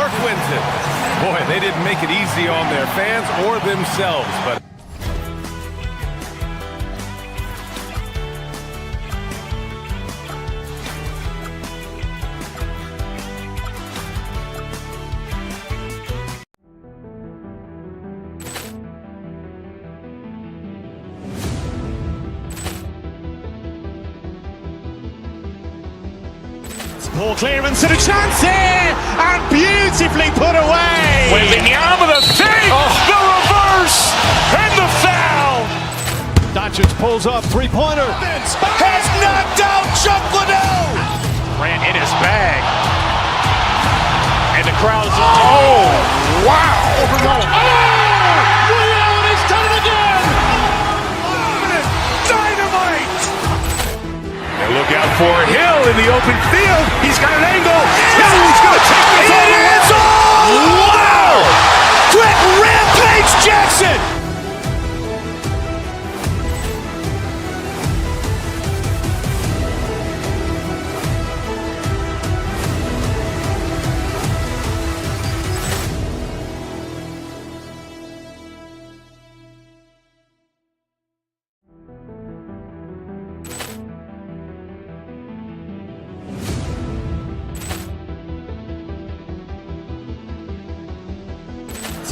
York wins it. Boy, they didn't make it easy on their fans or themselves, but Ball clearance and a chance here, and beautifully put away. Wembanyama the save, the reverse, and the foul. Doncic pulls up, three-pointer. Has knocked out Chuck Liddell. Ran in his bag. And the crowd's oh, wow. Leon has done it again. Dynamite. And look out for Hill in the open field. He's got an angle. He's going to take this all the way. Wow. Quick Rampage Jackson.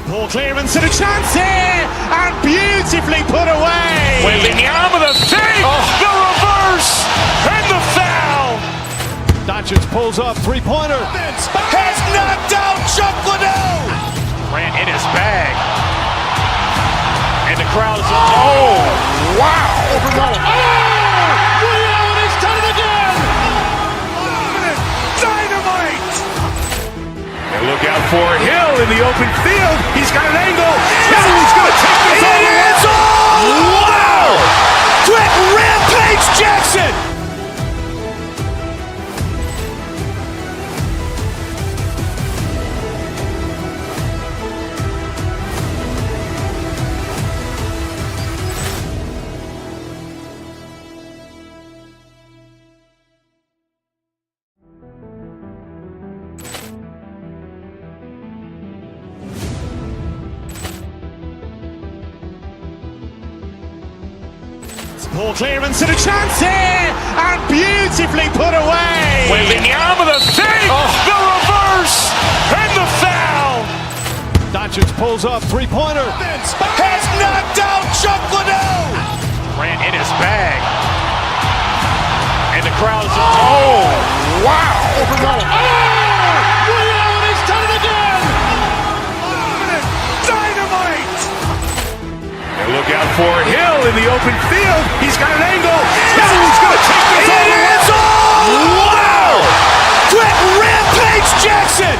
Ball clearance and a chance here, and beautifully put away. Wembanyama the save, the reverse, and the foul. Doncic pulls up, three-pointer. Has knocked out Chuck Liddell. Ran in his bag. And the crowd's oh, wow. Leon has done it again. Dynamite. And look out for Hill in the open field. He's got an angle. He's going to take this all the way. Wow. Quick Rampage Jackson. Ball clearance and a chance here, and beautifully put away. Wembanyama the save, the reverse, and the foul. Doncic pulls up, three-pointer. Has knocked out Chuck Liddell. Ran in his bag. And the crowd's oh, wow. Leon has done it again. Dynamite. And look out for Hill in the open field. He's got an angle. He's going to take this all the way. Wow. Quick Rampage Jackson.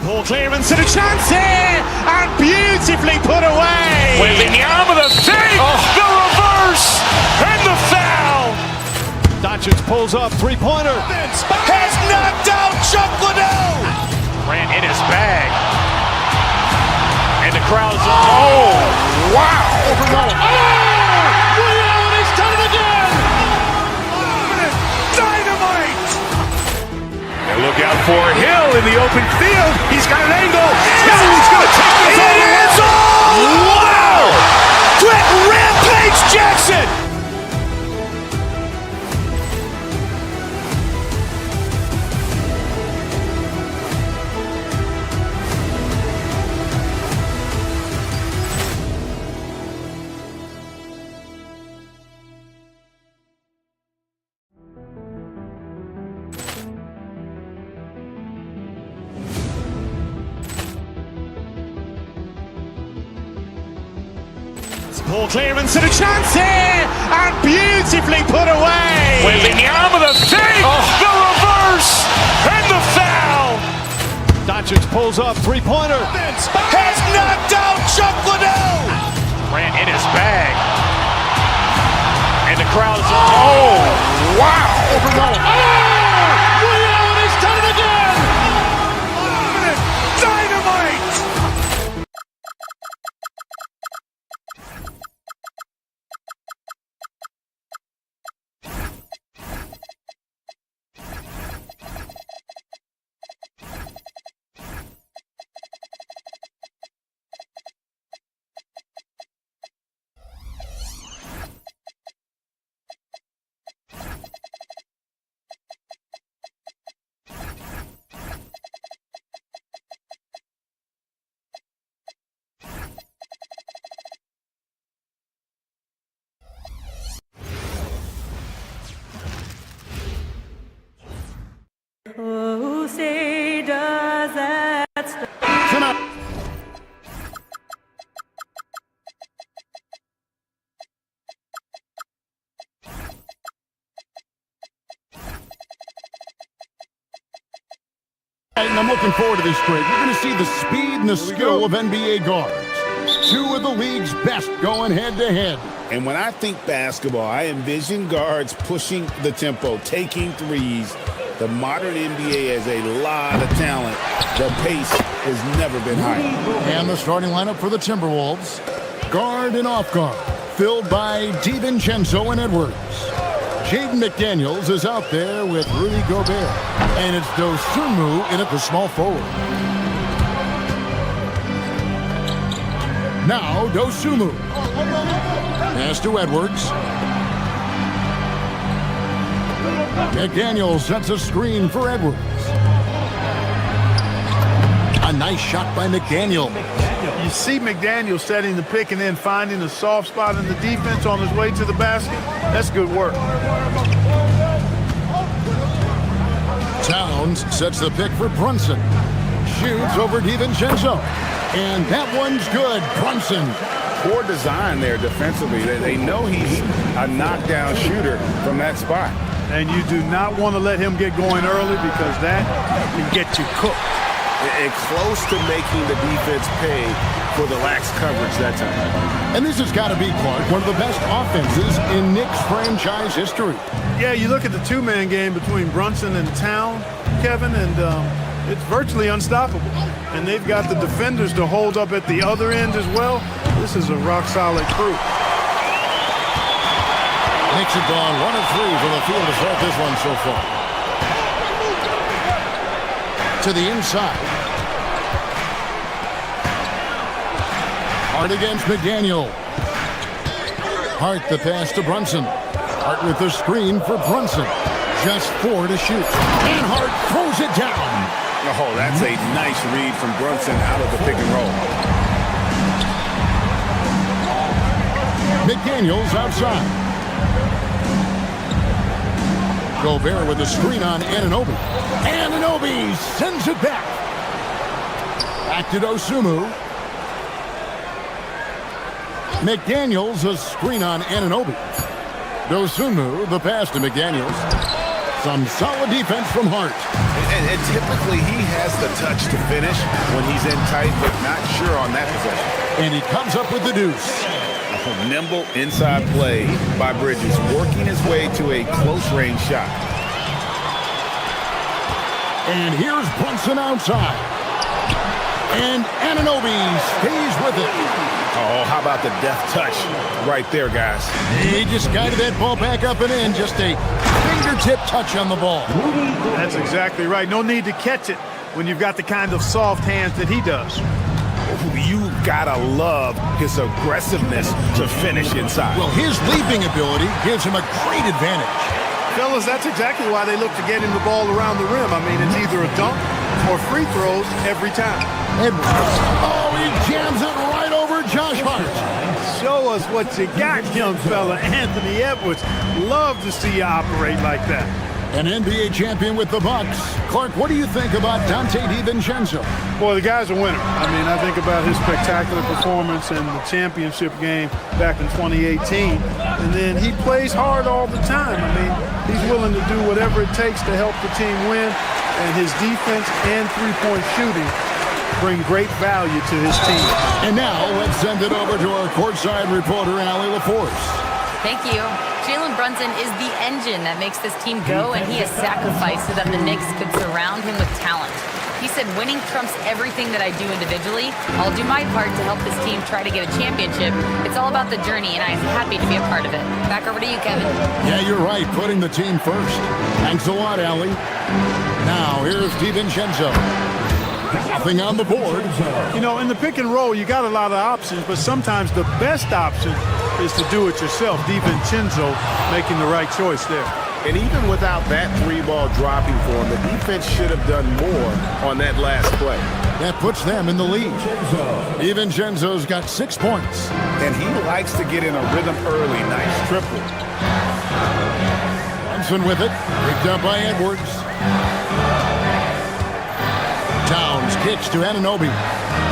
Ball clearance and a chance here, and beautifully put away. Wembanyama the save, the reverse, and the foul. Doncic pulls up, three-pointer. Has knocked out Chuck Liddell. Ran in his bag. And the crowd's oh, wow. Leon has done it again. Dynamite. And look out for Hill in the open field. He's got an angle. He's going to take this all the way. Wow. Quick Rampage Jackson. Ball clearance and a chance here, and beautifully put away. Wembanyama the save, the reverse, and the foul. Doncic pulls up, three-pointer. Has knocked out Chuck Liddell. Ran in his bag. And the crowd is, oh, wow. Overruled. Oh, and he's done it again. Dynamite. Who say does that stop? And I'm looking forward to this trade. You're going to see the speed and the skill of NBA guards. Two of the league's best going head-to-head. And when I think basketball, I envision guards pushing the tempo, taking threes. The modern NBA has a lot of talent. The pace has never been higher. And the starting lineup for the Timberwolves. Guard and off guard, filled by DiVincenzo and Edwards. Jaden McDaniels is out there with Rudy Gobert. And it's Dosunmu in at the small forward. Now Dosunmu. Pass to Edwards. McDaniels sets a screen for Edwards. A nice shot by McDaniel. You see McDaniel setting the pick and then finding a soft spot in the defense on his way to the basket. That's good work. Towns sets the pick for Brunson. Shoots over DiVincenzo. And that one's good. Brunson. Poor design there defensively. They know he's a knockdown shooter from that spot. And you do not want to let him get going early because that can get you cooked. And close to making the defense pay for the lax coverage that time. And this has got to be, Clark, one of the best offenses in Knicks franchise history. Yeah, you look at the two-man game between Brunson and Town, Kevin, and it's virtually unstoppable. And they've got the defenders to hold up at the other end as well. This is a rock-solid crew. Knicks have gone 1 of 3 from the field to start this one so far. To the inside. Hart against McDaniel. Hart the pass to Brunson. Hart with the screen for Brunson. Just 4 to shoot. And Hart throws it down. Oh, that's a nice read from Brunson out of the pick and roll. McDaniels outside. Gobert with the screen on Anunoby. Anunoby sends it back. Back to Dosunmu. McDaniels a screen on Anunoby. Dosunmu the pass to McDaniels. Some solid defense from Hart. And typically he has the touch to finish when he's in tight, but not sure on that possession. And he comes up with the deuce. A nimble inside play by Bridges, working his way to a close-range shot. And here's Brunson outside. And Anunoby stays with it. Oh, how about the deft touch right there, guys? He just guided that ball back up and in. Just a fingertip touch on the ball. That's exactly right. No need to catch it when you've got the kind of soft hands that he does. You gotta love his aggressiveness to finish inside. Well, his leaping ability gives him a great advantage. Fellas, that's exactly why they look to get him the ball around the rim. I mean, it's either a dunk or free throws every time. Edwards. Oh, he jams it right over Josh Hart. Show us what you got, young fella. Anthony Edwards. Love to see you operate like that. An NBA champion with the Bucks. Clark, what do you think about Dante DiVincenzo? Boy, the guy's a winner. I mean, I think about his spectacular performance in the championship game back in 2018. And then he plays hard all the time. I mean, he's willing to do whatever it takes to help the team win. And his defense and three-point shooting bring great value to his team. And now let's send it over to our courtside reporter, Allie LaForce. Thank you. Jalen Brunson is the engine that makes this team go, and he has sacrificed so that the Knicks could surround him with talent. He said, winning trumps everything that I do individually. I'll do my part to help this team try to get a championship. It's all about the journey, and I'm happy to be a part of it. Back over to you, Kevin. Yeah, you're right, putting the team first. Thanks a lot, Allie. Now, here's DiVincenzo. Nothing on the board. You know, in the pick and roll, you got a lot of options, but sometimes the best option is to do it yourself. DiVincenzo making the right choice there. And even without that three-ball dropping for him, the defense should have done more on that last play. That puts them in the lead. DiVincenzo's got 6 points. And he likes to get in a rhythm early. Nice triple. Brunson with it. Picked up by Edwards. Towns kicks to Anunoby.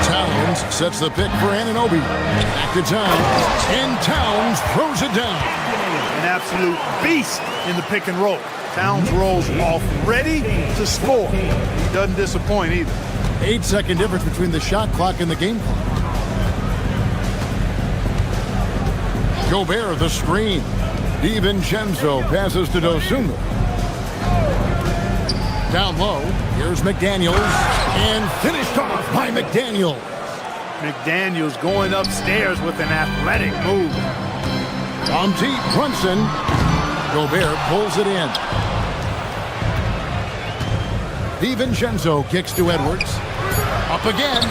Towns sets the pick for Anunoby. Back to Towns. And Towns throws it down. An absolute beast in the pick and roll. Towns rolls off ready to score. He doesn't disappoint either. 8-second difference between the shot clock and the game clock. Gobert the screen. DiVincenzo passes to Dosunmu. Down low, here's McDaniels, and finished off by McDaniels. McDaniels going upstairs with an athletic move. From deep, Brunson. Gobert pulls it in. DiVincenzo kicks to Edwards. Up again.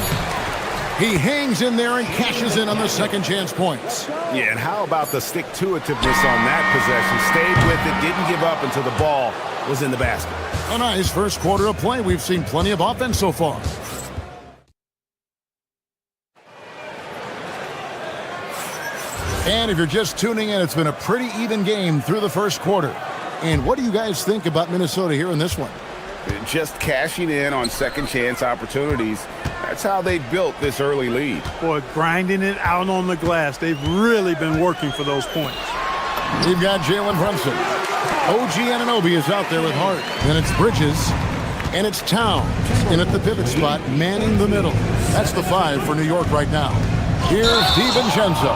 He hangs in there and cashes in on the second chance points. Yeah, and how about the stick-to-itiveness on that possession? Stayed with it, didn't give up until the ball was in the basket. A nice first quarter of play. We've seen plenty of offense so far. And if you're just tuning in, it's been a pretty even game through the first quarter. And what do you guys think about Minnesota here in this one? Just cashing in on second chance opportunities. That's how they built this early lead. Boy, grinding it out on the glass. They've really been working for those points. We've got Jalen Brunson. OG Anunoby is out there with Hart. Then it's Bridges. And it's Towns in at the pivot spot, manning the middle. That's the 5 for New York right now. Here's DiVincenzo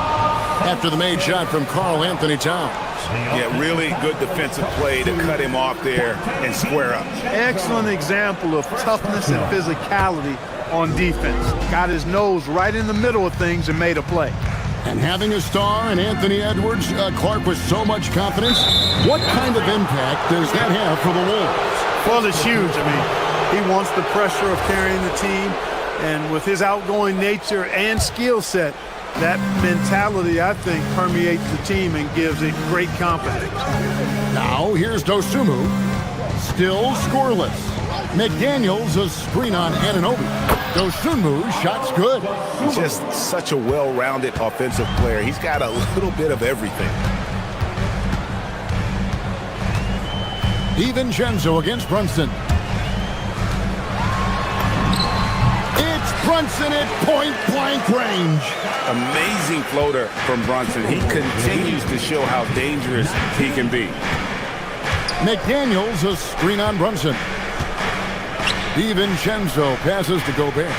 after the made shot from Karl Anthony Towns. Yeah, really good defensive play to cut him off there and square up. Excellent example of toughness and physicality on defense. Got his nose right in the middle of things and made a play. And having a star in Anthony Edwards, Clark, with so much confidence, what kind of impact does that have for the Wolves? Well, it's huge. I mean, he wants the pressure of carrying the team, and with his outgoing nature and skill set, that mentality, I think, permeates the team and gives it great confidence. Now, here's Dosunmu. Still scoreless. McDaniels a screen on Anunoby. Dosunmu, shot's good. He's just such a well-rounded offensive player. He's got a little bit of everything. DiVincenzo against Brunson. It's Brunson at point-blank range. Amazing floater from Brunson. He continues to show how dangerous he can be. McDaniels a screen on Brunson. DiVincenzo passes to Gobert.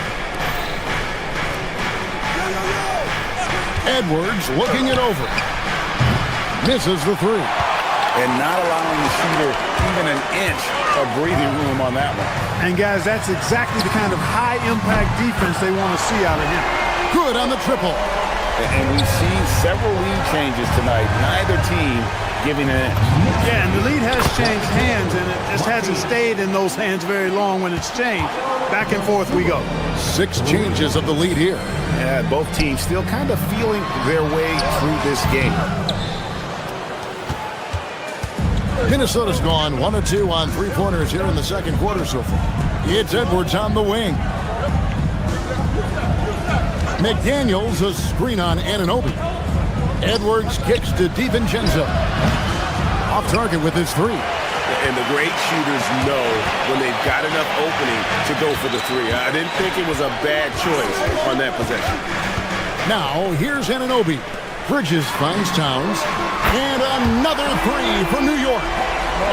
Edwards looking it over. Misses the 3. And not allowing the shooter even an inch of breathing room on that one. And guys, that's exactly the kind of high-impact defense they want to see out of him. Good on the triple. And we've seen several lead changes tonight. Neither team giving an inch. Yeah, and the lead has changed hands, and it just hasn't stayed in those hands very long when it's changed. Back and forth we go. 6 changes of the lead here. Yeah, both teams still kind of feeling their way through this game. Minnesota's gone 1 of 2 on 3-pointers here in the second quarter so far. It's Edwards on the wing. McDaniels a screen on Anunoby. Edwards kicks to DiVincenzo. Off target with his 3. And the great shooters know when they've got enough opening to go for the 3. I didn't think it was a bad choice on that possession. Now, here's Anunoby. Bridges finds Towns. And another 3 for New York.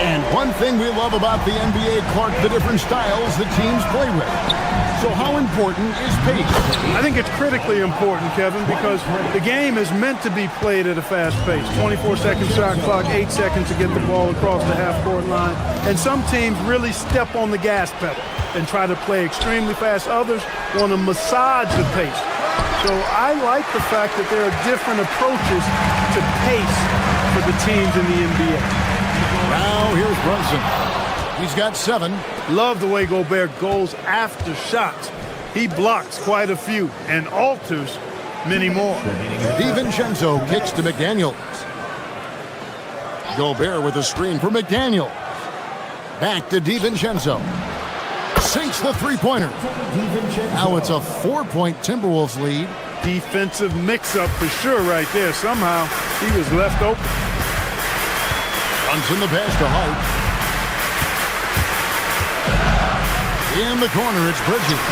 And one thing we love about the NBA, Clark, the different styles that teams play with. So how important is pace? I think it's critically important, Kevin, because the game is meant to be played at a fast pace. 24-second shot clock, 8 seconds to get the ball across the half-court line. And some teams really step on the gas pedal and try to play extremely fast. Others want to massage the pace. So I like the fact that there are different approaches to pace for the teams in the NBA. Now here's Brunson. He's got 7. Love the way Gobert goes after shots. He blocks quite a few and alters many more. DiVincenzo kicks to McDaniels. Gobert with a screen for McDaniels. Back to DiVincenzo. Sinks the three-pointer. Now it's a 4-point Timberwolves lead. Defensive mix-up for sure right there. Somehow he was left open. Runs in the pass to Hart. In the corner, it's Bridges.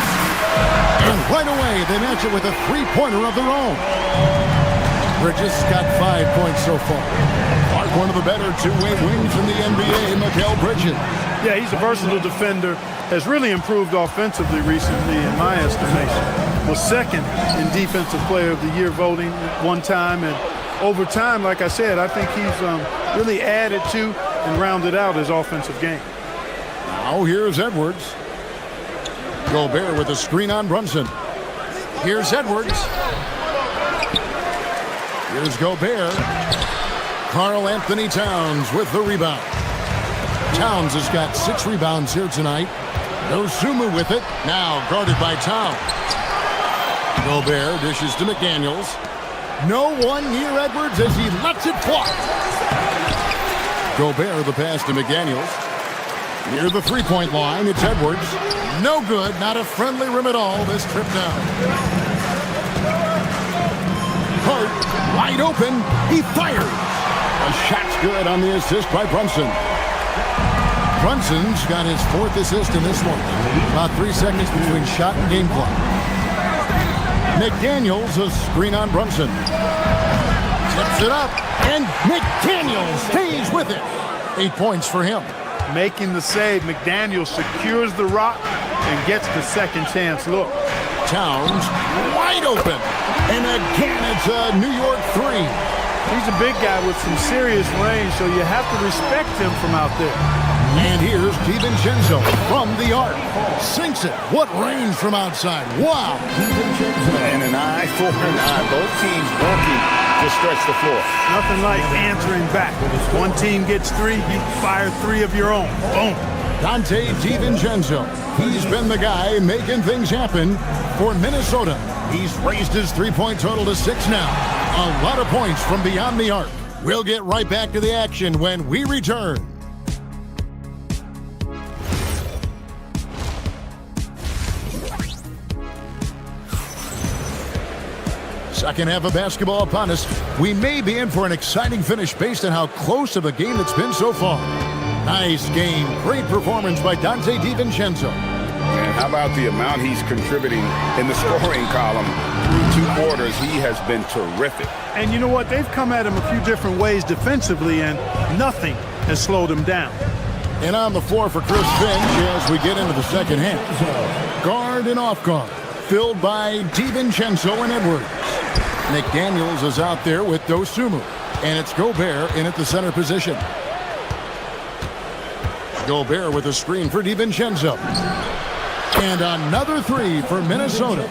And right away, they match it with a three-pointer of their own. Bridges got 5 points so far. Clark, one of the better two-way wings in the NBA, Mikal Bridges. Yeah, he's a versatile defender. Has really improved offensively recently, in my estimation. Was second in Defensive Player of the Year voting one time. And over time, like I said, I think he's really added to and rounded out his offensive game. Now here's Edwards. Gobert with a screen on Brunson. Here's Edwards. Here's Gobert. Karl Anthony Towns with the rebound. Towns has got 6 rebounds here tonight. Dosunmu with it. Now guarded by Towns. Gobert dishes to McDaniels. No one near Edwards as he lets it fly. Gobert the pass to McDaniels. Near the three-point line, it's Edwards. No good, not a friendly rim at all this trip down. Hart, wide open, he fires. A shot's good on the assist by Brunson. Brunson's got his 4th assist in this one. About 3 seconds between shot and game clock. McDaniels, a screen on Brunson. Tips it up, and McDaniels stays with it. 8 points for him. Making the save, McDaniels secures the rock and gets the second chance look. Towns wide open. And again, it's a New York 3. He's a big guy with some serious range, so you have to respect him from out there. And here's DiVincenzo from the arc. Sinks it. What range from outside. Wow. And an eye for an eye. Both teams working to stretch the floor. Nothing like answering back. One team gets 3, you fire 3 of your own. Boom. Dante DiVincenzo. He's been the guy making things happen for Minnesota. He's raised his three-point total to 6 now. A lot of points from beyond the arc. We'll get right back to the action when we return. Second half of basketball upon us. We may be in for an exciting finish based on how close of a game it's been so far. Nice game. Great performance by Dante DiVincenzo. And how about the amount he's contributing in the scoring column through 2 quarters? He has been terrific. And you know what? They've come at him a few different ways defensively, and nothing has slowed him down. And on the floor for Chris Finch as we get into the second half. Guard and off guard. Filled by DiVincenzo and Edwards. McDaniels is out there with Dosunmu. And it's Gobert in at the center position. Gobert with a screen for DiVincenzo. And another 3 for Minnesota.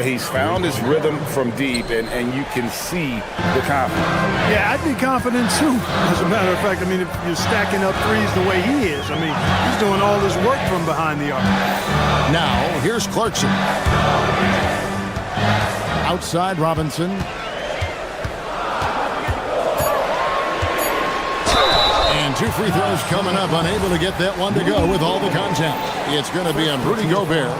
He's found his rhythm from deep, and you can see the confidence. Yeah, I'd be confident too. As a matter of fact, I mean, if you're stacking up threes the way he is, I mean, he's doing all this work from behind the arc. Now, here's Clarkson. Outside Robinson. And 2 free throws coming up, unable to get that one to go with all the contact. It's going to be on Rudy Gobert.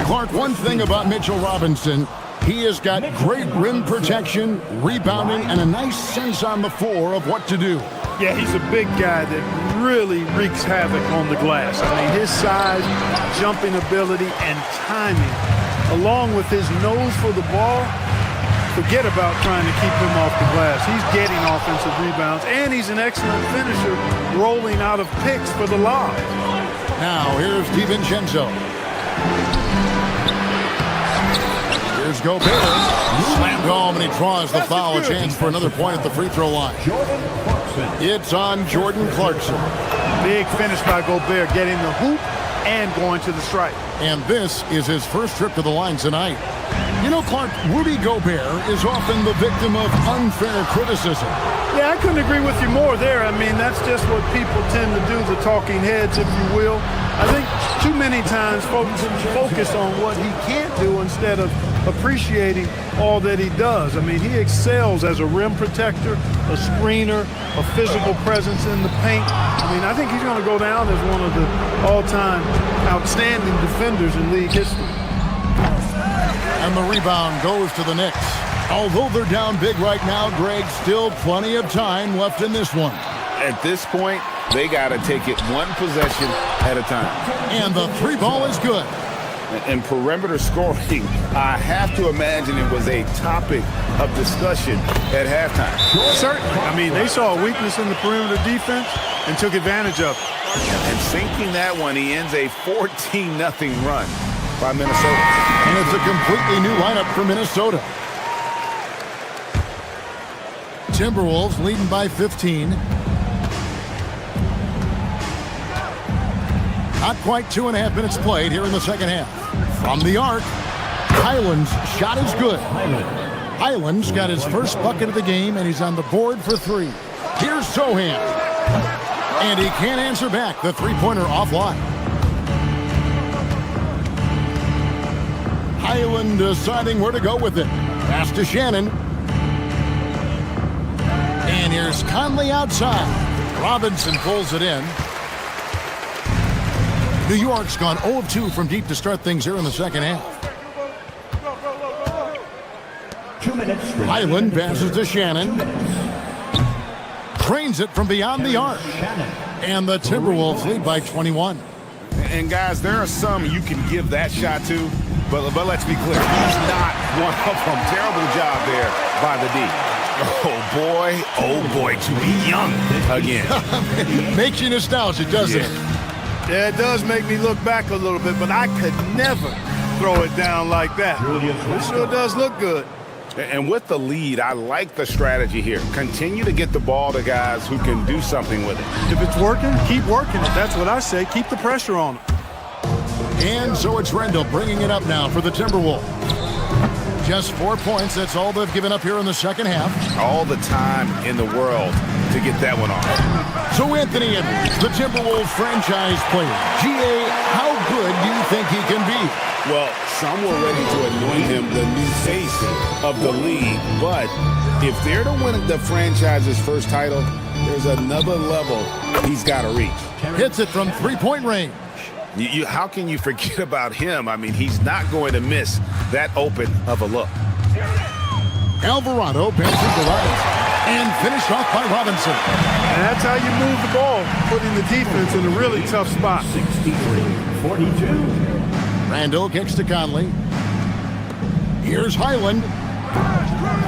Clark, one thing about Mitchell Robinson, he has got great rim protection, rebounding, and a nice sense on the floor of what to do. Yeah, he's a big guy that really wreaks havoc on the glass. I mean, his size, jumping ability, and timing, along with his nose for the ball, forget about trying to keep him off the glass. He's getting offensive rebounds, and he's an excellent finisher, rolling out of picks for the lob. Now, here's DiVincenzo. Here's Gobert. Slammed home, and he draws the foul. A chance for another point at the free throw line. It's on Jordan Clarkson. Big finish by Gobert, getting the hoop and going to the stripe. And this is his first trip to the line tonight. You know, Clark, Rudy Gobert is often the victim of unfair criticism. Yeah, I couldn't agree with you more there. I mean, that's just what people tend to do, the talking heads, if you will. I think too many times folks focus on what he can't do instead of appreciating all that he does. I mean, he excels as a rim protector, a screener, a physical presence in the paint. I mean, I think he's going to go down as one of the all-time outstanding defenders in league history. And the rebound goes to the Knicks. Although they're down big right now, Greg, still plenty of time left in this one. At this point, they got to take it one possession at a time. And the three ball is good. And perimeter scoring, I have to imagine it was a topic of discussion at halftime. Certainly. I mean, they saw a weakness in the perimeter defense and took advantage of it. And sinking that one, he ends a 14-0 run by Minnesota. And it's a completely new lineup for Minnesota. Timberwolves leading by 15. Not quite 2.5 minutes played here in the second half. From the arc, Highland's shot is good. Highland's got his first bucket of the game, and he's on the board for three. Here's Sohan. And he can't answer back. The three-pointer offline. Highland deciding where to go with it. Pass to Shannon. And here's Conley outside. Robinson pulls it in. New York's gone 0 of 2 from deep to start things here in the second half. 2 minutes. Highland passes to Shannon. Trains it from beyond the arc. And the Timberwolves lead by 21. And guys, there are some you can give that shot to, but let's be clear, he's not one of them. Terrible job there by the D. Oh boy, to be young again. Makes you nostalgic, doesn't it? Yeah, it does make me look back a little bit, but I could never throw it down like that. It sure does look good. And with the lead, I like the strategy here. Continue to get the ball to guys who can do something with it. If it's working, keep working it. That's what I say. Keep the pressure on them. And so it's Rendell bringing it up now for the Timberwolves. Just 4 points. That's all they've given up here in the second half. All the time in the world to get that one off. So Anthony Edwards, the Timberwolves franchise player. GA, how good do you think he can be? Well, some were ready to anoint him the new face of the league. But if they're to win the franchise's first title, there's another level he's got to reach. Hits it from three-point range. How can you forget about him? I mean, he's not going to miss that open of a look. Alvarado passes to right and finished off by Robinson. And that's how you move the ball, putting the defense in a really tough spot. 63-42. Randall kicks to Conley. Here's Highland.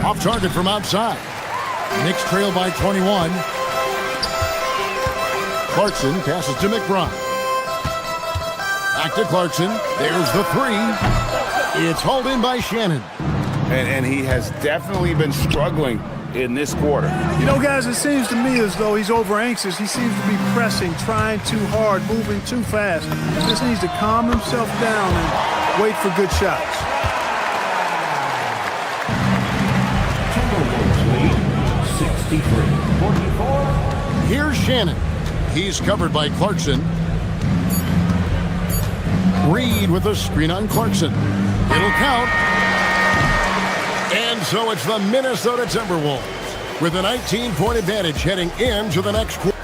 Off target from outside. Knicks trail by 21. Clarkson passes to McBride. Back to Clarkson. There's the three. It's hauled in by Shannon. And he has definitely been struggling in this quarter. You know, guys, it seems to me as though he's over anxious. He seems to be pressing, trying too hard, moving too fast. He just needs to calm himself down and wait for good shots. Timberwolves lead 63-44. Here's Shannon. He's covered by Clarkson. Reed with a screen on Clarkson. It'll count. And so it's the Minnesota Timberwolves with a 19-point advantage heading into the next quarter.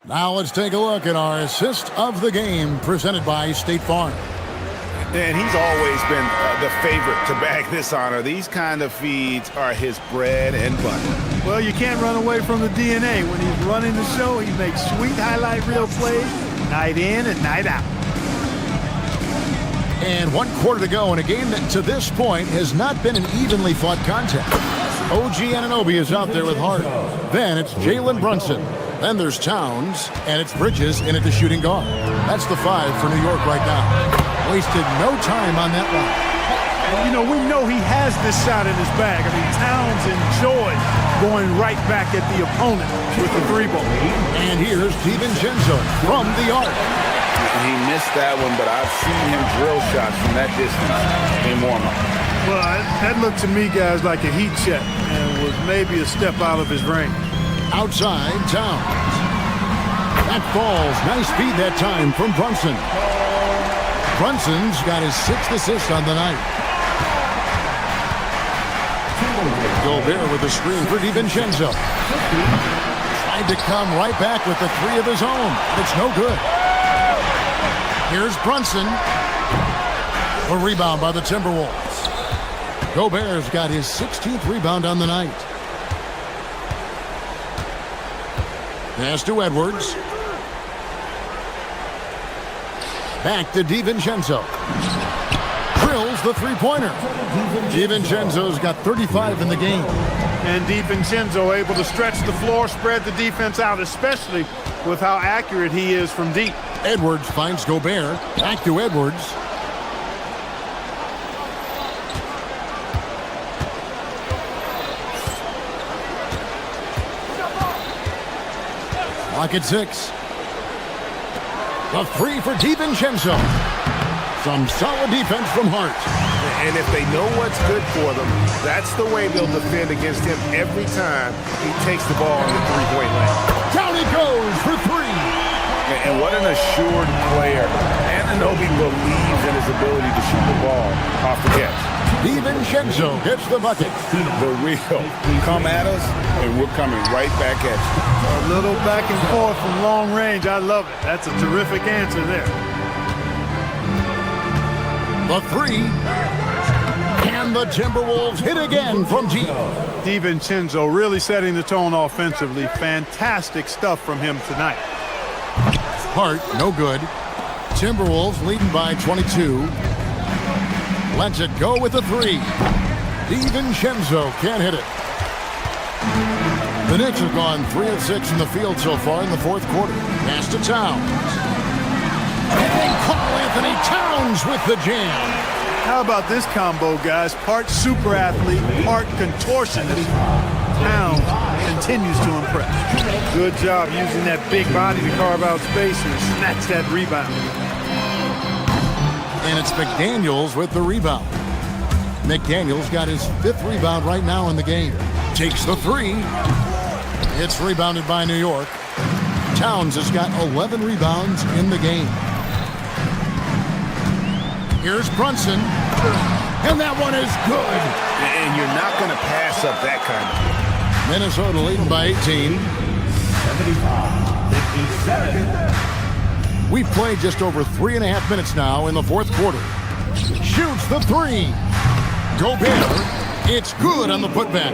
Now let's take a look at our assist of the game presented by State Farm. And he's always been the favorite to bag this honor. These kind of feeds are his bread and butter. Well, you can't run away from the DNA. When he's running the show, he makes sweet highlight reel plays night in and night out. And 1 quarter to go in a game that to this point has not been an evenly fought contest. OG Anunoby is out there with Hart. Then it's Jalen Brunson. Then there's Towns, and it's Bridges in at the shooting guard. That's the 5 for New York right now. Wasted no time on that one. You know, we know he has this shot in his bag. I mean, Towns enjoys going right back at the opponent with the 3-ball. And here's DiVincenzo from the arc. He missed that one, but I've seen him drill shots from that distance in warm-up. Well, that looked to me, guys, like a heat check and was maybe a step out of his range. Outside, Towns. That falls. Nice feed that time from Brunson. Brunson's got his 6th assist on the night. Gobert with a screen for DiVincenzo. Tried to come right back with the 3 of his own. It's no good. Here's Brunson. A rebound by the Timberwolves. Gobert's got his 16th rebound on the night. Pass to Edwards. Back to DiVincenzo. Drills the 3-pointer. DiVincenzo's got 35 in the game. And DiVincenzo able to stretch the floor, spread the defense out, especially with how accurate he is from deep. Edwards finds Gobert. Back to Edwards. Clock at 6. The 3 for DiVincenzo. Some solid defense from Hart. And if they know what's good for them, that's the way they'll defend against him every time he takes the ball in the 3-point lane. Down he goes for 3. And what an assured player. Anunoby believes in his ability to shoot the ball off the catch. DiVincenzo gets the bucket. The real. Come at us, and we're coming right back at you. A little back and forth from long range. I love it. That's a terrific answer there. The 3. And the Timberwolves hit again from deep. DiVincenzo really setting the tone offensively. Fantastic stuff from him tonight. Hart, no good. Timberwolves leading by 22. Lets it go with the 3. DiVincenzo can't hit it. The Knicks have gone 3 of 6 in the field so far in the 4th quarter. Pass to Towns. And Karl Anthony Towns with the jam. How about this combo, guys? Part super athlete, part contortionist. Towns continues to impress. Good job using that big body to carve out space and snatch that rebound. And it's McDaniels with the rebound. McDaniels got his 5th rebound right now in the game. Takes the 3. It's rebounded by New York. Towns has got 11 rebounds in the game. Here's Brunson. And that one is good. And you're not going to pass up that kind of thing. Minnesota leading by 18. 75-57. We've played just over 3.5 minutes now in the 4th quarter. Shoots the 3. Gobert. It's good on the putback.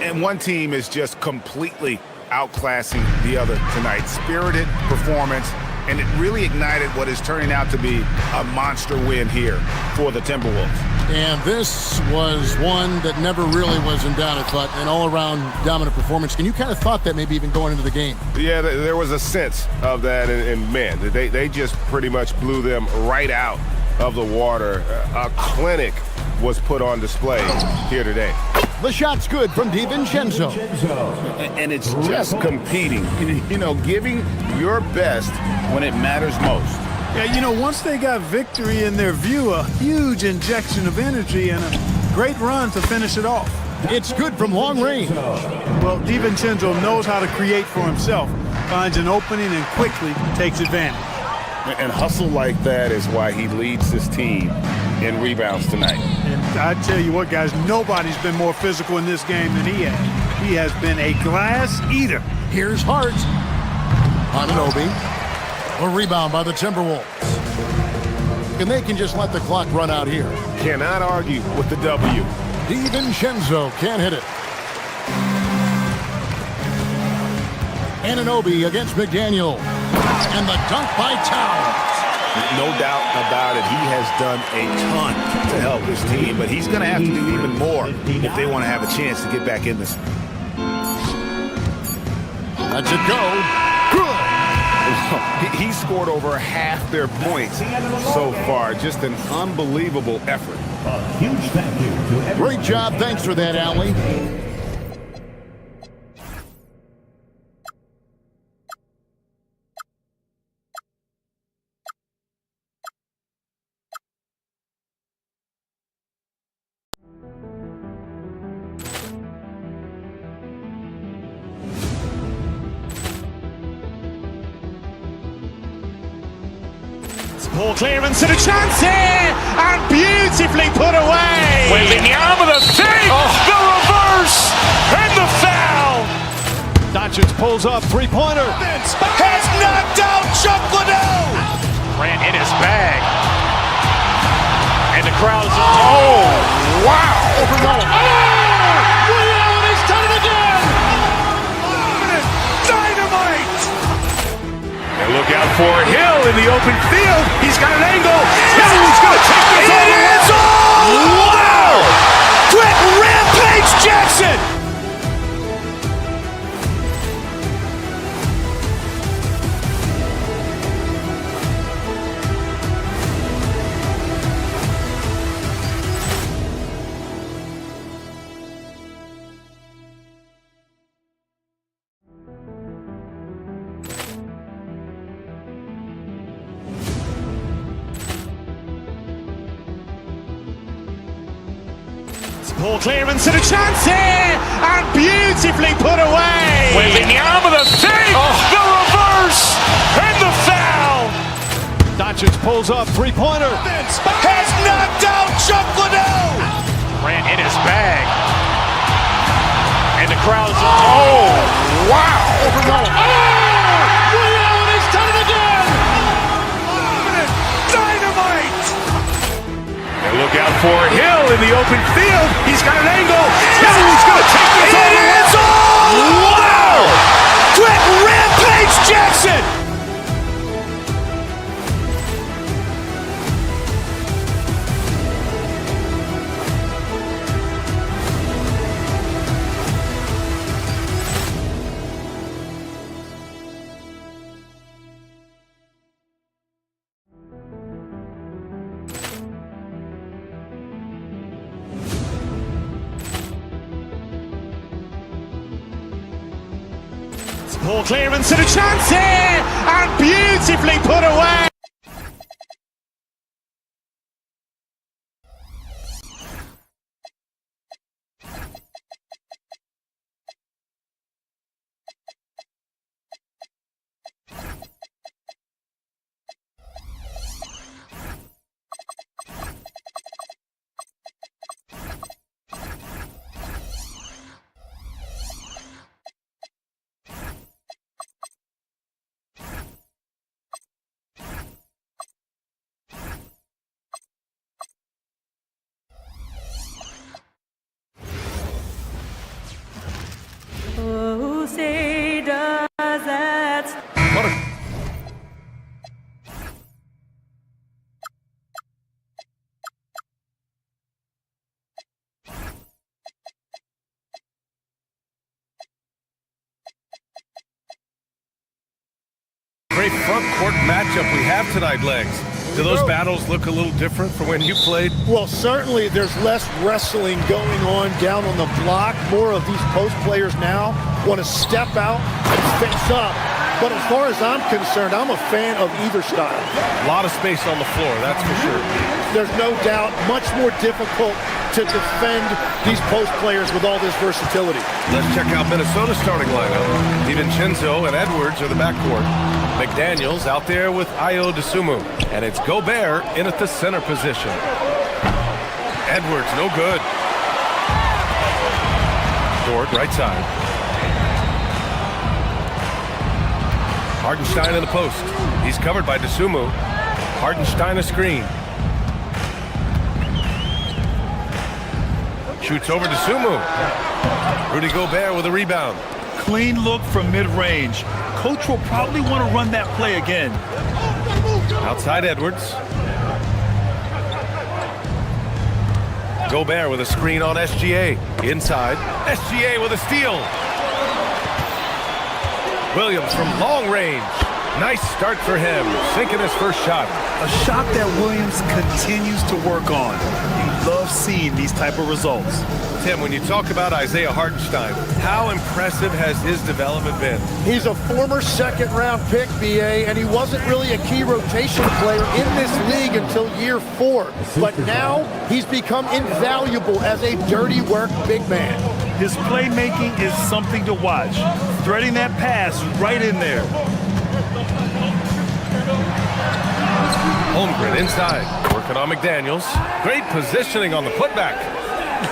And one team is just completely outclassing the other tonight. Spirited performance, and it really ignited what is turning out to be a monster win here for the Timberwolves. And this was one that never really was in doubt, I thought, an all-around dominant performance. And you kind of thought that maybe even going into the game. Yeah, there was a sense of that, and man, they just pretty much blew them right out of the water. A clinic was put on display here today. The shot's good from DiVincenzo. And it's just competing, you know, giving your best when it matters most. Yeah, you know, once they got victory in their view, a huge injection of energy and a great run to finish it off. It's good from long range. Well, DiVincenzo knows how to create for himself, finds an opening and quickly takes advantage. And hustle like that is why he leads this team in rebounds tonight. And I tell you what, guys, nobody's been more physical in this game than he has. He has been a glass eater. Here's Hart. Anunoby. A rebound by the Timberwolves. And they can just let the clock run out here. Cannot argue with the W. DiVincenzo can't hit it. Anunoby against McDaniel. And the dunk by Towns. No doubt about it. He has done a ton to help his team, but he's going to have to do even more if they want to have a chance to get back in this. Lets it go. Good. He scored over half their points so far. Just an unbelievable effort. A huge thank you to everyone. Great job. Thanks for that, Allie. Ball clearance and a chance here, and beautifully put away. Wembanyama the fake, the reverse, and the foul. Doncic pulls up, three-pointer. Has knocked out Chuck Liddell. Ran in his bag. And the crowd is... Oh, wow. Liddell, he's done it again. Dynamite. And look out for Hill in the open field. He's got an angle. Hill's going to take this all the way. Wow. Quick Rampage Jackson. Ball clearance and a chance here, and beautifully put away. Wembanyama the fake, the reverse, and the foul. Doncic pulls up, three-pointer. Has knocked out Chuck Liddell. Ran in his bag. And the crowd is... Oh, wow. Liddell, he's done it again. Dynamite. And look out for Hill in the open field. He's got an angle. Hill's going to take this all the way. Wow. Quick Rampage Jackson. Ball clearance and a chance here, and beautifully put away. Oh, say does that Great front court matchup we have tonight, Legs. Do those battles look a little different from when you played? Well, certainly there's less wrestling going on down on the block. More of these post players now want to step out and face up. But as far as I'm concerned, I'm a fan of either style. A lot of space on the floor, that's for sure. There's no doubt much more difficult to defend these post players with all this versatility. Let's check out Minnesota's starting lineup. DiVincenzo and Edwards are the backcourt. McDaniels out there with Ayo Dosunmu. And it's Gobert in at the center position. Edwards, no good. Dort, right side. Hartenstein in the post. He's covered by Dosunmu. Hartenstein a screen. Shoots over Dosunmu. Rudy Gobert with a rebound. Clean look from mid-range. Coach will probably want to run that play again. Outside Edwards. Gobert with a screen on SGA. Inside. SGA with a steal. Williams from long range. Nice start for him. Sinking his first shot. A shot that Williams continues to work on. You love seeing these type of results. Tim, when you talk about Isaiah Hartenstein, how impressive has his development been? He's a former second-round pick, BA, and he wasn't really a key rotation player in this league until year 4. But now he's become invaluable as a dirty work big man. His playmaking is something to watch. Threading that pass right in there. Holmgren inside, working on McDaniels. Great positioning on the putback.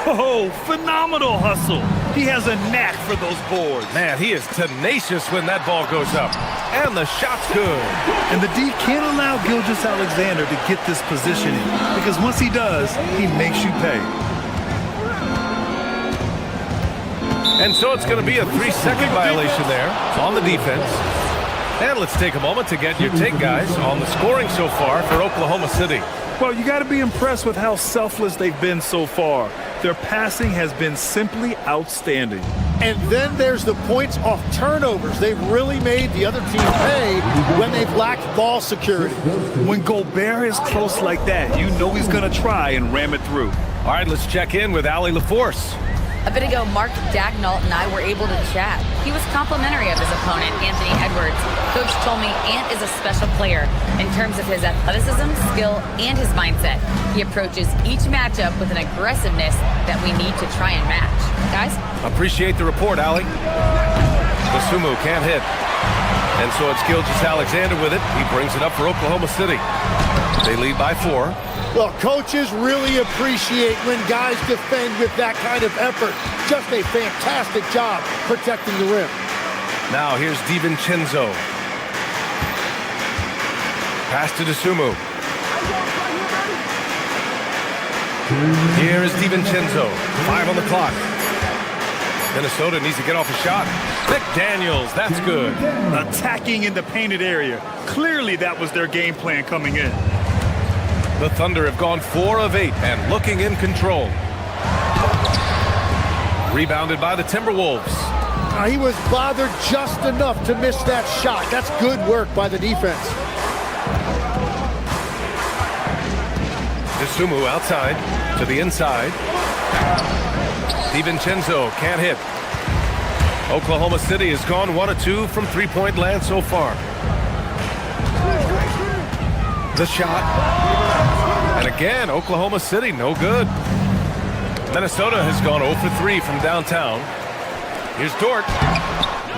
Oh, phenomenal hustle. He has a knack for those boards. Man, he is tenacious when that ball goes up. And the shot's good. And the D can't allow Gilgeous-Alexander to get this positioning, because once he does, he makes you pay. And so it's going to be a 3-second violation there on the defense. And let's take a moment to get your take, guys, on the scoring so far for Oklahoma City. Well, you got to be impressed with how selfless they've been so far. Their passing has been simply outstanding. And then there's the points off turnovers. They've really made the other team pay when they've lacked ball security. When Gobert is close like that, you know he's going to try and ram it through. All right, let's check in with Allie LaForce. A bit ago, Mark Dagnall and I were able to chat. He was complimentary of his opponent, Anthony Edwards. Coach told me Ant is a special player in terms of his athleticism, skill, and his mindset. He approaches each matchup with an aggressiveness that we need to try and match. Guys? Appreciate the report, Allie. Basumu can't hit. And so it's Gilgeous-Alexander with it. He brings it up for Oklahoma City. They lead by 4. Well, coaches really appreciate when guys defend with that kind of effort. Just a fantastic job protecting the rim. Now here's DiVincenzo. Pass to Dosunmu. Here is DiVincenzo. 5 on the clock. Minnesota needs to get off a shot. McDaniels, that's good. Attacking in the painted area. Clearly that was their game plan coming in. The Thunder have gone 4 of 8 and looking in control. Rebounded by the Timberwolves. He was bothered just enough to miss that shot. That's good work by the defense. DeSumo outside to the inside. DiVincenzo can't hit. Oklahoma City has gone 1 of 2 from three-point land so far. The shot. And again, Oklahoma City, no good. Minnesota has gone 0 for 3 from downtown. Here's Dort.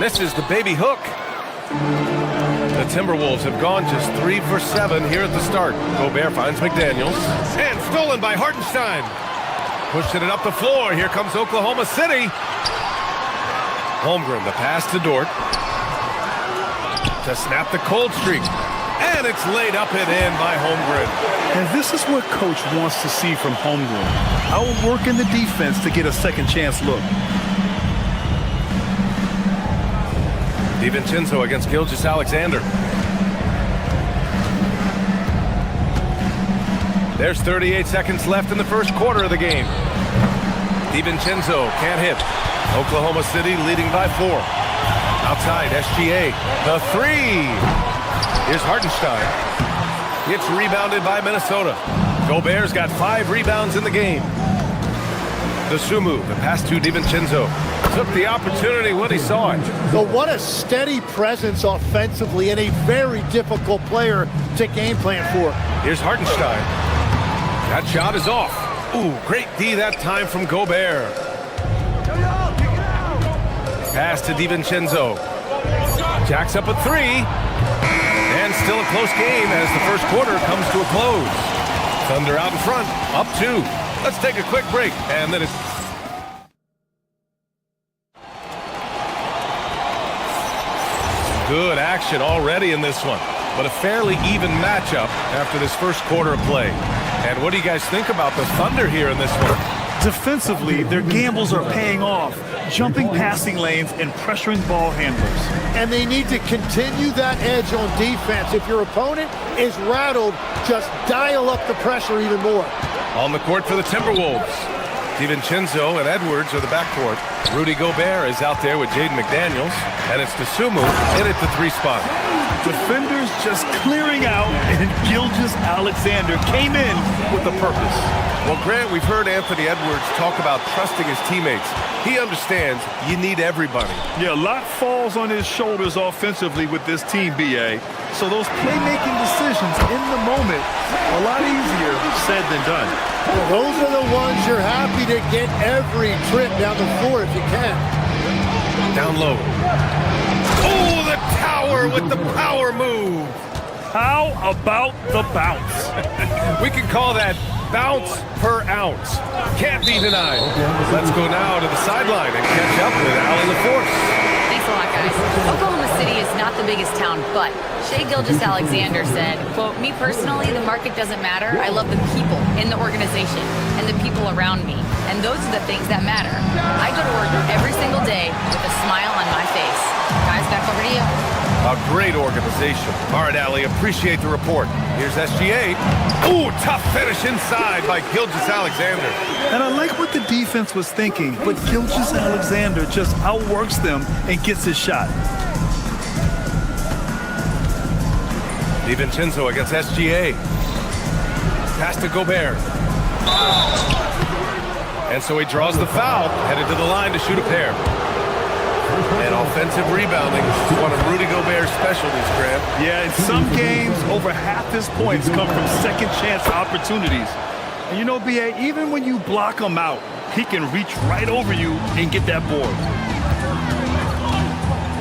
Misses the baby hook. The Timberwolves have gone just 3 for 7 here at the start. Gobert finds McDaniels. And stolen by Hartenstein. Pushing it up the floor. Here comes Oklahoma City. Holmgren, the pass to Dort. To snap the cold streak. And it's laid up and in by Holmgren. And this is what Coach wants to see from Holmgren. Outworking the defense to get a second chance look. DiVincenzo against Gilgeous-Alexander. There's 38 seconds left in the first quarter of the game. DiVincenzo can't hit. Oklahoma City leading by 4. Outside, SGA. The 3. Here's Hartenstein. It's rebounded by Minnesota. Gobert's got 5 rebounds in the game. Dosunmu, the pass to DiVincenzo. Took the opportunity when he saw it. But what a steady presence offensively and a very difficult player to game plan for. Here's Hartenstein. That shot is off. Ooh, great D that time from Gobert. Pass to DiVincenzo. Jacks up a 3. And still a close game as the first quarter comes to a close. Thunder out in front, up 2. Let's take a quick break, and then it's... Good action already in this one, but a fairly even matchup after this first quarter of play. And what do you guys think about the Thunder here in this one? Defensively, their gambles are paying off, jumping passing lanes and pressuring ball handlers. And they need to continue that edge on defense. If your opponent is rattled, just dial up the pressure even more. On the court for the Timberwolves, DiVincenzo and Edwards are the backcourt. Rudy Gobert is out there with Jaden McDaniels, and it's Dosunmu in at the 3 spot. Defenders just clearing out, and Gilgeous-Alexander came in with a purpose. Well, Grant, we've heard Anthony Edwards talk about trusting his teammates. He understands you need everybody. Yeah, a lot falls on his shoulders offensively with this team, B.A. So those playmaking decisions in the moment, a lot easier said than done. Well, those are the ones you're happy to get every trip down the floor if you can. Down low. Oh, the tower with the power move. How about the bounce? We can call that bounce per ounce. Can't be denied. Let's go now to the sideline and catch up with Allen LaForce. Thanks a lot, guys. Oklahoma City is not the biggest town, but Shai Gilgeous-Alexander said, quote, "Me personally, the market doesn't matter. I love the people in the organization and the people around me. And those are the things that matter. I go to work every single day with a smile on my face." Guys, back over to you. A great organization. All right, Allie, appreciate the report. Here's SGA. Ooh, tough finish inside by Gilgeous-Alexander. And I like what the defense was thinking, but Gilgeous-Alexander just outworks them and gets his shot. DiVincenzo against SGA. Pass to Gobert. And so he draws the foul, headed to the line to shoot a pair. And offensive rebounding is one of Rudy Gobert's specialties, Grant. Yeah, in some games, over half his points come from second chance opportunities. And you know, B.A., even when you block him out, he can reach right over you and get that board.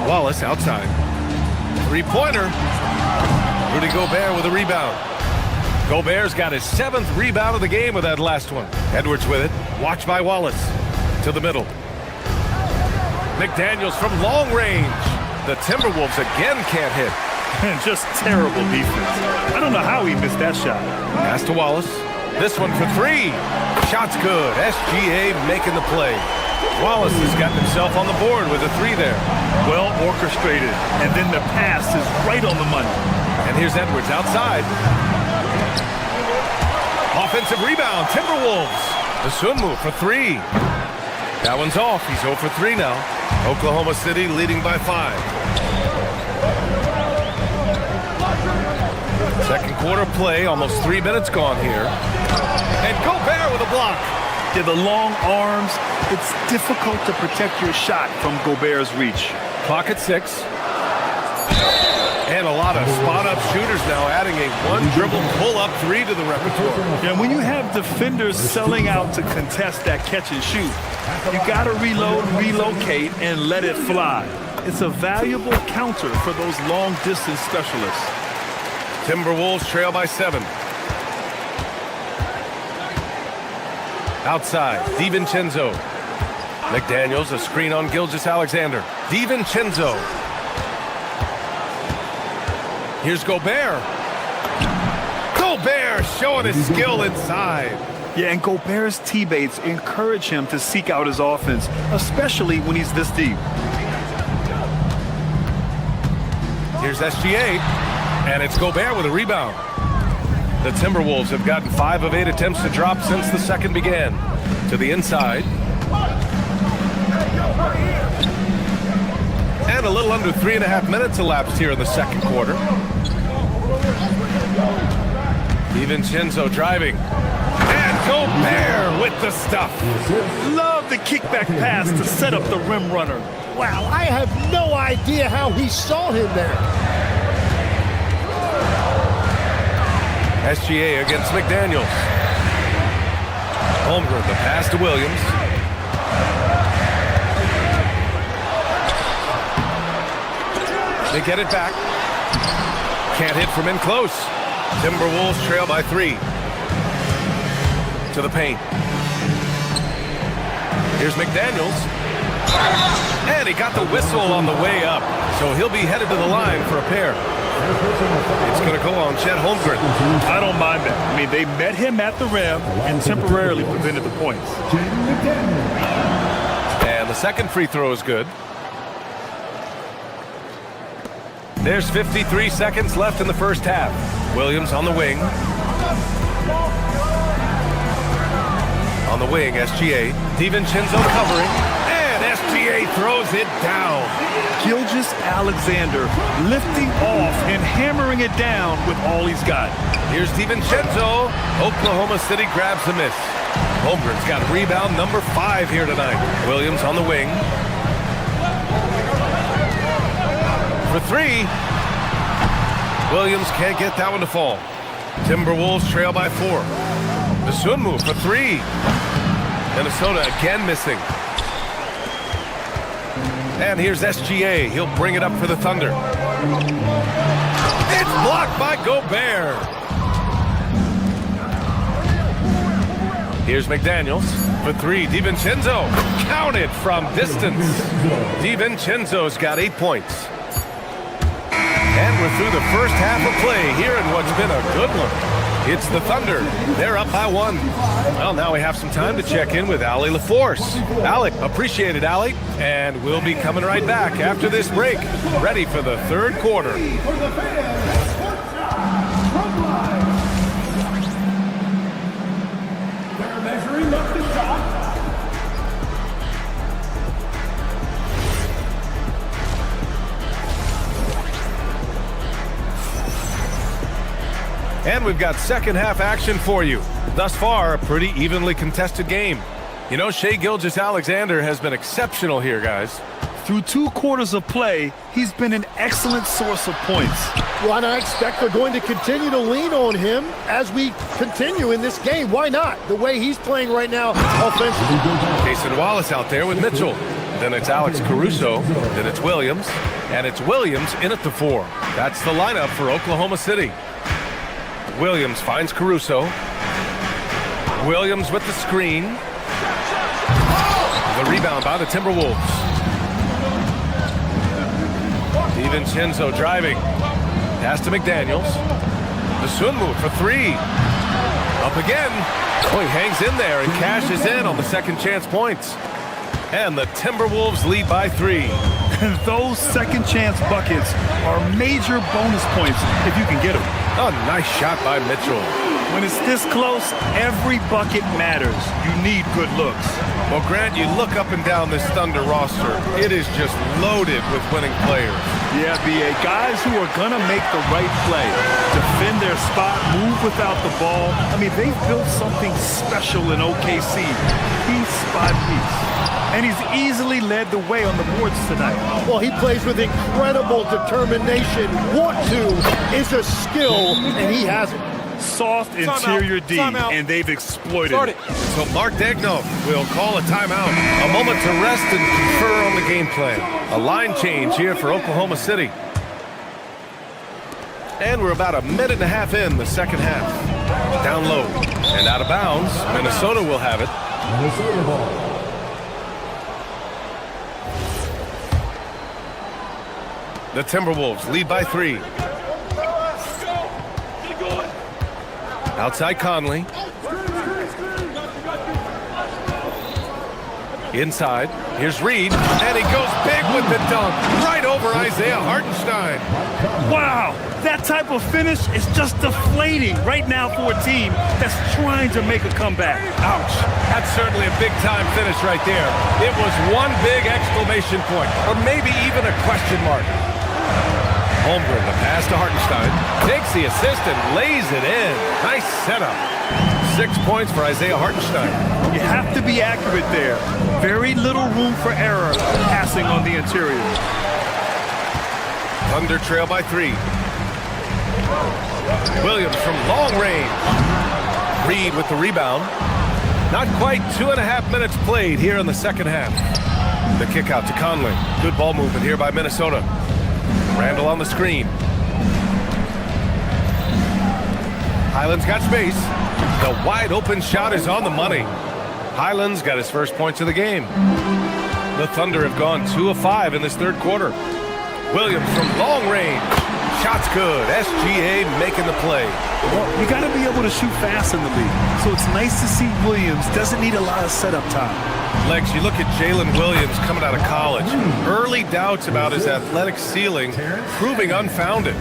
Wallace outside. 3-pointer. Rudy Gobert with a rebound. Gobert's got his 7th rebound of the game with that last one. Edwards with it. Watched by Wallace. To the middle. McDaniels from long range. The Timberwolves again can't hit. Just terrible defense. I don't know how he missed that shot. Pass to Wallace. This one for 3. Shot's good. SGA making the play. Wallace has gotten himself on the board with a 3 there. Well orchestrated. And then the pass is right on the money. And here's Edwards outside. Offensive rebound. Timberwolves. Dosunmu for 3. That one's off. He's 0 for 3 now. Oklahoma City leading by 5. Second quarter play, almost 3 minutes gone here. And Gobert with a block. Yeah, the long arms, it's difficult to protect your shot from Gobert's reach. Clock at 6. And a lot of spot-up shooters now, adding a one-dribble pull-up 3 to the repertoire. Yeah, when you have defenders selling out to contest that catch and shoot, you got to reload, relocate, and let it fly. It's a valuable counter for those long-distance specialists. Timberwolves trail by 7. Outside, DiVincenzo. McDaniels, a screen on Gilgeous-Alexander. DiVincenzo. Here's Gobert. Gobert showing his skill inside. Yeah, and Gobert's teammates encourage him to seek out his offense, especially when he's this deep. Here's SGA, and it's Gobert with a rebound. The Timberwolves have gotten 5 of 8 attempts to drop since the second began. To the inside. And a little under 3.5 minutes elapsed here in the second quarter. DiVincenzo driving. And Gobert with the stuff. Love the kickback pass to set up the rim runner. Wow, I have no idea how he saw him there. SGA against McDaniels. Holmgren, the pass to Williams. They get it back. Can't hit from in close. Timberwolves trail by 3. To the paint. Here's McDaniels. And he got the whistle on the way up. So he'll be headed to the line for a pair. It's going to go on Chet Holmgren. I don't mind that. I mean, they met him at the rim and temporarily prevented the points. And the second free throw is good. There's 53 seconds left in the first half. Williams on the wing. On the wing, SGA. DiVincenzo covering. And SGA throws it down. Gilgeous-Alexander lifting off and hammering it down with all he's got. Here's DiVincenzo. Oklahoma City grabs the miss. Holmgren's got rebound number 5 here tonight. Williams on the wing. For 3. Williams can't get that one to fall. Timberwolves trail by 4. The swim move for 3. Minnesota again missing. And here's SGA. He'll bring it up for the Thunder. It's blocked by Gobert. Here's McDaniels for 3. DiVincenzo counted from distance. DiVincenzo's got 8 points. And we're through the first half of play here in what's been a good one. It's the Thunder. They're up by 1. Well, now we have some time to check in with Allie LaForce. Alec, appreciate it, Allie. And we'll be coming right back after this break, ready for the third quarter. They're measuring up the shot. And we've got second half action for you. Thus far, a pretty evenly contested game. You know, Shai Gilgeous-Alexander has been exceptional here, guys. Through 2 quarters of play, he's been an excellent source of points. Well, and I expect they're going to continue to lean on him as we continue in this game. Why not? The way he's playing right now offensively. Jason Wallace out there with Mitchell. Then it's Alex Caruso. Then it's Williams. And it's Williams in at the 4. That's the lineup for Oklahoma City. Williams finds Caruso. Williams with the screen. The rebound by the Timberwolves. DiVincenzo driving. Pass to McDaniels. The swim move for 3. Up again. Oh, he hangs in there and cashes in on the second chance points. And the Timberwolves lead by 3. Those second chance buckets are major bonus points if you can get them. Oh, nice shot by Mitchell. When it's this close, every bucket matters. You need good looks. Well, Grant, you look up and down this Thunder roster. It is just loaded with winning players. Yeah, B.A. Guys who are going to make the right play, defend their spot, move without the ball. I mean, they've built something special in OKC. Piece by piece. And he's easily led the way on the boards tonight. Well, he plays with incredible determination. Want to is a skill, and he has it. Soft interior D, and they've exploited it. So Mark Daigneault will call a timeout. A moment to rest and confer on the game plan. A line change here for Oklahoma City. And we're about a minute and a half in the second half. Down low and out of bounds. Minnesota will have it. Minnesota ball. The Timberwolves lead by 3. Outside Conley. Inside. Here's Reed. And he goes big with the dunk. Right over Isaiah Hartenstein. Wow. That type of finish is just deflating right now for a team that's trying to make a comeback. Ouch. That's certainly a big-time finish right there. It was one big exclamation point, or maybe even a question mark. Holmgren, the pass to Hartenstein. Takes the assist and lays it in. Nice setup. 6 points for Isaiah Hartenstein. You have to be accurate there. Very little room for error passing on the interior. Thunder trail by 3. Williams from long range. Reed with the rebound. Not quite 2.5 minutes played here in the second half. The kick out to Conley. Good ball movement here by Minnesota. Randall on the screen. Highland's got space. The wide open shot is on the money. Highland's got his first points of the game. The Thunder have gone 2 of 5 in this third quarter. Williams from long range. shot's good. SGA making the play. Well, you got to be able to shoot fast in the league. So it's nice to see Williams doesn't need a lot of setup time. Lex, you look at Jalen Williams coming out of college. Early doubts about his athletic ceiling proving unfounded.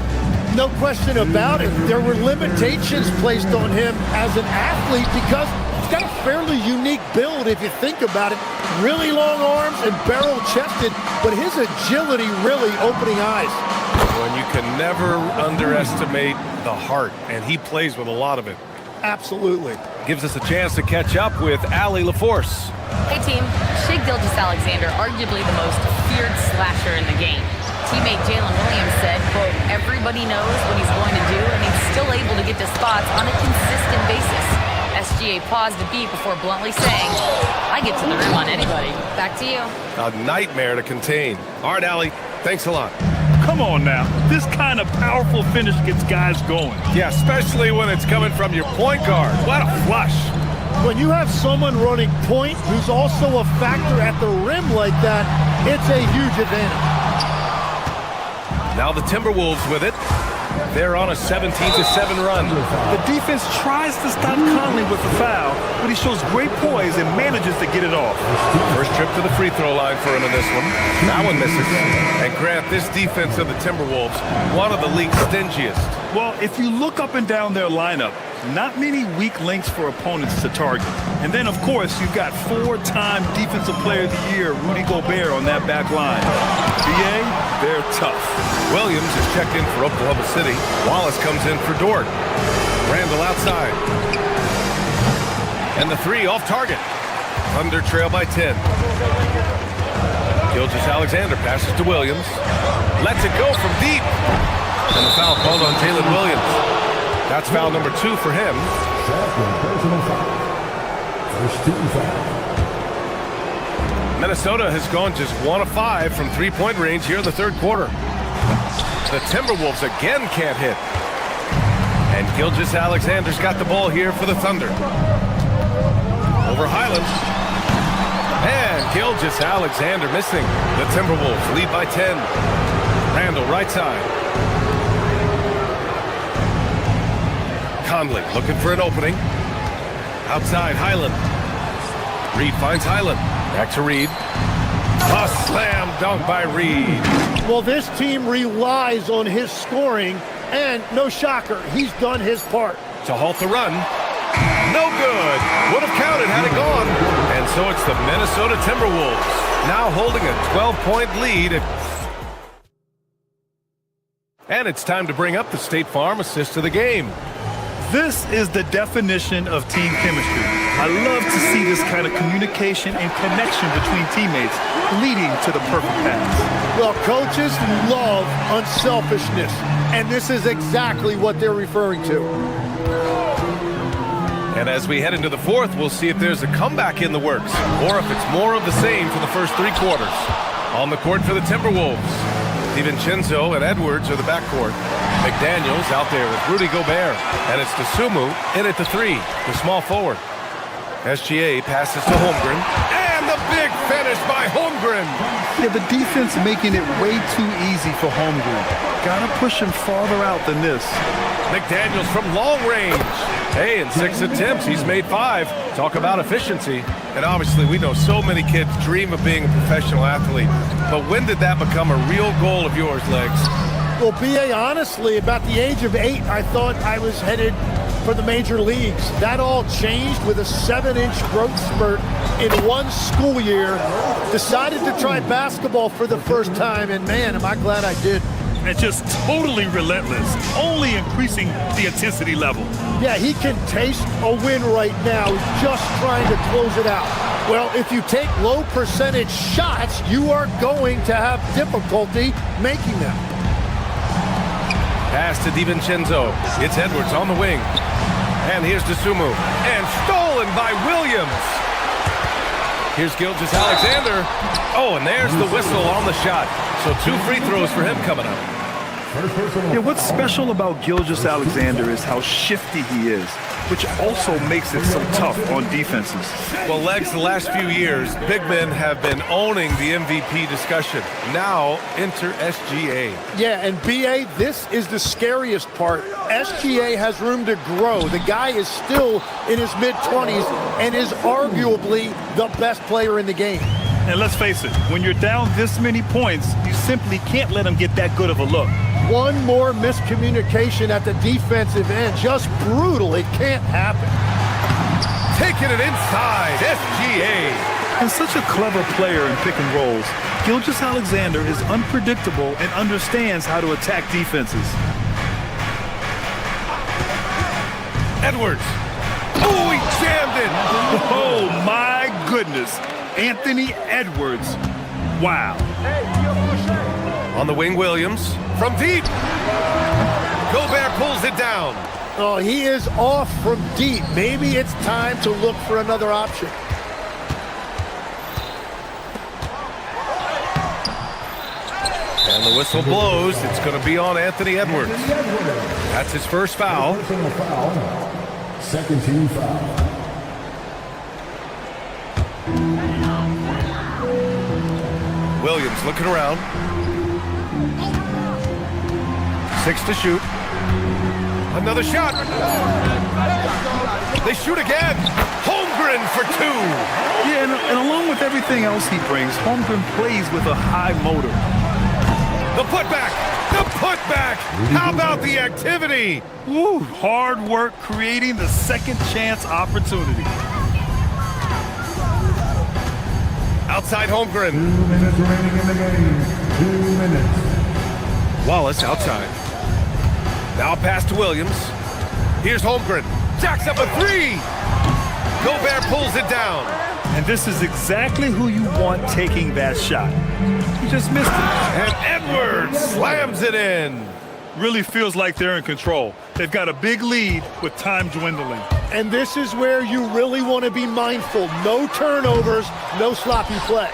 No question about it. There were limitations placed on him as an athlete because he's got a fairly unique build if you think about it. Really long arms and barrel-chested, but his agility really opening eyes. When you can never underestimate the heart, and he plays with a lot of it. Absolutely. Gives us a chance to catch up with Allie LaForce. Hey team, Shai Gilgeous-Alexander, arguably the most feared slasher in the game. Teammate Jalen Williams said, quote, everybody knows what he's going to do, and he's still able to get to spots on a consistent basis. SGA paused a beat before bluntly saying, I get to the rim on anybody. Back to you. A nightmare to contain. All right, Allie, thanks a lot. Come on now. This kind of powerful finish gets guys going. Yeah, especially when it's coming from your point guard. What a flush. When you have someone running point who's also a factor at the rim like that, it's a huge advantage. Now the Timberwolves with it. They're on a 17-7 run. The defense tries to stop Conley with the foul, but he shows great poise and manages to get it off. First trip to the free throw line for him in this one. That one misses. And Grant, this defense of the Timberwolves, one of the league's stingiest. Well, if you look up and down their lineup, not many weak links for opponents to target. And then, of course, you've got four-time Defensive Player of the Year, Rudy Gobert, on that back line. BA, they're tough. Williams is checked in for Oklahoma City. Wallace comes in for Dort. Randall outside. And the three off target. Thunder trail by 10. Gilgeous-Alexander passes to Williams. Lets it go from deep. And the foul called on Jalen Williams. That's foul number 2 for him. Minnesota has gone just 1 of 5 from three-point range here in the third quarter. The Timberwolves again can't hit. And Gilgeous-Alexander's got the ball here for the Thunder. Over Highland. And Gilgeous-Alexander missing. The Timberwolves lead by 10. Randall right side. Conley looking for an opening. Outside, Highland. Reed finds Highland. Back to Reed. A slam dunk by Reed. Well, this team relies on his scoring, and no shocker, he's done his part. To halt the run. No good. Would have counted had it gone. And so it's the Minnesota Timberwolves now holding a 12-point lead. And it's time to bring up the State Farm assist of the game. This is the definition of team chemistry. I love to see this kind of communication and connection between teammates leading to the perfect pass. Well, coaches love unselfishness, and this is exactly what they're referring to. And as we head into the fourth, we'll see if there's a comeback in the works or if it's more of the same for the first 3 quarters. On the court for the Timberwolves, DiVincenzo and Edwards are the backcourt. McDaniels out there with Rudy Gobert. And it's Dosunmu in at the 3, the small forward. SGA passes to Holmgren. And the big finish by Holmgren. Yeah, the defense making it way too easy for Holmgren. Gotta push him farther out than this. McDaniels from long range. Hey, in 6 attempts, he's made 5. Talk about efficiency. And obviously, we know so many kids dream of being a professional athlete. But when did that become a real goal of yours, Legs? Well, B.A., honestly, about the age of 8, I thought I was headed for the major leagues. That all changed with a 7-inch growth spurt in 1 school year. Decided to try basketball for the first time, and man, am I glad I did. And just totally relentless, only increasing the intensity level. Yeah, he can taste a win right now. He's just trying to close it out. Well, if you take low percentage shots, you are going to have difficulty making them. Pass to DiVincenzo. It's Edwards on the wing. And here's Dosunmu. And stolen by Williams. Here's Gilgeous-Alexander. Oh, and there's the whistle on the shot. So 2 free throws for him coming up. Yeah, what's special about Gilgeous-Alexander is how shifty he is, which also makes it so tough on defenses. Well, Legs, the last few years, big men have been owning the MVP discussion. Now, enter SGA. Yeah, and BA, this is the scariest part. SGA has room to grow. The guy is still in his mid-20s and is arguably the best player in the game. And let's face it, when you're down this many points, you simply can't let him get that good of a look. One more miscommunication at the defensive end. Just brutal. It can't happen. Taking it inside, SGA. And such a clever player in pick and rolls, Gilgeous-Alexander is unpredictable and understands how to attack defenses. Edwards. Oh, he jammed it. Oh, my goodness. Anthony Edwards. Wow. On the wing, Williams. From deep. Gobert pulls it down. Oh, he is off from deep. Maybe it's time to look for another option. And the whistle blows. It's going to be on Anthony Edwards. That's his first foul. Second team foul. Williams looking around. 6 to shoot. Another shot. They shoot again. Holmgren for 2. Yeah, and along with everything else he brings, Holmgren plays with a high motor. The putback. The putback. How about the activity? Woo, hard work creating the second chance opportunity. Outside Holmgren. 2 minutes remaining in the game. 2 minutes. Wallace outside. Now a pass to Williams. Here's Holmgren. Jacks up a 3. Gobert pulls it down. And this is exactly who you want taking that shot. He just missed it. And Edwards slams it in. Really feels like they're in control. They've got a big lead with time dwindling. And this is where you really want to be mindful. No turnovers, no sloppy play.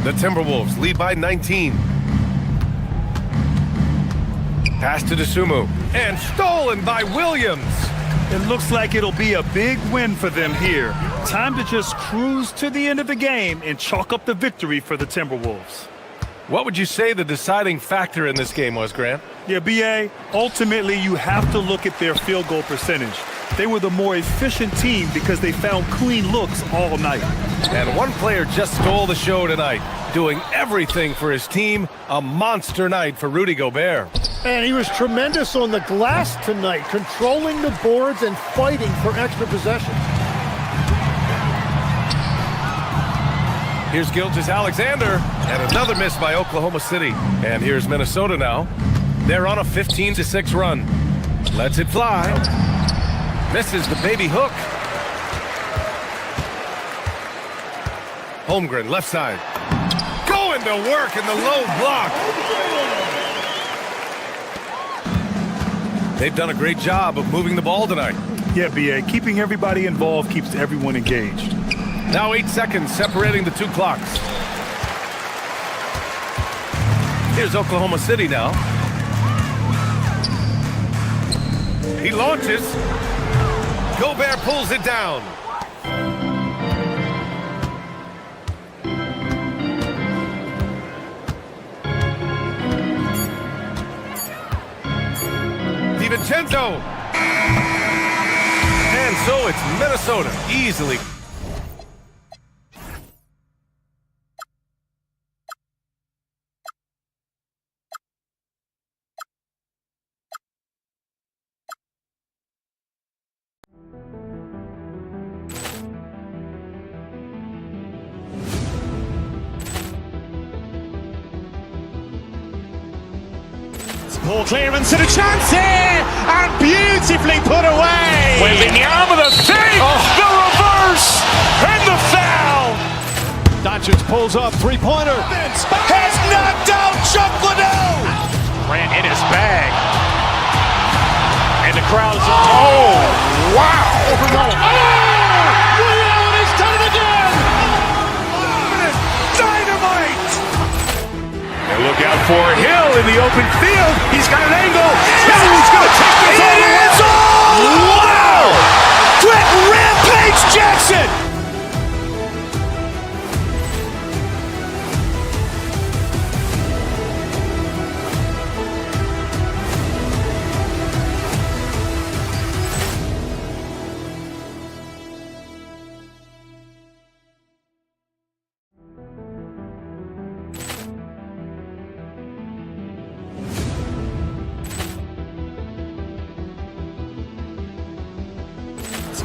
The Timberwolves lead by 19. Pass to Dosunmu. And stolen by Williams. It looks like it'll be a big win for them here. Time to just cruise to the end of the game and chalk up the victory for the Timberwolves. What would you say the deciding factor in this game was, Grant? Yeah, BA, ultimately you have to look at their field goal percentage. They were the more efficient team because they found clean looks all night. And one player just stole the show tonight, doing everything for his team. A monster night for Rudy Gobert. And he was tremendous on the glass tonight, controlling the boards and fighting for extra possession. Here's Gilgeous-Alexander, and another miss by Oklahoma City. And here's Minnesota now. They're on a 15-6 run. Lets it fly. Misses the baby hook. Holmgren, left side. Going to work in the low block. They've done a great job of moving the ball tonight. Yeah, BA, keeping everybody involved keeps everyone engaged. Now 8 seconds separating the 2 clocks. Here's Oklahoma City now. He launches. Gobert pulls it down. DiVincenzo. And so it's Minnesota easily. Ball clearance and a chance here, and beautifully put away. Wembanyama the save, the reverse, and the foul. Doncic pulls up, three-pointer. Has knocked out Chuck Liddell. Grant in his bag. And the crowd's Oh, wow. Liddell has done it again. Dynamite. And look out for Hill in the open open field. He's got an angle. Who's going to take this all the way? Wow! Quick rampage Jackson!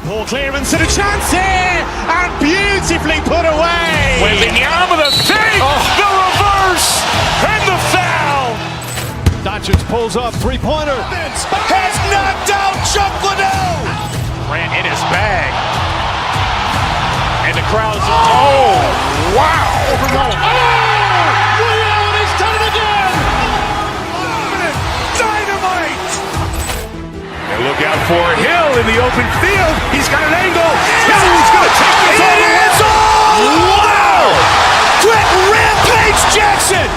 Poor clearance and a chance here, and beautifully put away. Wembanyama the fake, the reverse, and the foul. Doncic pulls up, three-pointer. Has knocked out Chuck Liddell. Ran in his bag. And the crowd's oh, wow. Reality's done it again. Dynamite. And look out for Hill in the open field. He's got an angle. Who's going to take this all the way? Wow! Quick rampage Jackson.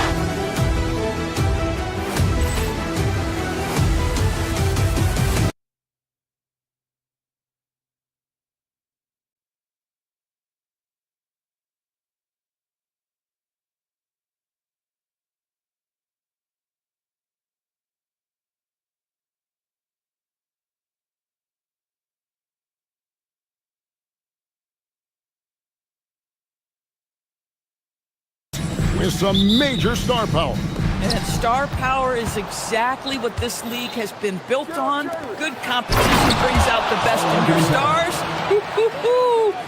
With some major star power. And star power is exactly what this league has been built on. Good competition brings out the best in your stars.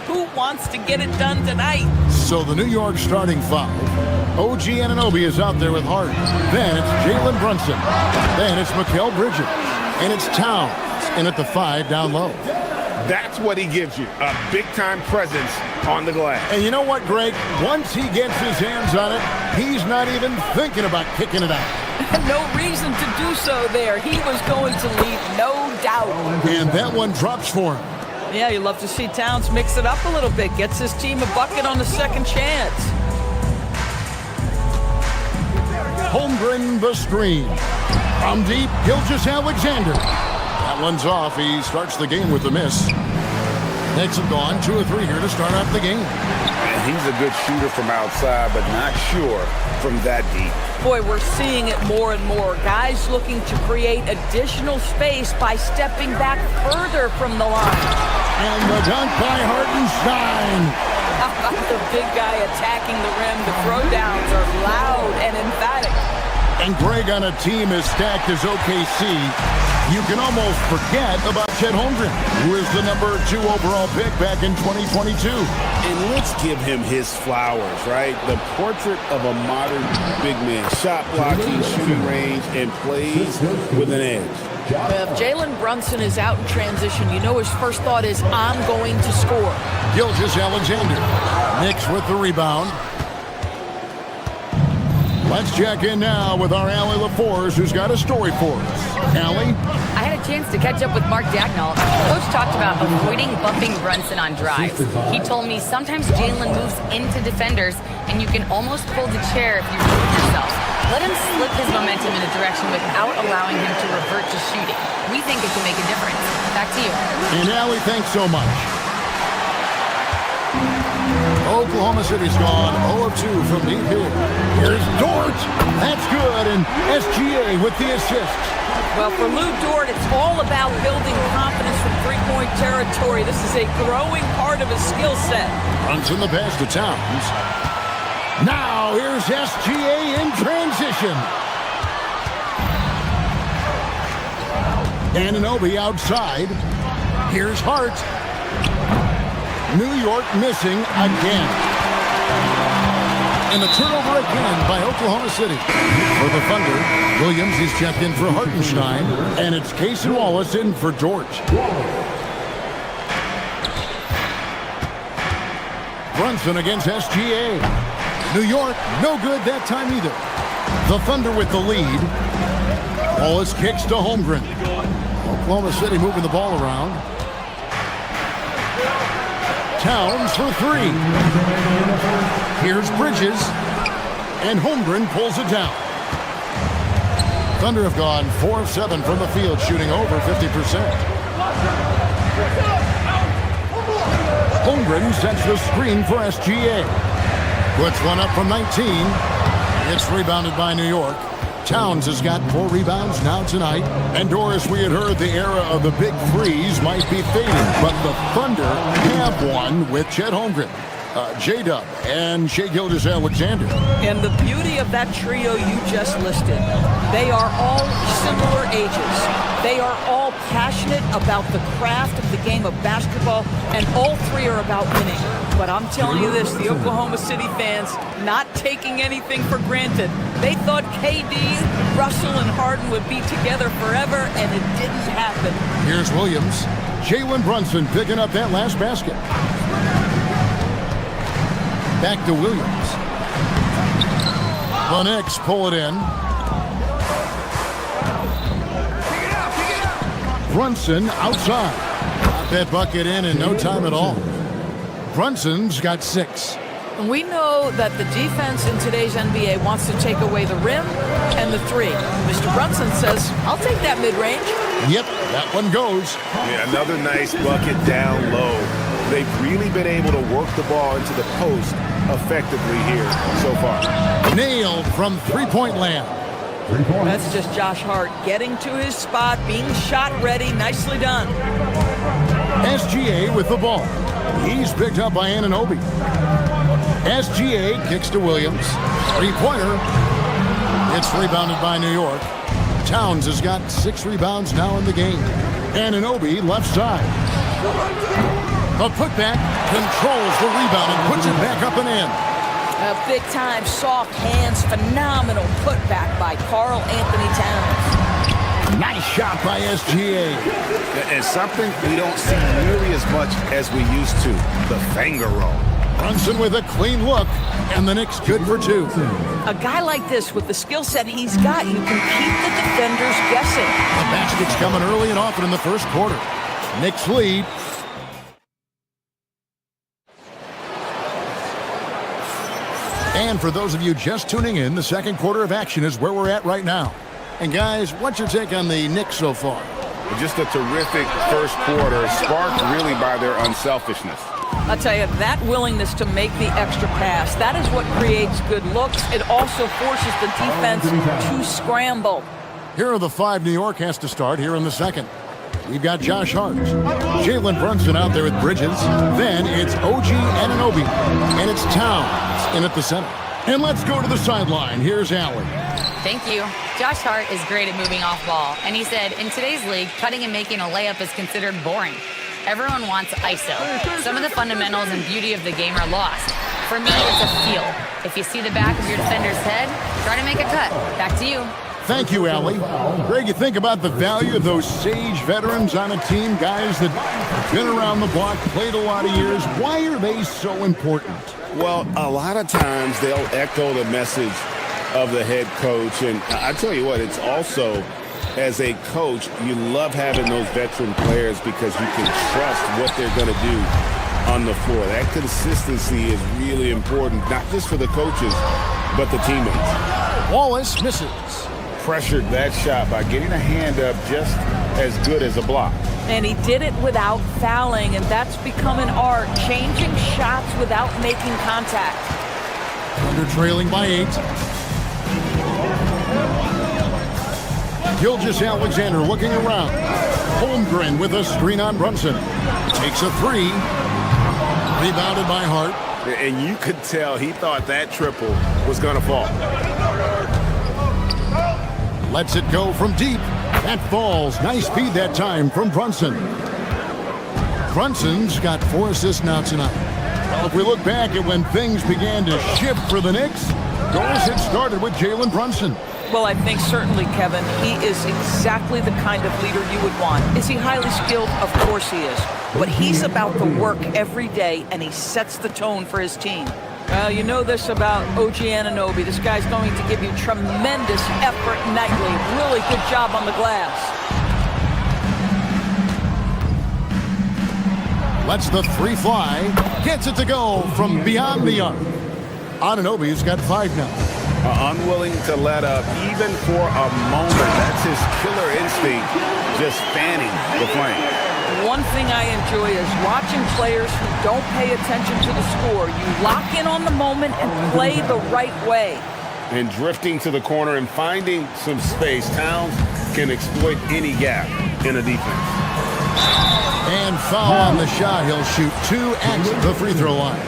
Who wants to get it done tonight? So the New York starting five. OG Anunoby is out there with Hart. Then it's Jalen Brunson. Then it's Mikal Bridges. And it's Towns in at the 5 down low. That's what he gives you, a big-time presence on the glass. And you know what, Greg? Once he gets his hands on it, he's not even thinking about kicking it out. No reason to do so there. He was going to lead, no doubt. And that one drops for him. Yeah, you love to see Towns mix it up a little bit. Gets his team a bucket on the second chance. Holmgren the screen. From deep, Gilgeous-Alexander. That one's off. He starts the game with a miss. Knicks have gone 2 or 3 here to start off the game. And he's a good shooter from outside, but not sure from that deep. Boy, we're seeing it more and more. Guys looking to create additional space by stepping back further from the line. And the dunk by Hartenstein. How about the big guy attacking the rim? The throwdowns are loud and emphatic. And Greg, on a team as stacked as OKC, you can almost forget about Chet Holmgren, who is the number 2 overall pick back in 2022. And let's give him his flowers, right? The portrait of a modern big man. Shot blocking, shooting range, and plays with an edge. If Jalen Brunson is out in transition, you know his first thought is, I'm going to score. Gilgeous-Alexander. Knicks with the rebound. Let's check in now with our Allie LaForce, who's got a story for us. Allie? I had a chance to catch up with Mark Dagnall. Coach talked about avoiding bumping Brunson on drives. He told me sometimes Jalen moves into defenders, and you can almost pull the chair if you move yourself. Let him slip his momentum in a direction without allowing him to revert to shooting. We think it can make a difference. Back to you. And Allie, thanks so much. Oklahoma City's gone 0 of 2 from deep here. Here's Dort. That's good. And SGA with the assist. Well, for Lou Dort, it's all about building confidence from three-point territory. This is a growing part of his skill set. Runs in the pass to Towns. Now here's SGA in transition. Anunoby outside. Here's Hart. New York missing again. And the turnover again by Oklahoma City. For the Thunder, Williams is checked in for Hartenstein. And it's Case and Wallace in for Dort. Brunson against SGA. New York, no good that time either. The Thunder with the lead. Wallace kicks to Holmgren. Oklahoma City moving the ball around. Towns for 3. Here's Bridges. And Holmgren pulls it down. Thunder have gone 4 of 7 from the field, shooting over 50%. Holmgren sets the screen for SGA. Puts one up from 19. It's rebounded by New York. Towns has got 4 rebounds now tonight. And Doris, we had heard the era of the big threes might be fading, but the Thunder have one with Chet Holmgren, J-Dub, and Shai Gilgeous-Alexander. And the beauty of that trio you just listed, they are all similar ages. They are all passionate about the craft of the game of basketball, and all 3 are about winning. But I'm telling you this, the Oklahoma City fans not taking anything for granted. They thought KD, Russell, and Harden would be together forever, and it didn't happen. Here's Williams. Jalen Brunson picking up that last basket. Back to Williams. The Knicks pull it in. Brunson outside. Got that bucket in no time at all. Brunson's got 6. We know that the defense in today's NBA wants to take away the rim and the 3. Mr. Brunson says, I'll take that mid-range. Yep, that one goes. Yeah, another nice bucket down low. They've really been able to work the ball into the post effectively here so far. Nailed from three-point land. That's just Josh Hart getting to his spot, being shot ready. Nicely done. SGA with the ball. He's picked up by Anunoby. SGA kicks to Williams. Three-pointer. It's rebounded by New York. Towns has got 6 rebounds now in the game. Anunoby left side. A putback controls the rebound and puts it back up and in. A big-time soft hands, phenomenal putback by Karl Anthony Towns. Nice shot by SGA. And something we don't see nearly as much as we used to, the finger roll. Brunson with a clean look, and the Knicks good for 2. A guy like this, with the skill set he's got, you can keep the defenders guessing. The basket's coming early and often in the first quarter. Knicks lead. And for those of you just tuning in, the second quarter of action is where we're at right now. And guys, what's your take on the Knicks so far? Just a terrific first quarter, sparked really by their unselfishness. I'll tell you, that willingness to make the extra pass, that is what creates good looks. It also forces the defense to scramble. Here are the 5 New York has to start here in the second. We've got Josh Hart, Jalen Brunson out there with Bridges. Then it's OG Anunoby, and it's Towns in at the center. And let's go to the sideline. Here's Allen. Thank you. Josh Hart is great at moving off ball, and he said, in today's league, cutting and making a layup is considered boring. Everyone wants ISO. Some of the fundamentals and beauty of the game are lost. For me, it's a feel. If you see the back of your defender's head, try to make a cut. Back to you. Thank you, Allie. Greg, you think about the value of those sage veterans on a team, guys that have been around the block, played a lot of years. Why are they so important? Well, a lot of times they'll echo the message of the head coach. And I tell you what, it's also, as a coach, you love having those veteran players because you can trust what they're going to do on the floor. That consistency is really important, not just for the coaches, but the teammates. Wallace misses. Pressured that shot by getting a hand up just as good as a block. And he did it without fouling, and that's become an art, changing shots without making contact. Under trailing by 8. Gilgeous-Alexander looking around. Holmgren with a screen on Brunson. Takes a 3. Rebounded by Hart. And you could tell he thought that triple was going to fall. Lets it go from deep. That falls. Nice feed that time from Brunson. Brunson's got 4 assists now tonight. Well, if we look back at when things began to shift for the Knicks, Doris had started with Jalen Brunson. Well, I think certainly, Kevin, he is exactly the kind of leader you would want. Is he highly skilled? Of course he is. But he's about the work every day, and he sets the tone for his team. Well, you know this about OG Anunoby. This guy's going to give you tremendous effort nightly. Really good job on the glass. Lets the 3 fly. Gets it to go from beyond the arc. Anunoby's got 5 now. unwilling to let up even for a moment. That's his killer instinct, just fanning the flame. One thing I enjoy is watching players who don't pay attention to the score. You lock in on the moment and play the right way. And drifting to the corner and finding some space, Towns can exploit any gap in a defense. And foul on the shot. He'll shoot 2 at the free throw line.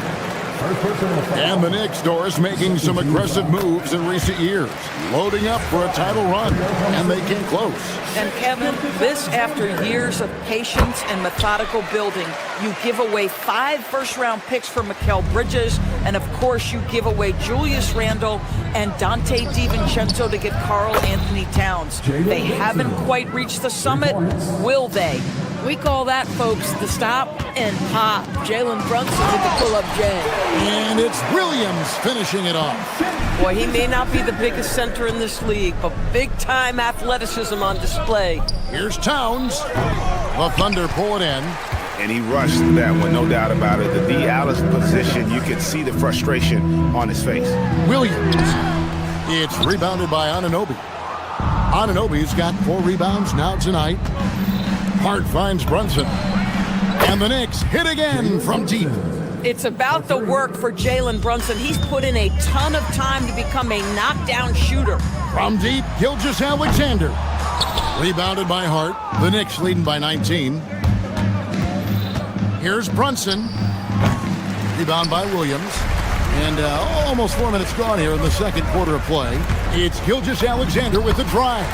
And the Knicks doors making some aggressive moves in recent years, loading up for a title run, and they came close. And Kevin, this after years of patience and methodical building. You give away 5 first-round picks for Mikal Bridges, and of course you give away Julius Randle and Dante DiVincenzo to get Karl Anthony Towns. They haven't quite reached the summit, will they? We call that, folks, the stop and pop. Jalen Brunson with the pull-up J. And it's Williams finishing it off. Boy, he may not be the biggest center in this league, but big-time athleticism on display. Here's Towns. The Thunder pull it in. And he rushed that one, no doubt about it. The D out of position, you could see the frustration on his face. Williams. It's rebounded by Anunoby. Anunoby's got 4 rebounds now tonight. Hart finds Brunson. And the Knicks hit again from deep. It's about the work for Jalen Brunson. He's put in a ton of time to become a knockdown shooter. From deep, Gilgeous-Alexander. Rebounded by Hart. The Knicks leading by 19. Here's Brunson. Rebound by Williams. And almost 4 minutes gone here in the second quarter of play. It's Gilgeous-Alexander with the drive.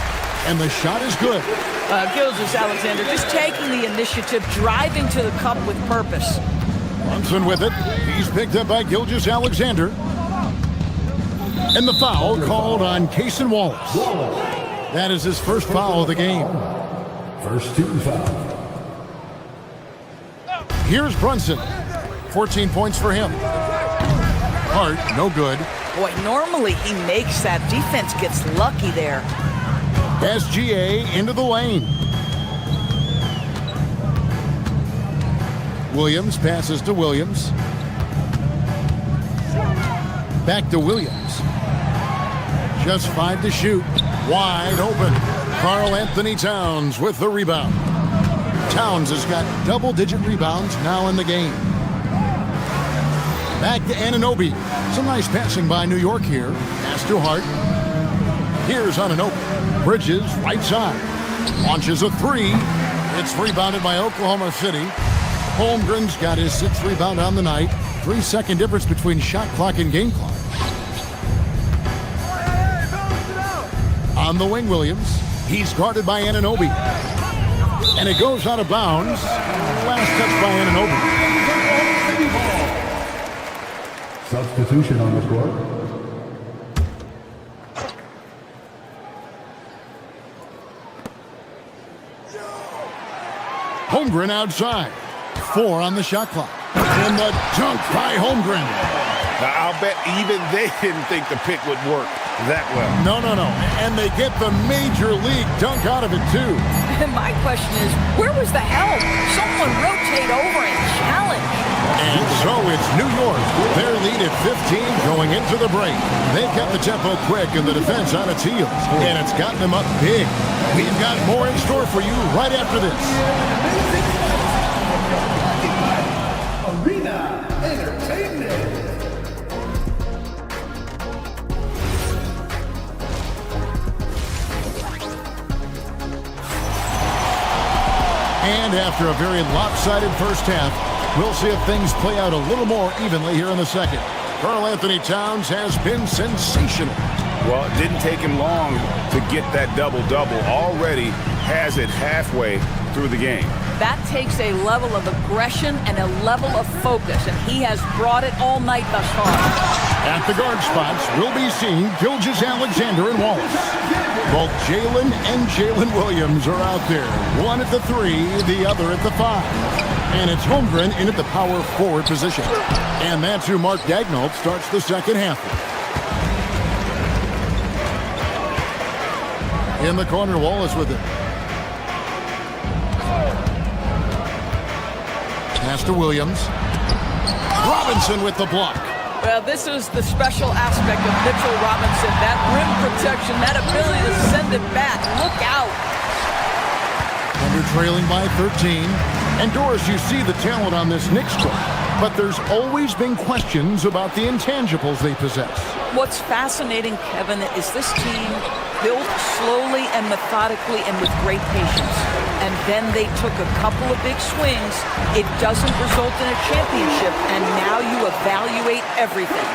And the shot is good. Gilgeous-Alexander just taking the initiative, driving to the cup with purpose. Brunson with it. He's picked up by Gilgeous-Alexander. And the foul called on Cason Wallace. That is his first foul of the game. First team foul. Here's Brunson. 14 points for him. Hart, no good. Boy, normally he makes that. Defense gets lucky there. SGA into the lane. Williams passes to Williams. Back to Williams. Just 5 to shoot. Wide open. Karl Anthony Towns with the rebound. Towns has got double-digit rebounds now in the game. Back to Anunoby. Some nice passing by New York here. Pass to Hart. Here's Anunoby. Bridges, right side. Launches a 3. It's rebounded by Oklahoma City. Holmgren's got his 6th rebound on the night. 3-second difference between shot clock and game clock. On the wing, Williams. He's guarded by Anunoby. And it goes out of bounds. Last touch by Anunoby. Substitution on the court. Holmgren outside. 4 on the shot clock. And the dunk by Holmgren. Now, I'll bet even they didn't think the pick would work that well. No. And they get the major league dunk out of it, too. My question is, where was the help? Someone rotate over and challenge. And so it's New York. Their lead at 15 going into the break. They've got the tempo quick and the defense on its heels. And it's gotten them up big. We've got more in store for you right after this. Arena Entertainment. And after a very lopsided first half, we'll see if things play out a little more evenly here in the second. Karl Anthony Towns has been sensational. Well, it didn't take him long to get that double-double. Already has it halfway through the game. That takes a level of aggression and a level of focus, and he has brought it all night thus far. At the guard spots, we'll be seeing Gilgeous-Alexander and Wallace. Both Jalen and Jalen Williams are out there. One at the 3, the other at the 5. And it's Holmgren in at the power forward position. And that's who Mark Daigneault starts the second half with. In the corner, Wallace with it. Pass to Williams. Robinson with the block. Well, this is the special aspect of Mitchell Robinson. That rim protection, that ability to send it back. Look out. And they're trailing by 13. And Doris, you see the talent on this Knicks squad, but there's always been questions about the intangibles they possess. What's fascinating, Kevin, is this team built slowly and methodically and with great patience. And then they took a couple of big swings. It doesn't result in a championship, and now you evaluate everything.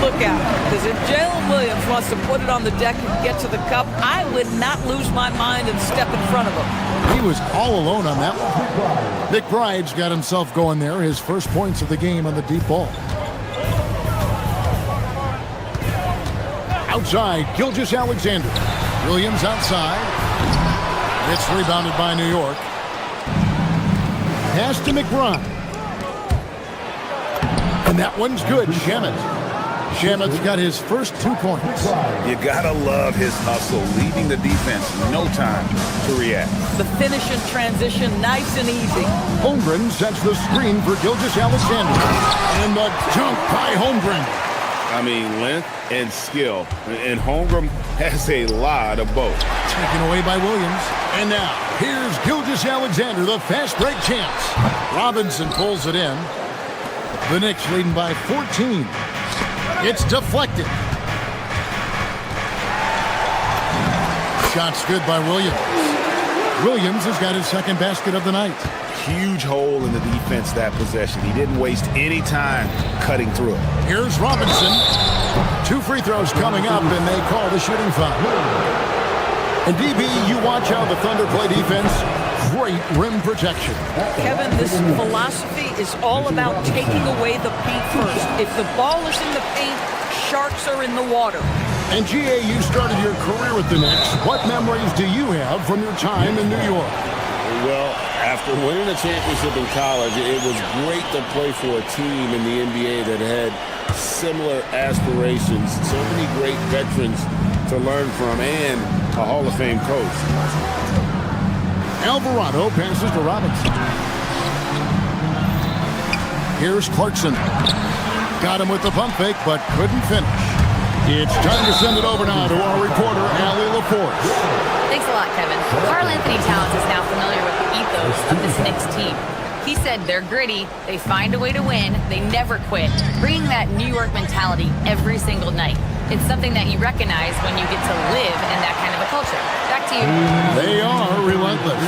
Look out, because if Jalen Williams wants to put it on the deck and get to the cup, I would not lose my mind and step in front of him. He was all alone on that one. McBride's got himself going there, his first points of the game on the deep ball. Outside, Gilgeous-Alexander. Williams outside. It's rebounded by New York. Pass to McBride. And that one's good, Shamet. Shamet's got his first 2 points. You gotta love his hustle, leaving the defense no time to react. The finish in transition, nice and easy. Holmgren sets the screen for Gilgeous-Alexander. And the dunk by Holmgren. I mean, length and skill. And Holmgren has a lot of both. Taken away by Williams. And now, here's Gilgeous-Alexander, the fast break chance. Robinson pulls it in. The Knicks leading by 14. It's deflected. Shot's good by Williams. Williams has got his second basket of the night. Huge hole in the defense that possession. He didn't waste any time cutting through it. Here's Robinson. 2 free throws coming up, and they call the shooting foul. And DB, you watch how the Thunder play defense. Great rim protection. Kevin, this philosophy is all about taking away the paint first. If the ball is in the paint, sharks are in the water. And GA, you started your career with the Knicks. What memories do you have from your time in New York? Well, after winning a championship in college, it was great to play for a team in the NBA that had similar aspirations. So many great veterans to learn from, and a Hall of Fame coach. Alvarado passes to Robinson. Here's Clarkson. Got him with the pump fake, but couldn't finish. It's time to send it over now to our reporter, Allie LaForce. Thanks a lot, Kevin. Karl Anthony Towns is now familiar with the ethos of this Knicks team. He said they're gritty, they find a way to win, they never quit, bringing that New York mentality every single night. It's something that you recognize when you get to live in that kind of a culture. Back to you. They are relentless.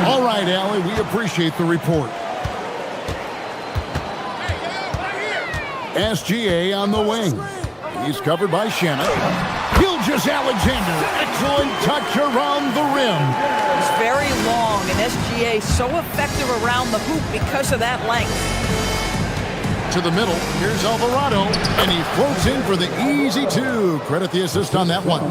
All right, Allie, we appreciate the report. SGA on the wing. He's covered by Shannon. Gilgeous-Alexander, excellent touch around the rim. It's very long, and SGA so effective around the hoop because of that length. To the middle, here's Alvarado, and he floats in for the easy 2. Credit the assist on that one.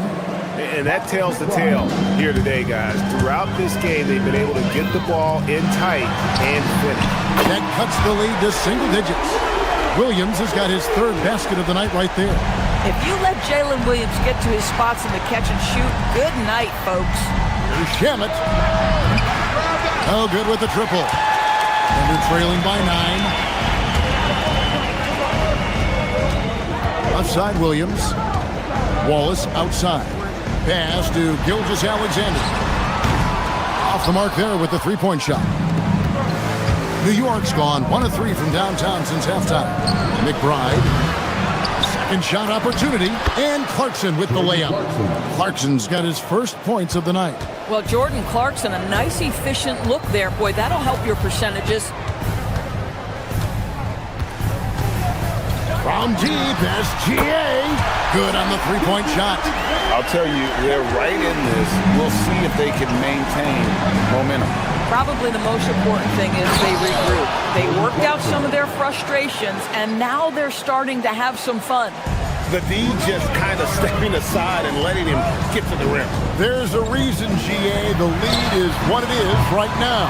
And that tells the tale here today, guys. Throughout this game, they've been able to get the ball in tight and finish. That cuts the lead to single digits. Williams has got his 3rd basket of the night right there. If you let Jalen Williams get to his spots in the catch and shoot, good night, folks. Here's Shamet. Oh, good with the triple. And they're trailing by 9. Offside Williams. Wallace outside. Pass to Gilgeous-Alexander. Off the mark there with the 3-point shot. New York's gone 1 of 3 from downtown since halftime. McBride. Second shot opportunity. And Clarkson with the layup. Clarkson's got his first points of the night. Well, Jordan Clarkson, a nice, efficient look there. Boy, that'll help your percentages. From deep, SGA. Good on the 3-point shot. I'll tell you, they're right in this. We'll see if they can maintain momentum. Probably the most important thing is they regroup. They worked out some of their frustrations, and now they're starting to have some fun. The D just kind of stepping aside and letting him get to the rim. There's a reason, GA. The lead is what it is right now.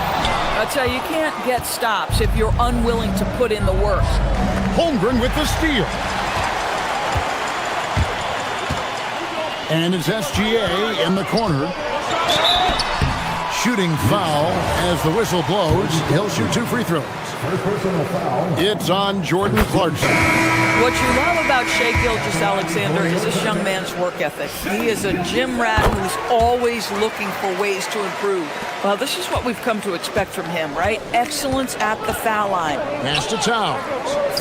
I'll tell you, you can't get stops if you're unwilling to put in the work. Holmgren with the steal. And it's SGA in the corner. Shooting foul as the whistle blows. He'll shoot 2 free throws. It's on Jordan Clarkson. What you love about Shai Gilgeous-Alexander is this young man's work ethic. He is a gym rat who's always looking for ways to improve. Well, this is what we've come to expect from him, right? Excellence at the foul line. Pass to Towns.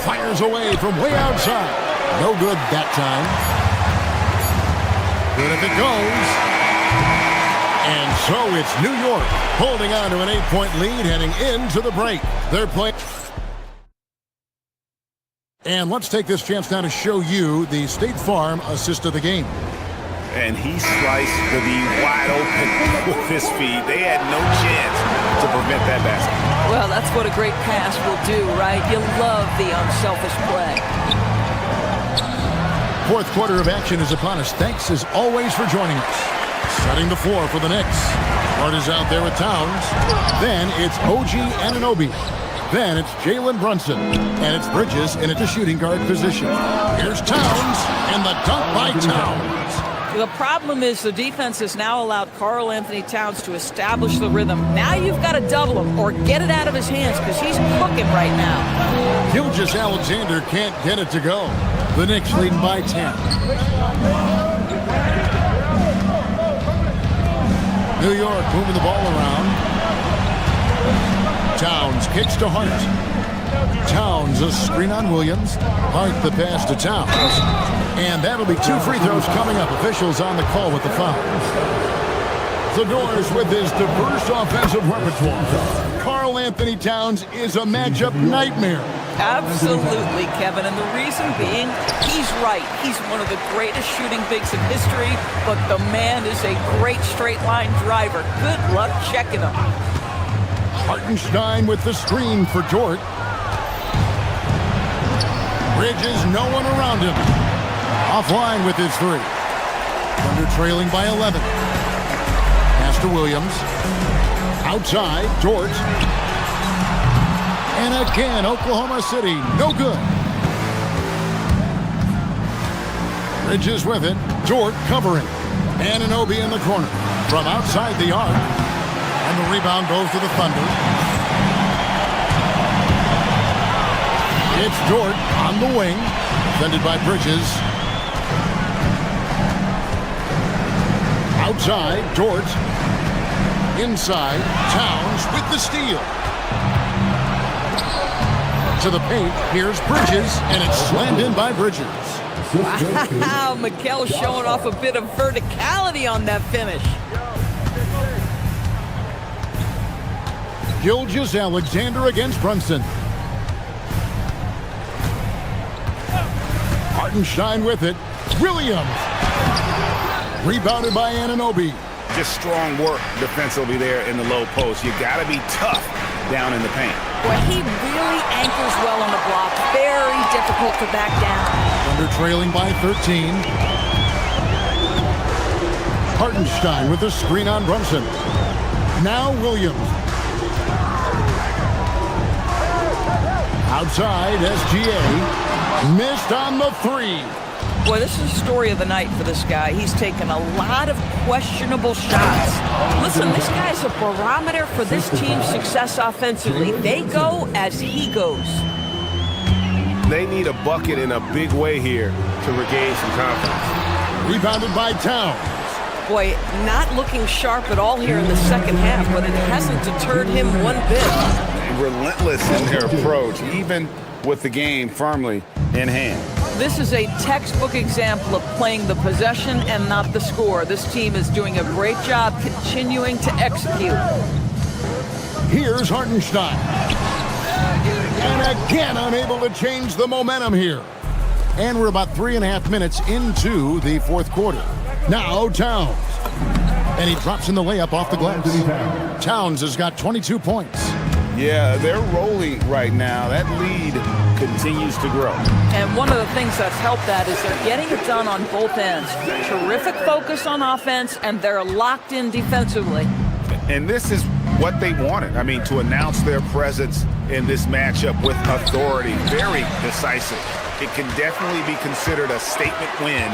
Fires away from way outside. No good that time. Good if it goes. And so it's New York holding on to an 8-point lead heading into the break. They're playing. And let's take this chance now to show you the State Farm assist of the game. And he sliced the D wide open with his feet. They had no chance to prevent that basket. Well, that's what a great pass will do, right? You love the unselfish play. Fourth quarter of action is upon us. Thanks as always for joining us. Setting the floor for the Knicks. Hart is out there with Towns. Then it's OG Anunoby. Then it's Jalen Brunson. And it's Bridges in a shooting guard position. Here's Towns, and the dunk by Towns. The problem is the defense has now allowed Karl Anthony Towns to establish the rhythm. Now you've got to double him or get it out of his hands because he's cooking right now. Gilgeous-Alexander can't get it to go. The Knicks leading by 10. New York moving the ball around. Towns kicks to Hart. Towns a screen on Williams. Hart the pass to Towns. And that'll be 2 free throws coming up. Officials on the call with the foul. The Doors with his diverse offensive repertoire. Karl Anthony Towns is a matchup nightmare. Absolutely, Kevin. And the reason being, he's right. He's one of the greatest shooting bigs in history, but the man is a great straight-line driver. Good luck checking him. Hartenstein with the screen for Dort. Bridges, no one around him. Offline with his 3. Thunder trailing by 11. Pass to Williams. Outside, Dort. And again, Oklahoma City, no good. Bridges with it. Dort covering. Anunoby in the corner. From outside the arc. And the rebound goes to the Thunder. It's Dort on the wing. Defended by Bridges. Outside, Dort. Inside, Towns with the steal. To the paint, here's Bridges, and it's slammed in by Bridges. Wow, Mikal showing off a bit of verticality on that finish. Gilgeous-Alexander against Brunson. Hartenstein with it. Williams. Rebounded by Anunoby. Just strong work defensively there in the low post. You got to be tough down in the paint. Boy, he really anchors well on the block. Very difficult to back down. Under trailing by 13. Hartenstein with a screen on Brunson. Now Williams. Outside, SGA. Missed on the 3. Boy, this is the story of the night for this guy. He's taken a lot of questionable shots. Listen, this guy's a barometer for this team's success offensively. They go as he goes. They need a bucket in a big way here to regain some confidence. Rebounded by Towns. Boy, not looking sharp at all here in the second half, but it hasn't deterred him one bit. Relentless in their approach, even with the game firmly in hand. This is a textbook example of playing the possession and not the score. This team is doing a great job continuing to execute. Here's Hartenstein. And again, unable to change the momentum here. And we're about 3.5 minutes into the fourth quarter. Now Towns. And he drops in the layup off the glass. Towns has got 22 points. Yeah, they're rolling right now. That lead continues to grow. And one of the things that's helped that is they're getting it done on both ends. Terrific focus on offense, and they're locked in defensively. And this is what they wanted. I mean, to announce their presence in this matchup with authority, very decisive. It can definitely be considered a statement win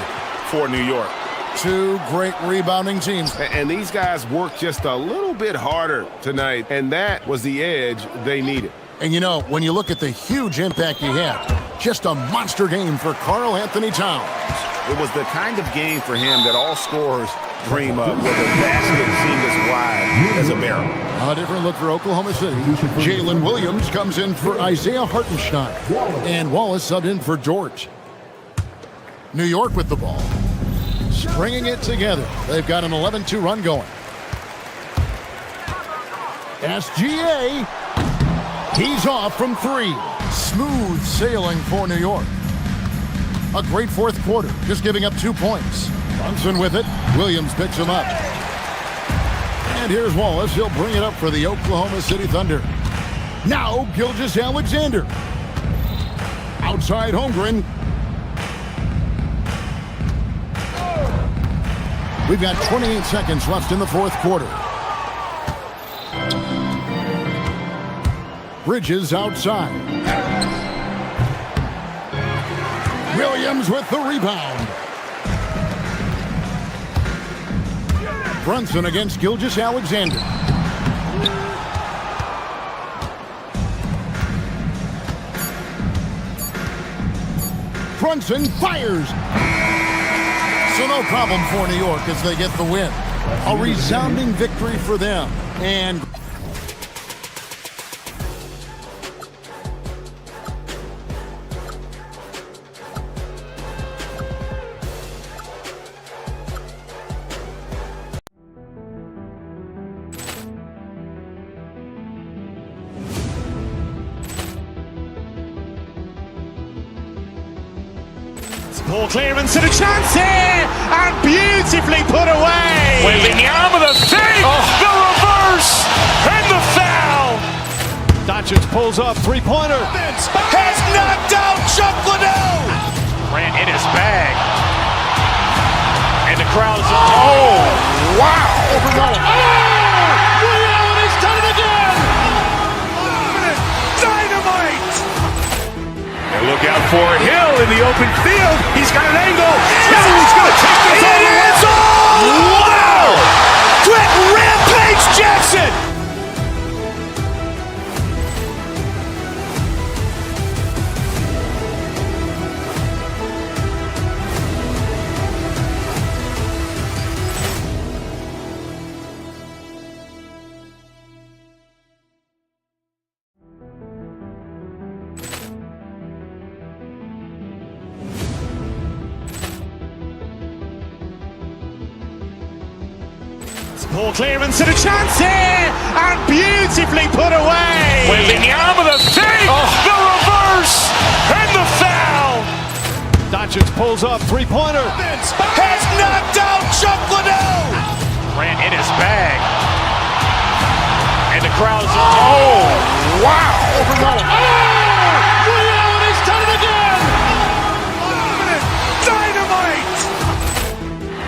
for New York. Two great rebounding teams. And these guys worked just a little bit harder tonight, and that was the edge they needed. And you know, when you look at the huge impact he had, just a monster game for Karl Anthony Towns. It was the kind of game for him that all scorers dream of, where the basket seemed as wide as a barrel. A different look for Oklahoma City. Jalen Williams comes in for Isaiah Hartenstein. And Wallace subbed in for George. New York with the ball. Stringing it together. They've got an 11-2 run going. SGA. He's off from three. Smooth sailing for New York. A great fourth quarter, just giving up 2 points. Brunson with it. Williams picks him up. And here's Wallace. He'll bring it up for the Oklahoma City Thunder. Now, Gilgeous-Alexander. Outside Holmgren. We've got 28 seconds left in the fourth quarter. Bridges outside. Williams with the rebound. Brunson against Gilgeous-Alexander. Brunson fires. So no problem for New York as they get the win. A resounding victory for them. And Ball clearance and a chance here, and beautifully put away. Wembanyama the fake, the reverse, and the foul. Doncic pulls up, three-pointer. Has knocked out Chuck Liddell. Ran in his bag, and the crowd is wow! Reality's done it again. Dynamite. And look out for Hill in the open field. He's got an angle. He's going to take this all the way. Wow! Quick Rampage Jackson. Ball clearance and a chance here, and beautifully put away. Wembanyama the fake, the reverse, and the foul. Doncic pulls up, three-pointer. Has knocked out Chuck Liddell. Ran in his bag, and the crowd is Wow! Reality's done it again. Dynamite.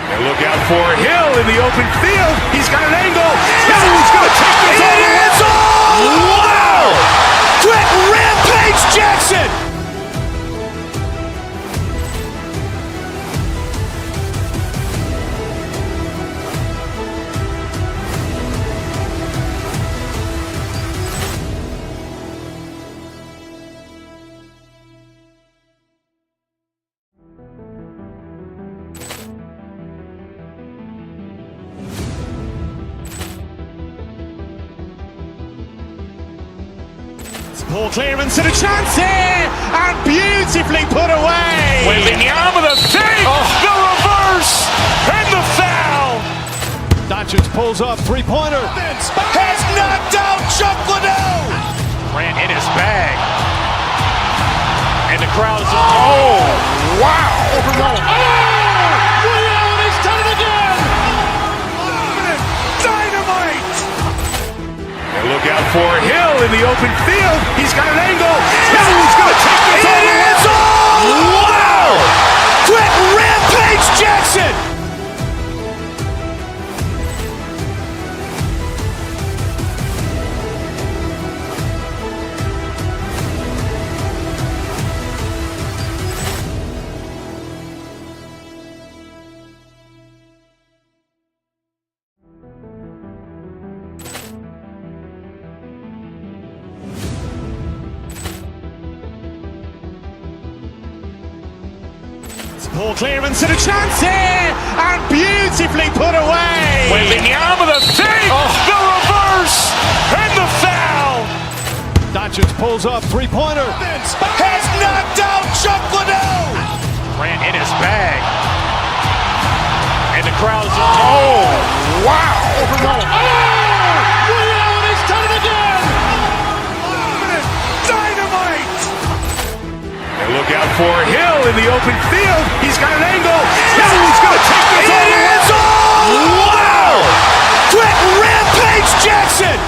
And look out for Hill in the open field. He's got an angle. He's going to take this all the way. Wow! Quick Rampage Jackson. Ball clearance and a chance here, and beautifully put away. Wembanyama the fake, the reverse, and the foul. Doncic pulls up, three-pointer. Has knocked out Chuck Liddell. Ran in his bag, and the crowd is Wow! Reality's done it again. Dynamite. And look out for Hill in the open field. He's got an angle. He's going to take this all the way. Wow! Quick Rampage Jackson. Ball clearance and a chance here, and beautifully put away. Wembanyama the save, the reverse, and the foul. Doncic pulls up, three-pointer. Has knocked out Chuck Liddell. Grant in his bag. And the crowd's oh, wow. He's done it again. Dynamite. And look out for Hill in the open field. He's got an angle. Hill's going to take this all the way. Wow! Quick Rampage Jackson.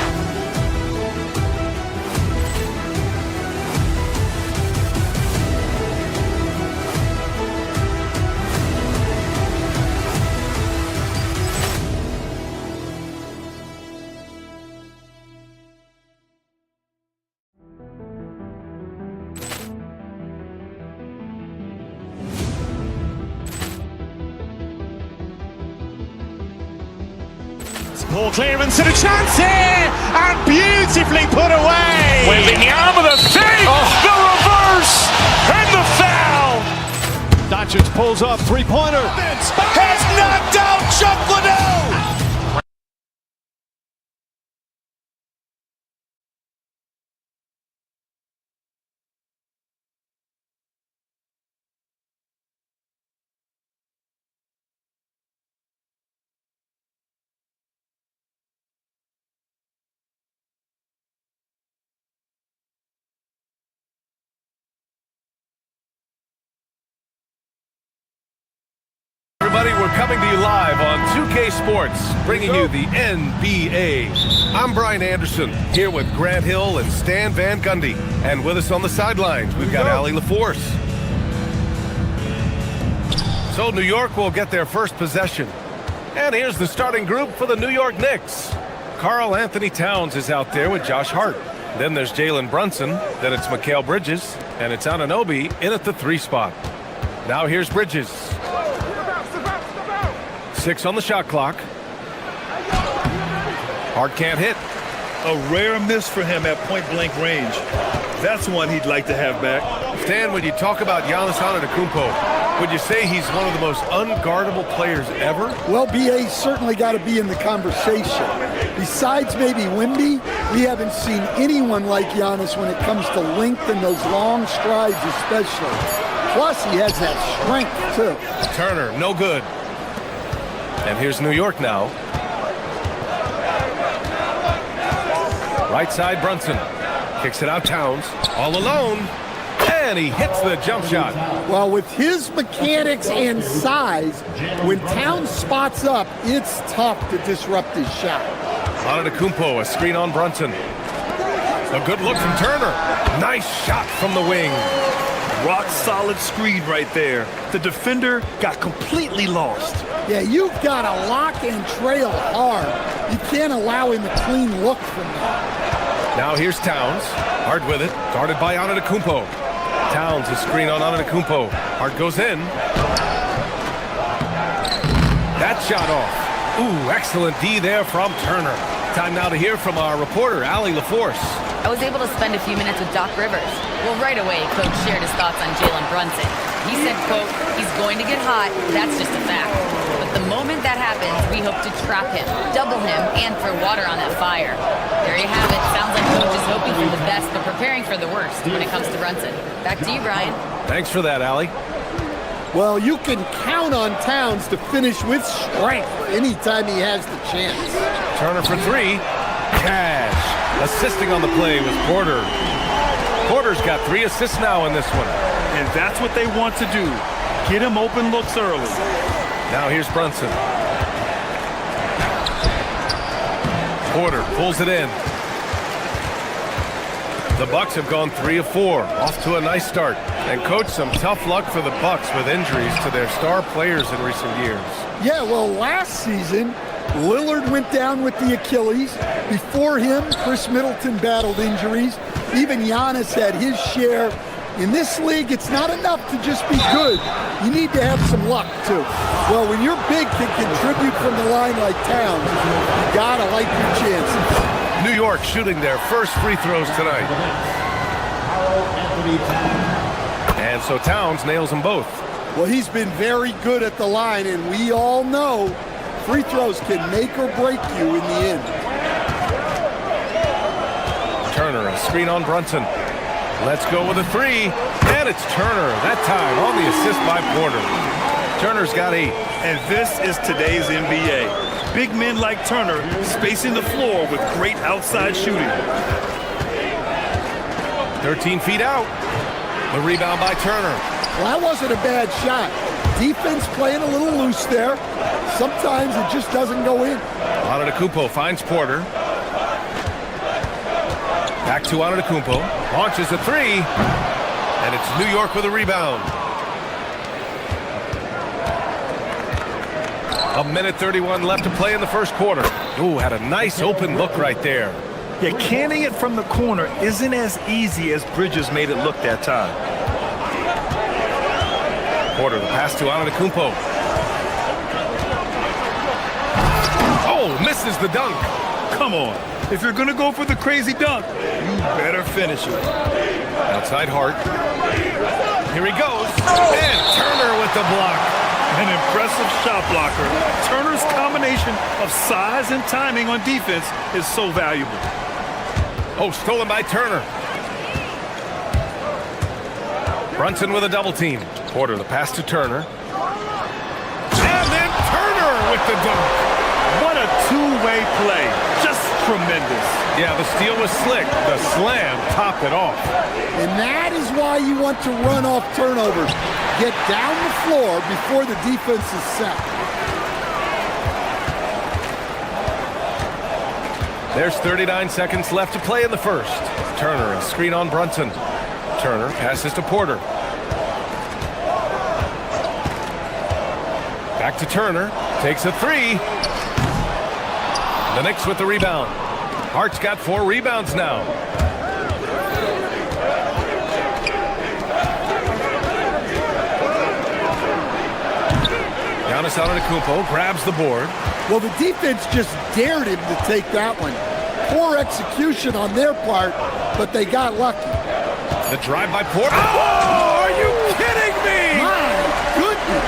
Ball clearance and a chance here, and beautifully put away. Wembanyama the save, the reverse, and the foul. Doncic pulls up, three-pointer. Has knocked out Chuck Liddell. Everybody, we're coming to you live on 2K Sports, bringing you the NBA. I'm Brian Anderson, here with Grant Hill and Stan Van Gundy. And with us on the sidelines, we've got Allie LaForce. So New York will get their first possession. And here's the starting group for the New York Knicks. Karl Anthony Towns is out there with Josh Hart. Then there's Jalen Brunson. Then it's Mikal Bridges. And it's Anunoby in at the 3 spot. Now here's Bridges. 6 on the shot clock. Hart can't hit. A rare miss for him at point-blank range. That's one he'd like to have back. Stan, when you talk about Giannis Antetokounmpo, would you say he's one of the most unguardable players ever? Well, BA's certainly got to be in the conversation. Besides maybe Wemby, we haven't seen anyone like Giannis when it comes to length and those long strides especially. Plus, he has that strength, too. Turner, no good. And here's New York now. Right side, Brunson. Kicks it out, Towns. All alone. And he hits the jump shot. Well, with his mechanics and size, when Towns spots up, it's tough to disrupt his shot. Antetokounmpo, a screen on Brunson. A good look from Turner. Nice shot from the wing. Rock solid screen right there. The defender got completely lost. Yeah, you've got to lock and trail hard. You can't allow him a clean look from that. Now here's Towns. Hard with it. Guarded by Antetokounmpo. Towns, a screen on Antetokounmpo. Hart goes in. That shot off. Ooh, excellent D there from Turner. Time now to hear from our reporter, Allie LaForce. I was able to spend a few minutes with Doc Rivers. Well, right away, Coach shared his thoughts on Jalen Brunson. He said, quote, he's going to get hot, that's just a fact. But the moment that happens, we hope to trap him, double him, and throw water on that fire. There you have it. Sounds like Coach is hoping for the best, but preparing for the worst when it comes to Brunson. Back to you, Brian. Thanks for that, Allie. Well, you can count on Towns to finish with strength anytime he has the chance. Turner for 3. Cash. Assisting on the play with Porter. Porter's got 3 assists now in this one. And that's what they want to do. Get him open looks early. Now here's Brunson. Porter pulls it in. The Bucks have gone 3 of 4, off to a nice start. And coach, some tough luck for the Bucks with injuries to their star players in recent years. Yeah, well, last season, Lillard went down with the Achilles. Before him, Chris Middleton battled injuries. Even Giannis had his share. In this league, it's not enough to just be good. You need to have some luck, too. Well, when your big can contribute from the line like Towns, you gotta like your chances. New York shooting their first free throws tonight. And so Towns nails them both. Well, he's been very good at the line, and we all know free throws can make or break you in the end. Turner, a screen on Brunson. Let's go with a three, and it's Turner, that time on the assist by Porter. Turner's got 8. And this is today's NBA. Big men like Turner spacing the floor with great outside shooting. 13 feet out. The rebound by Turner. Well, that wasn't a bad shot. Defense playing a little loose there. Sometimes it just doesn't go in. Antetokounmpo finds Porter. Back to Antetokounmpo. Launches a three. And it's New York with a rebound. A minute 31 left to play in the first quarter. Ooh, had a nice open look right there. Yeah, canning it from the corner isn't as easy as Bridges made it look that time. Porter, the pass to Antetokounmpo. Oh, misses the dunk. Come on. If you're going to go for the crazy dunk, you better finish it. Outside Hart. Here he goes. And Turner with the block. An impressive shot blocker. Turner's combination of size and timing on defense is so valuable. Oh, stolen by Turner. Brunson with a double team. Porter, the pass to Turner. And then Turner with the dunk. What a two-way play. Just tremendous. Yeah, the steal was slick. The slam topped it off. And that is why you want to run off turnovers. Get down the floor before the defense is set. There's 39 seconds left to play in the first. Turner, a screen on Brunson. Turner passes to Porter. Back to Turner. Takes a three. The Knicks with the rebound. Hart's got 4 rebounds now. Giannis Antetokounmpo grabs the board. Well, the defense just dared him to take that one. Poor execution on their part, but they got lucky. The drive by Porter. Oh, are you kidding me? My goodness.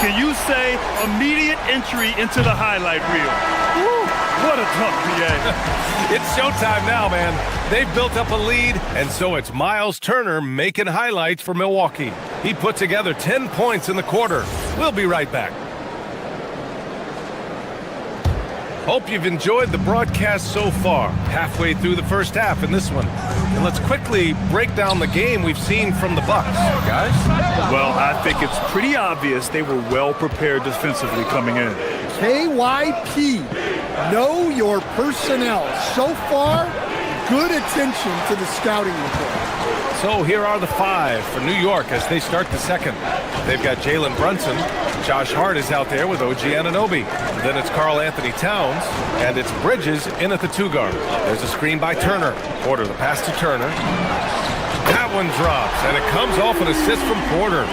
Can you say immediate entry into the highlight reel? Woo, what a dunk, BA. It's showtime now, man. They've built up a lead, and so it's Miles Turner making highlights for Milwaukee. He put together 10 points in the quarter. We'll be right back. Hope you've enjoyed the broadcast so far. Halfway through the first half in this one. And let's quickly break down the game we've seen from the Bucks, guys. Well, I think it's pretty obvious they were well prepared defensively coming in. KYP, know your personnel. So far, good attention to the scouting report. So here are the 5 for New York as they start the second. They've got Jalen Brunson. Josh Hart is out there with OG Anunoby. Then it's Karl Anthony Towns, and it's Bridges in at the 2 guard. There's a screen by Turner. Porter, the pass to Turner. That one drops, and it comes off an assist from Porter.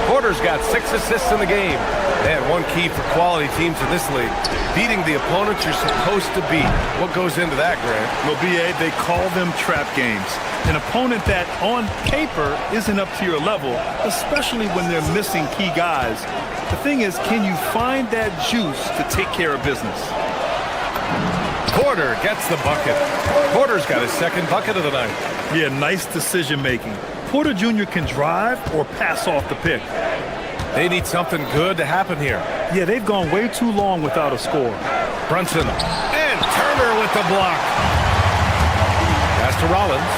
Porter's got 6 assists in the game. Man, one key for quality teams in this league, beating the opponents you're supposed to beat. What goes into that, Grant? Well, BA, they call them trap games. An opponent that, on paper, isn't up to your level, especially when they're missing key guys. The thing is, can you find that juice to take care of business? Porter gets the bucket. Porter's got his second bucket of the night. Yeah, nice decision-making. Porter Jr. can drive or pass off the pick. They need something good to happen here. Yeah, they've gone way too long without a score. Brunson and Turner with the block. Pass to Rollins.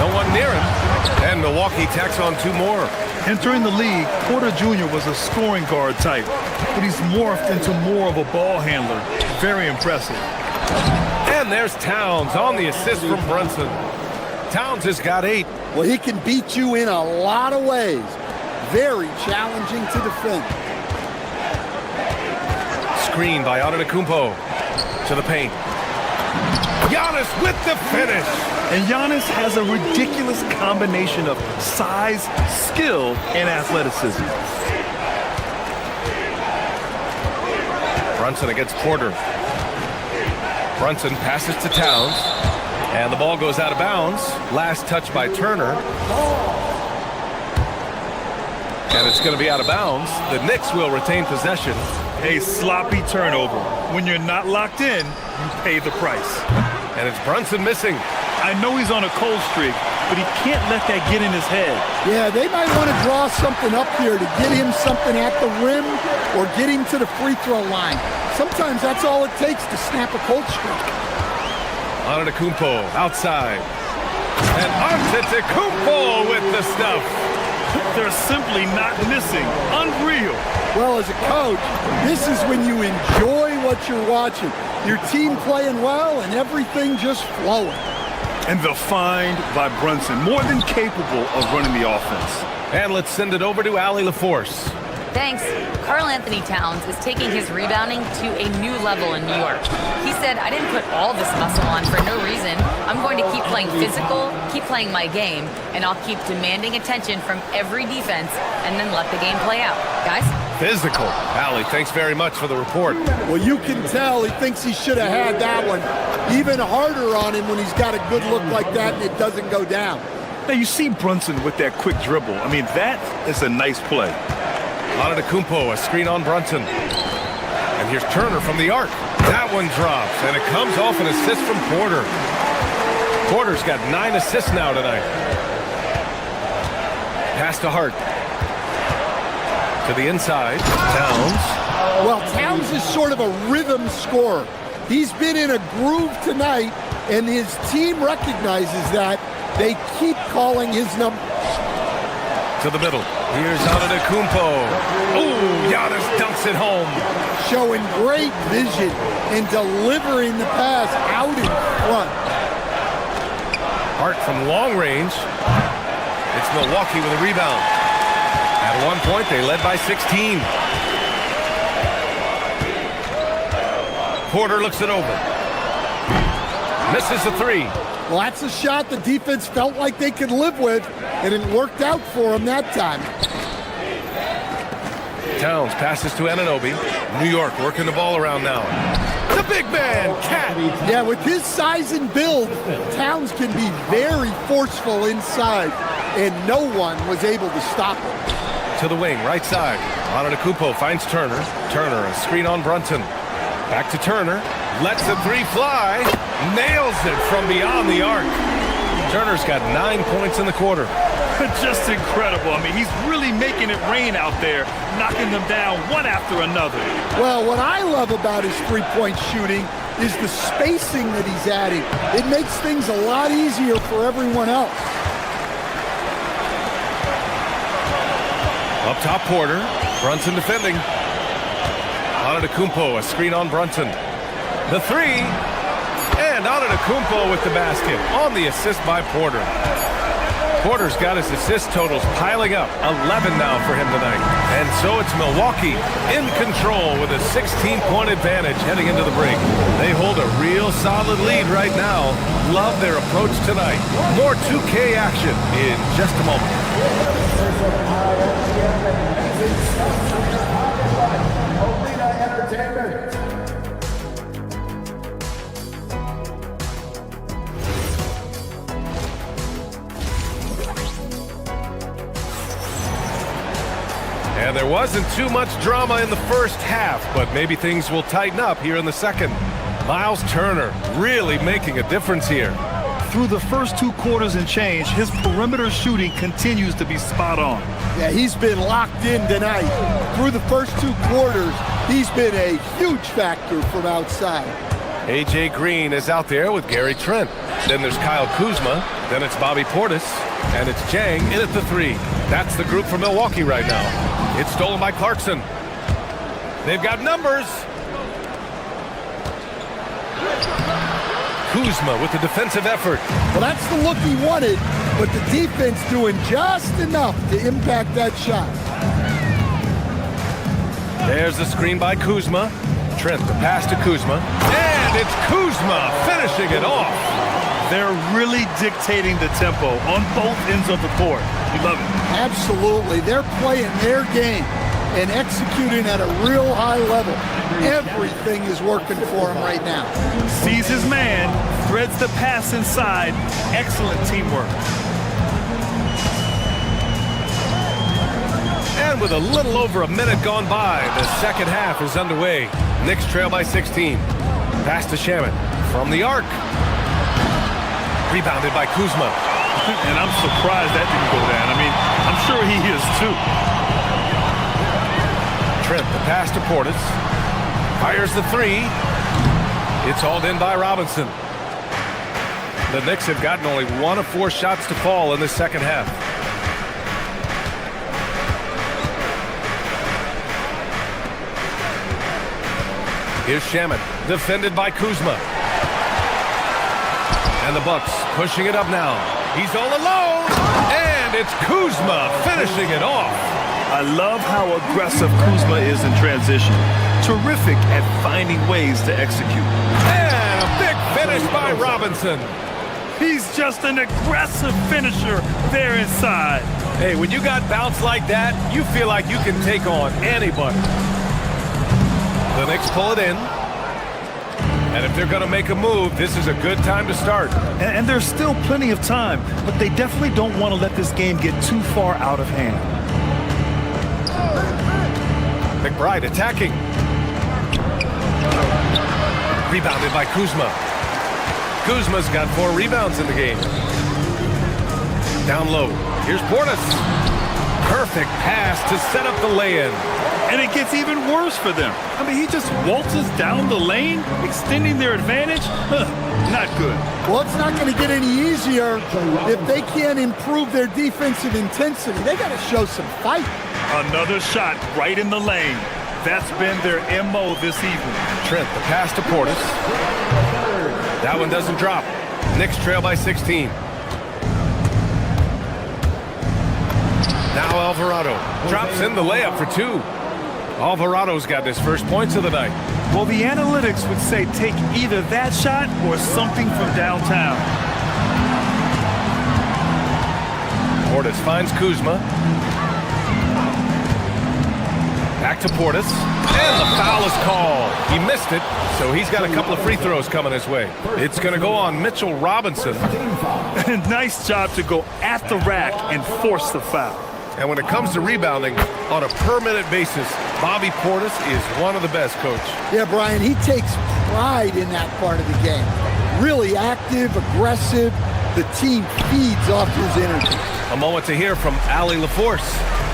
No one near him. And Milwaukee tacks on 2 more. Entering the league, Porter Jr. was a scoring guard type, but he's morphed into more of a ball handler. Very impressive. And there's Towns on the assist from Brunson. Towns has got 8. Well, he can beat you in a lot of ways. Very challenging to defend. Screen by Antetokounmpo to the paint. Giannis with the finish. And Giannis has a ridiculous combination of size, skill, and athleticism. Brunson against Porter. Brunson passes to Towns. And the ball goes out of bounds. Last touch by Turner. And it's going to be out of bounds. The Knicks will retain possession. A sloppy turnover. When you're not locked in, you pay the price. And it's Brunson missing. I know he's on a cold streak, but he can't let that get in his head. Yeah, they might want to draw something up here to get him something at the rim or get him to the free throw line. Sometimes that's all it takes to snap a cold streak. Antetokounmpo outside. And Antetokounmpo with the stuff. They're simply not missing. Unreal. Well, as a coach, this is when you enjoy what you're watching. Your team playing well and everything just flowing. And the find by Brunson, more than capable of running the offense. And let's send it over to Allie LaForce. Thanks. Karl Anthony Towns is taking his rebounding to a new level in New York. He said, I didn't put all this muscle on for no reason. I'm going to keep playing physical, keep playing my game, and I'll keep demanding attention from every defense and then let the game play out. Guys? Physical. Allie, thanks very much for the report. Well, you can tell he thinks he should have had that one even harder on him when he's got a good look like that and it doesn't go down. Now, you see Brunson with that quick dribble. I mean, that is a nice play. Antetokounmpo, a screen on Brunson. And here's Turner from the arc. That one drops, and it comes off an assist from Porter. Porter's got 9 assists now tonight. Pass to Hart. To the inside. Towns. Well, Towns is sort of a rhythm scorer. He's been in a groove tonight, and his team recognizes that. They keep calling his number. To the middle. Here's Antetokounmpo. Ooh, Giannis dunks it home. Showing great vision and delivering the pass out in front. Hart from long range. It's Milwaukee with a rebound. At one point, they led by 16. Porter looks it over. Misses the three. Well, that's a shot the defense felt like they could live with, and it worked out for them that time. Towns passes to Anunoby. New York working the ball around now. The big man, Cat. Yeah, with his size and build, Towns can be very forceful inside, and no one was able to stop him. To the wing, right side. Antetokounmpo finds Turner. Turner, a screen on Brunson. Back to Turner. Lets the three fly. Nails it from beyond the arc. Turner's got 9 points in the quarter. Just incredible. I mean, he's really making it rain out there, knocking them down one after another. Well, what I love about his three-point shooting is the spacing that he's adding. It makes things a lot easier for everyone else. Up top, Porter. Brunson defending. Antetokounmpo, a screen on Brunson. The three. And Antetokounmpo with the basket on the assist by Porter. Porter's got his assist totals piling up. 11 now for him tonight. And so it's Milwaukee in control with a 16-point advantage heading into the break. They hold a real solid lead right now. Love their approach tonight. More 2K action in just a moment. And there wasn't too much drama in the first half, but maybe things will tighten up here in the second. Miles Turner really making a difference here. Through the first 2 quarters and change, his perimeter shooting continues to be spot on. Yeah, he's been locked in tonight. Through the first 2 quarters, he's been a huge factor from outside. A.J. Green is out there with Gary Trent. Then there's Kyle Kuzma. Then it's Bobby Portis. And it's Jang in at the 3. That's the group for Milwaukee right now. It's stolen by Clarkson. They've got numbers. Kuzma with the defensive effort. Well, that's the look he wanted, but the defense doing just enough to impact that shot. There's the screen by Kuzma. Trent, the pass to Kuzma. And it's Kuzma finishing it off. They're really dictating the tempo on both ends of the court. We love it. Absolutely. They're playing their game and executing at a real high level. Everything is working for him right now. Sees his man, threads the pass inside. Excellent teamwork. with a little over a minute gone by. The second half is underway. Knicks trail by 16. Pass to Shaman from the arc. Rebounded by Kuzma. And I'm surprised that didn't go down. I mean, I'm sure he is too. Trent, the pass to Portis. Fires the three. It's hauled in by Robinson. The Knicks have gotten only 1 of 4 shots to fall in the second half. Here's Shaman, defended by Kuzma. And the Bucks pushing it up now. He's all alone, and it's Kuzma finishing it off. I love how aggressive Kuzma is in transition. Terrific at finding ways to execute. And a big finish by Robinson. He's just an aggressive finisher there inside. Hey, when you got bounce like that, you feel like you can take on anybody. The Knicks pull it in. And if they're going to make a move, this is a good time to start. And there's still plenty of time, but they definitely don't want to let this game get too far out of hand. McBride attacking. Rebounded by Kuzma. Kuzma's got 4 rebounds in the game. Down low. Here's Portis. Perfect pass to set up the lay-in. And it gets even worse for them. I mean, he just waltzes down the lane, extending their advantage. Not good. Well, it's not going to get any easier if they can't improve their defensive intensity. They got to show some fight. Another shot right in the lane. That's been their MO this evening. Trent, the pass to Portis. That one doesn't drop. Knicks trail by 16. Now Alvarado drops in the layup for 2. Alvarado's got his first points of the night. Well, the analytics would say take either that shot or something from downtown. Portis finds Kuzma. Back to Portis. And the foul is called. He missed it, so he's got a couple of free throws coming his way. It's going to go on Mitchell Robinson. Nice job to go at the rack and force the foul. And when it comes to rebounding, on a per-minute basis, Bobby Portis is one of the best, Coach. Yeah, Brian, he takes pride in that part of the game. Really active, aggressive. The team feeds off his energy. A moment to hear from Allie LaForce.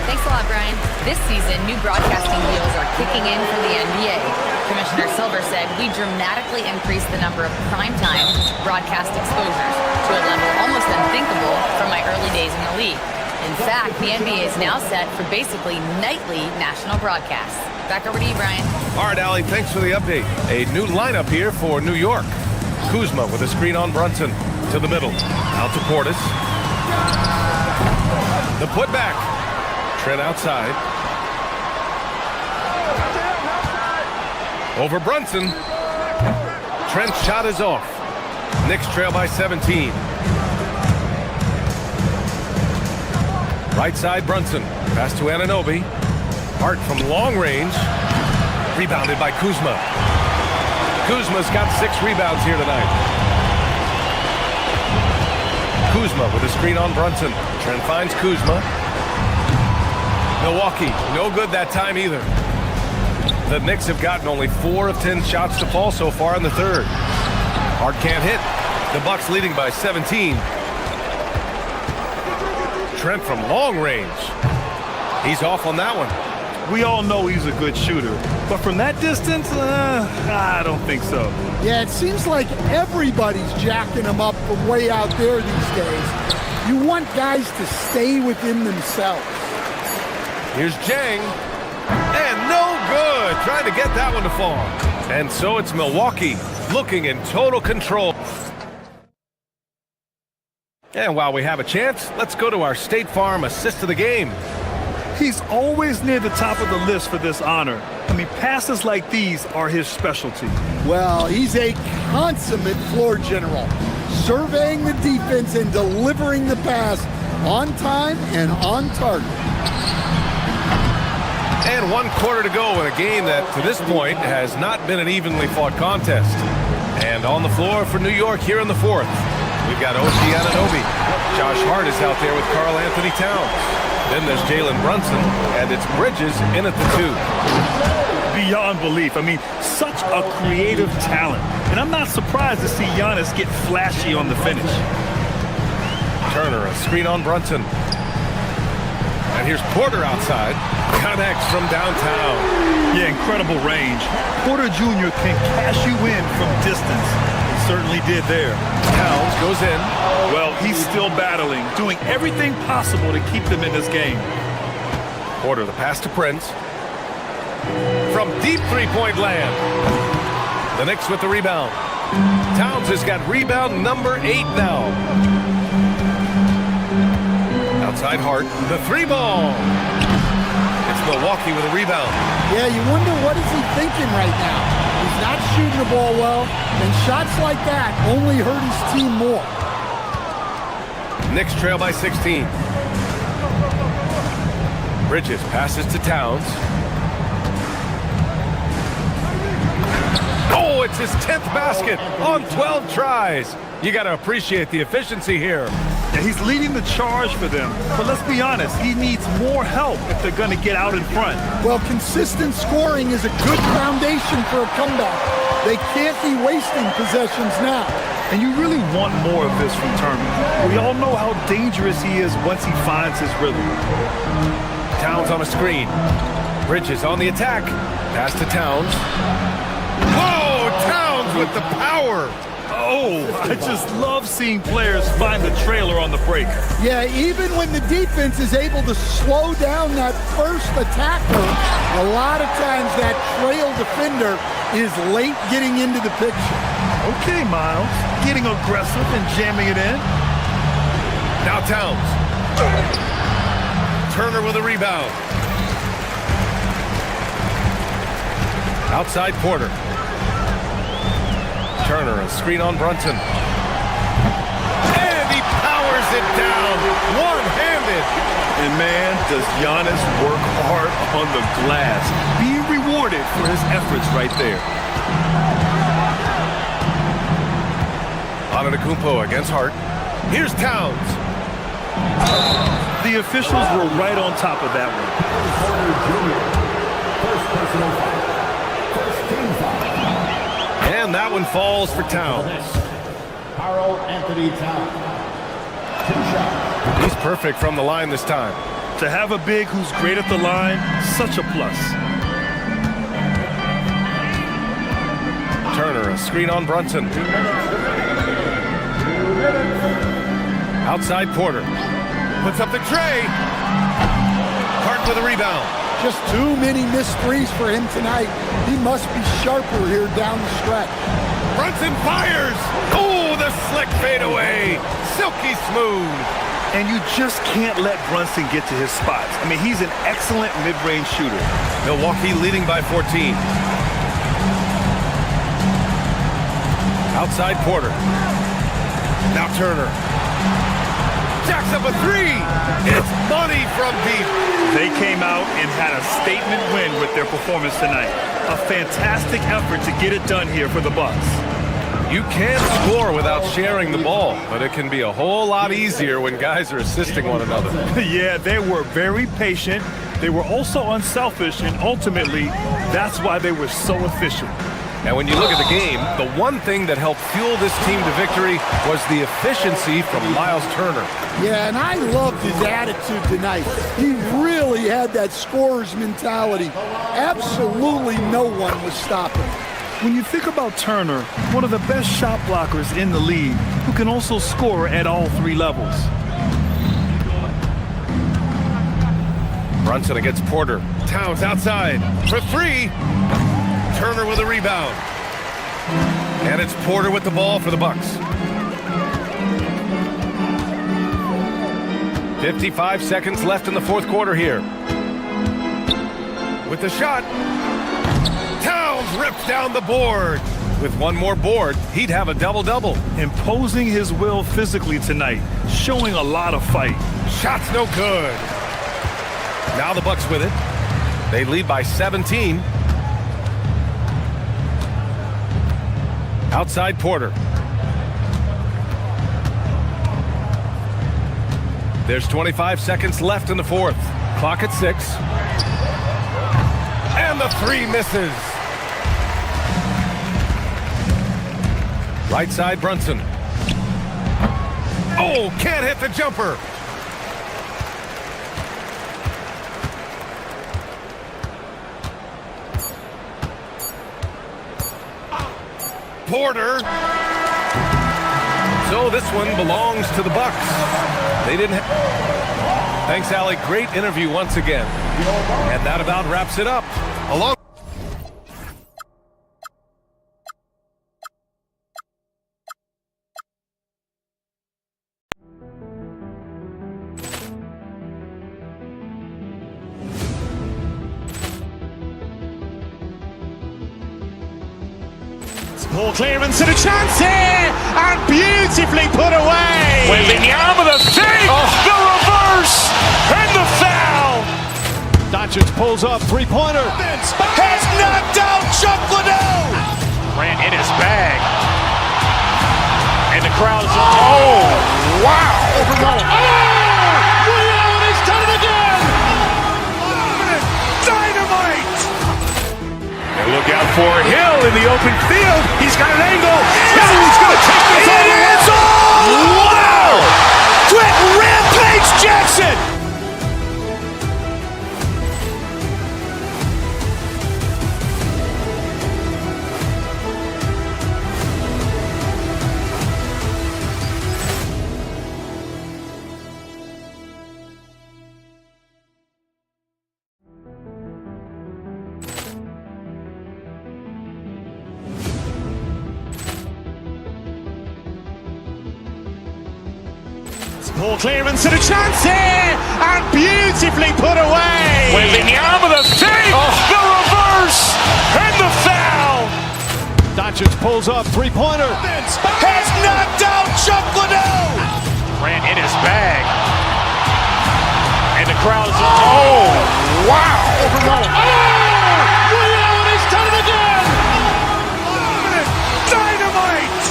Thanks a lot, Brian. This season, new broadcasting deals are kicking in for the NBA. Commissioner Silver said we dramatically increased the number of primetime broadcast exposures to a level almost unthinkable from my early days in the league. In fact, the NBA is now set for basically nightly national broadcasts. Back over to you, Brian. All right, Allie, thanks for the update. A new lineup here for New York. Kuzma with a screen on Brunson to the middle. Out to Portis. The putback. Trent outside. Over Brunson. Trent's shot is off. Knicks trail by 17. Right side, Brunson. Pass to Anunoby. Hart from long range. Rebounded by Kuzma. Kuzma's got 6 rebounds here tonight. Kuzma with a screen on Brunson. Trent finds Kuzma. Milwaukee, no good that time either. The Knicks have gotten only 4 of 10 shots to fall so far in the third. Hart can't hit. The Bucks leading by 17. Trent from long range. He's off on that one. We all know he's a good shooter, but from that distance, I don't think so. Yeah, it seems like everybody's jacking him up from way out there these days. You want guys to stay within themselves. Here's Jang. And no good. Trying to get that one to fall. And so it's Milwaukee looking in total control. And while we have a chance, let's go to our State Farm assist of the game. He's always near the top of the list for this honor. I mean, passes like these are his specialty. Well, he's a consummate floor general, surveying the defense and delivering the pass on time and on target. And 1 quarter to go in a game that, to this point, has not been an evenly fought contest. And on the floor for New York here in the fourth. We've they've got OG Anunoby. Josh Hart is out there with Karl Anthony Towns. Then there's Jalen Brunson, and it's Bridges in at the 2. Beyond belief. I mean, such a creative talent. And I'm not surprised to see Giannis get flashy on the finish. Turner, a screen on Brunson. And here's Porter outside. Connects from downtown. Yeah, incredible range. Porter Jr. can cash you in from distance. He certainly did there. Towns goes in. Well, he's still battling, doing everything possible to keep them in this game. Porter, the pass to Prince. From deep three-point land. The Knicks with the rebound. Towns has got rebound number 8 now. Outside Hart, the 3-ball. It's Milwaukee with a rebound. Yeah, you wonder what is he thinking right now. He's not shooting the ball well, and shots like that only hurt his team more. Knicks trail by 16. Bridges passes to Towns. Oh, it's his 10th basket on 12 tries. You got to appreciate the efficiency here. Yeah, he's leading the charge for them. But let's be honest, he needs more help if they're going to get out in front. Well, consistent scoring is a good foundation for a comeback. They can't be wasting possessions now. And you really want more of this from Turner. We all know how dangerous he is once he finds his rhythm. Towns on a screen. Bridges on the attack. Pass to Towns. Whoa, Towns with the power. Oh, I just love seeing players find the trailer on the break. Yeah, even when the defense is able to slow down that first attacker, a lot of times that trail defender is late getting into the picture. Okay, Miles, getting aggressive and jamming it in. Now Towns. Turner with a rebound. Outside Porter. Turner, a screen on Brunson. And he powers it down, one-handed. And man, does Giannis work hard on the glass. Being rewarded for his efforts right there. Antetokounmpo against Hart. Here's Towns. The officials were right on top of that one. And that one falls for Towns. Karl Anthony Towns. 2 shots. He's perfect from the line this time. To have a big who's great at the line, such a plus. Turner, a screen on Brunson. Outside Porter. Puts up the tray. Hart with a rebound. Just too many missed threes for him tonight. He must be sharper here down the stretch. Brunson fires. Oh, the slick fadeaway. Silky smooth. And you just can't let Brunson get to his spots. I mean, he's an excellent mid-range shooter. Milwaukee leading by 14. Outside Porter. Now Turner. Jacks up a 3. It's money from deep. They came out and had a statement win with their performance tonight. A fantastic effort to get it done here for the Bucks. You can score without sharing the ball, but it can be a whole lot easier when guys are assisting one another. Yeah, they were very patient. They were also unselfish, and ultimately, that's why they were so efficient. And when you look at the game, the one thing that helped fuel this team to victory was the efficiency from Miles Turner. Yeah, and I loved his attitude tonight. He really had that scorer's mentality. Absolutely no one was stopping him. When you think about Turner, one of the best shot blockers in the league, who can also score at all 3 levels. Brunson against Porter. Towns outside for 3. Turner with a rebound. And it's Porter with the ball for the Bucks. 55 seconds left in the 4th quarter here. With the shot. Towns rips down the board. With one more board, he'd have a double-double. Imposing his will physically tonight, showing a lot of fight. Shot's no good. Now the Bucks with it. They lead by 17. Outside Porter. There's 25 seconds left in the fourth. Clock at 6. And the three misses. Right side, Brunson. Oh, can't hit the jumper. Porter. So this one belongs to the Bucks. They didn't. Thanks, Allie. Great interview once again. And that about wraps it up. Along. Ball clearance and a chance here, and beautifully put away. Wembanyama the save, the reverse, and the foul. Doncic pulls up, three-pointer. Has knocked out Chuck Liddell. Grant in his bag. And the crowd is, oh, wow. Leon has done it again. Dynamite. And look out for Hill in the open field. He's got an angle. Hill's going to take this all the way. Wow! Quick rampage Jackson. Ball clearance and a chance here, and beautifully put away. Wembanyama the save, the reverse, and the foul. Doncic pulls up, three-pointer. Has knocked out Chuck Liddell. Grant in his bag. And the crowd is, oh, wow. Leon has done it again. Dynamite.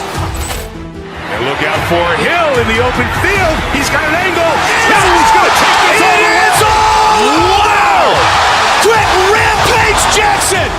And look out for Hill in the open field. He's got an angle. Hill's going to take this all the way. Wow! Quick rampage Jackson.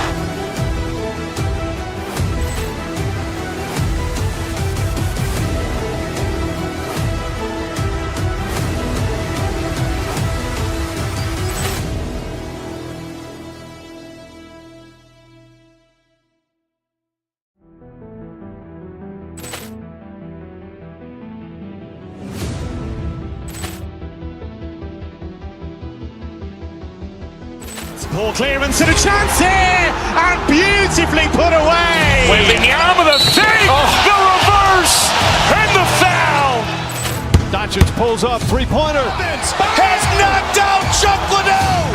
Ball clearance and a chance here, and beautifully put away. Wembanyama the save, the reverse, and the foul. Doncic pulls up, three-pointer. Has knocked out Chuck Liddell.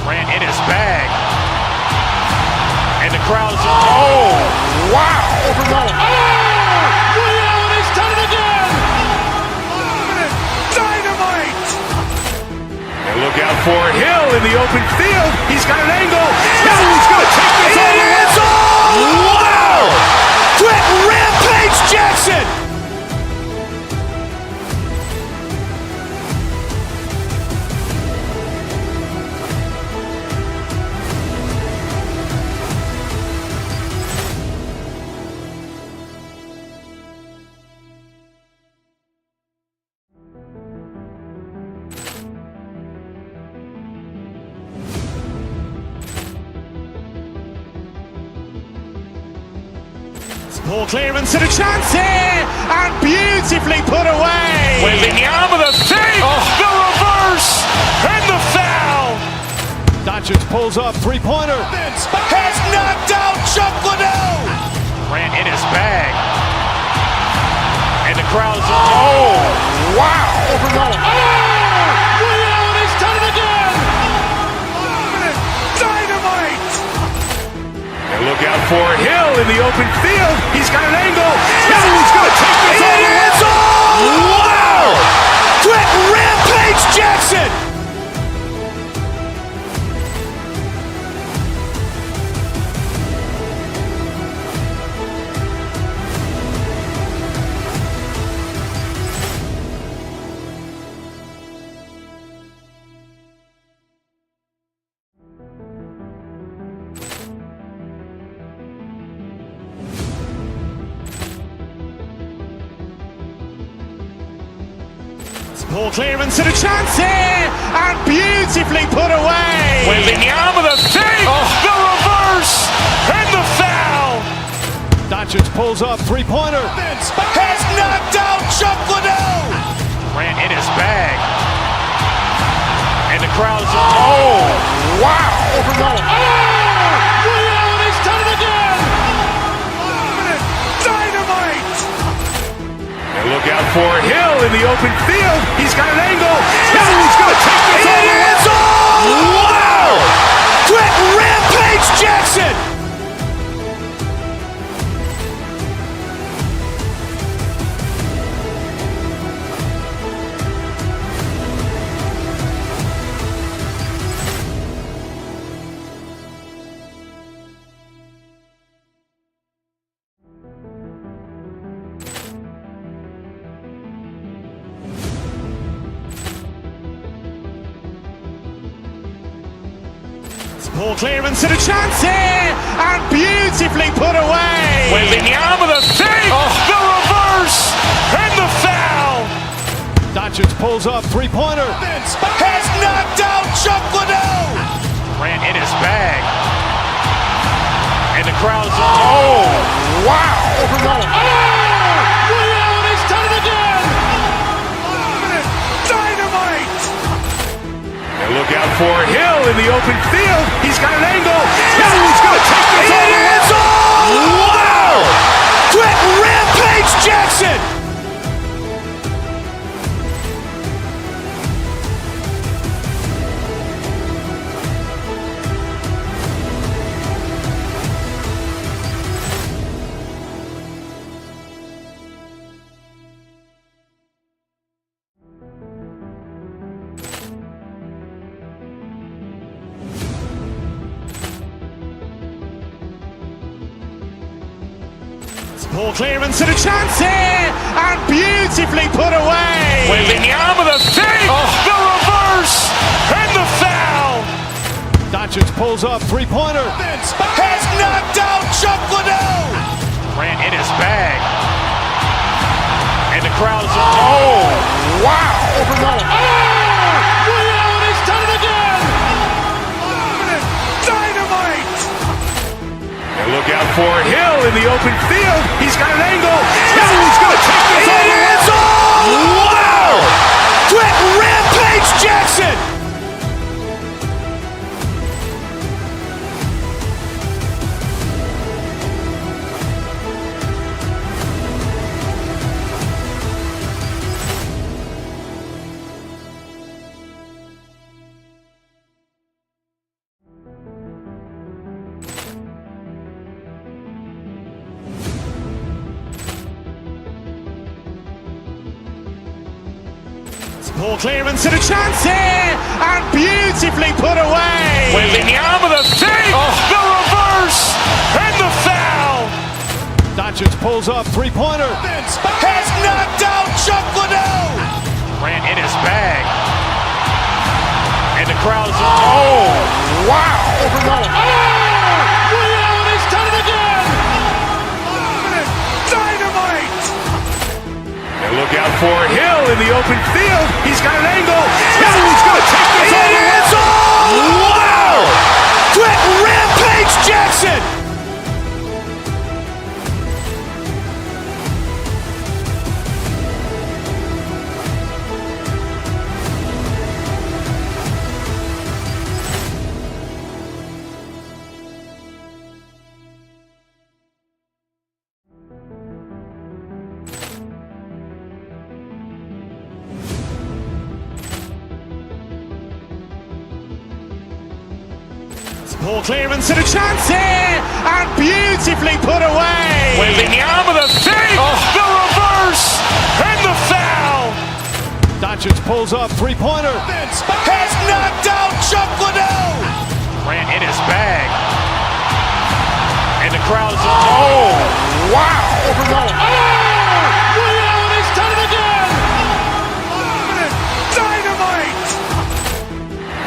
Grant in his bag. And the crowd is, oh, wow. Leon has done it again. Dynamite. And look out for Hill in the open field. He's got an angle. Hill's going to take this all the way. Wow! Quick rampage Jackson. Ball clearance and a chance here, and beautifully put away. Wembanyama the save, the reverse, and the foul. Doncic pulls up, three-pointer. Has knocked out Chuck Liddell. Grant in his bag. And the crowd is, oh, wow. Leon has done it again. Dynamite. And look out for Hill in the open field. He's got an angle. Hill's going to take this all the way. Wow! Quick rampage Jackson. Ball clearance and a chance here, and beautifully put away. Wembanyama the save, the reverse, and the foul. Doncic pulls up, three-pointer. Has knocked out Chuck Liddell. Grant in his bag. And the crowd is, wow. Ray Allen has done it again. Dynamite. And look out for Hill in the open field. He's got an angle. Hill's going to take this all the way. Wow. Quick Rampage Jackson. Ball clearance and a chance here, and beautifully put away. Wembanyama the save, the reverse, and the foul. Doncic pulls up, three-pointer. Has knocked out Chuck Liddell. Grant in his bag. And the crowd is, wow. Ray Allen has done it again. Dynamite. And look out for Hill in the open field. He's got an angle. Hill's going to take this all the way. Wow. Quick Rampage Jackson. Ball clearance and a chance here, and beautifully put away. Wembanyama the save, the reverse, and the foul. Doncic pulls up, three-pointer. Has knocked out Chuck Liddell. Grant in his bag. And the crowd is, wow. Ray Allen has done it again. Dynamite. And look out for Hill in the open field. He's got an angle. Hill's going to take this all the way. Wow. Quick Rampage Jackson. Ball clearance and a chance here, and beautifully put away. Wembanyama the save, the reverse, and the foul. Doncic pulls up, three-pointer. Has knocked out Chuck Liddell. Grant in his bag. And the crowd is, wow. Ray Allen has done it again. Dynamite. And look out for Hill in the open field. He's got an angle. Hill's going to take this all the way. Wow. Quick Rampage Jackson. Ball clearance and a chance here, and beautifully put away. Wembanyama the save, the reverse, and the foul. Doncic pulls up, three-pointer. Has knocked out Chuck Liddell. Grant in his bag. And the crowd is, wow. Ray Allen has done it again. Dynamite.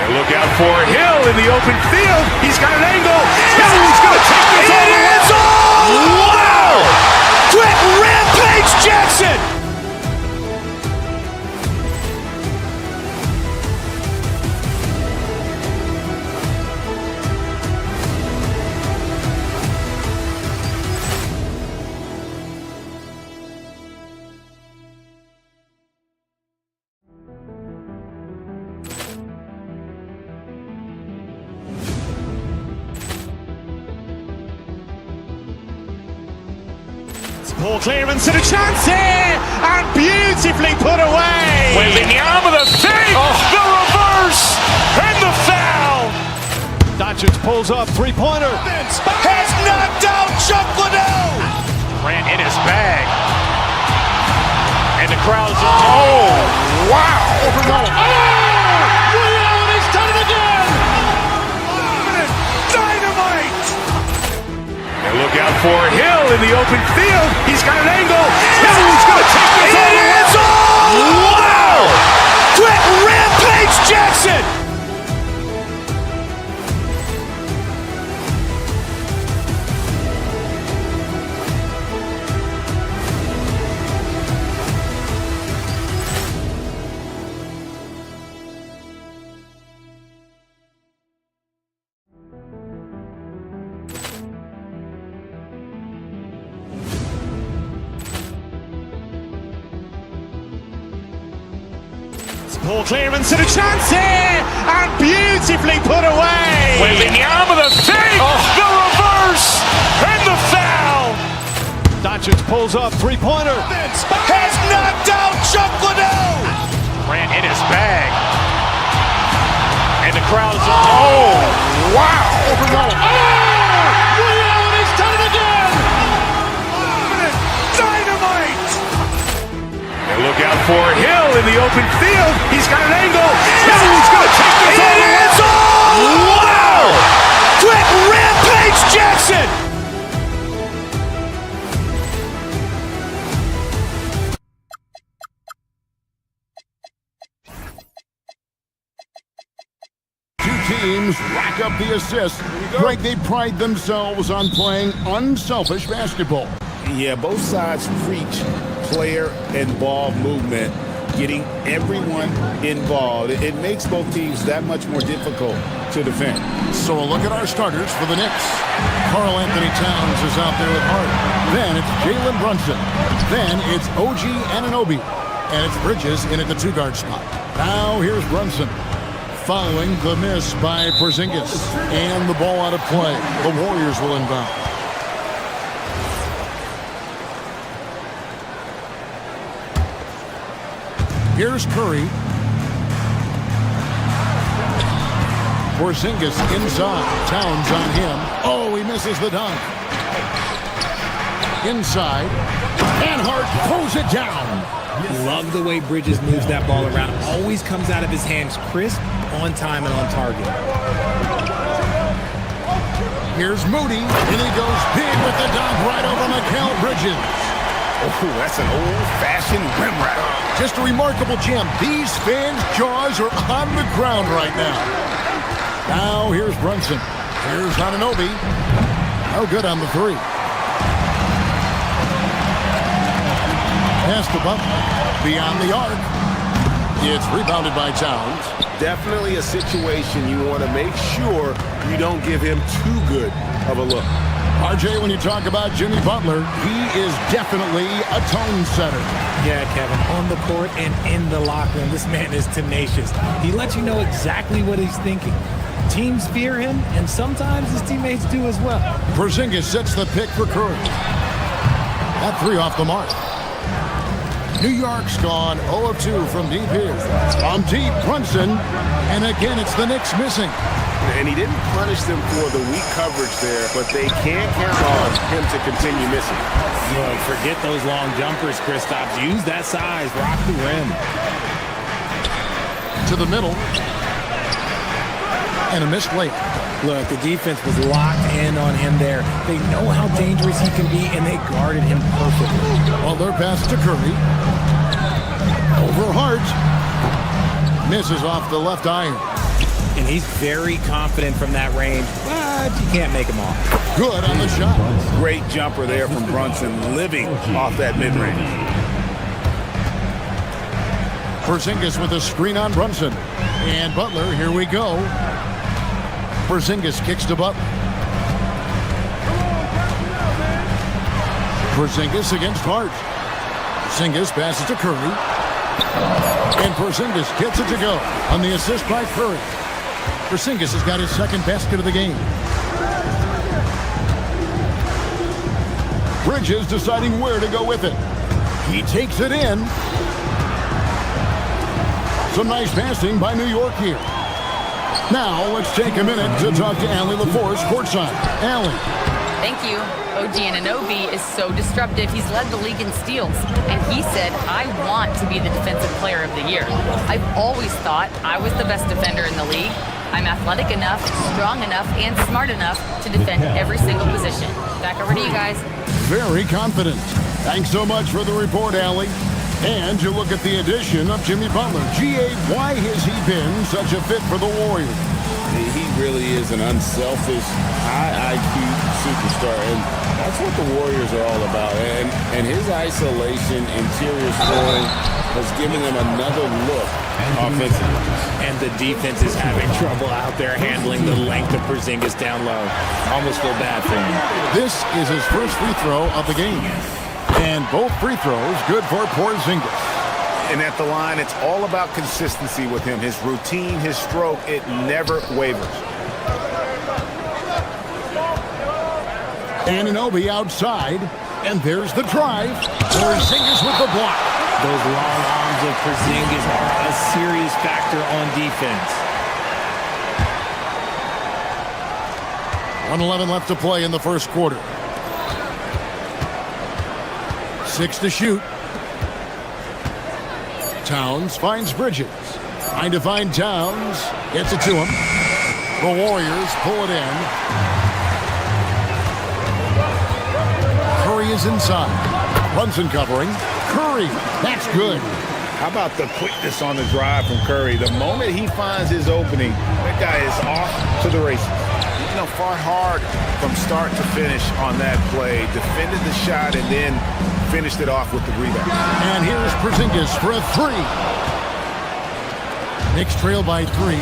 And look out for Hill in the open field. He's got an angle. Hill's going to take this all the way. Wow. Quick Rampage Jackson. Ball clearance and a chance here, and beautifully put away. Wembanyama the save, the reverse, and the foul. Doncic pulls up, three-pointer. Has knocked out Chuck Liddell. Ran in his bag. And the crowd's wow. He's done it again. Dynamite. And look out for Hill in the open field. He's got an angle. Hill's going to take this all the way. Wow. Quick Rampage Jackson. Ball clearance and a chance here, and beautifully put away. Wembanyama the save, the reverse, and the foul. Doncic pulls up, three-pointer. Has knocked out Chuck Liddell. Ran in his bag. And the crowd's wow. He's done it again. Dynamite. And look out for Hill in the open field. He's got an angle. Hill's going to take this all the way. Wow. Quick Rampage Jackson. Teams rack up the assists. Greg, they pride themselves on playing unselfish basketball. Yeah, both sides preach player and ball movement, getting everyone involved. It makes both teams that much more difficult to defend. So a look at our starters for the Knicks. Karl Anthony Towns is out there with Hart. Then it's Jalen Brunson. Then it's OG Anunoby. And it's Bridges in at the two-guard spot. Now here's Brunson. Following the miss by Porzingis. And the ball out of play. The Warriors will inbound. Here's Curry. Porzingis inside. Towns on him. Oh, he misses the dunk. Inside. And Hart pulls it down. Love the way Bridges moves that ball around. Always comes out of his hands crisp, on time, and on target. Here's Moody, and he goes big with the dunk right over Mikal Bridges. Oh, that's an old-fashioned rim wrap. Just a remarkable jam. These fans' jaws are on the ground right now. Now here's Brunson. Here's Anunoby. No good on the three. Pass the bump. Beyond the arc. It's rebounded by Towns. Definitely a situation you want to make sure you don't give him too good of a look. RJ, when you talk about Jimmy Butler, he is definitely a tone setter. Yeah, Kevin, on the court and in the locker room, this man is tenacious. He lets you know exactly what he's thinking. Teams fear him, and sometimes his teammates do as well. Porzingis sets the pick for Curry. That three off the mark. New York's gone 0 of 2 from deep here. From deep, Brunson. And again, it's the Knicks missing. And he didn't punish them for the weak coverage there, but they can't count on him to continue missing. Look, forget those long jumpers, Kristaps. Use that size. Rock the rim. To the middle. And a missed late. Look, the defense was locked in on him there. They know how dangerous he can be, and they guarded him perfectly. Well, their pass to Curry. Over Hart. Misses off the left iron. And he's very confident from that range, but you can't make him off. Good on the shot. Great jumper there from Brunson, living off that mid-range. Porzingis with a screen on Brunson. And Butler, here we go. Porzingis kicks to Butler. Porzingis against Hart. Porzingis passes to Curry. And Porzingis gets it to go on the assist by Curry. Porzingis has got his second basket of the game. Bridges deciding where to go with it. He takes it in. Some nice passing by New York here. Now, let's take a minute to talk to Allie LaForce courtside. Allie. Thank you. OG Anunoby is so disruptive. He's led the league in steals. And he said, I want to be the defensive player of the year. I've always thought I was the best defender in the league. I'm athletic enough, strong enough, and smart enough to defend every single position. Back over to you guys. Very confident. Thanks so much for the report, Allie. And you look at the addition of Jimmy Butler. G.A., why has he been such a fit for the Warriors? He really is an unselfish, high IQ superstar, and that's what the Warriors are all about. And his isolation, interior scoring has given them another look offensively. And the defense is having trouble out there handling the length of Porzingis down low. Almost feel bad for him. This is his first free throw of the game. And both free throws good for Porzingis. And at the line, it's all about consistency with him. His routine, his stroke, it never wavers. Anunoby outside, and there's the drive. Porzingis with the block. Those long arms of Porzingis are a serious factor on defense. 1:11 left to play in the first quarter. 6 to shoot. Towns finds Bridges. Trying to find Towns. Gets it to him. The Warriors pull it in. Curry is inside. Brunson covering. Curry. That's good. How about the quickness on the drive from Curry? The moment he finds his opening, that guy is off to the races. You know, fought hard from start to finish on that play. Defended the shot and then finished it off with the rebound. And here's Porzingis for a three. Knicks trail by 3.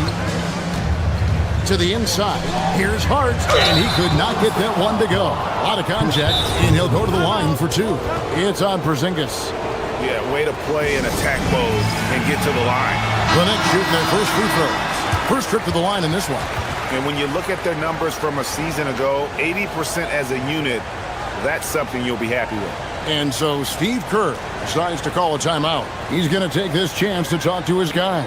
To the inside. Here's Hart, and he could not get that one to go. A lot of contact, and he'll go to the line for 2. It's on Porzingis. Yeah, way to play in attack mode and get to the line. The Knicks shooting their first free throws. First trip to the line in this one. And when you look at their numbers from a season ago, 80% as a unit, that's something you'll be happy with. And so Steve Kerr decides to call a timeout. He's going to take this chance to talk to his guys.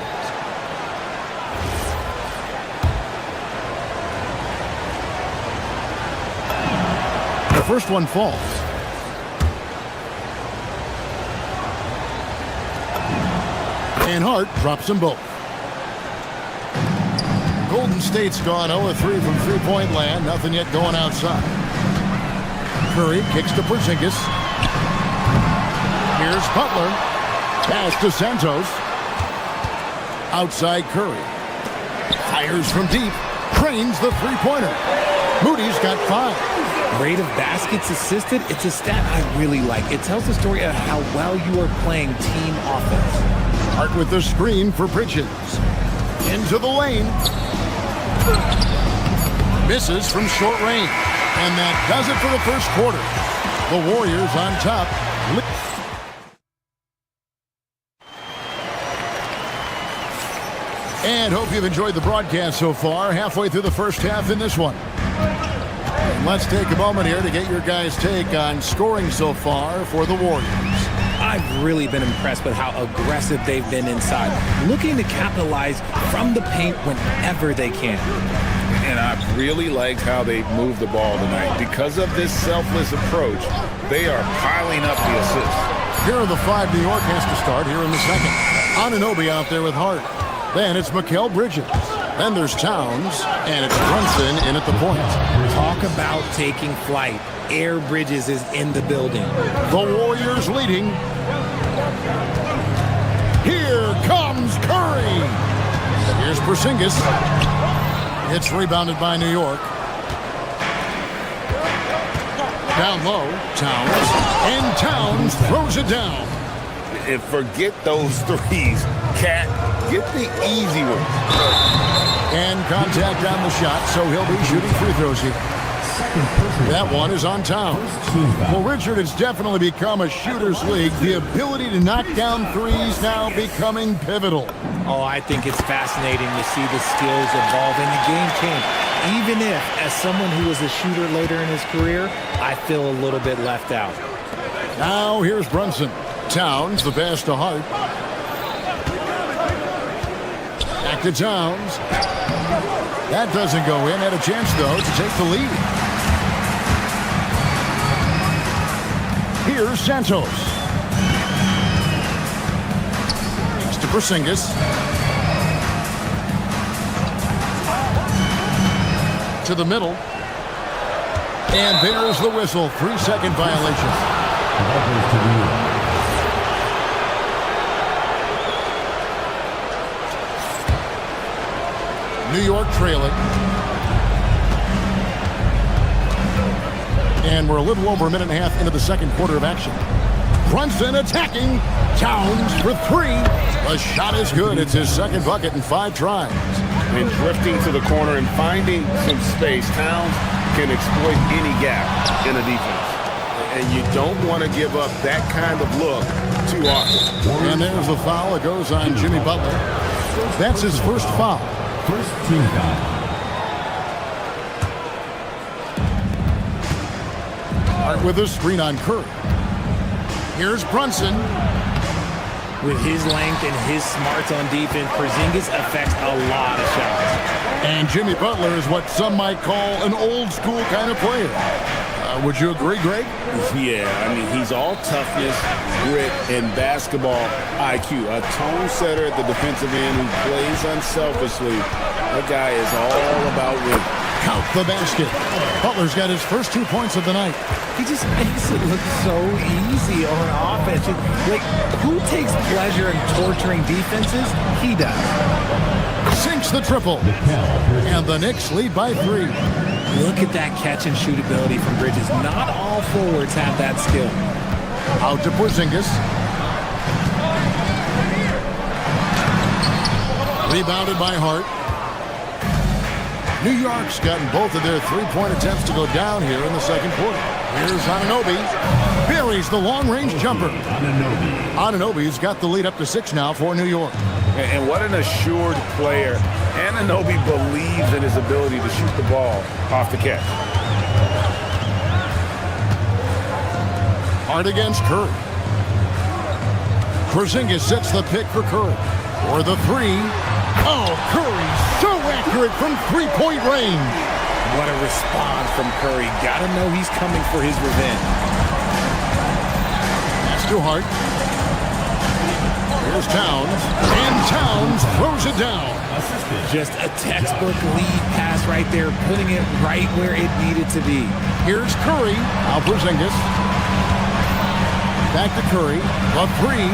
The first one falls. And Hart drops them both. Golden State's gone 0-3 from three-point land. Nothing yet going outside. Curry kicks to Porzingis. Here's Butler. Pass to Santos. Outside Curry. Fires from deep. Trains the three-pointer. Moody's got 5. Rate of baskets assisted, it's a stat I really like. It tells the story of how well you are playing team offense. Hart with the screen for Bridges. Into the lane. Misses from short range. And that does it for the first quarter. The Warriors on top. And hope you've enjoyed the broadcast so far. Halfway through the first half in this one. And let's take a moment here to get your guys' take on scoring so far for the Warriors. I've really been impressed with how aggressive they've been inside, looking to capitalize from the paint whenever they can. And I really liked how they moved the ball tonight. Because of this selfless approach, they are piling up the assists. Here are the 5 New York has to start here in the second. Anunoby out there with Hart. Then it's Mikal Bridges. Then there's Towns, and it's Brunson in at the point. Talk about taking flight. Air Bridges is in the building. The Warriors leading. Here comes Curry. Here's Porzingis. It's rebounded by New York. Down low, Towns. And Towns throws it down. And forget those threes. Cat, get the easy one. And contact on the shot, so he'll be shooting free throws here. That one is on Towns. Well, Richard, it's definitely become a shooter's league. The ability to knock down threes now becoming pivotal. Oh, I think it's fascinating to see the skills evolve and the game change. Even if, as someone who was a shooter later in his career, I feel a little bit left out. Now here's Brunson. Towns, the pass to Hart. Back to Towns. That doesn't go in. Had a chance, though, to take the lead. Here's Santos. Next to Porzingis. To the middle. And there's the whistle. 3-second violation. New York trailing. And we're a little over a minute and a half into the second quarter of action. Brunson attacking. Towns for three. The shot is good. It's his second bucket in 5 tries. And drifting to the corner and finding some space, Towns can exploit any gap in a defense. And you don't want to give up that kind of look too often. And there's the foul. It goes on Jimmy Butler. That's his first foul. First team foul. Hart with a screen on Curry. Here's Brunson. With his length and his smarts on defense, Porzingis affects a lot of shots. And Jimmy Butler is what some might call an old school kind of player. Would you agree, Greg? Yeah, I mean, he's all toughness, grit, and basketball IQ. A tone setter at the defensive end who plays unselfishly. That guy is all about winning. Count the basket. Butler's got his first 2 points of the night. He just makes it look so easy on offense. Like, who takes pleasure in torturing defenses? He does. Sinks the triple. And the Knicks lead by 3. Look at that catch and shoot ability from Bridges. Not all forwards have that skill. Out to Porzingis. Rebounded by Hart. New York's gotten both of their 3-point attempts to go down here in the second quarter. Here's Anunoby. Buries the long-range jumper. Anunoby's got the lead up to 6 now for New York. And what an assured player. Anunoby believes in his ability to shoot the ball off the catch. Hart against Curry. Porzingis sets the pick for Curry. For the 3. Oh, Curry so accurate from 3-point range. What a response from Curry. Gotta know he's coming for his revenge. That's to Hart. Here's Towns. And Towns throws it down. Just a textbook lead pass right there, putting it right where it needed to be. Here's Curry. Now Porzingis. Back to Curry. The 3.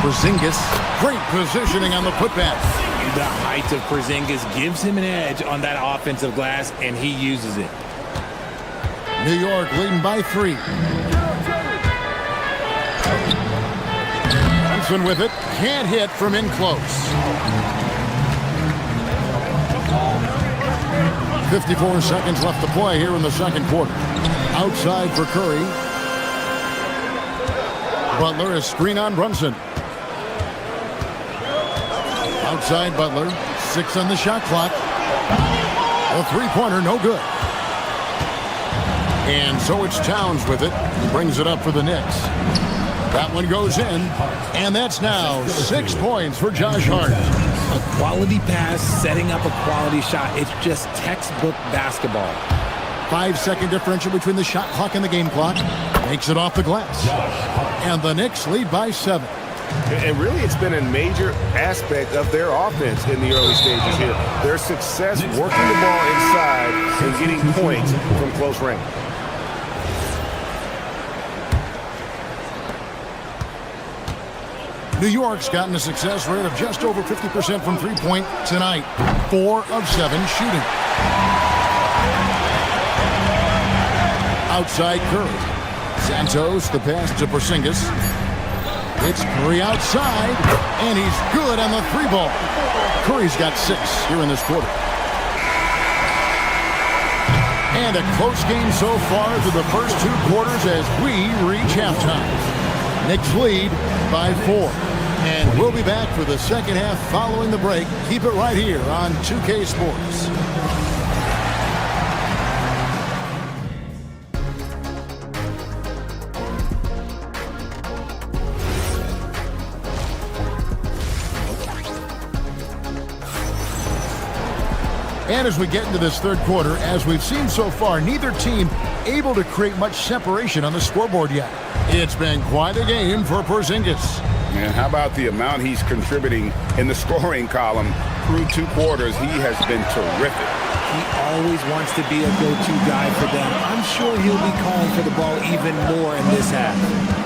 Porzingis. Great positioning on the putback. The height of Porzingis gives him an edge on that offensive glass, and he uses it. New York leading by 3. Brunson with it. Can't hit from in close. 54 seconds left to play here in the second quarter. Outside for Curry. Butler is screen on Brunson. Outside Butler. 6 on the shot clock. A 3-pointer, no good. And so it's Towns with it. He brings it up for the Knicks. That one goes in. And that's now 6 points for Josh Hart. A quality pass, setting up a quality shot. It's just textbook basketball. 5-second differential between the shot clock and the game clock. Makes it off the glass. And the Knicks lead by 7. And really, it's been a major aspect of their offense in the early stages here. Their success working the ball inside and getting points from close range. New York's gotten a success rate of just over 50% from 3-point tonight. 4 of 7 shooting. Outside Curry. Santos, the pass to Porzingis. It's Curry outside, and he's good on the 3-ball. Curry's got 6 here in this quarter. And a close game so far through the first 2 quarters as we reach halftime. Knicks lead by 4. And we'll be back for the second half following the break. Keep it right here on 2K Sports. And as we get into this third quarter, as we've seen so far, neither team able to create much separation on the scoreboard yet. It's been quite a game for Porzingis. And how about the amount he's contributing in the scoring column through 2 quarters? He has been terrific. He always wants to be a go-to guy for them. I'm sure he'll be calling for the ball even more in this half.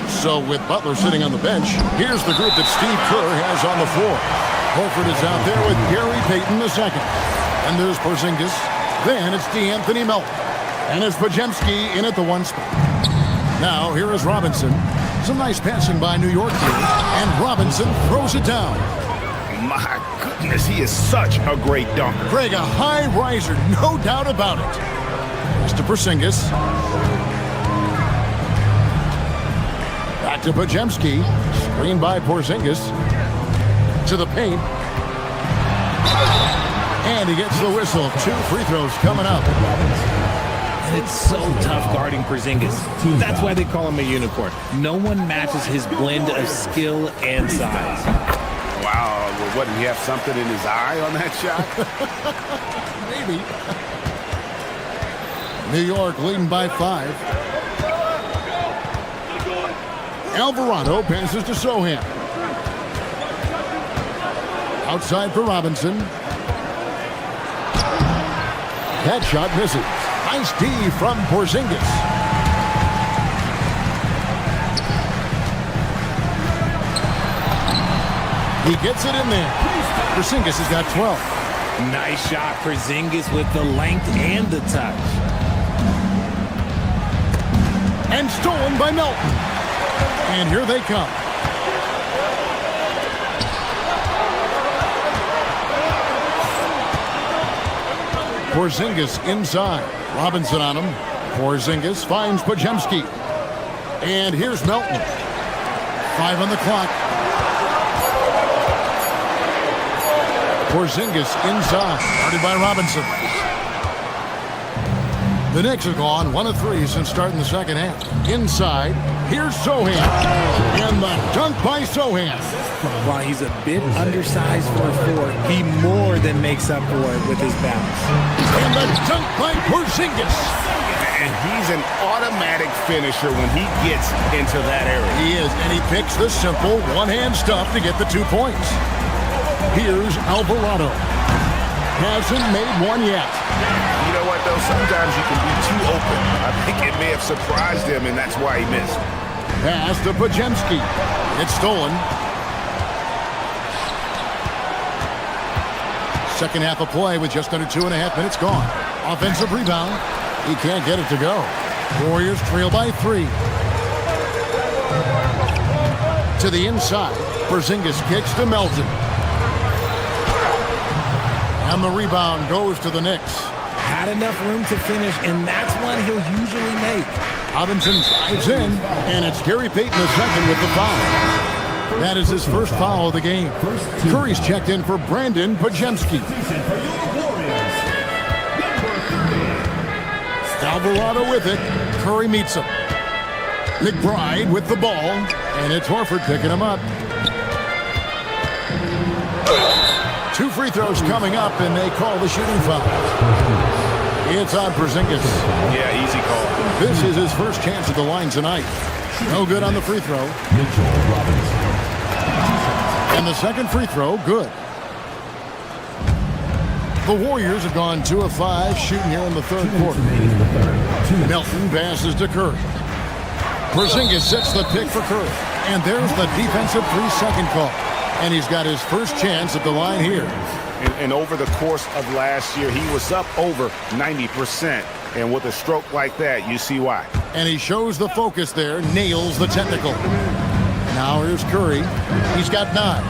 So with Butler sitting on the bench, here's the group that Steve Kerr has on the floor. Horford is out there with Gary Payton II. And there's Porzingis. Then it's DeAnthony Melton. And it's Podziemski in at the 1 spot. Now here is Robinson. Some nice passing by New York here. And Robinson throws it down. My goodness, he is such a great dunker. Greg, a high riser, no doubt about it. It's to Porzingis. Back to Podziemski. Screen by Porzingis. To the paint. And he gets the whistle. 2 free throws coming up. And it's so tough guarding Porzingis. That's why they call him a unicorn. No one matches his blend of skill and size. Wow, well, what, did he have something in his eye on that shot? Maybe. New York leading by 5. Alvarado passes to Sohan. Outside for Robinson. That shot misses. Nice D from Porzingis. He gets it in there. Porzingis has got 12. Nice shot, Porzingis with the length and the touch. And stolen by Melton. And here they come. Porzingis inside. Robinson on him. Porzingis finds Podziemski. And here's Melton. 5 on the clock. Porzingis inside. Guarded by Robinson. The Knicks have gone 1 of 3 since starting the second half. Inside. Here's Sohan. And the dunk by Sohan. While he's a bit undersized for a 4, he more than makes up for it with his bounce. And the dunk by Porzingis. And he's an automatic finisher when he gets into that area. He is, and he picks the simple one-hand stuff to get the 2 points. Here's Alvarado. Hasn't made one yet. You know what, though? Sometimes you can be too open. I think it may have surprised him, and that's why he missed. Pass to Podziemski. It's stolen. Second half of play with just under 2.5 minutes gone. Offensive rebound. He can't get it to go. Warriors trail by 3. To the inside. Porzingis kicks to Melton. And the rebound goes to the Knicks. Had enough room to finish, and that's one he'll usually make. Robinson drives in, and it's Gary Payton II with the foul. That is his first foul of the game. Curry's checked in for Brandon Podziemski. Alvarado with it. Curry meets him. McBride with the ball, and it's Horford picking him up. 2 free throws coming up, and they call the shooting foul. It's on Porzingis. Yeah, easy call. This is his first chance at the line tonight. No good on the free throw. And the second free throw, good. The Warriors have gone 2 of 5 shooting here in the third quarter. Melton passes to Curry. Porzingis sets the pick for Curry. And there's the defensive 3-second call. And he's got his first chance at the line here. And over the course of last year, he was up over 90%. And with a stroke like that, you see why. And he shows the focus there, nails the technical. Now here's Curry. He's got 9.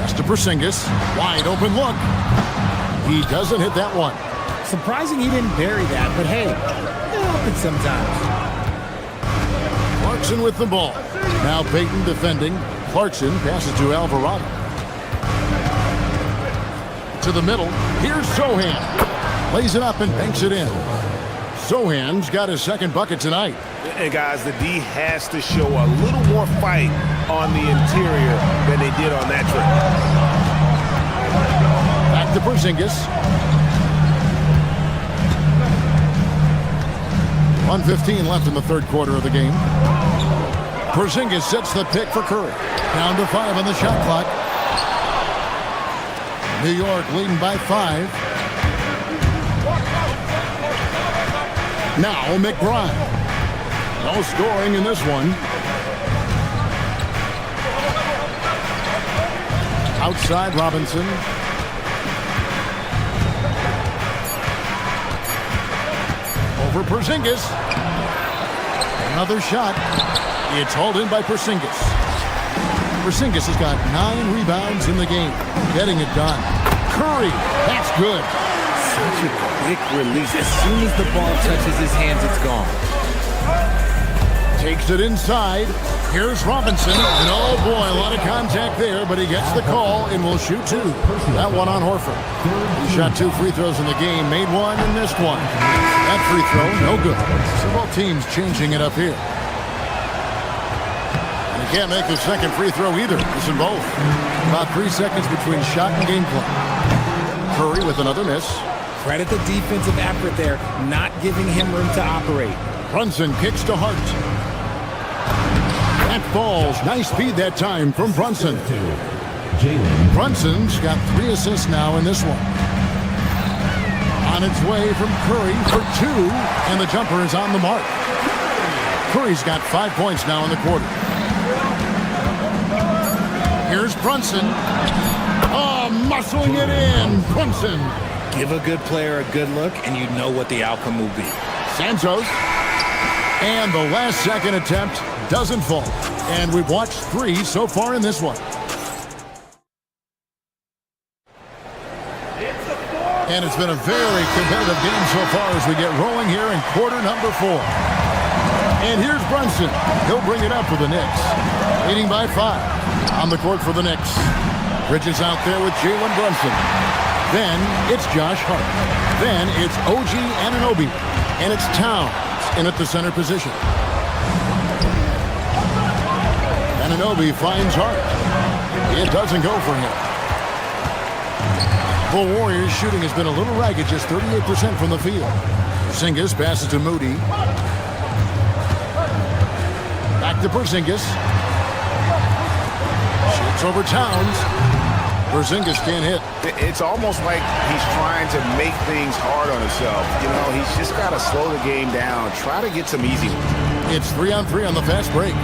That's to Porzingis. Wide open look. He doesn't hit that one. Surprising he didn't bury that, but hey, it happens sometimes. Clarkson with the ball. Now Payton defending. Clarkson passes to Alvarado. To the middle. Here's Sohan. Lays it up and banks it in. Sohan's got his second bucket tonight. And guys, the D has to show a little more fight on the interior than they did on that trip. Back to Porzingis. 1:15 left in the third quarter of the game. Porzingis sets the pick for Curry. Down to 5 on the shot clock. New York leading by 5. Now McBride. No scoring in this one. Outside Robinson. Over Porzingis. Another shot. It's hauled in by Porzingis. Porzingis has got 9 rebounds in the game. Getting it done. Curry. That's good. Such a quick release. As soon as the ball touches his hands, it's gone. Takes it inside. Here's Robinson. And oh boy, a lot of contact there, but he gets the call and will shoot 2. That one on Horford. He shot 2 free throws in the game, made 1 and missed 1. That free throw, no good. So both teams changing it up here. And he can't make the second free throw either. Missing both. About 3 seconds between shot and game clock. Curry with another miss. Credit the defensive effort there, not giving him room to operate. Brunson kicks to Hart. That falls. Nice speed that time from Brunson. Brunson's got 3 assists now in this one. On its way from Curry for 2, and the jumper is on the mark. Curry's got 5 points now in the quarter. Here's Brunson. Oh, muscling it in. Brunson. Give a good player a good look, and you know what the outcome will be. Santos. And the last second attempt doesn't fall. And we've watched 3 so far in this one. And it's been a very competitive game so far as we get rolling here in quarter number 4. And here's Brunson. He'll bring it up for the Knicks. Leading by 5 on the court for the Knicks. Bridges out there with Jalen Brunson. Then it's Josh Hart. Then it's OG Anunoby. And it's Towns in at the center position. Anunoby finds Hart. It doesn't go for him. The Warriors shooting has been a little ragged, just 38% from the field. Porzingis passes to Moody. Back to Porzingis. Shoots over Towns. Porzingis can't hit. It's almost like he's trying to make things hard on himself. You know, he's just got to slow the game down. Try to get some easy ones. It's 3-on-3 on the fast break.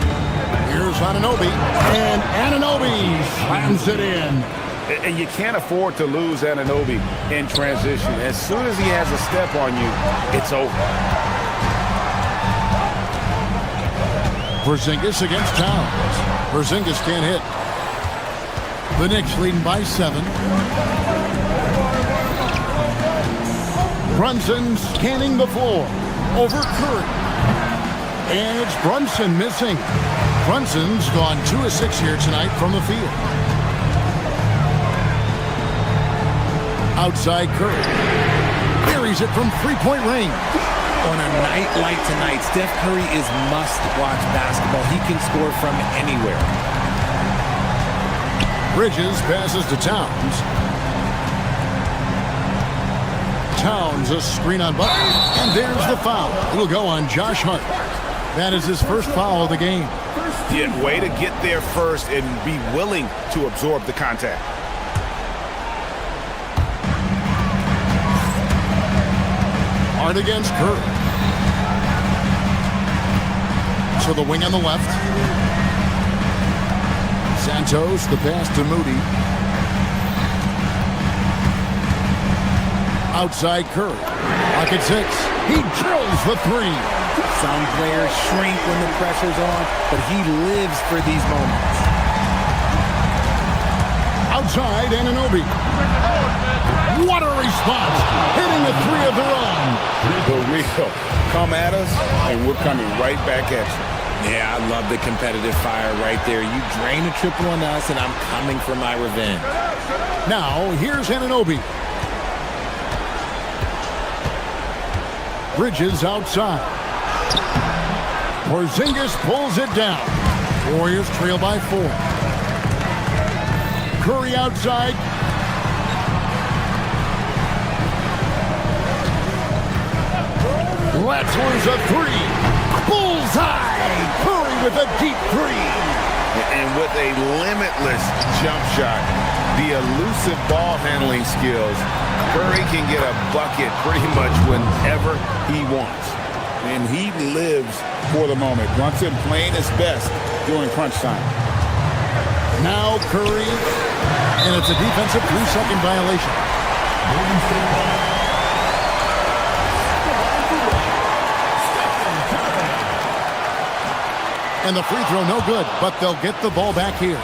Here's Anunoby. And Anunoby slams it in. And you can't afford to lose Anunoby in transition. As soon as he has a step on you, it's over. Porzingis against Towns. Porzingis can't hit. The Knicks leading by 7. Brunson scanning the floor. Over Curry. And it's Brunson missing. Brunson's gone 2 of 6 here tonight from the field. Outside Curry. Buries it from 3-point range. On a night like tonight, Steph Curry is must-watch basketball. He can score from anywhere. Bridges passes to Towns. Towns a screen on Butler. And there's the foul. It'll go on Josh Hart. That is his first foul of the game. Yeah, way to get there first and be willing to absorb the contact. Hard against Curry. So the wing on the left. Santos, the pass to Moody. Outside Curry. Pocket 6. He drills the 3. Some players shrink when the pressure's on, but he lives for these moments. Outside Anunoby. What a response. Hitting with 3 of their own. The real. Come at us, and we're coming right back at you. Yeah, I love the competitive fire right there. You drain a triple on us, and I'm coming for my revenge. Now, here's Anunoby. Bridges outside. Porzingis pulls it down. Warriors trail by 4. Curry outside. Letzler's a 3. Bullseye! Curry with a deep 3. And with a limitless jump shot, the elusive ball handling skills, Curry can get a bucket pretty much whenever he wants. And he lives for the moment. Brunson playing his best during crunch time. Now Curry, and it's a defensive 3-second violation. And the free throw no good, but they'll get the ball back here.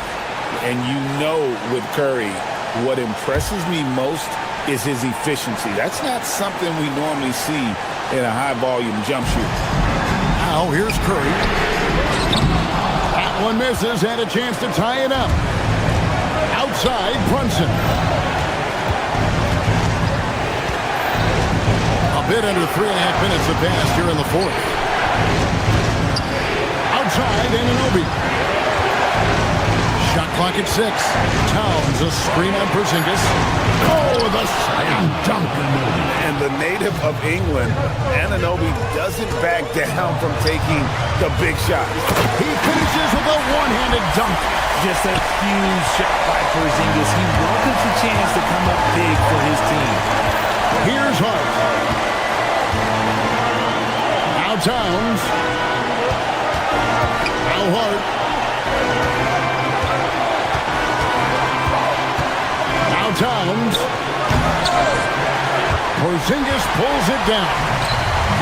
And you know with Curry, what impresses me most is his efficiency. That's not something we normally see in a high-volume jump shoot. Now here's Curry. That one misses and a chance to tie it up. Outside, Brunson. A bit under 3.5 minutes have passed here in the 4th. Outside, Anunoby. Shot clock at 6. Towns a screen on Porzingis. Oh, the slam dunk. And the native of England, Anunoby doesn't back down from taking the big shot. He finishes with a one-handed dunk. Just a huge shot by Porzingis. He welcomes the chance to come up big for his team. Here's Hart. Now Towns. Now Hart. Now Towns. Porzingis pulls it down.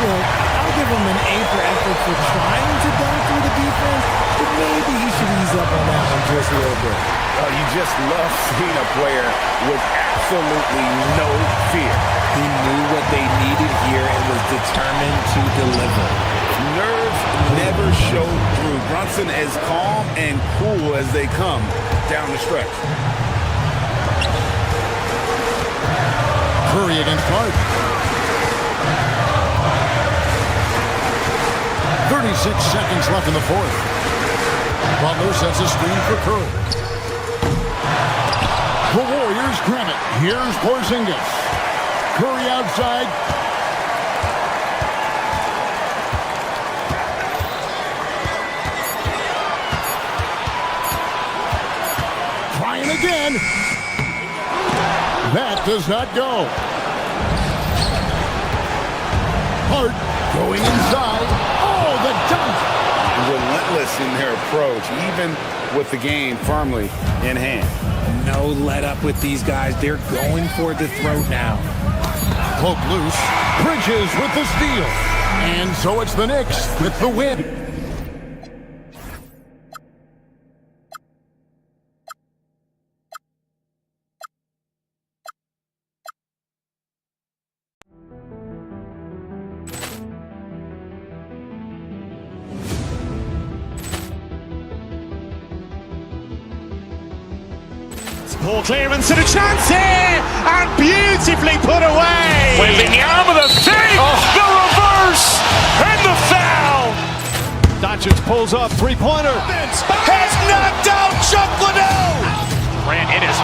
Well, I'll give him an A for effort for trying to dunk through the defense, but maybe he should ease up on that one just a little bit. You just love seeing a player with absolutely no fear. He knew what they needed here and was determined to deliver. Nerves never showed through. Brunson as calm and cool as they come down the stretch. Curry against Hart. 36 seconds left in the 4th. Butler sets a screen for Curry. The Warriors grab it. Here's Porzingis. Curry outside. Trying again. That does not go. Hart going inside. Oh, the dunk. Relentless in their approach, even with the game firmly in hand. No let up with these guys. They're going for the throat now. Poke loose. Bridges with the steal. And so it's the Knicks with the win. Poor clearance and a chance here, and beautifully put away. Wembanyama the save, the reverse, and the foul. Doncic pulls up, three-pointer. Has knocked out Chuck Liddell. Ran in his.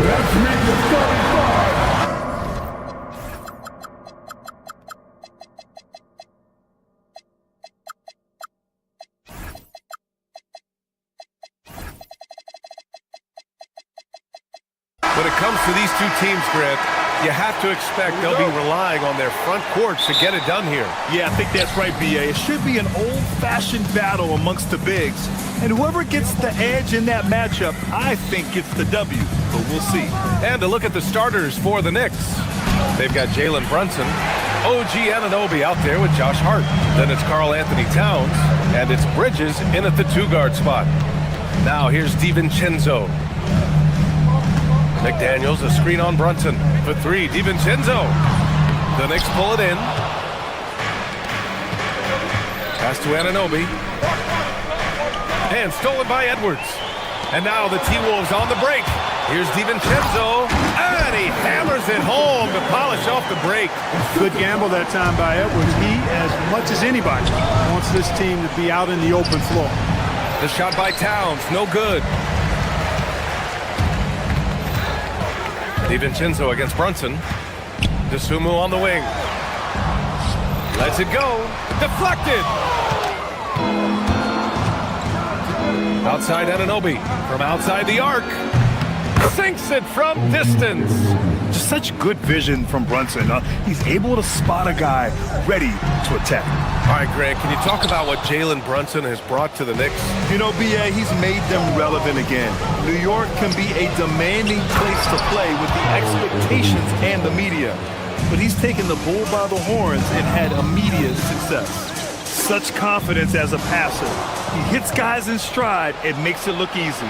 Let's meet the starting five. When it comes to these two teams, Grant, You have to expect they'll be relying on their front court to get it done here. Yeah, I think that's right, B.A. It should be an old-fashioned battle amongst the bigs. And whoever gets the edge in that matchup, I think gets the W. But we'll see. And to look at the starters for the Knicks. They've got Jalen Brunson, OG Anunoby out there with Josh Hart. Then it's Karl Anthony Towns, and it's Bridges in at the 2-guard spot. Now here's DiVincenzo. McDaniels, a screen on Brunson. For 3, DiVincenzo. The Knicks pull it in. Pass to Anunoby. And stolen by Edwards. And now the T-Wolves on the break. Here's DiVincenzo. And he hammers it home to polish off the break. Good gamble that time by Edwards. He, as much as anybody, wants this team to be out in the open floor. The shot by Towns, no good. DiVincenzo against Brunson. DeSumo on the wing. Lets it go. Deflected. Outside Anunoby. From outside the arc. Sinks it from distance. Just such good vision from Brunson. He's able to spot a guy ready to attack. All right, Greg, can you talk about what Jalen Brunson has brought to the Knicks? You know, B.A., he's made them relevant again. New York can be a demanding place to play with the expectations and the media. But he's taken the bull by the horns and had immediate success. Such confidence as a passer. He hits guys in stride and makes it look easy.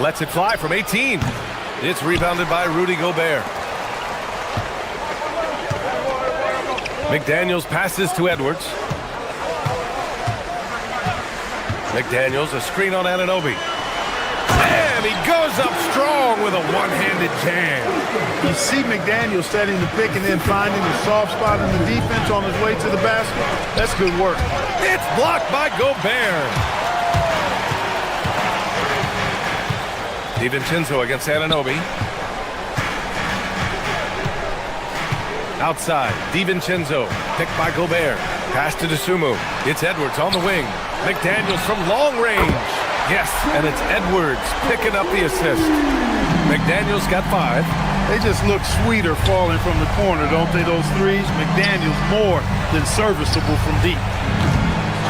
Lets it fly from 18. It's rebounded by Rudy Gobert. McDaniels passes to Edwards. McDaniels, a screen on Anunoby. And he goes up strong with a one-handed jam. You see McDaniels setting the pick and then finding the soft spot in the defense on his way to the basket. That's good work. It's blocked by Gobert. DiVincenzo against Anunoby. Outside, DiVincenzo, picked by Gobert. Pass to DeSumo. It's Edwards on the wing. McDaniels from long range. Yes, and it's Edwards picking up the assist. McDaniels got 5. They just look sweeter falling from the corner, don't they, those threes? McDaniels more than serviceable from deep.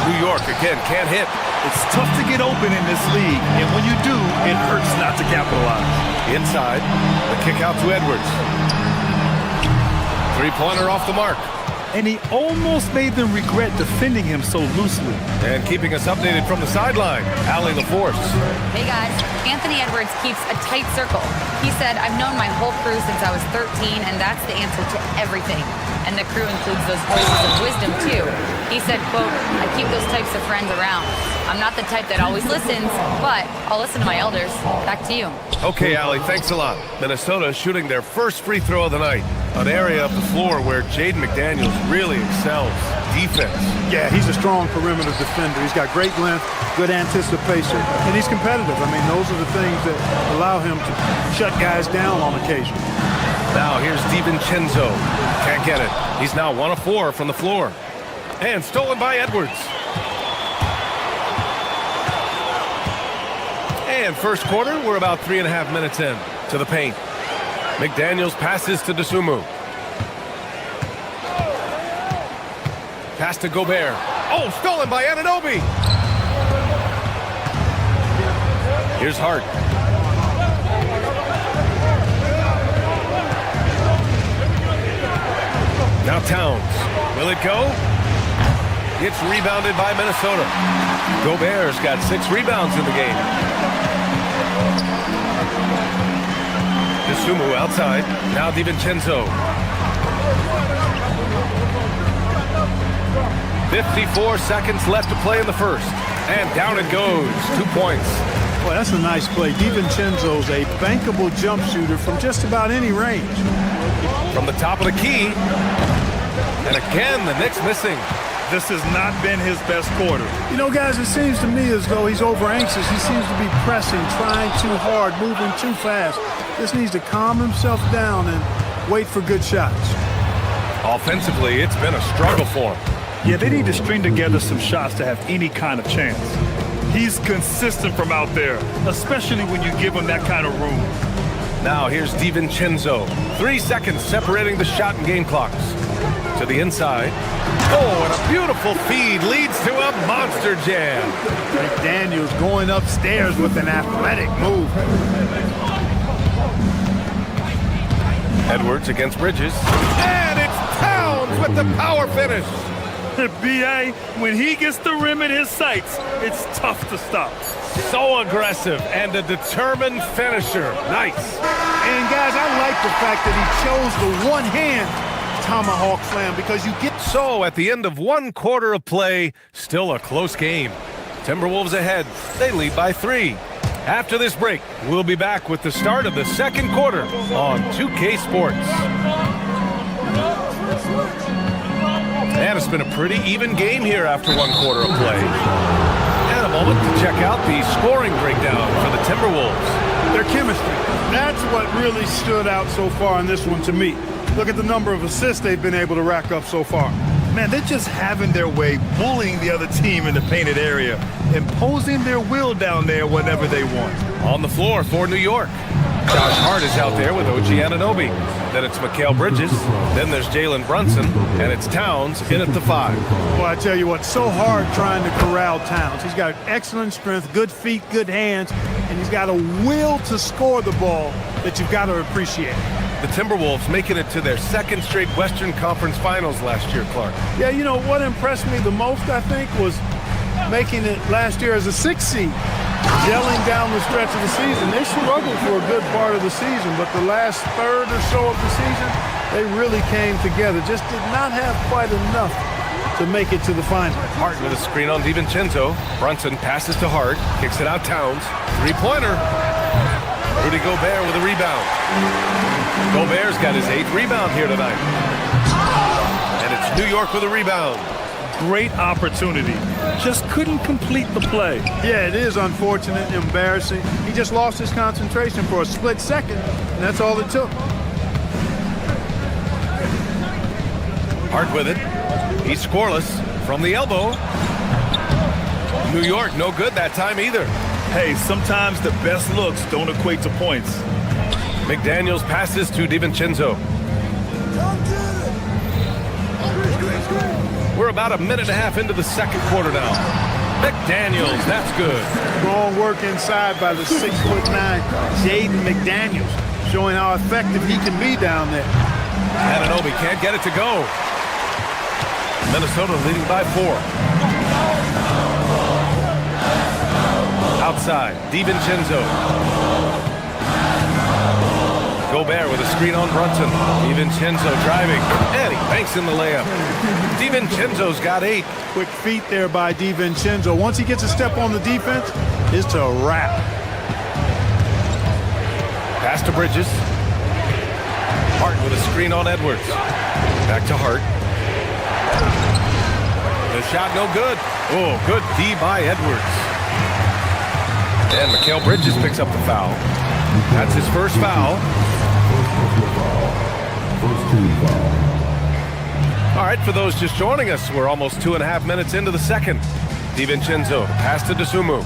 New York, again, can't hit. It's tough to get open in this league, and when you do, it hurts not to capitalize. Inside, the kick out to Edwards. Three-pointer off the mark. And he almost made them regret defending him so loosely. And keeping us updated from the sideline, Allie LaForce. Hey guys, Anthony Edwards keeps a tight circle. He said, I've known my whole crew since I was 13, and that's the answer to everything. And the crew includes those voices of wisdom too. He said, quote, I keep those types of friends around. I'm not the type that always listens, but I'll listen to my elders. Back to you. Okay, Allie, thanks a lot. Minnesota shooting their first free throw of the night. An area of the floor where Jaden McDaniels really excels. Defense. Yeah, he's a strong perimeter defender. He's got great length, good anticipation, and he's competitive. I mean, those are the things that allow him to shut guys down on occasion. Now here's DiVincenzo. Can't get it. He's now 1 of 4 from the floor. And stolen by Edwards. And first quarter, we're about 3.5 minutes in to the paint. McDaniels passes to DeSumo. Pass to Gobert. Oh, stolen by Anunoby. Here's Hart. Now Towns. Will it go? It's rebounded by Minnesota. Gobert's got 6 rebounds in the game. DeSumo outside. Now DiVincenzo. 54 seconds left to play in the first. And down it goes. 2 points. Well, that's a nice play. DiVincenzo's a bankable jump shooter from just about any range. From the top of the key. And again, the Knicks missing. This has not been his best quarter. You know, guys, it seems to me as though he's over anxious. He seems to be pressing, trying too hard, moving too fast. Just needs to calm himself down and wait for good shots. Offensively, it's been a struggle for him. Yeah, they need to string together some shots to have any kind of chance. He's consistent from out there, especially when you give him that kind of room. Now here's DiVincenzo. 3 seconds separating the shot and game clocks. To the inside. Oh, and a beautiful feed leads to a monster jam. McDaniels going upstairs with an athletic move. Edwards against Bridges. And it's Towns with the power finish. B.A., when he gets the rim in his sights, it's tough to stop. So aggressive and a determined finisher. Nice. And guys, I like the fact that he chose the one-hand tomahawk slam because you get... So at the end of 1 quarter of play, still a close game. Timberwolves ahead. They lead by 3. After this break, we'll be back with the start of the second quarter on 2K Sports. And it's been a pretty even game here after 1 quarter of play. And a moment to check out the scoring breakdown for the Timberwolves. Their chemistry. That's what really stood out so far in this one to me. Look at the number of assists they've been able to rack up so far. Man, they're just having their way, bullying the other team in the painted area, imposing their will down there whenever they want. On the floor for New York. Josh Hart is out there with OG Anunoby. Then it's Mikal Bridges. Then there's Jalen Brunson. And it's Towns in at the 5. Well, I tell you what, so hard trying to corral Towns. He's got excellent strength, good feet, good hands, and he's got a will to score the ball that you've got to appreciate. The Timberwolves making it to their 2nd straight Western Conference Finals last year, Clark. Yeah, you know, what impressed me the most, I think, was making it last year as a 6th seed. Gelling down the stretch of the season. They struggled for a good part of the season, but the last third or so of the season, they really came together. Just did not have quite enough to make it to the final. Hart with a screen on DiVincenzo. Brunson passes to Hart, kicks it out Towns. 3-pointer. Rudy Gobert with a rebound. Gobert's got his 8th rebound here tonight. And it's New York with a rebound. Great opportunity. Just couldn't complete the play. Yeah, it is unfortunate, embarrassing. He just lost his concentration for a split second, and that's all it took. Hart with it. He's scoreless from the elbow. New York, no good that time either. Hey, sometimes the best looks don't equate to points. McDaniels passes to DiVincenzo. We're about a minute and a half into the second quarter now. McDaniels, that's good. Strong work inside by the 6'9" Jaden McDaniels, showing how effective he can be down there. Anunoby can't get it to go. Minnesota leading by 4. Outside, DiVincenzo. Gobert with a screen on Brunson. DiVincenzo driving, and he banks in the layup. DiVincenzo's got 8. Quick feet there by DiVincenzo. Once he gets a step on the defense, it's a wrap. Pass to Bridges. Hart with a screen on Edwards. Back to Hart. The shot no good. Oh, good D by Edwards. And Mikal Bridges picks up the foul. That's his first foul. All right, for those just joining us, we're almost 2.5 minutes into the second. DiVincenzo, pass to Dosunmu.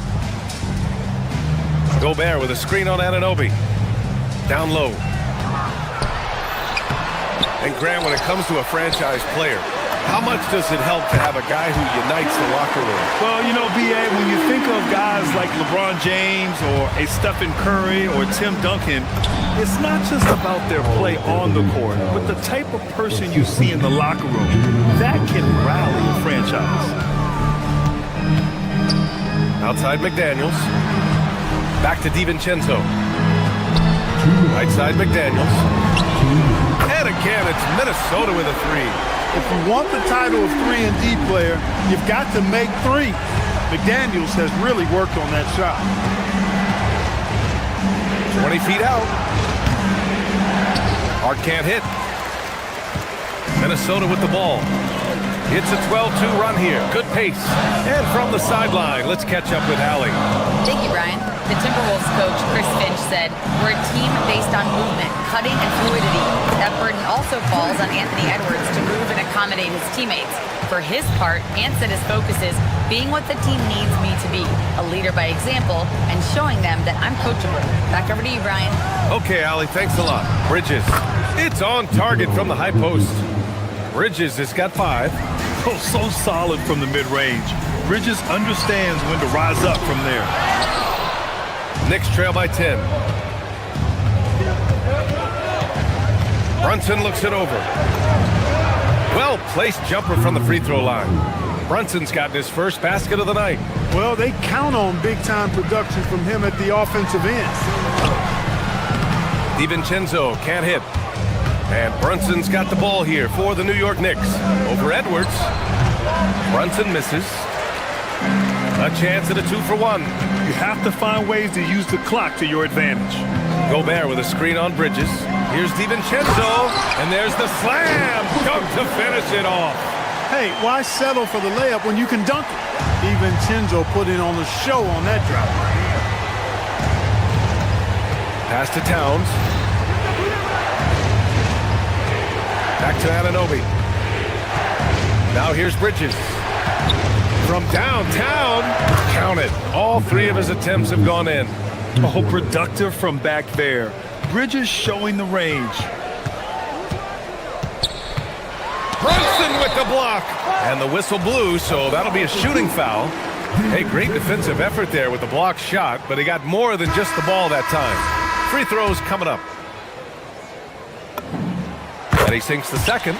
Gobert with a screen on Anunoby. Down low. And Grant, when it comes to a franchise player, how much does it help to have a guy who unites the locker room? Well, you know, B.A., when you think of guys like LeBron James or a Stephen Curry or Tim Duncan, it's not just about their play on the court, but the type of person you see in the locker room. That can rally a franchise. Outside McDaniels. Back to DiVincenzo. Right side McDaniels. And again, it's Minnesota with a 3. If you want the title of 3-and-D player, you've got to make 3. McDaniels has really worked on that shot. 20 feet out. Hart can't hit. Minnesota with the ball. It's a 12-2 run here. Good pace. And from the sideline, let's catch up with Allie. Thank you, Brian. The Timberwolves coach, Chris Finch, said, "We're a team based on movement, cutting, and fluidity. That brings burden also falls on Anthony Edwards to move and accommodate his teammates. For his part, Ant said his focus is being what the team needs me to be, a leader by example, and showing them that I'm coachable. Back over to you, Brian. Okay, Allie, thanks a lot. Bridges. It's on target from the high post. Bridges has got 5. Oh, so solid from the mid-range. Bridges understands when to rise up from there. Knicks trail by 10. Brunson looks it over. Well-placed jumper from the free throw line. Brunson's gotten his first basket of the night. Well, they count on big-time production from him at the offensive end. DiVincenzo can't hit. And Brunson's got the ball here for the New York Knicks. Over Edwards. Brunson misses. A chance at a 2-for-1. You have to find ways to use the clock to your advantage. Gobert with a screen on Bridges. Here's DiVincenzo, and there's the slam. Dunk to finish it off. Hey, why settle for the layup when you can dunk it? DiVincenzo put in on the show on that drop. Pass to Towns. Back to Anunoby. Now here's Bridges. From downtown, count it. All 3 of his attempts have gone in. Oh, productive from back there. Bridges showing the range. Brunson with the block. And the whistle blew, so that'll be a shooting foul. Hey, great defensive effort there with the block shot, but he got more than just the ball that time. Free throws coming up. And he sinks the second.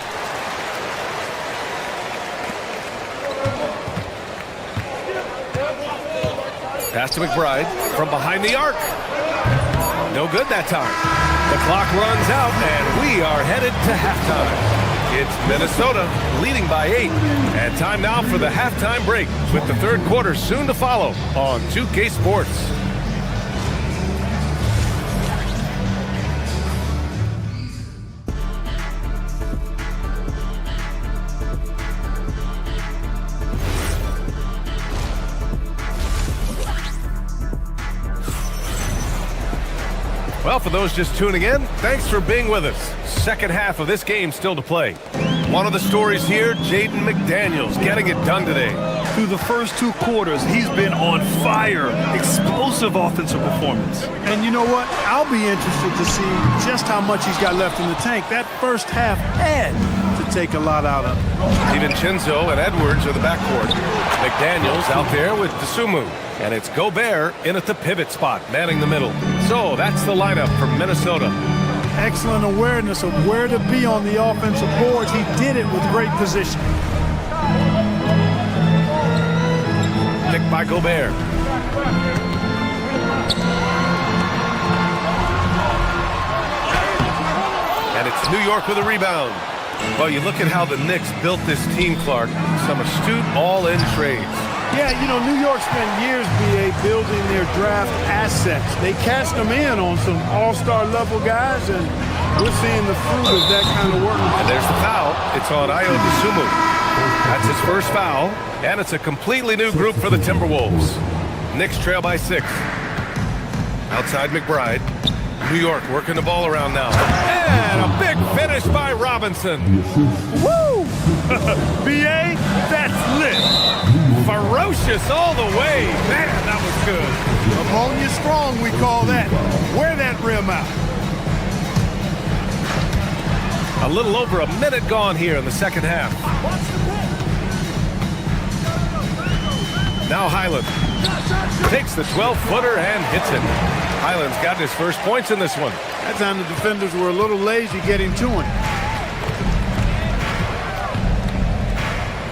Pass to McBride from behind the arc. No good that time. The clock runs out, and we are headed to halftime. It's Minnesota leading by 8. And time now for the halftime break with the third quarter soon to follow on 2K Sports. Well, for those just tuning in, thanks for being with us. Second half of this game still to play. One of the stories here, Jaden McDaniels getting it done today. Through the first 2 quarters, he's been on fire. Explosive offensive performance. And you know what? I'll be interested to see just how much he's got left in the tank. That first half had to take a lot out of him. DiVincenzo and Edwards are the backcourt. McDaniels out there with Dosunmu. And it's Gobert in at the pivot spot, manning the middle. So that's the lineup for Minnesota. Excellent awareness of where to be on the offensive boards. He did it with great position. Picked by Gobert. And it's New York with a rebound. Well, you look at how the Knicks built this team, Clark. Some astute all-in trades. Yeah, you know, New York spent years, B.A., building their draft assets. They cashed them in on some all-star level guys, and we're seeing the fruit of that kind of work. And there's the foul. It's on Ayo Dosunmu. That's his first foul, and it's a completely new group for the Timberwolves. Knicks trail by 6. Outside McBride. New York working the ball around now. And a big finish by Robinson. Woo! B.A., that's lit. Ferocious all the way. Man, that was good. Ammonia strong, we call that. Wear that rim out. A little over a minute gone here in the second half. Now Highland takes the 12-footer and hits it. Highland's gotten his first points in this one. That time the defenders were a little lazy getting to him.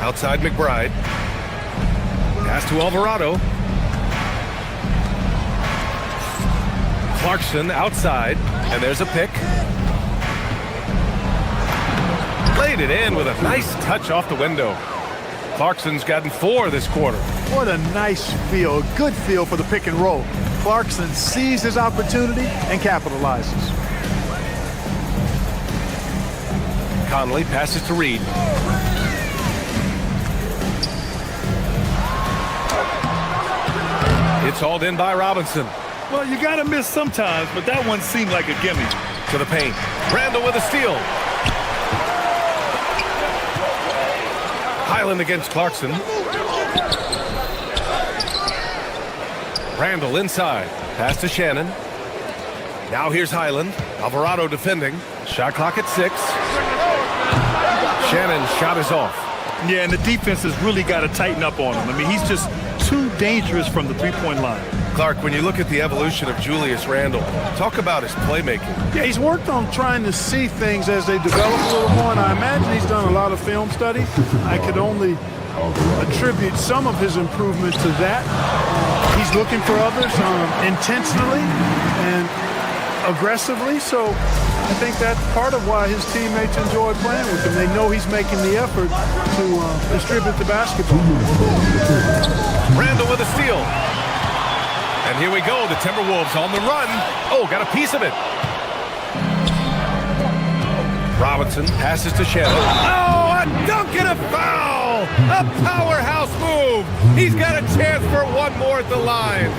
Outside McBride. Pass to Alvarado. Clarkson outside, and there's a pick. Laid it in with a nice touch off the window. Clarkson's gotten 4 this quarter. What a nice feel, a good feel for the pick and roll. Clarkson sees his opportunity and capitalizes. Conley passes to Reed. It's hauled in by Robinson. Well, you got to miss sometimes, but that one seemed like a gimme. To the paint. Randall with a steal. Highland against Clarkson. Randall inside. Pass to Shannon. Now here's Highland. Alvarado defending. Shot clock at 6. Shannon's shot is off. Yeah, and the defense has really got to tighten up on him. I mean, he's just too dangerous from the three-point line. Clark, when you look at the evolution of Julius Randle, talk about his playmaking. Yeah, he's worked on trying to see things as they develop a little more, and I imagine he's done a lot of film study. I could only attribute some of his improvement to that. He's looking for others intentionally and aggressively, so I think that's part of why his teammates enjoy playing with him. They know he's making the effort to distribute the basketball. Randall with a steal. And here we go, the Timberwolves on the run. Oh, got a piece of it. Robinson passes to Shannon. Oh, a dunk and a foul! A powerhouse move! He's got a chance for one more at the line.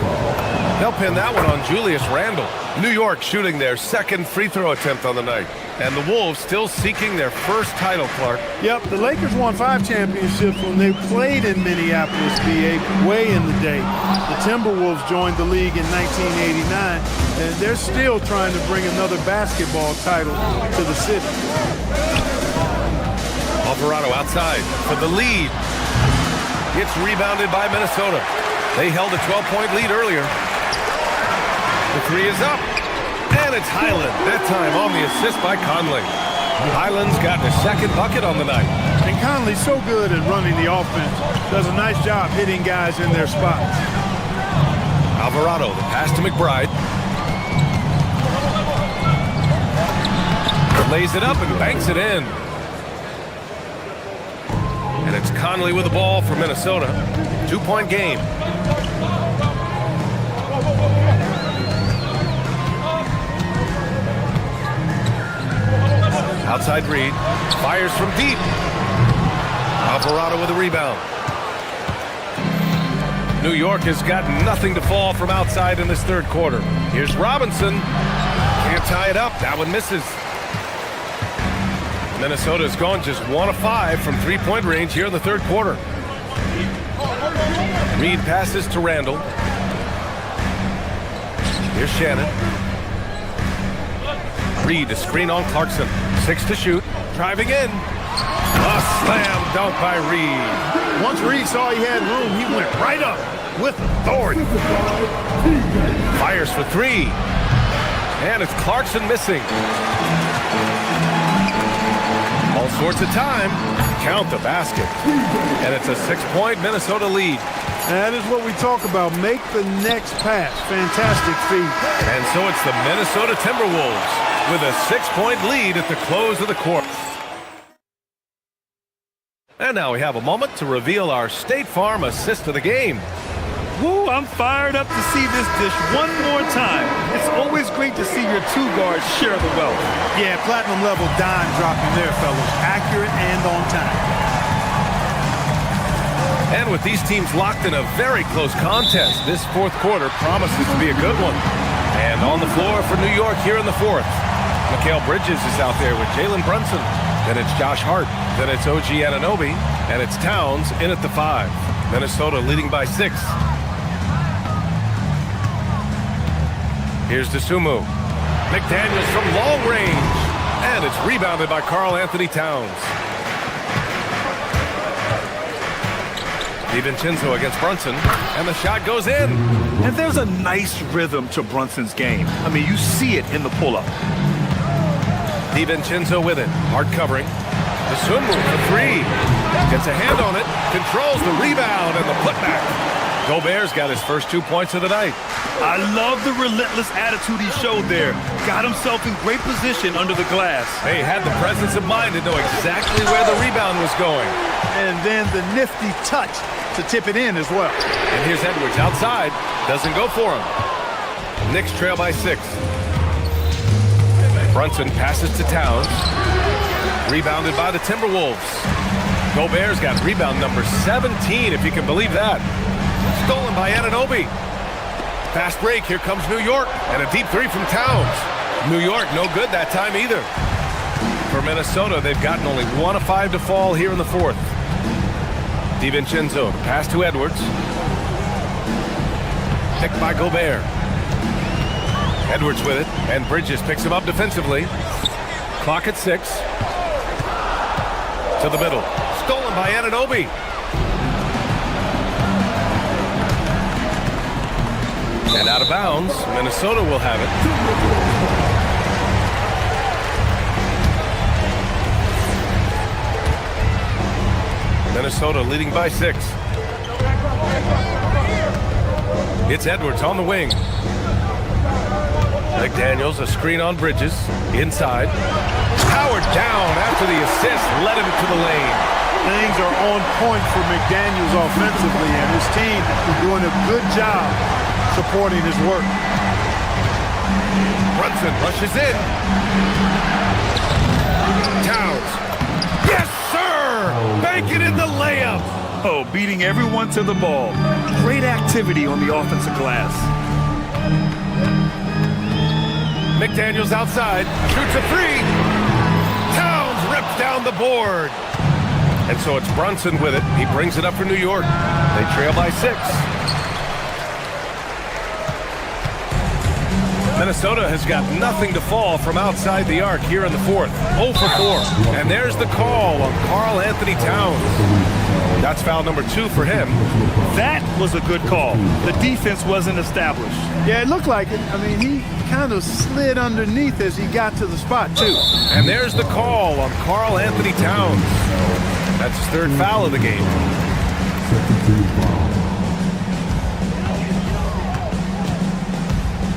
They'll pin that one on Julius Randle. New York shooting their second free throw attempt on the night. And the Wolves still seeking their first title, Clark. Yep, the Lakers won 5 championships when they played in Minneapolis, VA, way in the day. The Timberwolves joined the league in 1989, and they're still trying to bring another basketball title to the city. Alvarado outside for the lead. It's rebounded by Minnesota. They held a 12-point lead earlier. The 3 is up. And it's Highland, that time on the assist by Conley. Highland's got the second bucket on the night. And Conley's so good at running the offense. Does a nice job hitting guys in their spots. Alvarado, the pass to McBride. Lays it up and banks it in. And it's Conley with the ball for Minnesota. 2-point game. Outside Reed, fires from deep. Alvarado with a rebound. New York has got nothing to fall from outside in this third quarter. Here's Robinson. Can't tie it up. That one misses. Minnesota's gone just 1 of 5 from three-point range here in the third quarter. Reed passes to Randall. Here's Shannon. Reed, a screen on Clarkson. 6 to shoot. Driving in. A slam dunk by Reed. Once Reed saw he had room, he went right up with authority. Fires for 3. And it's Clarkson missing. All sorts of time. Count the basket. And it's a 6-point Minnesota lead. That is what we talk about. Make the next pass. Fantastic feed. And so it's the Minnesota Timberwolves with a 6-point lead at the close of the quarter. And now we have a moment to reveal our State Farm assist of the game. Woo, I'm fired up to see this dish one more time. It's always great to see your 2 guards share the wealth. Yeah, platinum level dime dropping there, fellas. Accurate and on time. And with these teams locked in a very close contest, this fourth quarter promises to be a good one. And on the floor for New York here in the fourth, Mikal Bridges is out there with Jalen Brunson. Then it's Josh Hart. Then it's OG Anunoby. And it's Towns in at the 5. Minnesota leading by 6. Here's Dosunmu. McDaniels from long range. And it's rebounded by Karl Anthony Towns. DiVincenzo against Brunson, and the shot goes in. And there's a nice rhythm to Brunson's game. I mean, you see it in the pull-up. DiVincenzo with it, hard covering. Dosunmu for 3. Gets a hand on it, controls the rebound and the putback. Gobert's got his first 2 points of the night. I love the relentless attitude he showed there. Got himself in great position under the glass. He had the presence of mind to know exactly where the rebound was going. And then the nifty touch to tip it in as well. And here's Edwards outside. Doesn't go for him. Knicks trail by 6. Brunson passes to Towns. Rebounded by the Timberwolves. Gobert's got rebound number 17, if you can believe that. Stolen by Anunoby. Fast break, here comes New York, and a deep 3 from Towns. New York, no good that time either. For Minnesota, they've gotten only 1 of 5 to fall here in the fourth. DiVincenzo, the pass to Edwards. Picked by Gobert. Edwards with it, and Bridges picks him up defensively. Clock at 6. To the middle. Stolen by Anunoby. And out of bounds. Minnesota will have it. Minnesota leading by 6. It's Edwards on the wing. McDaniels, a screen on Bridges. Inside. Howard down after the assist. Led him to the lane. Things are on point for McDaniels offensively, and his team is doing a good job supporting his work. Brunson rushes in. Towns. Yes, sir! Banking in the layup. Oh, beating everyone to the ball. Great activity on the offensive glass. McDaniels outside. Shoots a 3. Towns rips down the board. And so it's Brunson with it. He brings it up for New York. They trail by 6. Minnesota has got nothing to fall from outside the arc here in the 4th. 0 for 4. And there's the call on Karl Anthony Towns. That's foul number 2 for him. That was a good call. The defense wasn't established. Yeah, it looked like it. I mean, he kind of slid underneath as he got to the spot, too. And there's the call on Karl Anthony Towns. That's his 3rd foul of the game.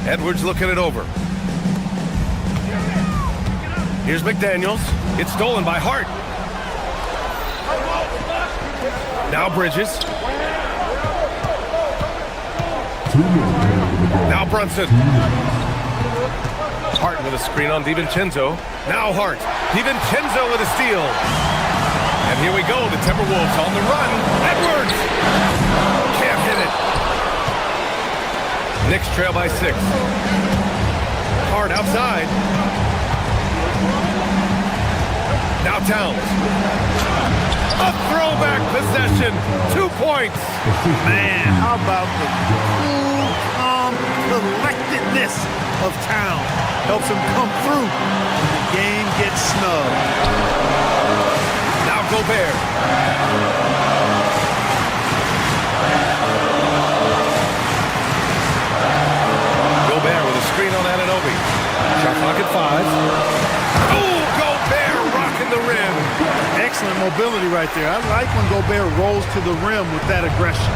Edwards looking it over. Here's McDaniels. It's stolen by Hart. Now Bridges. Now Brunson. Hart with a screen on DiVincenzo. Now Hart. DiVincenzo with a steal. And here we go. The Timberwolves on the run. Edwards. Can't hit it. Knicks trail by 6. Hart outside. Now Towns. A throwback possession. 2 points. Man, how about the cool, calm collectedness of Towns? Helps him come through. The game gets snug. Now Gobert. Gobert with a screen on Anunoby. Shot clock at 5. Oh, Gobert rocking the rim. Excellent mobility right there. I like when Gobert rolls to the rim with that aggression.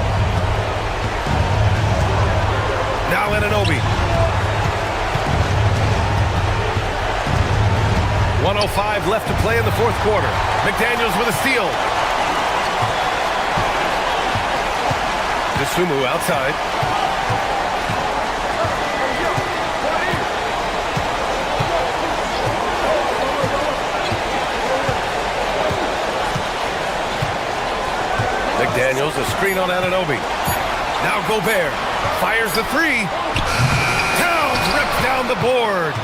Now Anunoby. 1:05 left to play in the 4th quarter. McDaniels with a steal. Dosunmu outside. McDaniels, a screen on Anunoby. Now Gobert fires the 3. Towns rips down the board.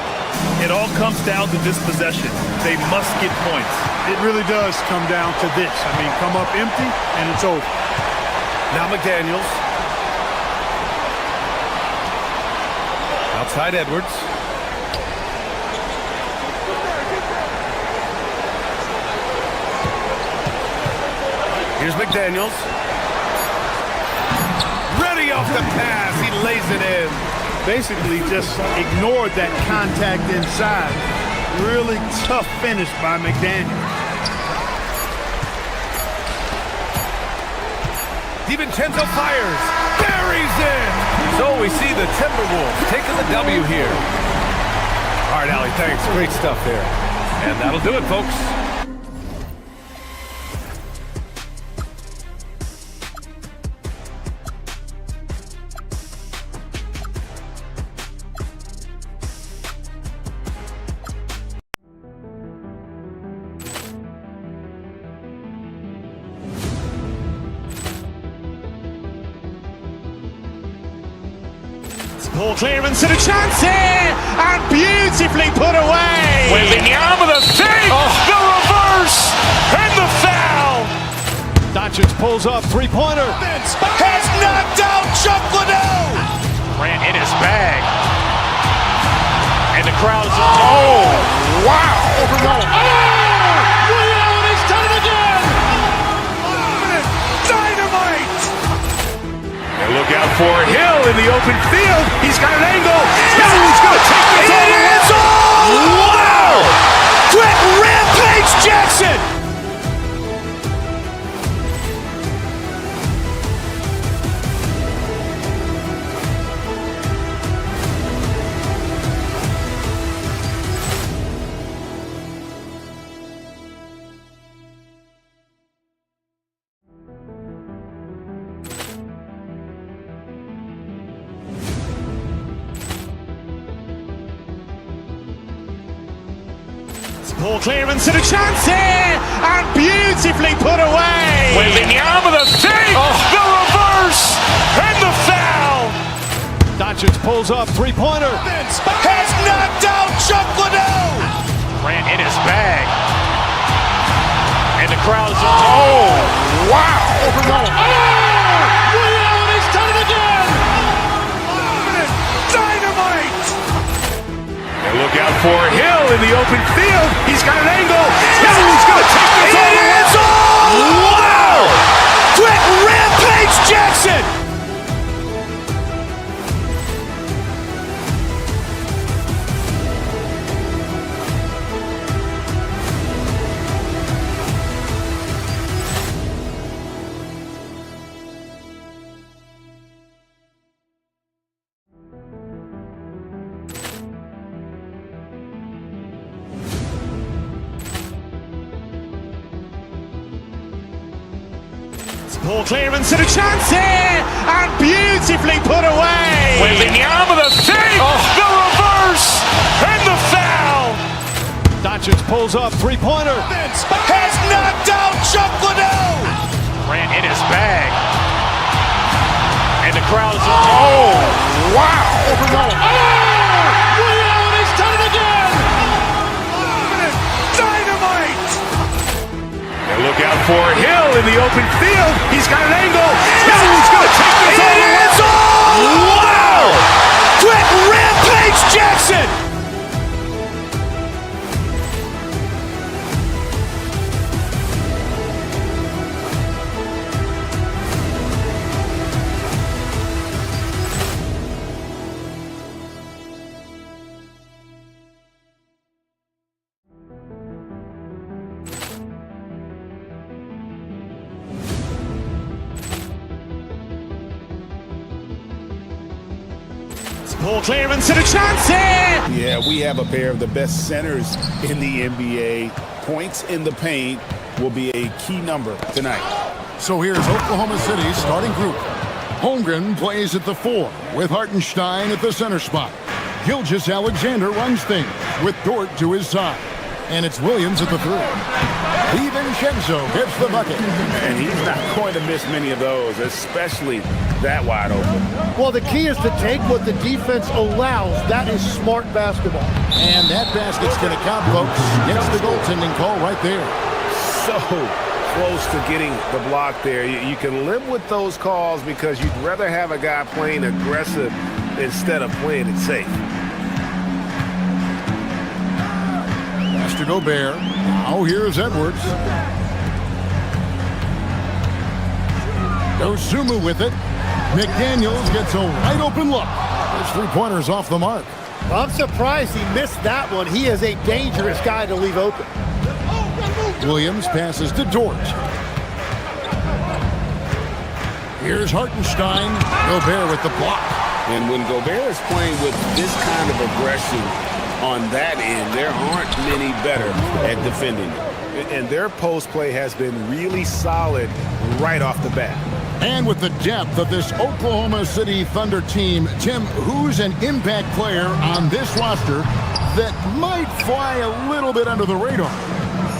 It all comes down to this possession. They must get points. It really does come down to this. I mean, come up empty, and it's over. Now McDaniels. Outside Edwards. Here's McDaniels. Ready off the pass. He lays it in. Basically just ignored that contact inside. Really tough finish by McDaniels. DiVincenzo fires. Buries in. So we see the Timberwolves taking the W here. All right, Allie, thanks. Great stuff there. And that'll do it, folks. Ball clearance and a chance here, and beautifully put away. Wembanyama the save, the reverse, and the foul. Doncic pulls up, three-pointer. Has knocked out Chuck Liddell. Grant in his bag. And the crowd is... Oh, wow. Overrun. Leon has done it again. Dynamite. And look out for Hill in the open field. He's got an angle. Hill's going to take this all the way. Wow. Quick Rampage Jackson. Ball clearance and a chance here, and beautifully put away. Wembanyama the fake, the reverse, and the foul. Doncic pulls up, three-pointer. Has knocked out Chuck Liddell. Grant in his bag. And the crowd is... Oh, wow. Overrun. Leon has done it again. Dynamite. And look out for Hill in the open field. He's got an angle. Hill's going to take this all the way. Wow. Quick Rampage Jackson. Ball clearance and a chance here, and beautifully put away. Wembanyama the fake, the reverse, and the foul. Doncic pulls up, three-pointer. Has knocked out Chuck Liddell. Grant in his bag. And the crowd is... Oh, wow. Overrun. Leon has done it again. Dynamite. And look out for Hill in the open field. He's got an angle. Hill's going to take this all the way. Wow. Quick Rampage Jackson. Ball clearance and a chance here. Yeah, we have a pair of the best centers in the NBA. Points in the paint will be a key number tonight. So here's Oklahoma City's starting group. Holmgren plays at the 4 with Hartenstein at the center spot. Gilgeous-Alexander runs things with Dort to his side. And it's Williams at the 3. DiVincenzo gets the bucket. And he's not going to miss many of those, especially that wide open. Well, the key is to take what the defense allows. That is smart basketball. And that basket's going to count, folks. Gets the goaltending call right there. So close to getting the block there. You can live with those calls because you'd rather have a guy playing aggressive instead of playing it safe. To Gobert. Now here's Edwards. Dosunmu with it. McDaniels gets a wide open look. His three-pointer's off the mark. Well, I'm surprised he missed that one. He is a dangerous guy to leave open. Williams passes to Dort. Here's Hartenstein. Gobert with the block. And when Gobert is playing with this kind of aggression on that end, there aren't many better at defending it. And their post play has been really solid right off the bat. And with the depth of this Oklahoma City Thunder team, Tim, who's an impact player on this roster that might fly a little bit under the radar?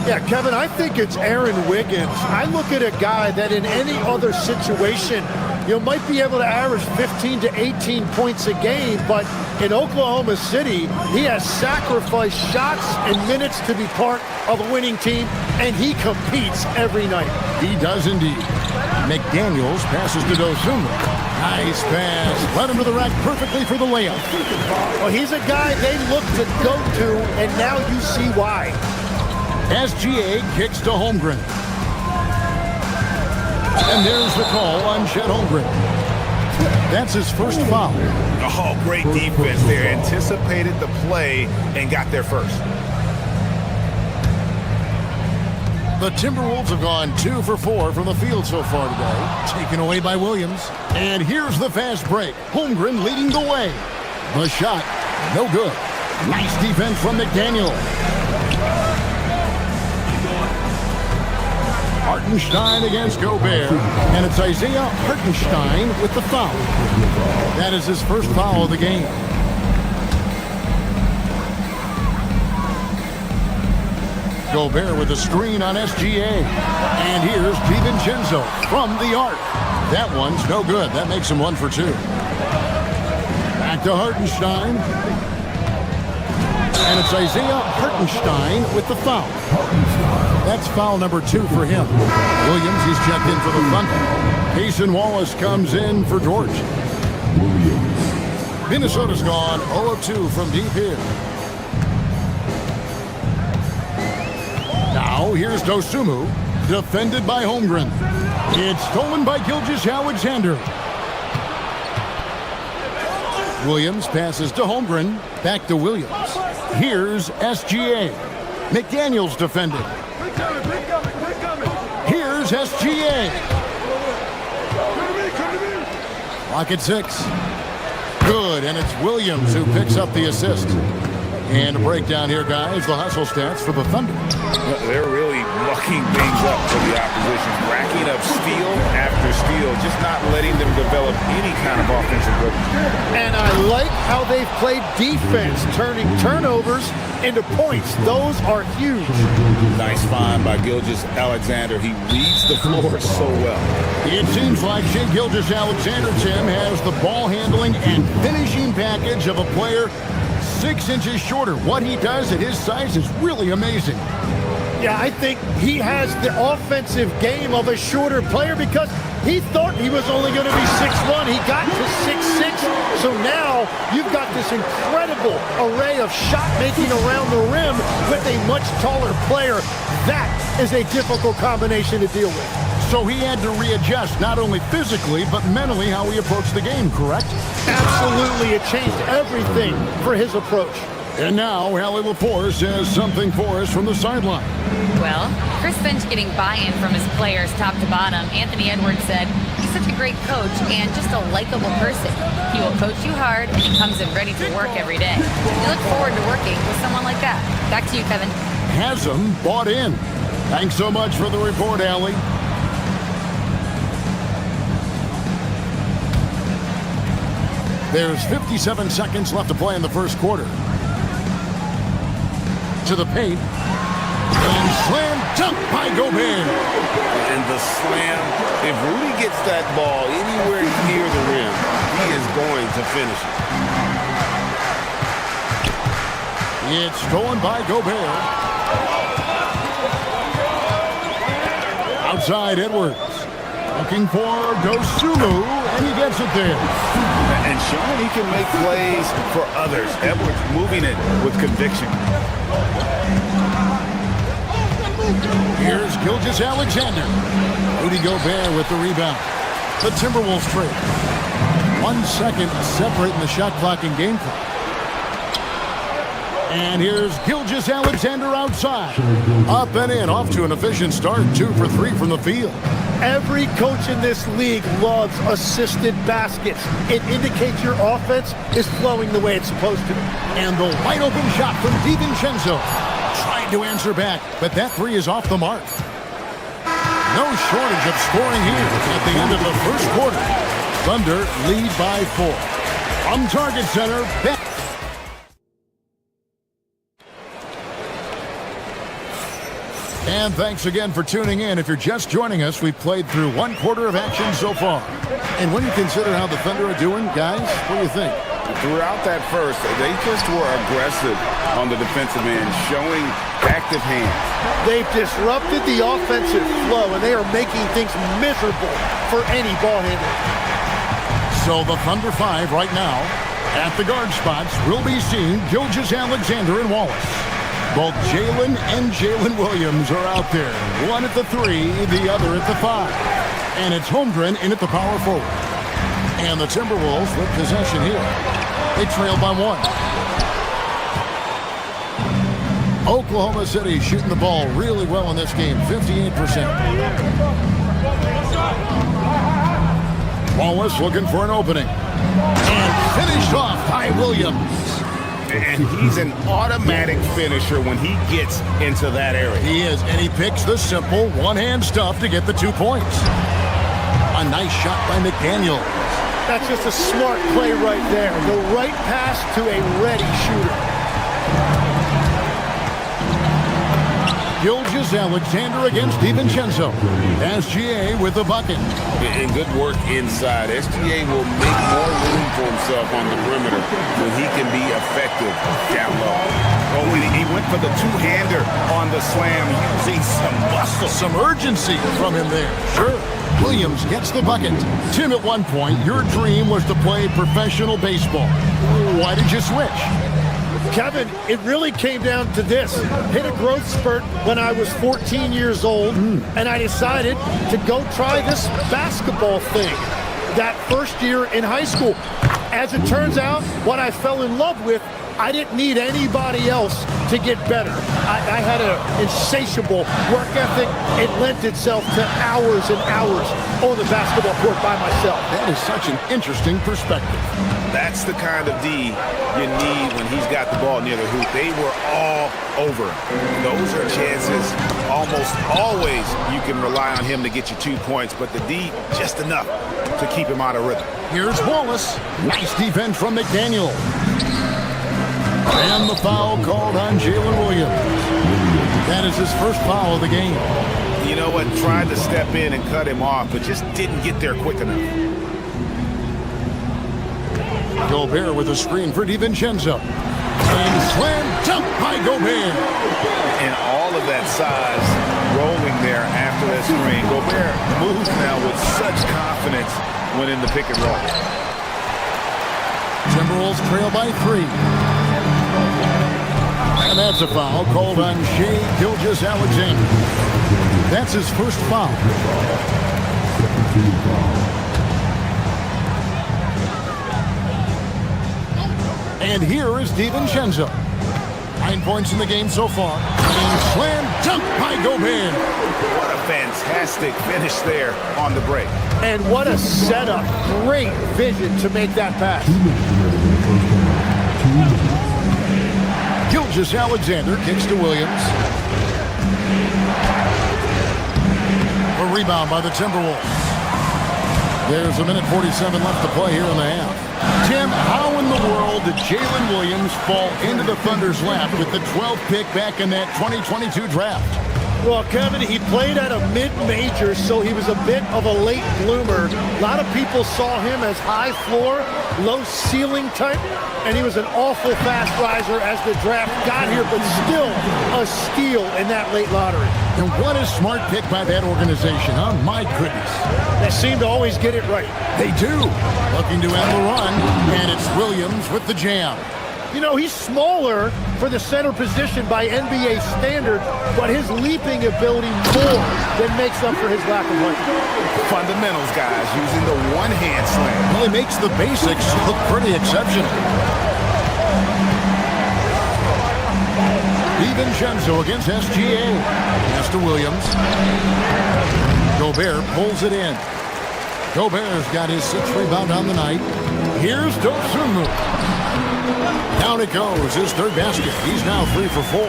Yeah, Kevin, I think it's Aaron Wiggins. I look at a guy that in any other situation, you might be able to average 15 to 18 points a game, but in Oklahoma City, he has sacrificed shots and minutes to be part of a winning team, and he competes every night. He does indeed. McDaniels passes to Dosunmu. Nice pass. Led him to the rack perfectly for the layup. Well, he's a guy they look to go to, and now you see why. SGA kicks to Holmgren. And there's the call on Chet Holmgren. That's his first foul. Oh, great defense there. Anticipated the play and got there first. The Timberwolves have gone 2 for 4 from the field so far today. Taken away by Williams. And here's the fast break. Holmgren leading the way. The shot, no good. Nice defense from McDaniel. Hartenstein against Gobert. And it's Isaiah Hartenstein with the foul. That is his first foul of the game. Gobert with a screen on SGA. And here's DiVincenzo from the arc. That one's no good. That makes him 1 for 2. Back to Hartenstein. And it's Isaiah Hartenstein with the foul. That's foul number 2 for him. Williams, he's checked in for the Thunder. Cason Wallace comes in for George. Minnesota's gone 0 of 2 from deep here. Now, here's Dosunmu, defended by Holmgren. It's stolen by Gilgeous-Alexander. Williams passes to Holmgren, back to Williams. Here's SGA. McDaniels defended. Here's SGA. Clock at 6. Good, and it's Williams who picks up the assist. And a breakdown here, guys. The hustle stats for the Thunder. They're really mucking things up for the opposition. Racking up steal after steal. Just not letting them develop any kind of offensive rhythm. And I like how they've played defense, turning turnovers into points. Those are huge. Nice find by Gilgeous-Alexander. He reads the floor so well. It seems like Shai Gilgeous-Alexander, Tim, has the ball handling and finishing package of a player 6 inches shorter. What he does at his size is really amazing. Yeah, I think he has the offensive game of a shorter player because he thought he was only going to be 6'1". He got to 6'6". So now you've got this incredible array of shot making around the rim with a much taller player. That is a difficult combination to deal with. So he had to readjust not only physically but mentally how he approached the game, correct? Absolutely. It changed everything for his approach. And now Allie Lepore says something for us from the sideline. Well, Chris Finch getting buy-in from his players top to bottom. Anthony Edwards said, he's such a great coach and just a likable person. He will coach you hard and he comes in ready to work every day. We look forward to working with someone like that. Back to you, Kevin. Hasm bought in. Thanks so much for the report, Allie. There's 57 seconds left to play in the first quarter. To the paint. And slam dunk by Gobert. And the slam, if Rudy gets that ball anywhere near the rim, he is going to finish it. It's stolen by Gobert. Outside Edwards. Looking for Dosunmu, and he gets it there. And showing he can make plays for others. Edwards moving it with conviction. Here's Gilgeous-Alexander. Rudy Gobert with the rebound. The Timberwolves trade. 1 second separating the shot clock and game clock. And here's Gilgeous-Alexander outside. Up and in, off to an efficient start. 2 for 3 from the field. Every coach in this league loves assisted baskets. It indicates your offense is flowing the way it's supposed to. And the wide open shot from DiVincenzo. Trying to answer back, but that 3 is off the mark. No shortage of scoring here at the end of the first quarter. Thunder lead by 4. From Target Center, back. And thanks again for tuning in. If you're just joining us, we've played through 1 quarter of action so far. And when you consider how the Thunder are doing, guys, what do you think? throughout that first, they just were aggressive on the defensive end, showing active hands. They've disrupted the offensive flow, and they are making things miserable for any ball handler. So the Thunder 5 right now. At the guard spots, we'll be seeing Gilgeous-Alexander and Wallace. Both Jalen and Jalen Williams are out there. One at the 3, the other at the 5. And it's Holmgren in at the power forward. And the Timberwolves with possession here. They trail by 1. Oklahoma City shooting the ball really well in this game, 58%. Wallace looking for an opening. And finished off by Williams. And he's an automatic finisher when he gets into that area. He is, and he picks the simple one-hand stuff to get the 2 points. A nice shot by McDaniel. That's just a smart play right there. The right pass to a ready shooter. Gilgeous-Alexander against DiVincenzo. SGA with the bucket. And good work inside. SGA will make more room for himself on the perimeter when he can be effective down low. Oh, and he went for the two-hander on the slam, using some muscle. Some urgency from him there. Sure. Williams gets the bucket. Tim, at one point, your dream was to play professional baseball. Why did you switch? Kevin, it really came down to this. Hit a growth spurt when I was 14 years old, and I decided to go try this basketball thing that first year in high school. As it turns out, what I fell in love with, I didn't need anybody else to get better. I had an insatiable work ethic. It lent itself to hours and hours on the basketball court by myself. That is such an interesting perspective. That's the kind of D you need when he's got the ball near the hoop. They were all over him. Those are chances. Almost always you can rely on him to get you 2 points, but the D, just enough to keep him out of rhythm. Here's Wallace. Nice defense from McDaniel. And the foul called on Jalen Williams. That is his first foul of the game. You know what? Tried to step in and cut him off, but just didn't get there quick enough. Gobert with a screen for DiVincenzo. And slam dunk by Gobert. And all of that size rolling there after that screen. Gobert moves now with such confidence when in the pick and roll. Timberwolves trail by 3. And that's a foul called on Shai Gilgeous-Alexander. That's his first foul. And here is DiVincenzo. 9 points in the game so far. And slam dunk by Gobert. What a fantastic finish there on the break. And what a setup. Great vision to make that pass. Gilgeous-Alexander kicks to Williams. A rebound by the Timberwolves. There's a minute 47 left to play here in the half. Tim, how in the world did Jalen Williams fall into the Thunder's lap with the 12th pick back in that 2022 draft? Well, Kevin, he played at a mid-major, so he was a bit of a late bloomer. A lot of people saw him as high floor, low ceiling type, and he was an awful fast riser as the draft got here, but still a steal in that late lottery. And what a smart pick by that organization, huh? My goodness. They seem to always get it right. They do. Looking to end the run, and it's Williams with the jam. You know, he's smaller for the center position by NBA standards, but his leaping ability more than makes up for his lack of height. Fundamentals, guys, using the one-hand slam. Well, he makes the basics look pretty exceptional. DiVincenzo against SGA. Pass to Williams. Gobert pulls it in. Gobert's got his 6th rebound on the night. Here's Dosunmu. Down it goes, his 3rd basket. He's now 3 for 4.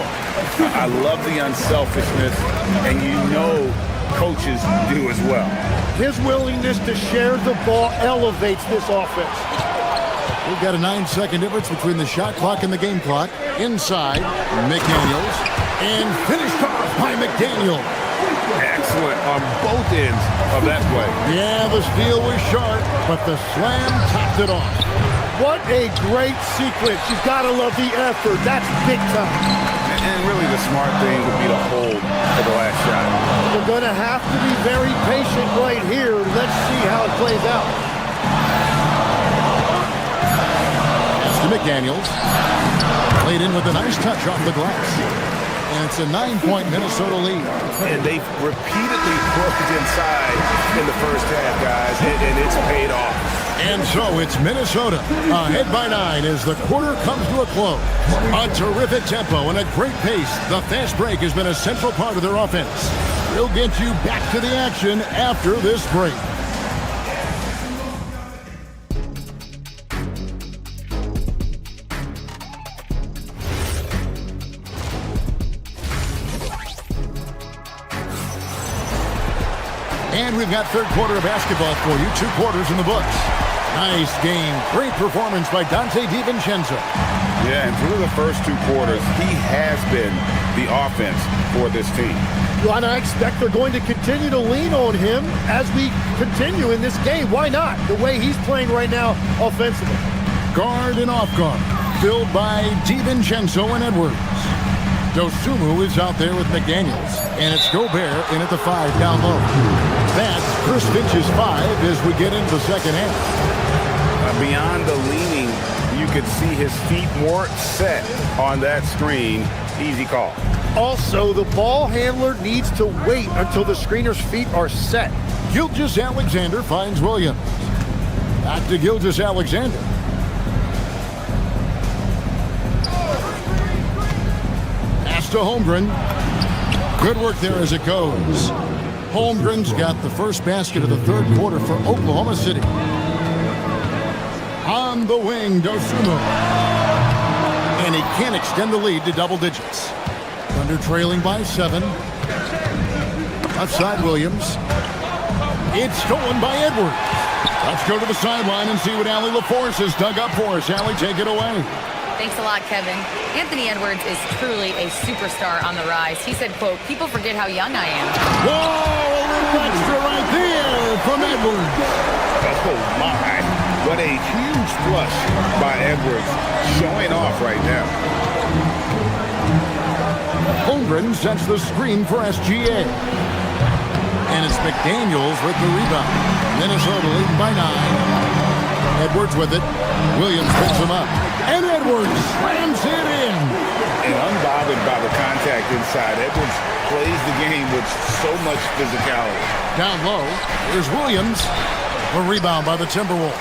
I love the unselfishness, and you know coaches do as well. His willingness to share the ball elevates this offense. We've got a 9-second difference between the shot clock and the game clock. Inside, McDaniels. And finished off by McDaniel. Excellent on both ends of that play. Yeah, the steal was sharp, but the slam topped it off. What a great sequence. You've got to love the effort. That's big time. And really the smart thing would be to hold for the last shot. They're going to have to be very patient right here. Let's see how it plays out. Pass to McDaniels. Played in with a nice touch off the glass. And it's a 9-point Minnesota lead. And they've repeatedly worked inside in the first half, guys, and it's paid off. And so it's Minnesota ahead by 9 as the quarter comes to a close. A terrific tempo and a great pace. The fast break has been a central part of their offense. We'll get you back to the action after this break. And we've got third quarter of basketball for you. 2 quarters in the books. Nice game. Great performance by Dante DiVincenzo. Yeah, and through the first 2 quarters, he has been the offense for this team. Well, and I expect they're going to continue to lean on him as we continue in this game. Why not? The way he's playing right now offensively. Guard and off guard. Filled by DiVincenzo and Edwards. Dosumu is out there with McDaniels. And it's Gobert in at the 5 down low. That's Chris Finch's 5 as we get into the second half. Beyond the leaning, you could see his feet more set on that screen. Easy call. Also, the ball handler needs to wait until the screener's feet are set. Gilgeous-Alexander finds Williams. Back to Gilgeous-Alexander. Pass to Holmgren. Good work there as it goes. Holmgren's got the first basket of the third quarter for Oklahoma City. On the wing, Dosumu. And he can't extend the lead to double digits. Thunder trailing by 7. Left side, Williams. It's stolen by Edwards. Let's go to the sideline and see what Allie LaForce has dug up for us. Allie, take it away. Thanks a lot, Kevin. Anthony Edwards is truly a superstar on the rise. He said, quote, "People forget how young I am." Whoa, a little extra right there from Edwards. Oh, my. What a huge flush by Edwards, showing off right now. Holmgren sets the screen for SGA. And it's McDaniels with the rebound. Minnesota leading by 9. Edwards with it. Williams picks him up. And Edwards slams it in. And unbothered by the contact inside, Edwards plays the game with so much physicality. Down low, here's Williams. A rebound by the Timberwolves.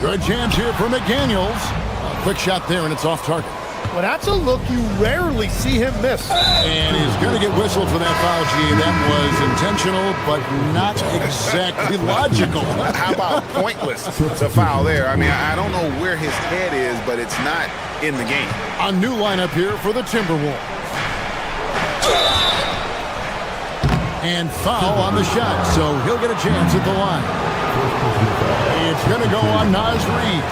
Good chance here for McDaniels. A quick shot there, and it's off target. Well, that's a look you rarely see him miss. And he's going to get whistled for that foul, G. That was intentional, but not exactly logical. How about pointless? It's a foul there. I mean, I don't know where his head is, but it's not in the game. A new lineup here for the Timberwolves. And foul on the shot, so he'll get a chance at the line. It's going to go on Naz Reid.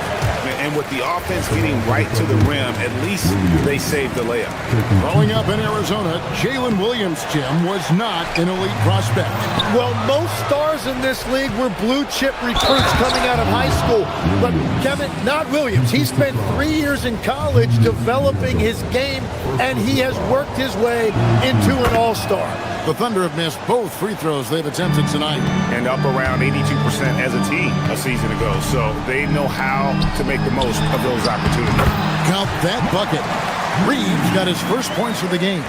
And with the offense getting right to the rim, at least they saved the layup. Growing up in Arizona, Jalen Williams, Jim, was not an elite prospect. Well, most stars in this league were blue-chip recruits coming out of high school. But, Kevin, not Williams. He spent 3 years in college developing his game, and he has worked his way into an all-star. The Thunder have missed both free throws they've attempted tonight. And up around 82% as a team a season ago. So they know how to make the most of those opportunities. Count that bucket. Reeves got his first points of the game.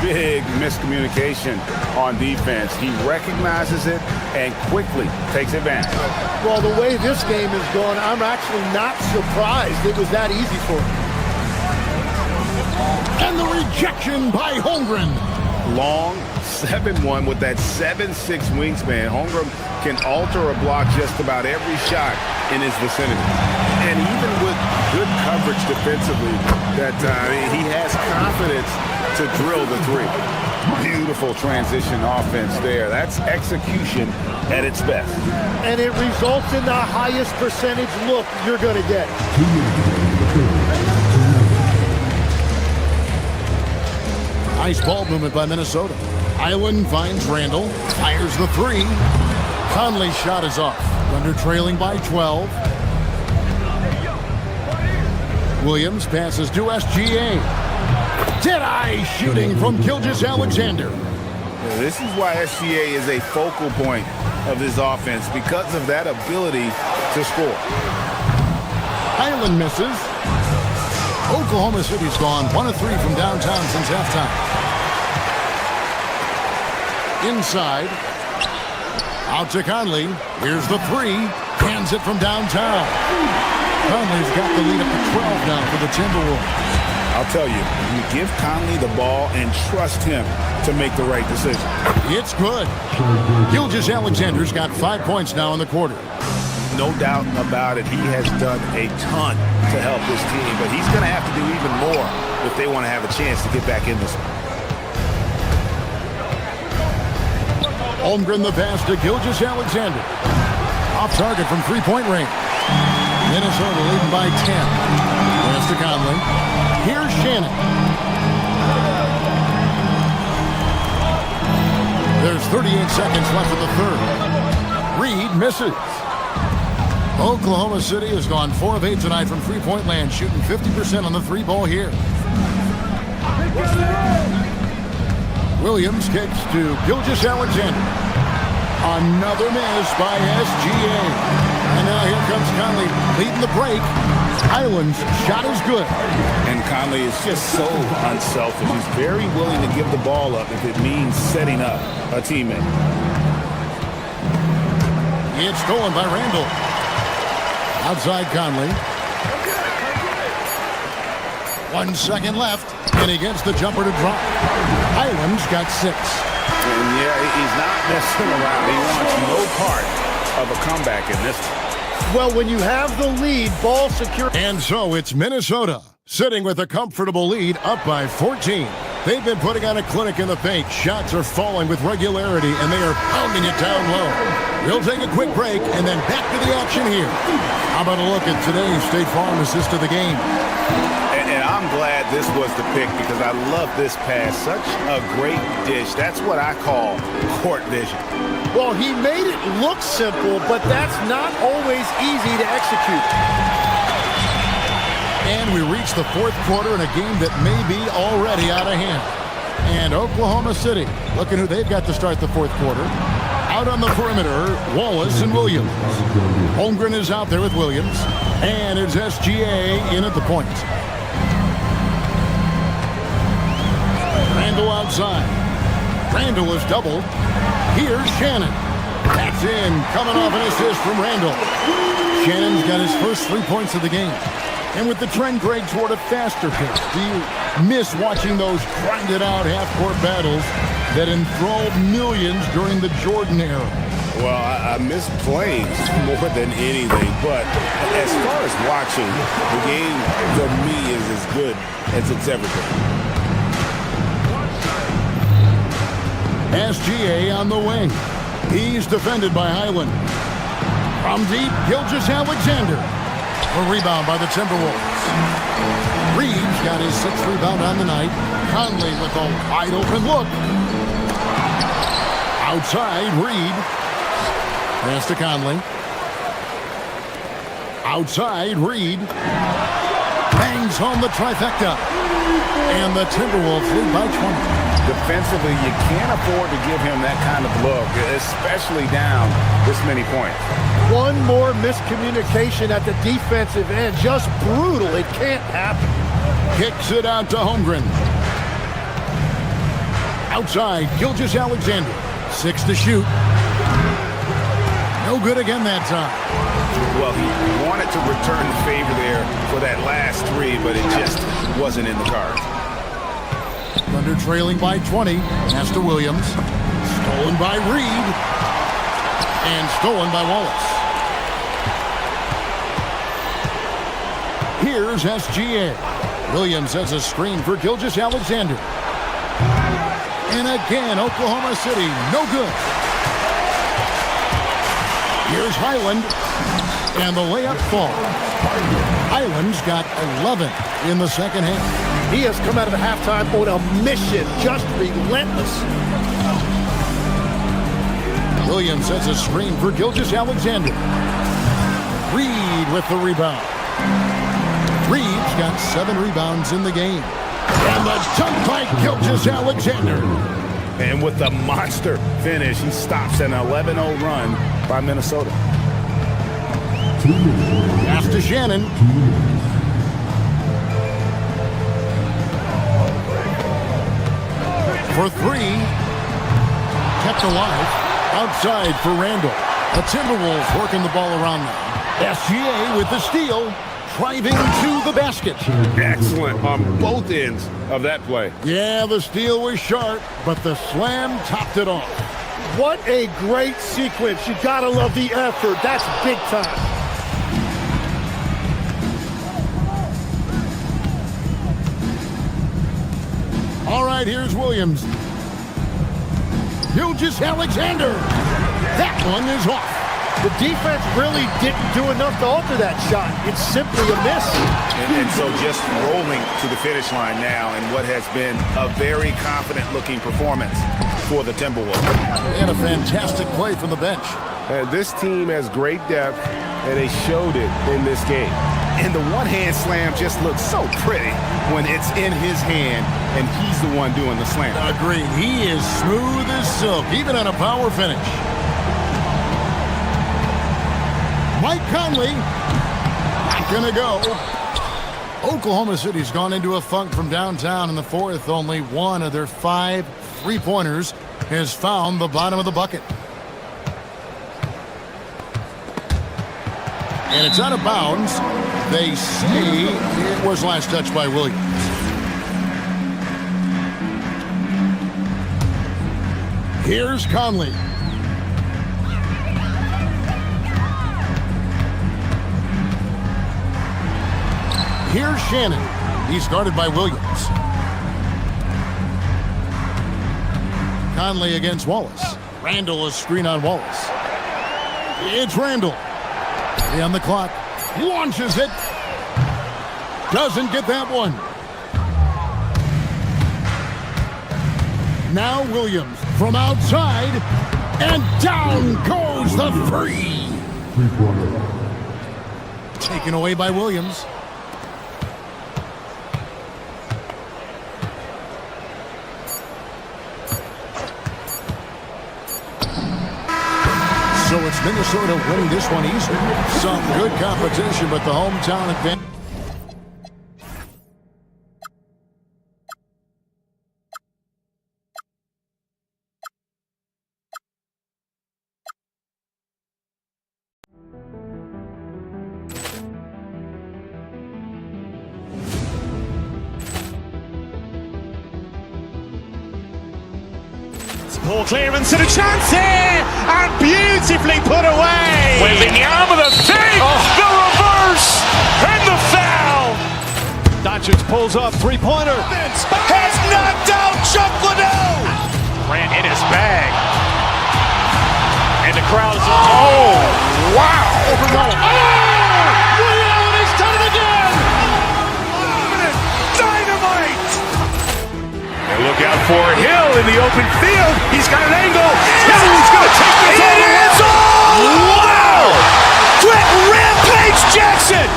Big miscommunication on defense. He recognizes it and quickly takes advantage. Well, the way this game is going, I'm actually not surprised it was that easy for him. And the rejection by Holmgren. Long 7-1 with that 7'6" wingspan. Holmgren can alter a block just about every shot in his vicinity. And even with good coverage defensively, that he has confidence to drill the three. Beautiful transition offense there. That's execution at its best. And it results in the highest percentage look you're going to get. Nice ball movement by Minnesota. Island finds Randall, fires the 3. Conley's shot is off. Thunder trailing by 12. Williams passes to SGA. Dead-eye shooting from Gilgeous-Alexander. This is why SGA is a focal point of this offense, because of that ability to score. Highland misses. Oklahoma City's gone 1 of 3 from downtown since halftime. Inside. Out to Conley. Here's the 3. Hands it from downtown. Conley's got the lead up to 12 now for the Timberwolves. I'll tell you, you give Conley the ball and trust him to make the right decision. It's good. Gilgeous-Alexander's got 5 points now in the quarter. No doubt about it. He has done a ton to help this team, but he's going to have to do even more if they want to have a chance to get back in this one. Holmgren the pass to Gilgeous-Alexander. Off target from three-point range. Minnesota leading by 10. Pass to Conley. Here's Shannon. There's 38 seconds left in the third. Reed misses. Oklahoma City has gone 4 of 8 tonight from three-point land, shooting 50% on the 3-ball here. Williams kicks to Gilgeous-Alexander. Another miss by SGA. And now here comes Conley leading the break. Highland's shot is good. And Conley is just so unselfish. He's very willing to give the ball up if it means setting up a teammate. It's stolen by Randall. Outside Conley. 1 second left. And he gets the jumper to drop. Highland's got 6. And yeah, he's not messing around. He wants no part of a comeback in this one. Well, when you have the lead, ball secure. And so it's Minnesota sitting with a comfortable lead, up by 14. They've been putting on a clinic in the paint. Shots are falling with regularity, and they are pounding it down low. We'll take a quick break and then back to the action here. How about a look at today's State Farm assist of the game? And I'm glad this was the pick because I love this pass. Such a great dish. That's what I call court vision. Well, he made it look simple, but that's not always easy to execute. And we reach the fourth quarter in a game that may be already out of hand. And Oklahoma City, looking who they've got to start the fourth quarter. Out on the perimeter, Wallace and Williams. Holmgren is out there with Williams. And it's SGA in at the point. Randall outside. Randall is doubled. Here's Shannon. That's in, coming off an assist from Randall. Shannon's got his first 3 points of the game. And with the trend, Greg, toward a faster pace, do you miss watching those grinded-out half-court battles that enthralled millions during the Jordan era? Well, I miss playing more than anything, but as far as watching, the game for me is as good as it's ever been. SGA on the wing. He's defended by Highland. From deep, Gilgeous-Alexander. A rebound by the Timberwolves. Reed's got his 6th rebound on the night. Conley with a wide open look. Outside, Reed. Pass to Conley. Outside, Reed. Bangs home the trifecta. And the Timberwolves lead by 20. Defensively, you can't afford to give him that kind of look, especially down this many points. One more miscommunication at the defensive end. Just brutal. It can't happen. Kicks it out to Holmgren. Outside, Gilgeous-Alexander. 6 to shoot. No good again that time. Well, he wanted to return the favor there for that last 3, but it just wasn't in the cards. Thunder trailing by 20. Pass to Williams. Stolen by Reed. And stolen by Wallace. Here's SGA. Williams has a screen for Gilgeous-Alexander. And again, Oklahoma City, no good. Here's Highland. And the layup falls. Highland's got 11 in the second half. He has come out of the halftime on a mission, just relentless. Williams sets a screen for Gilgeous-Alexander. Reed with the rebound. Reed's got 7 rebounds in the game. And the dunk by Gilgeous-Alexander. And with the monster finish, he stops an 11-0 run by Minnesota. Pass to Shannon. For 3. Kept alive. Outside for Randall. The Timberwolves working the ball around now. SGA with the steal. Driving to the basket. Excellent on both ends of that play. Yeah, the steal was sharp, but the slam topped it off. What a great sequence. You gotta love the effort. That's big time. All right, here's Williams. Gilgeous-Alexander. That one is off. The defense really didn't do enough to alter that shot. It's simply a miss. And so just rolling to the finish line now in what has been a very confident-looking performance for the Timberwolves. And a fantastic play from the bench. This team has great depth, and they showed it in this game. And the one-hand slam just looks so pretty when it's in his hand and he's the one doing the slam. Agreed. He is smooth as silk, even on a power finish. Mike Conley, not gonna go. Oklahoma City's gone into a funk from downtown in the fourth. Only one of their 5 3-pointers has found the bottom of the bucket. And it's out of bounds. They say it was last touched by Williams. Here's Conley. Here's Shannon. He's guarded by Williams. Conley against Wallace. Randall is screen on Wallace. It's Randall. 3 on the clock. Launches it. Doesn't get that one. Now Williams from outside. And down goes the free. Taken away by Williams. So it's Minnesota winning this one easily. Some good competition, but the hometown advantage. Poor clearance and a chance here, and beautifully put away. Wembanyama with the save, the reverse, and the foul. Doncic pulls up, 3-pointer. Has knocked out Chuck Liddell. Ran in his bag. And the crowd is, oh, wow. He's done it again. Dynamite. And look out for Hill in the open field. He's got an angle. Hill's going to take this all the way. Wow! Quick Rampage Jackson.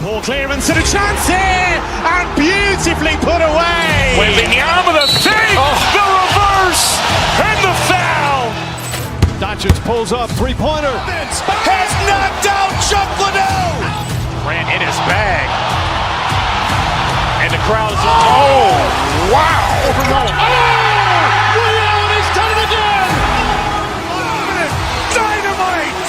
Poor clearance and a chance here, and beautifully put away. Wembanyama with the save, the reverse, and the foul. Doncic pulls up, 3-pointer. Has knocked out Chuck Liddell. Ran in his bag. And the crowd is, oh, wow. He's done it again. Dynamite.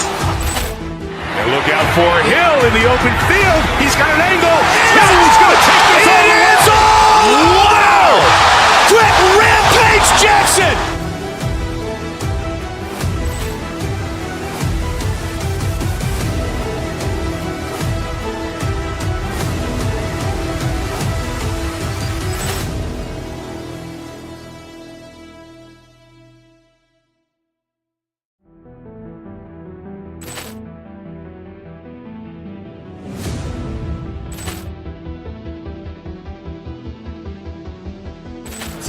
And look out for Hill in the open field. He's got an angle. Hill's going to take this all the way. Wow! Quick Rampage Jackson.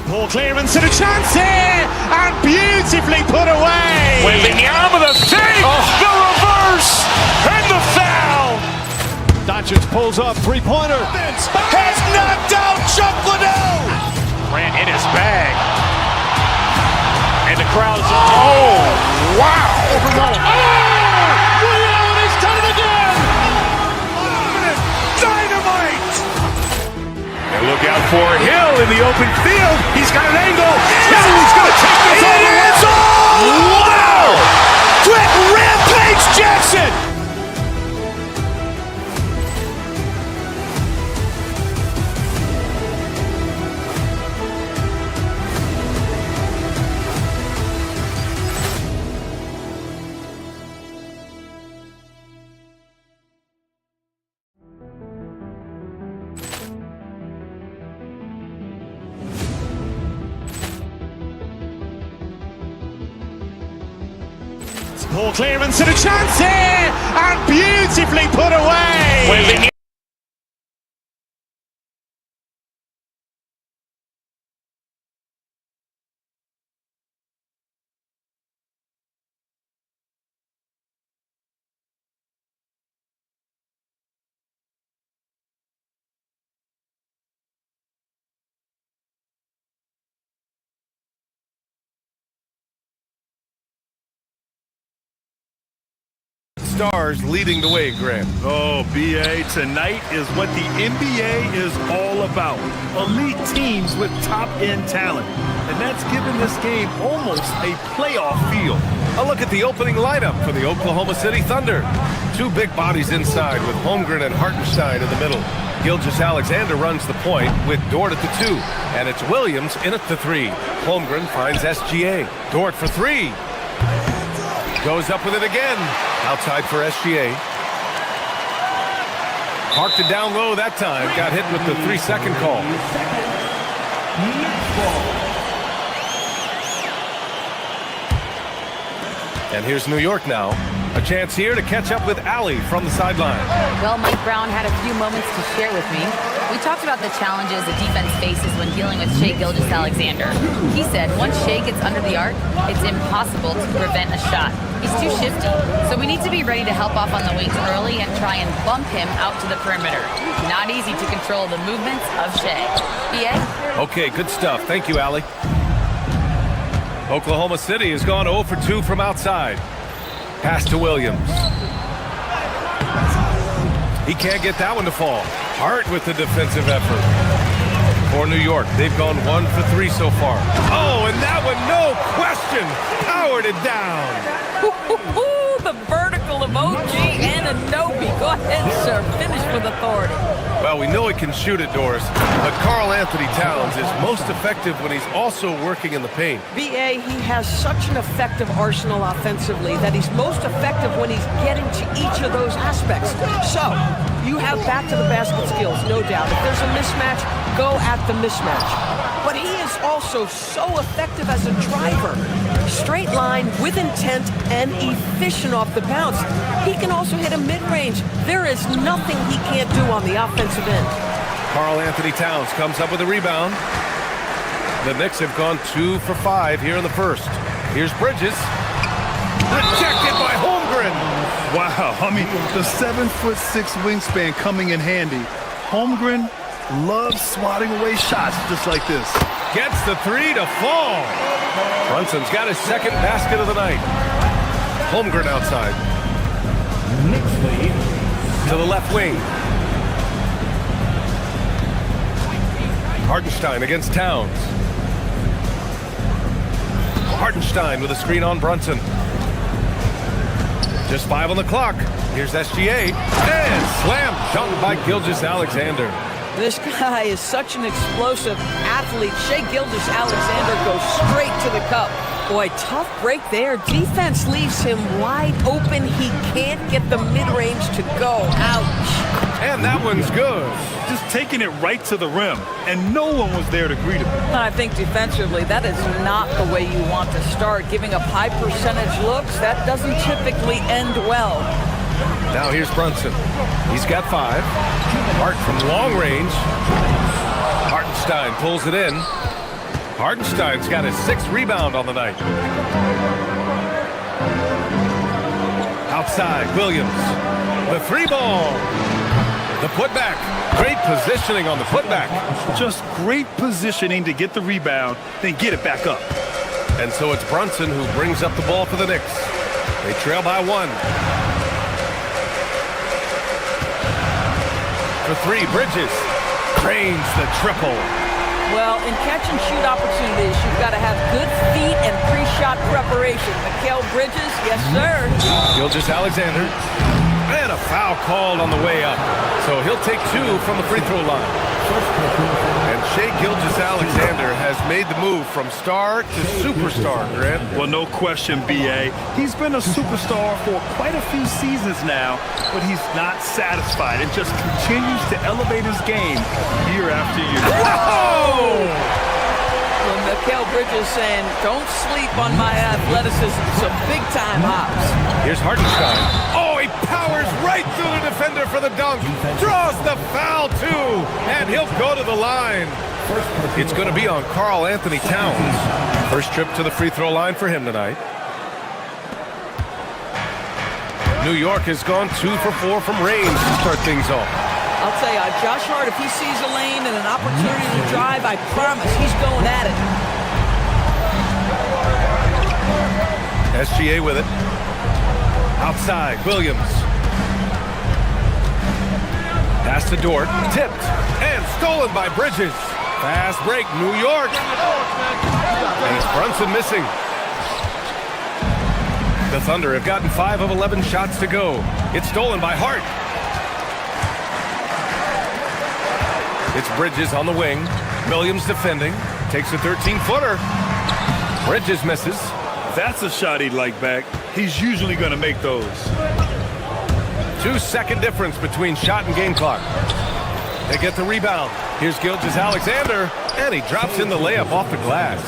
Ball clearance and a chance here, and beautifully put away. Wembanyama the save, the reverse, and the foul. Doncic pulls up, three-pointer. Has knocked out Chuck Liddell. Ran in his bag. And the crowd is... Oh, wow. Liddell, he's done it again. Dynamite. And look out for Hill in the open field. He's got an angle. Hill's going to take this all the way. Wow. Quick Rampage Jackson. Ball clearance and a chance here, and beautifully put away. Stars leading the way, Grant. Oh, BA, tonight is what the NBA is all about. Elite teams with top-end talent. And that's given this game almost a playoff feel. A look at the opening lineup for the Oklahoma City Thunder. Two big bodies inside with Holmgren and Hartenstein in the middle. Gilgeous-Alexander runs the point with Dort at the 2. And it's Williams in at the 3. Holmgren finds SGA. Dort for 3. Goes up with it again. Outside for SGA. Parked it down low that time. Got hit with the 3-second call. And here's New York now. A chance here to catch up with Allie from the sideline. Well, Mike Brown had a few moments to share with me. We talked about the challenges the defense faces when dealing with Shai Gilgeous-Alexander. He said once Shai gets under the arc, it's impossible to prevent a shot. He's too shifty, so we need to be ready to help off on the wings early and try and bump him out to the perimeter. Not easy to control the movements of Shai. BA? Okay, good stuff. Thank you, Allie. Oklahoma City has gone 0 for 2 from outside. Pass to Williams. He can't get that one to fall. Hart with the defensive effort. For New York, they've gone 1 for 3 so far. Oh, and that one, no question, powered it down. The vertical of OG and Anobi. Go ahead, sir. Finish with authority. Well, we know he can shoot it, Doris, but Karl Anthony Towns is most effective when he's also working in the paint. BA, he has such an effective arsenal offensively that he's most effective when he's getting to each of those aspects. So, you have back to the basket skills, no doubt. If there's a mismatch, go at the mismatch. But he is also so effective as a driver. Straight line, with intent, and efficient off the bounce. He can also hit a mid-range. There is nothing he can't do on the offensive end. Karl Anthony Towns comes up with a rebound. The Knicks have gone 2 for 5 here in the first. Here's Bridges. Rejected by Holmgren. Wow, I mean, the 7'6" wingspan coming in handy. Holmgren loves swatting away shots just like this. Gets the 3 to fall. Brunson's got his second basket of the night. Holmgren outside. To the left wing. Hartenstein against Towns. Hartenstein with a screen on Brunson. Just 5 on the clock. Here's SGA. And slam dunk by Gilgeous-Alexander. This guy is such an explosive athlete. Shai Gilgeous-Alexander goes straight to the cup. Boy, tough break there. Defense leaves him wide open. He can't get the mid-range to go. Ouch. And that one's good. Just taking it right to the rim, and no one was there to greet him. I think defensively, that is not the way you want to start. Giving up high percentage looks, that doesn't typically end well. Now here's Brunson. He's got 5. Hart from long range. Hartenstein pulls it in. Hartenstein's got his 6th rebound on the night. Outside, Williams. The 3-ball. The putback. Great positioning on the putback. Just great positioning to get the rebound, then get it back up. And so it's Brunson who brings up the ball for the Knicks. They trail by 1. For 3, Bridges. Drains the triple. Well, in catch-and-shoot opportunities, you've got to have good feet and pre-shot preparation. Mikal Bridges, yes, sir. Gilgeous-Alexander. And a foul called on the way up. So he'll take 2 from the free throw line. And Shai Gilgeous-Alexander has made the move from star to superstar, Grant. Well, no question, B.A. He's been a superstar for quite a few seasons now, but he's not satisfied and just continues to elevate his game year after year. Whoa! Well, Mikal Bridges saying, don't sleep on my athleticism. Some big-time hops. Here's Hartenstein. Oh, he powers right through the defender for the dunk. Draws the foul, too. And he'll go to the line. It's going to be on Karl Anthony Towns. First trip to the free throw line for him tonight. New York has gone 2 for 4 from range to start things off. I'll tell you, Josh Hart, if he sees a lane and an opportunity to drive, I promise he's going at it. SGA with it. Outside, Williams. Pass to Dort. Tipped and stolen by Bridges. Fast break, New York. And it's Brunson missing. The Thunder have gotten 5 of 11 shots to go. It's stolen by Hart. It's Bridges on the wing. Williams defending. Takes a 13-footer. Bridges misses. That's a shot he'd like back. He's usually going to make those. 2-second difference between shot and game clock. They get the rebound. Here's Gilgeous-Alexander, and he drops in the layup off the glass.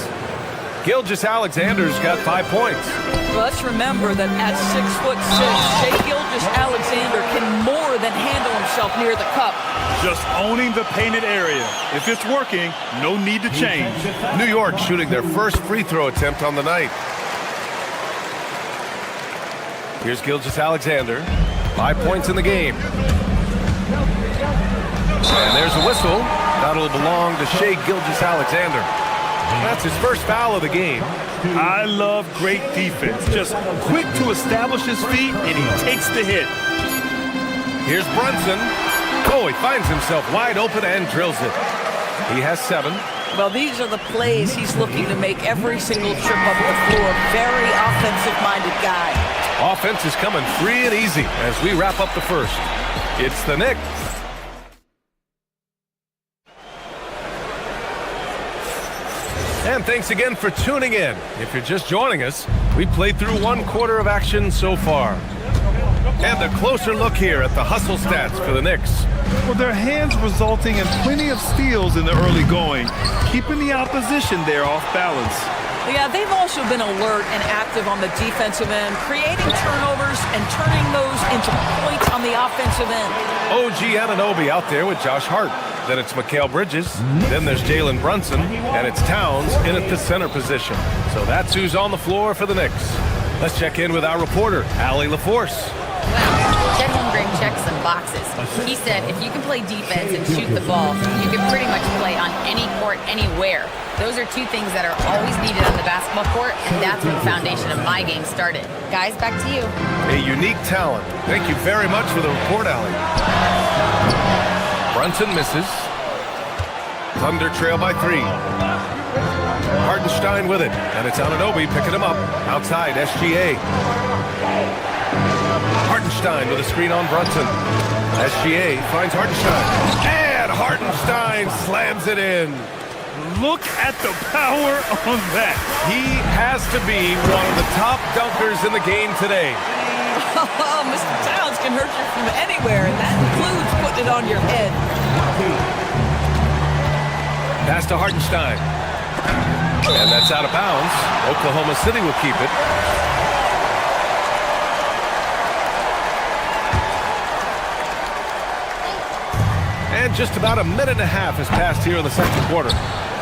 Gilgeous-Alexander's got 5 points. Well, let's remember that at 6'6", Shai Gilgeous-Alexander can more than handle himself near the cup. Just owning the painted area. If it's working, no need to change. New York shooting their first free throw attempt on the night. Here's Gilgeous-Alexander. 5 points in the game. And there's a whistle. That'll belong to Shai Gilgeous-Alexander. That's his first foul of the game. I love great defense. Just quick to establish his feet, and he takes the hit. Here's Brunson. Oh, he finds himself wide open and drills it. He has 7. Well, these are the plays he's looking to make every single trip up the floor. Very offensive-minded guy. Offense is coming free and easy as we wrap up the first. It's the Knicks. And thanks again for tuning in. If you're just joining us, we played through 1 quarter of action so far. And a closer look here at the hustle stats for the Knicks. Well, their hands resulting in plenty of steals in the early going, keeping the opposition there off balance. Yeah, they've also been alert and active on the defensive end, creating turnovers and turning those into points on the offensive end. OG Anunoby out there with Josh Hart. Then it's Mikal Bridges. Then there's Jalen Brunson. And it's Towns in at the center position. So that's who's on the floor for the Knicks. Let's check in with our reporter, Allie LaForce. Wow, Chet Holmgren checks some boxes. He said if you can play defense and shoot the ball, you can pretty much play on any court, anywhere. Those are 2 things that are always needed on the basketball court, and that's where the foundation of my game started. Guys, back to you. A unique talent. Thank you very much for the report, Allie. Brunson misses. Thunder trail by 3. Hartenstein with it, and it's Anunoby picking him up. Outside, SGA. Hartenstein with a screen on Brunson. SGA finds Hartenstein. And Hartenstein slams it in. Look at the power on that. He has to be one of the top dunkers in the game today. Oh, Mr. Towns can hurt you from anywhere, and that includes putting it on your head. Pass to Hartenstein. And that's out of bounds. Oklahoma City will keep it. And just about a minute and a half has passed here in the second quarter.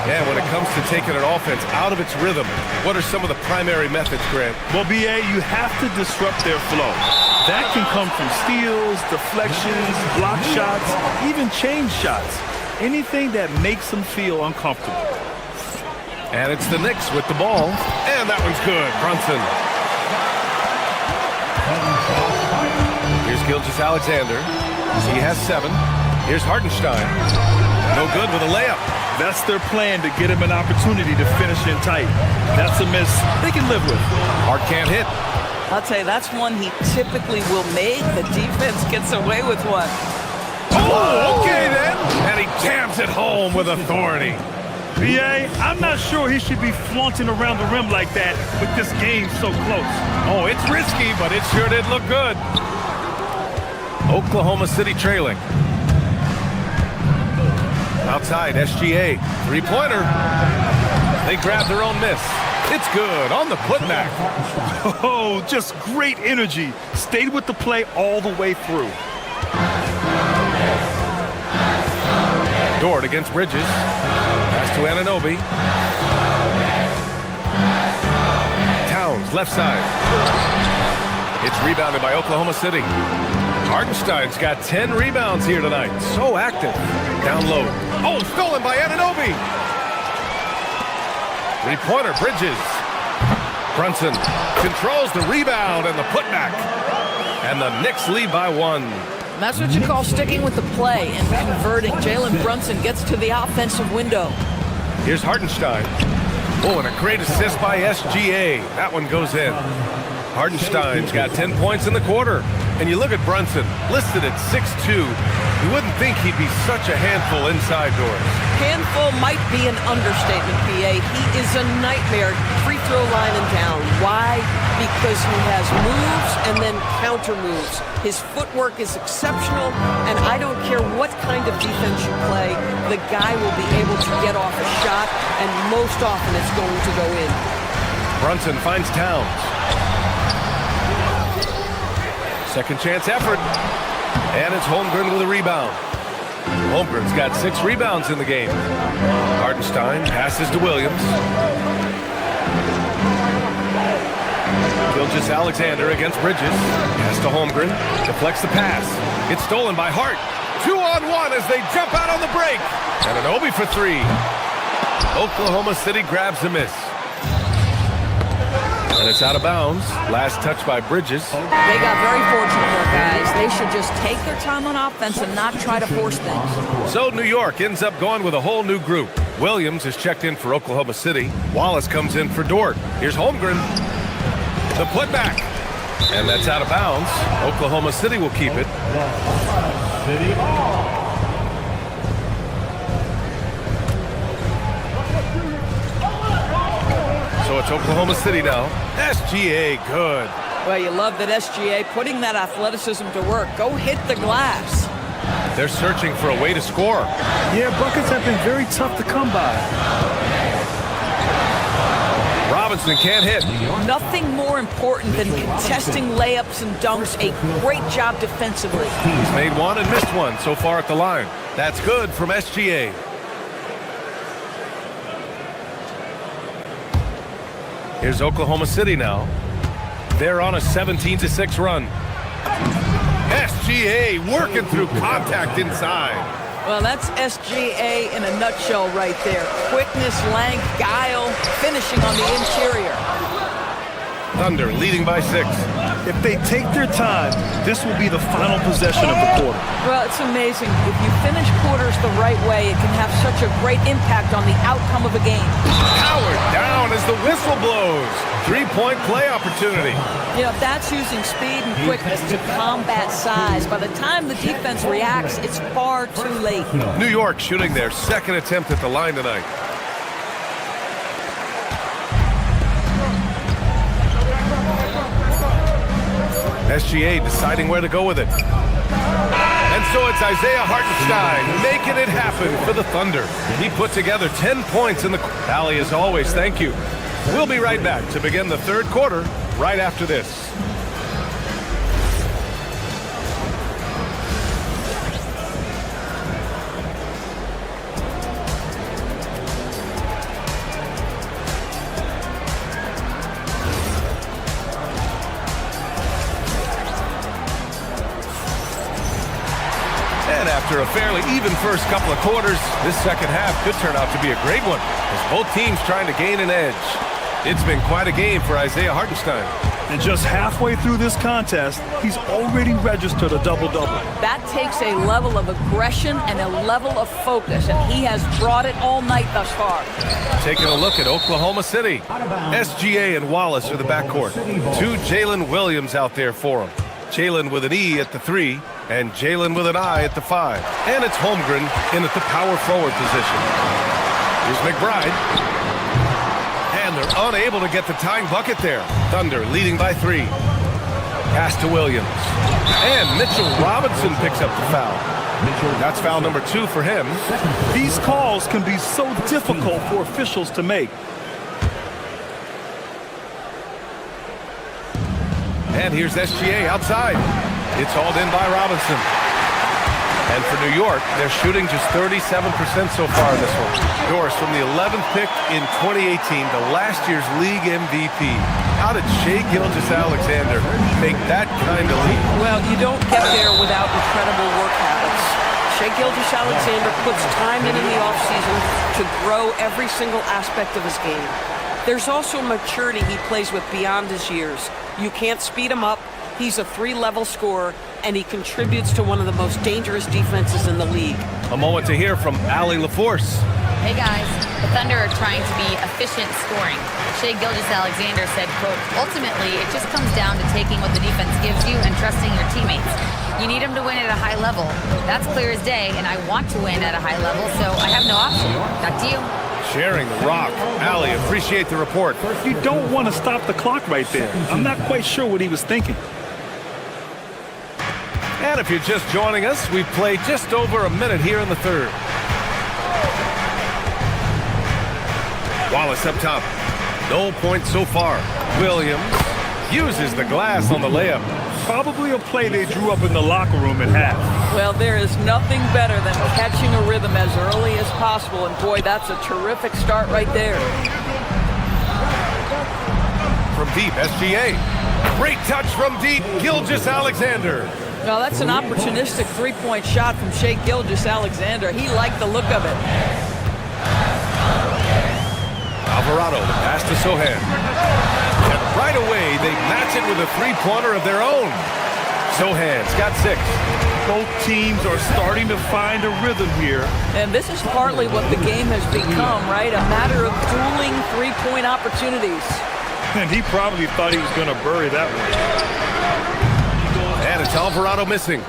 And when it comes to taking an offense out of its rhythm, what are some of the primary methods, Grant? Well, B.A., you have to disrupt their flow. That can come from steals, deflections, block shots, even change shots. Anything that makes them feel uncomfortable. And it's the Knicks with the ball. And that one's good. Brunson. Here's Gilgeous-Alexander. He has 7. Here's Hartenstein. No good with a layup. That's their plan, to get him an opportunity to finish in tight. That's a miss they can live with. Hart can't hit. I'll tell you, that's one he typically will make. The defense gets away with one. Oh, okay then. And he jams it home with authority. B.A., I'm not sure he should be flaunting around the rim like that with this game so close. Oh, it's risky, but it sure did look good. Oklahoma City trailing. Outside, SGA. Three-pointer. They grab their own miss. It's good on the putback. Oh, just great energy. Stayed with the play all the way through. Dort against Bridges. Pass to Anunoby. Towns, left side. It's rebounded by Oklahoma City. Hartenstein's got 10 rebounds here tonight. So active. Down low. Oh, stolen by Anunoby. Three-pointer, Bridges. Brunson controls the rebound and the putback. And the Knicks lead by 1. That's what you call sticking with the play and converting. Jalen Brunson gets to the offensive window. Here's Hartenstein. Oh, and a great assist by SGA. That one goes in. Hartenstein's got 10 points in the quarter. And you look at Brunson, listed at 6'2". You wouldn't think he'd be such a handful inside doors. Handful might be an understatement, B.A. He is a nightmare, free throw line and down. Why? Because he has moves and then counter moves. His footwork is exceptional, and I don't care what kind of defense you play, the guy will be able to get off a shot, and most often it's going to go in. Brunson finds Towns. Second chance effort. And it's Holmgren with a rebound. Holmgren's got 6 rebounds in the game. Hartenstein passes to Williams. Gilgeous-Alexander against Bridges. Pass to Holmgren. Deflects the pass. It's stolen by Hart. 2-on-1 as they jump out on the break. Anunoby for 3. Oklahoma City grabs a miss. And it's out of bounds. Last touch by Bridges. They got very fortunate there, guys. They should just take their time on offense and not try to force things. So New York ends up going with a whole new group. Williams is checked in for Oklahoma City. Wallace comes in for Dort. Here's Holmgren. The putback. And that's out of bounds. Oklahoma City will keep it. So it's Oklahoma City now. SGA, good. Well, you love that SGA putting that athleticism to work. Go hit the glass. They're searching for a way to score. Yeah, buckets have been very tough to come by. Robinson can't hit. Nothing more important than contesting layups and dunks. A great job defensively. He's made one and missed one so far at the line. That's good from SGA. Here's Oklahoma City now. They're on a 17-6 run. SGA working through contact inside. Well, that's SGA in a nutshell right there. Quickness, length, guile, finishing on the interior. Thunder leading by 6. If they take their time, this will be the final possession of the quarter. Well, it's amazing. If you finish quarters the right way, it can have such a great impact on the outcome of a game. Howard down as the whistle blows. 3-point play opportunity. You know, that's using speed and quickness to combat size. By the time the defense reacts, it's far too late. New York shooting their second attempt at the line tonight. SGA deciding where to go with it. And so it's Isaiah Hartenstein making it happen for the Thunder. He put together 10 points in the... Allie, as always, thank you. We'll be right back to begin the third quarter right after this. After a fairly even first couple of quarters, this second half could turn out to be a great one, as both teams trying to gain an edge. It's been quite a game for Isaiah Hartenstein. And just halfway through this contest, he's already registered a double-double. That takes a level of aggression and a level of focus, and he has brought it all night thus far. Taking a look at Oklahoma City. SGA and Wallace are the backcourt. 2 Jalen Williams out there for him. Jalen with an E at the 3, and Jalen with an I at the 5. And it's Holmgren in at the power forward position. Here's McBride. And they're unable to get the tying bucket there. Thunder leading by 3. Pass to Williams. And Mitchell Robinson picks up the foul. That's foul number 2 for him. These calls can be so difficult for officials to make. And here's SGA outside. It's hauled in by Robinson. And for New York, they're shooting just 37% so far in this one. Doris, from the 11th pick in 2018 to last year's league MVP. How did Shai Gilgeous-Alexander make that kind of leap? Well, you don't get there without incredible work habits. Shai Gilgeous-Alexander puts time in the offseason to grow every single aspect of his game. There's also maturity he plays with beyond his years. You can't speed him up. He's a 3-level scorer, and he contributes to one of the most dangerous defenses in the league. A moment to hear from Allie LaForce. Hey guys, the Thunder are trying to be efficient scoring. Shai Gilgeous-Alexander said, quote, ultimately, it just comes down to taking what the defense gives you and trusting your teammates. You need them to win at a high level. That's clear as day, and I want to win at a high level, so I have no option. Back to you. Sharing the rock. Allie, appreciate the report. You don't want to stop the clock right there. I'm not quite sure what he was thinking. And if you're just joining us, we've played just over a minute here in the third. Wallace up top. No points so far. Williams uses the glass on the layup. Probably a play they drew up in the locker room at half. Well, there is nothing better than catching a rhythm as early as possible, and boy, that's a terrific start right there. From deep, SGA. Great touch from deep, Gilgeous-Alexander. Well, that's an opportunistic three-point shot from Shai Gilgeous-Alexander. He liked the look of it. Alvarado, the pass to Sohan. And right away, they match it with a three-pointer of their own. Sohan's got 6. Both teams are starting to find a rhythm here. And this is partly what the game has become, right? A matter of dueling three-point opportunities. And he probably thought he was going to bury that one. And it's Alvarado missing.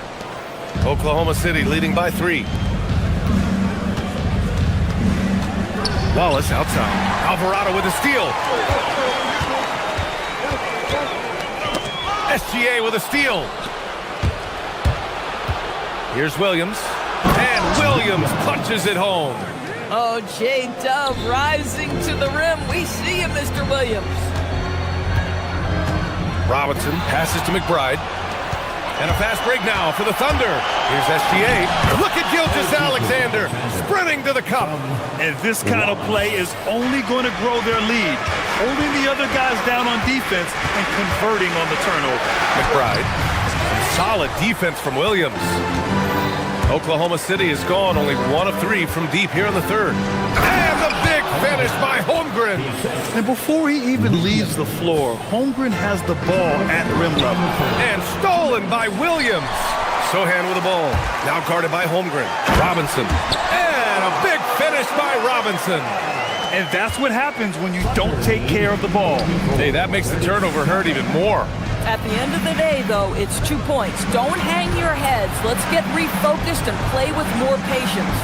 Oklahoma City leading by 3. Wallace outside. Alvarado with a steal. SGA with a steal. Here's Williams. And Williams punches it home. Oh, J-Dub rising to the rim. We see you, Mr. Williams. Robinson passes to McBride. And a fast break now for the Thunder. Here's SGA. Look at Gilgeous-Alexander sprinting to the cup. And this kind of play is only going to grow their lead. Holding the other guys down on defense and converting on the turnover. McBride. Solid defense from Williams. Oklahoma City has gone only 1 of 3 from deep here in the third. And the big finish by Holmgren. And before he even leaves the floor, Holmgren has the ball at rim level. And stolen by Williams. Sohan with the ball. Now guarded by Holmgren. Robinson. And a big finish by Robinson. And that's what happens when you don't take care of the ball. Hey, that makes the turnover hurt even more. At the end of the day, though, it's 2 points. Don't hang your heads. Let's get refocused and play with more patience.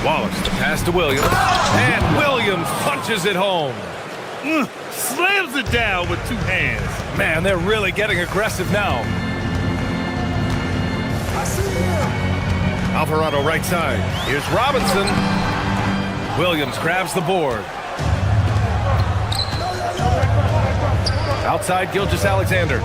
Wallace, the pass to Williams. And Williams punches it home. Slams it down with 2 hands. Man, they're really getting aggressive now. Alvarado right side. Here's Robinson. Williams grabs the board. Outside, Gilgeous-Alexander.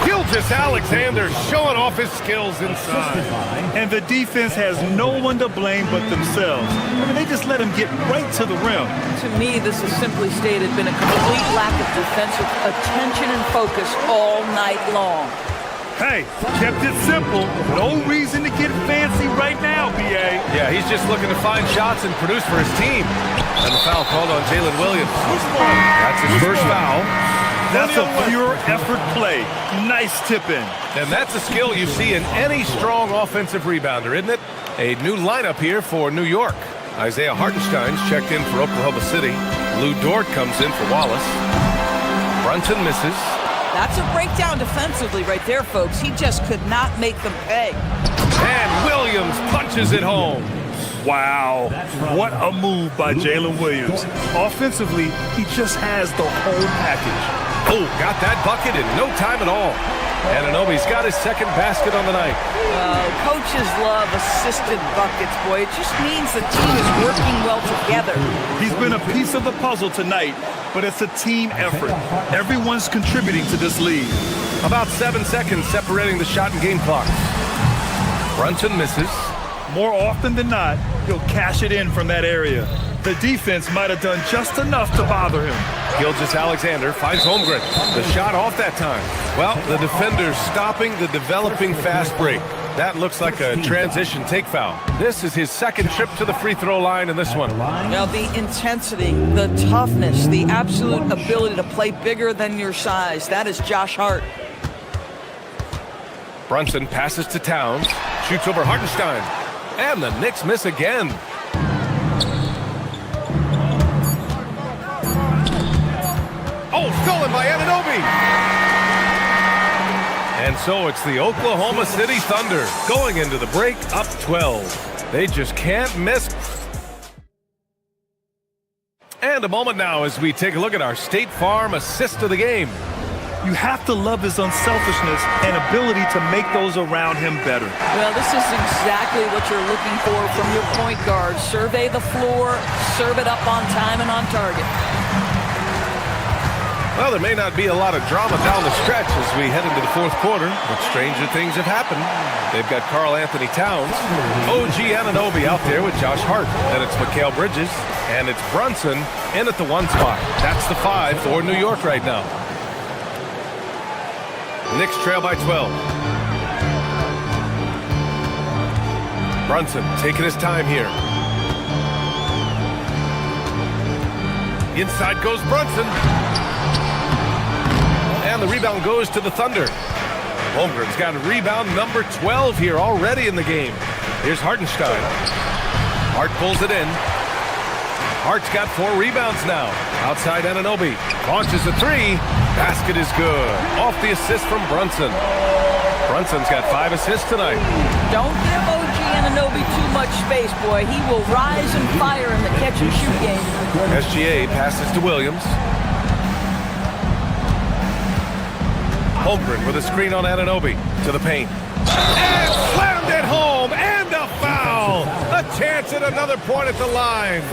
Gilgeous-Alexander showing off his skills inside. And the defense has no one to blame but themselves. I mean, they just let him get right to the rim. To me, this has simply stated been a complete lack of defensive attention and focus all night long. Hey, kept it simple. No reason to get fancy right now, B.A. Yeah, he's just looking to find shots and produce for his team. And the foul called on Jalen Williams. That's his first foul. That's a pure effort play. Nice tip-in. And that's a skill you see in any strong offensive rebounder, isn't it? A new lineup here for New York. Isaiah Hartenstein's checked in for Oklahoma City. Lou Dort comes in for Wallace. Brunson misses. That's a breakdown defensively right there, folks. He just could not make them pay. And Williams punches it home. Wow, what a move by Jalen Williams. Offensively, he just has the whole package. Oh, got that bucket in no time at all. Anunoby's got his second basket on the night. Coaches love assisted buckets, boy. It just means the team is working well together. He's been a piece of the puzzle tonight, but it's a team effort. Everyone's contributing to this lead. About 7 seconds separating the shot and game clock. Brunson misses. More often than not, he'll cash it in from that area. The defense might have done just enough to bother him. Gilgeous-Alexander finds Holmgren. The shot off that time. Well, the defender's stopping the developing fast break. That looks like a transition take foul. This is his second trip to the free throw line in this one. Now, the intensity, the toughness, the absolute ability to play bigger than your size, that is Josh Hart. Brunson passes to Towns, shoots over Hartenstein, and the Knicks miss again. Oh, stolen by Anunoby. And so it's the Oklahoma City Thunder going into the break up 12. They just can't miss. And a moment now as we take a look at our State Farm assist of the game. You have to love his unselfishness and ability to make those around him better. Well, this is exactly what you're looking for from your point guard. Survey the floor, serve it up on time and on target. Well, there may not be a lot of drama down the stretch as we head into the fourth quarter, but stranger things have happened. They've got Karl Anthony Towns, OG Anunoby out there with Josh Hart. Then it's Mikal Bridges, and it's Brunson in at the 1 spot. That's the 5 for New York right now. Knicks trail by 12. Brunson taking his time here. Inside goes Brunson. And the rebound goes to the Thunder. Holmgren's got a rebound number 12 here already in the game. Here's Hartenstein. Hart pulls it in. Hart's got 4 rebounds now. Outside Anunoby. Launches a 3. Basket is good. Off the assist from Brunson. Brunson's got 5 assists tonight. Don't give OG Anunoby too much space, boy. He will rise and fire in the catch and shoot game. SGA passes to Williams. Holmgren with a screen on Anunoby to the paint. And slammed it home, and a foul. A chance at another point at the line.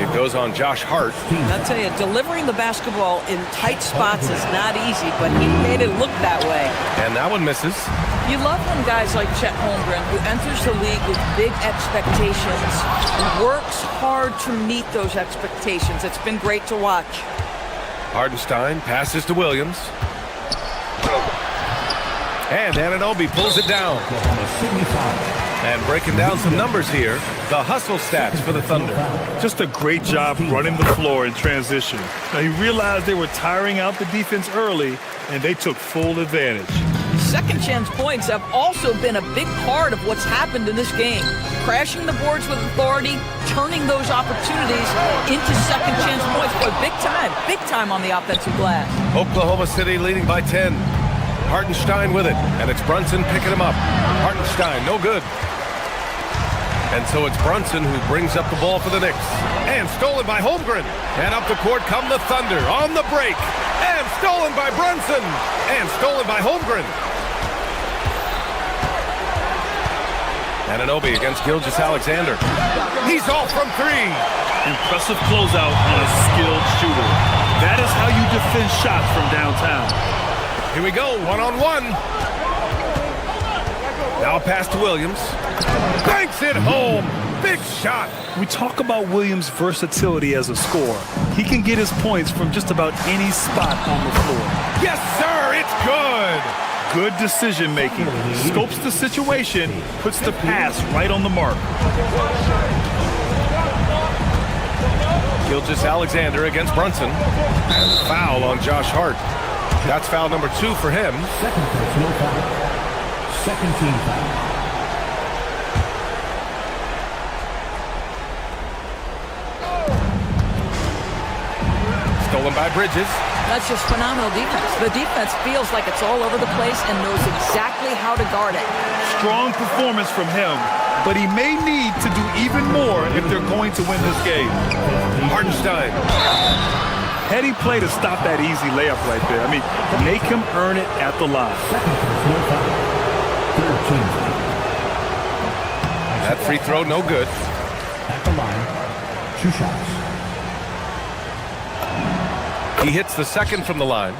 It goes on Josh Hart. I'll tell you, delivering the basketball in tight spots is not easy, but he made it look that way. And that one misses. You love when guys like Chet Holmgren, who enters the league with big expectations, works hard to meet those expectations. It's been great to watch. Hartenstein passes to Williams. And Anunoby pulls it down. And breaking down some numbers here, the hustle stats for the Thunder. Just a great job running the floor in transition. Now, he realized they were tiring out the defense early, and they took full advantage. Second chance points have also been a big part of what's happened in this game. Crashing the boards with authority, turning those opportunities into second chance points. Boy, big time on the offensive glass. Oklahoma City leading by 10. Hartenstein with it, and it's Brunson picking him up. Hartenstein, no good. And so it's Brunson who brings up the ball for the Knicks. And stolen by Holmgren. And up the court come the Thunder on the break. And stolen by Brunson. And stolen by Holmgren. Anunoby against Gilgeous-Alexander. He's off from 3. Impressive closeout on a skilled shooter. That is how you defend shots from downtown. Here we go, 1-on-1. Now a pass to Williams. Banks it home. Big shot. We talk about Williams' versatility as a scorer. He can get his points from just about any spot on the floor. Yes, sir, it's good. Good decision making. Scopes the situation, puts the pass right on the mark. Gilgeous-Alexander against Brunson. And foul on Josh Hart. That's foul number 2 for him. Second personal foul. Second team foul. Stolen by Bridges. That's just phenomenal defense. The defense feels like it's all over the place and knows exactly how to guard it. Strong performance from him, but he may need to do even more if they're going to win this game. Hartenstein. Heady play to stop that easy layup right there. I mean, make him earn it at the line. That free throw, no good. At the line, 2 shots. He hits the second from the line.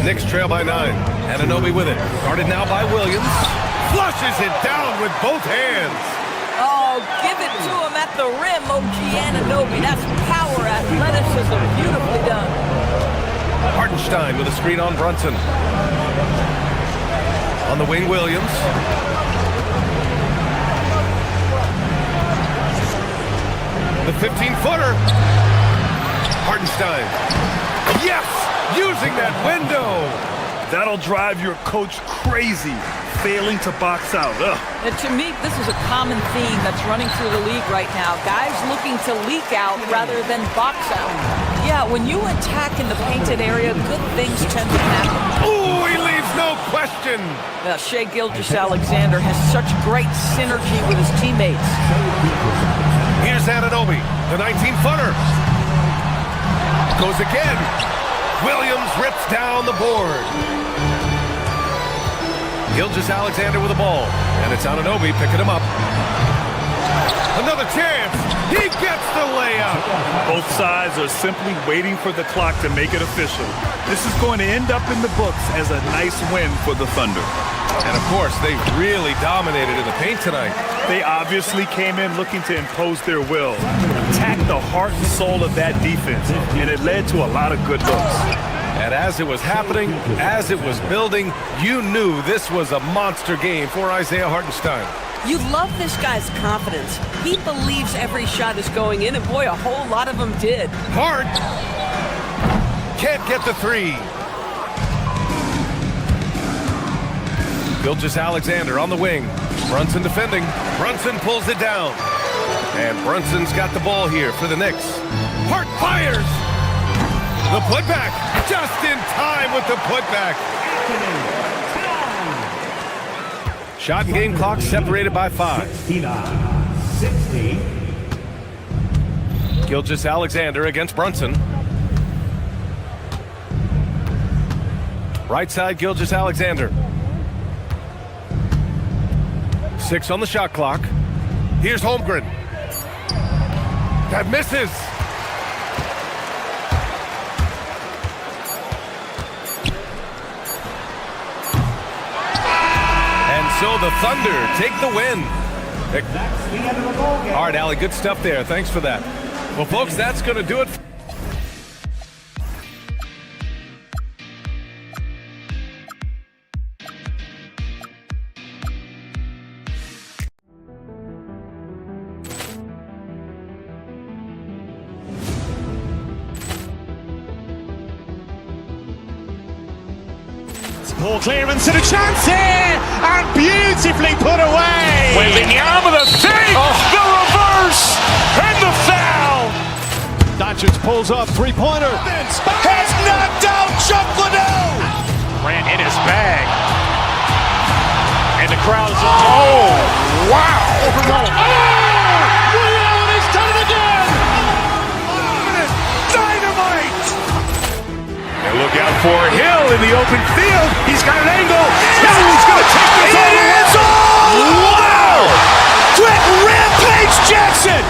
Knicks trail by 9. Anunoby with it. Guarded now by Williams. Flushes it down with both hands. Oh, give it to him at the rim, OG Anunoby. That's power, athleticism, beautifully done. Hartenstein with a screen on Brunson. On the wing, Williams. The 15-footer. Hartenstein. Yes! Using that window. That'll drive your coach crazy, failing to box out. Ugh. And to me, this is a common theme that's running through the league right now. Guys looking to leak out rather than box out. Yeah, when you attack in the painted area, good things tend to happen. Ooh, he leaves no question. Shai Gilgeous-Alexander has such great synergy with his teammates. Here's Anunoby, the 19-footer. Goes again. Williams rips down the board. Gilgeous-Alexander with the ball. And it's Anunoby picking him up. Another chance. He gets the layup. Both sides are simply waiting for the clock to make it official. This is going to end up in the books as a nice win for the Thunder. And of course, they really dominated in the paint tonight. They obviously came in looking to impose their will, attack the heart and soul of that defense, and it led to a lot of good looks. And as it was happening, as it was building, you knew this was a monster game for Isaiah Hartenstein. You love this guy's confidence. He believes every shot is going in, and boy, a whole lot of them did. Hart can't get the 3. Gilgeous-Alexander on the wing. Brunson defending. Brunson pulls it down. And Brunson's got the ball here for the Knicks. Hart fires! The putback! Just in time with the putback. Shot and game clock separated by 5. 60. Gilgeous-Alexander against Brunson. Right side, Gilgeous-Alexander. 6 on the shot clock. Here's Holmgren. That misses. And so the Thunder take the win. All right, Allie, good stuff there. Thanks for that. Well, folks, that's going to do it. Ball clearance and a chance here, and beautifully put away. Wembanyama the fake, the reverse, and the foul. Doncic pulls up, three-pointer, has knocked out Chuck Liddell. Ran in his bag, and the crowd is wow! Ray Allen has done it again. Dynamite! And look out for Hill in the open field. He's got an angle. He's going to take this all the way. Wow! Quick Rampage Jackson!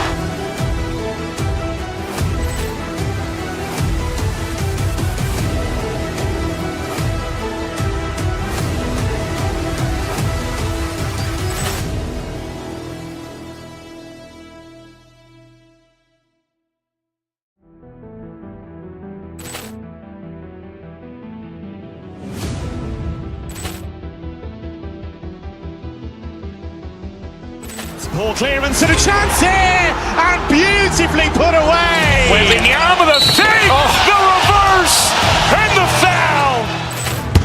Poor clearance and a chance here, and beautifully put away. Wembanyama the save, the reverse, and the foul.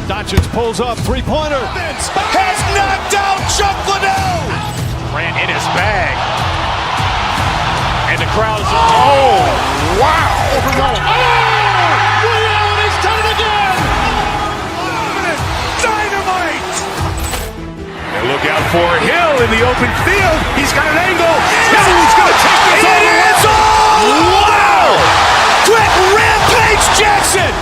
Doncic pulls up, three-pointer. Has knocked out Chuck Liddell. Ran in his bag. And the crowd is... Oh, wow. He's done it again. Dynamite. And look out for Hill in the open field. He's got an angle. Hill's going to take this all the way. Wow. Quick Rampage Jackson.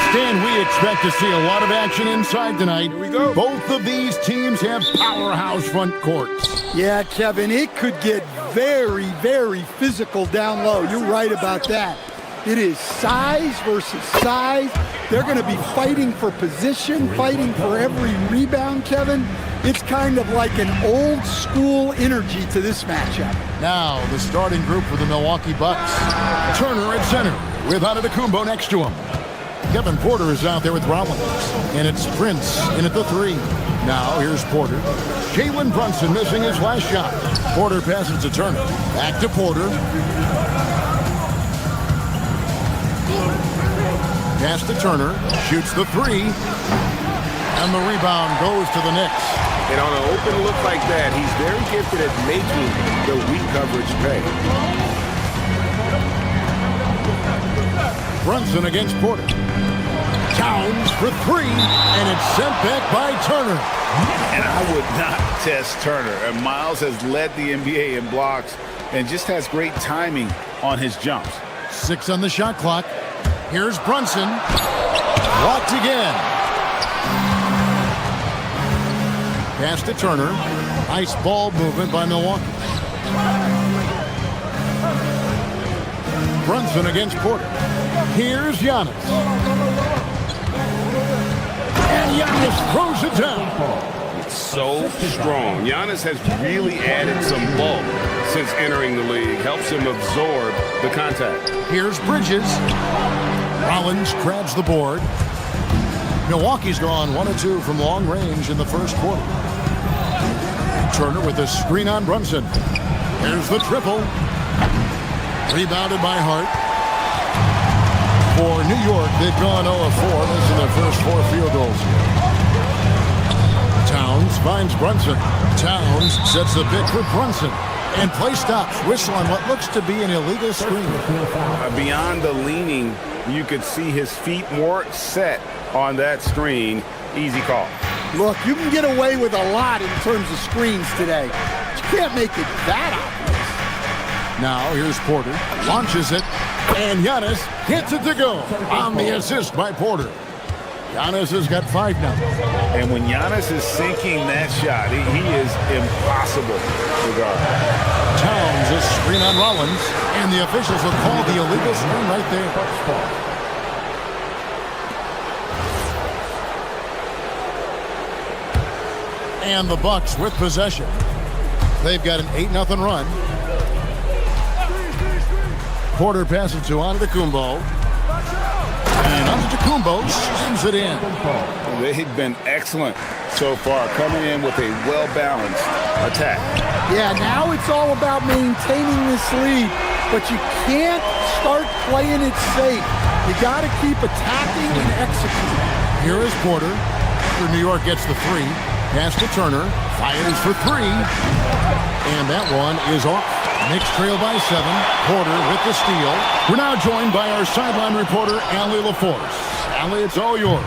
Stan, we expect to see a lot of action inside tonight. Here we go. Both of these teams have powerhouse front courts. Yeah, Kevin, it could get very, very physical down low. You're right about that. It is size versus size. They're going to be fighting for position, fighting for every rebound, Kevin. It's kind of like an old school energy to this matchup. Now, the starting group for the Milwaukee Bucks. Turner at center with Antetokounmpo next to him. Kevin Porter is out there with Rollins. And it's Prince in at the three. Now, here's Porter. Jalen Brunson missing his last shot. Porter passes to Turner. Back to Porter. Pass to Turner. Shoots the three. And the rebound goes to the Knicks. And on an open look like that, he's very gifted at making the weak coverage pay. Brunson against Porter. Towns for three, and it's sent back by Turner. And I would not test Turner. And Miles has led the NBA in blocks and just has great timing on his jumps. 6 on the shot clock. Here's Brunson. Blocked again. Pass to Turner. Nice ball movement by Milwaukee. Brunson against Porter. Here's Giannis. And Giannis throws it down. It's so strong. Giannis has really added some bulk since entering the league. Helps him absorb the contact. Here's Bridges. Rollins grabs the board. Milwaukee's gone 1 of 2 from long range in the first quarter. Turner with a screen on Brunson. Here's the triple. Rebounded by Hart. For New York, they've gone 0 of 4. This is their first 4 field goals. Towns finds Brunson. Towns sets the pick for Brunson. And play stops. Whistle on what looks to be an illegal screen. Beyond the leaning, you could see his feet more set on that screen. Easy call. Look, you can get away with a lot in terms of screens today. You can't make it that obvious. Now here's Porter. Launches it. And Giannis hits it to go on the assist by Porter. Giannis has got 5 now. And when Giannis is sinking that shot, he is impossible to guard. Towns a screen on Rollins. And the officials have called the illegal screen right there. And the Bucks with possession. They've got an 8-0 run. Porter passes to Antetokounmpo. And Antetokounmpo slams it in. They've been excellent so far, coming in with a well-balanced attack. Yeah, now it's all about maintaining this lead, but you can't start playing it safe. You got to keep attacking and executing. Here is Porter. After New York gets the 3. Pass to Turner. Fires for 3. And that one is off. Knicks trail by 7. Porter with the steal. We're now joined by our sideline reporter, Allie LaForce. Allie, it's all yours.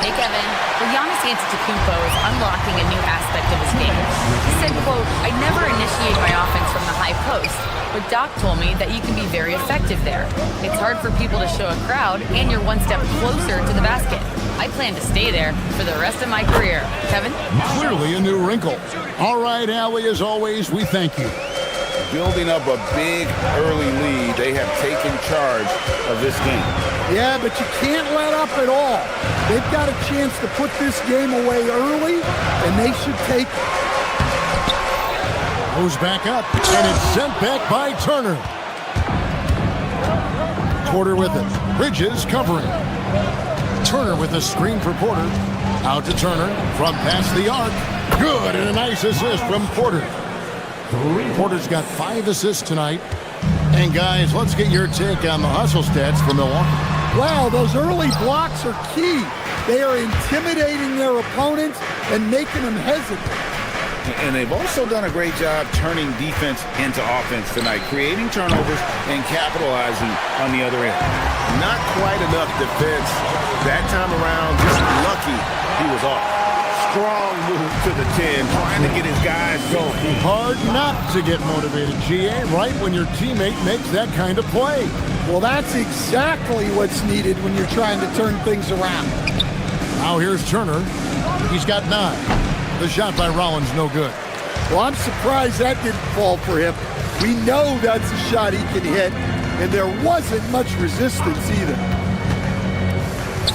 Hey, Kevin. Well, Giannis Antetokounmpo is unlocking a new aspect of his game. He said, quote, "I never initiate my offense from the high post, but Doc told me that you can be very effective there. It's hard for people to show a crowd, and you're one step closer to the basket. I plan to stay there for the rest of my career." Kevin? Clearly a new wrinkle. All right, Allie, as always, we thank you. Building up a big early lead, they have taken charge of this game. Yeah, but you can't let up at all. They've got a chance to put this game away early, and they should take it. Goes back up, and it's sent back by Turner. Porter with it. Bridges covering. Turner with a screen for Porter. Out to Turner from past the arc. Good, and a nice assist from Porter. Porter's got 5 assists tonight. And guys, let's get your take on the hustle stats for Milwaukee. Wow, those early blocks are key. They are intimidating their opponents and making them hesitant. And they've also done a great job turning defense into offense tonight, creating turnovers and capitalizing on the other end. Not quite enough defense that time around. Just lucky he was off. Strong move to the 10, trying to get his guys going. Hard not to get motivated, GA, right when your teammate makes that kind of play. Well, that's exactly what's needed when you're trying to turn things around. Now here's Turner. He's got 9. The shot by Rollins, no good. Well, I'm surprised that didn't fall for him. We know that's a shot he can hit, and there wasn't much resistance either.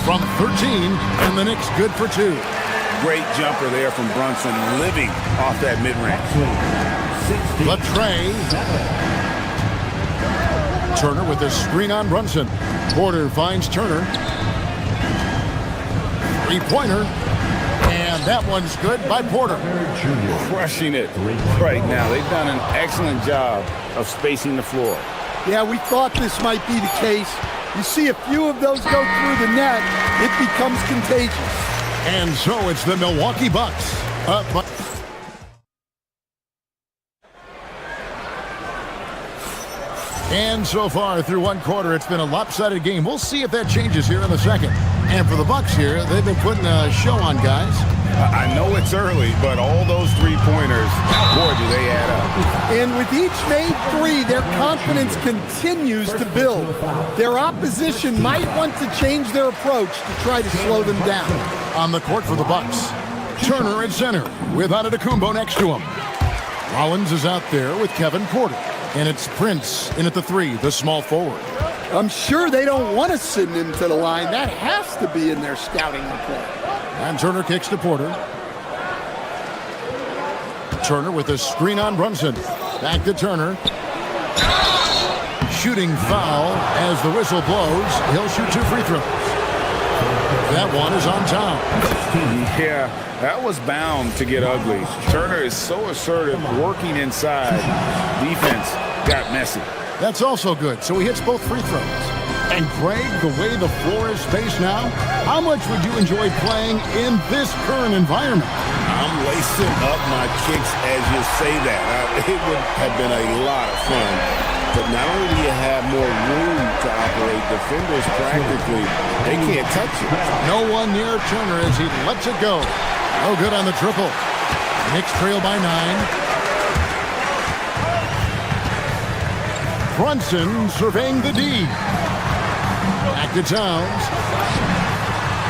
From 13, and the Knicks good for 2. Great jumper there from Brunson, living off that mid-range. Latre. Turner with a screen on Brunson. Porter finds Turner. 3-pointer. And that one's good by Porter. Crushing it right now. They've done an excellent job of spacing the floor. Yeah, we thought this might be the case. You see a few of those go through the net, it becomes contagious. And so it's the Milwaukee Bucks. And so far through one quarter, it's been a lopsided game. We'll see if that changes here in the second. And for the Bucks here, they've been putting a show on, guys. I know it's early, but all those 3-pointers, boy, do they add up. And with each made 3, their confidence continues to build. Their opposition might want to change their approach to try to slow them down. On the court for the Bucks, Turner at center with Antetokounmpo next to him. Rollins is out there with Kevin Porter. And it's Prince in at the 3, the small forward. I'm sure they don't want to send him to the line. That has to be in their scouting report. And Turner kicks to Porter. Turner with a screen on Brunson. Back to Turner. Shooting foul as the whistle blows. He'll shoot 2 free throws. That one is on time. Yeah, that was bound to get ugly. Turner is so assertive, working inside. Defense got messy. That's also good. So he hits both free throws. And Greg, the way the floor is spaced now, how much would you enjoy playing in this current environment? I'm lacing up my kicks as you say that. It would have been a lot of fun. But not only do you have more room to operate, defenders practically, they can't touch it. No one near Turner as he lets it go. No good on the triple. Knicks trail by 9. Brunson surveying the D. Back to Towns.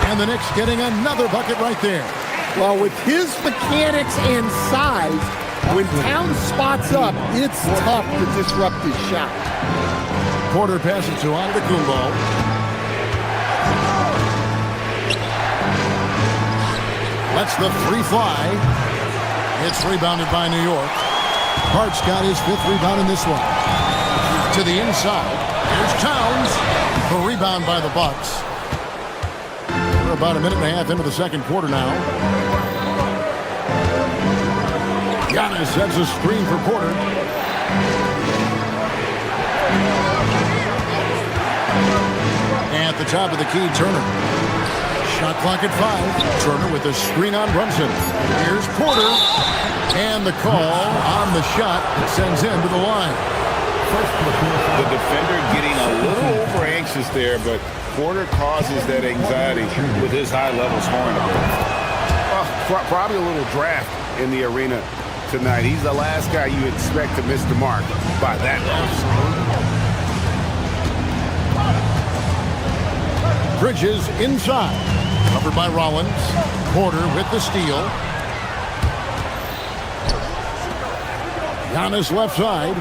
And the Knicks getting another bucket right there. Well, with his mechanics and size, when Towns spots up, it's tough to disrupt his shot. Porter passes to Antetokounmpo. Lets the 3 fly. It's rebounded by New York. Hart's got his 5th rebound in this one. To the inside. Here's Towns. The rebound by the Bucks. We're about a minute and a half into the second quarter now. Giannis sets a screen for Porter. At the top of the key, Turner. Shot clock at 5. Turner with a screen on Brunson. Here's Porter. And the call on the shot sends him to the line. The defender getting a little over anxious there, but Porter causes that anxiety with his high-level scoring ability. Probably a little draft in the arena tonight. He's the last guy you expect to miss the mark by that much. Bridges inside. Covered by Rollins. Porter with the steal. Giannis left side.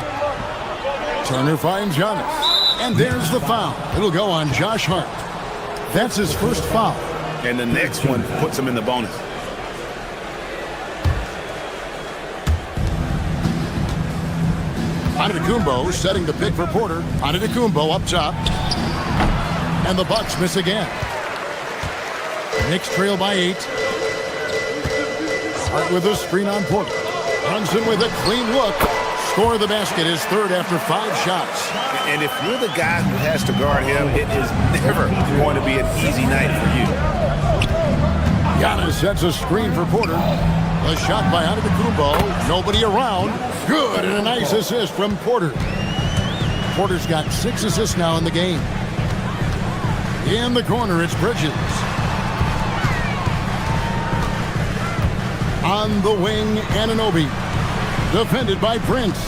Turner finds Giannis. And there's the foul. It'll go on Josh Hart. That's his first foul. And the next one puts him in the bonus. Antetokounmpo setting the pick for Porter. Antetokounmpo up top. And the Bucks miss again. Knicks trail by 8. Hart with a screen on Porter. Brunson with a clean look. Score of the basket is third after 5 shots. And if you're the guy who has to guard him, it is never going to be an easy night for you. Giannis sets a screen for Porter. A shot by Antetokounmpo. Nobody around. Good, and a nice assist from Porter. Porter's got 6 assists now in the game. In the corner, it's Bridges. On the wing, Anunoby. Defended by Prince.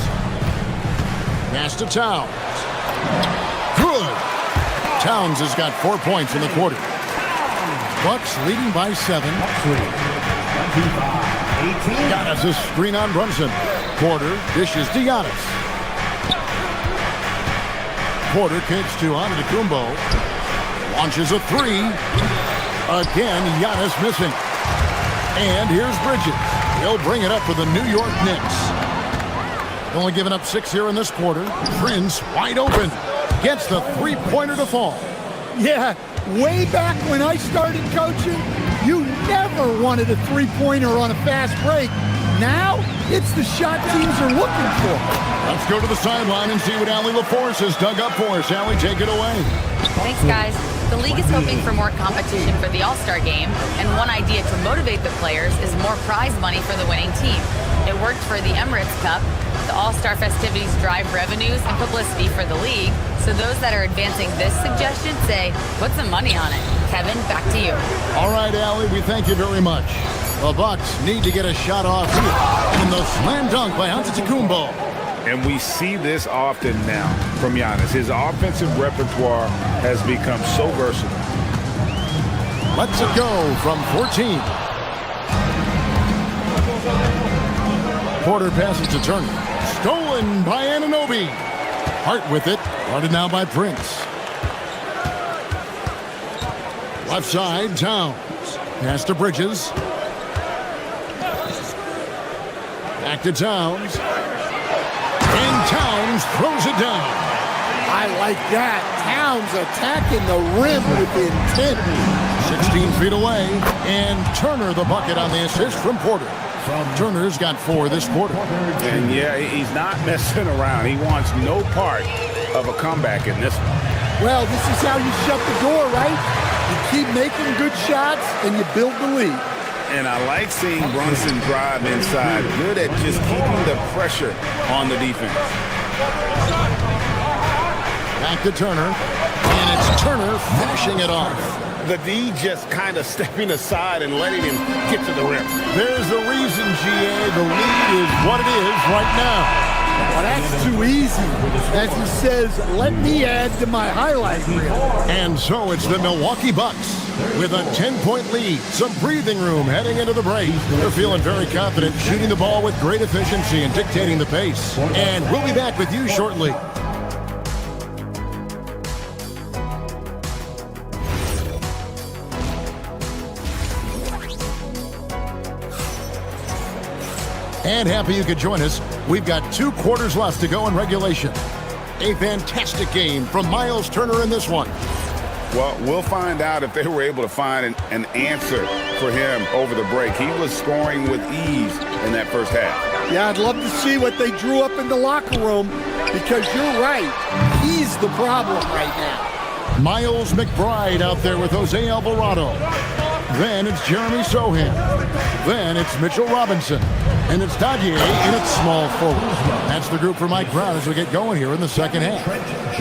Pass to Towns. Good. Towns has got 4 points in the quarter. Bucks leading by 7. Giannis a screen on Brunson. Porter dishes to Giannis. Porter kicks to Antetokounmpo. Launches a 3. Again, Giannis missing. And here's Bridges. He'll bring it up for the New York Knicks. Only giving up 6 here in this quarter. Prince wide open. Gets the three-pointer to fall. Yeah, way back when I started coaching, you never wanted a three-pointer on a fast break. Now, it's the shot teams are looking for. Let's go to the sideline and see what Allie LaForce has dug up for us. Allie, take it away. Thanks, guys. The league is hoping for more competition for the All-Star game, and one idea to motivate the players is more prize money for the winning team. It worked for the Emirates Cup. The All-Star festivities drive revenues and publicity for the league, so those that are advancing this suggestion say, put some money on it. Kevin, back to you. All right, Allie, we thank you very much. The Bucks need to get a shot off here. And the slam dunk by Antetokounmpo. And we see this often now from Giannis. His offensive repertoire has become so versatile. Let's it go from 14. Porter passes to Turner. Stolen by Anunoby. Hart with it. Guarded now by Prince. Left side, Towns. Pass to Bridges. Back to Towns. And Towns throws it down. I like that. Towns attacking the rim with intent. 16 feet away. And Turner the bucket on the assist from Porter. Turner's got 4 this quarter. And yeah, he's not messing around. He wants no part of a comeback in this one. Well, this is how you shut the door, right? You keep making good shots and you build the lead. And I like seeing Brunson drive inside. Good at just keeping the pressure on the defense. Back to Turner. And it's Turner finishing it off. The D just kind of stepping aside and letting him get to the rim. There's the reason, GA. The lead is what it is right now. Well, that's too easy. As he says, let me add to my highlight reel. And so it's the Milwaukee Bucks with a 10-point lead. Some breathing room heading into the break. They're feeling very confident, shooting the ball with great efficiency and dictating the pace. And we'll be back with you shortly. And happy you could join us. We've got 2 quarters left to go in regulation. A fantastic game from Miles Turner in this one. Well, we'll find out if they were able to find an answer for him over the break. He was scoring with ease in that first half. Yeah, I'd love to see what they drew up in the locker room because you're right. He's the problem right now. Miles McBride out there with Jose Alvarado. Then it's Jeremy Sohan. Then it's Mitchell Robinson. And it's Dadier in its small forward. That's the group for Mike Brown as we get going here in the second half.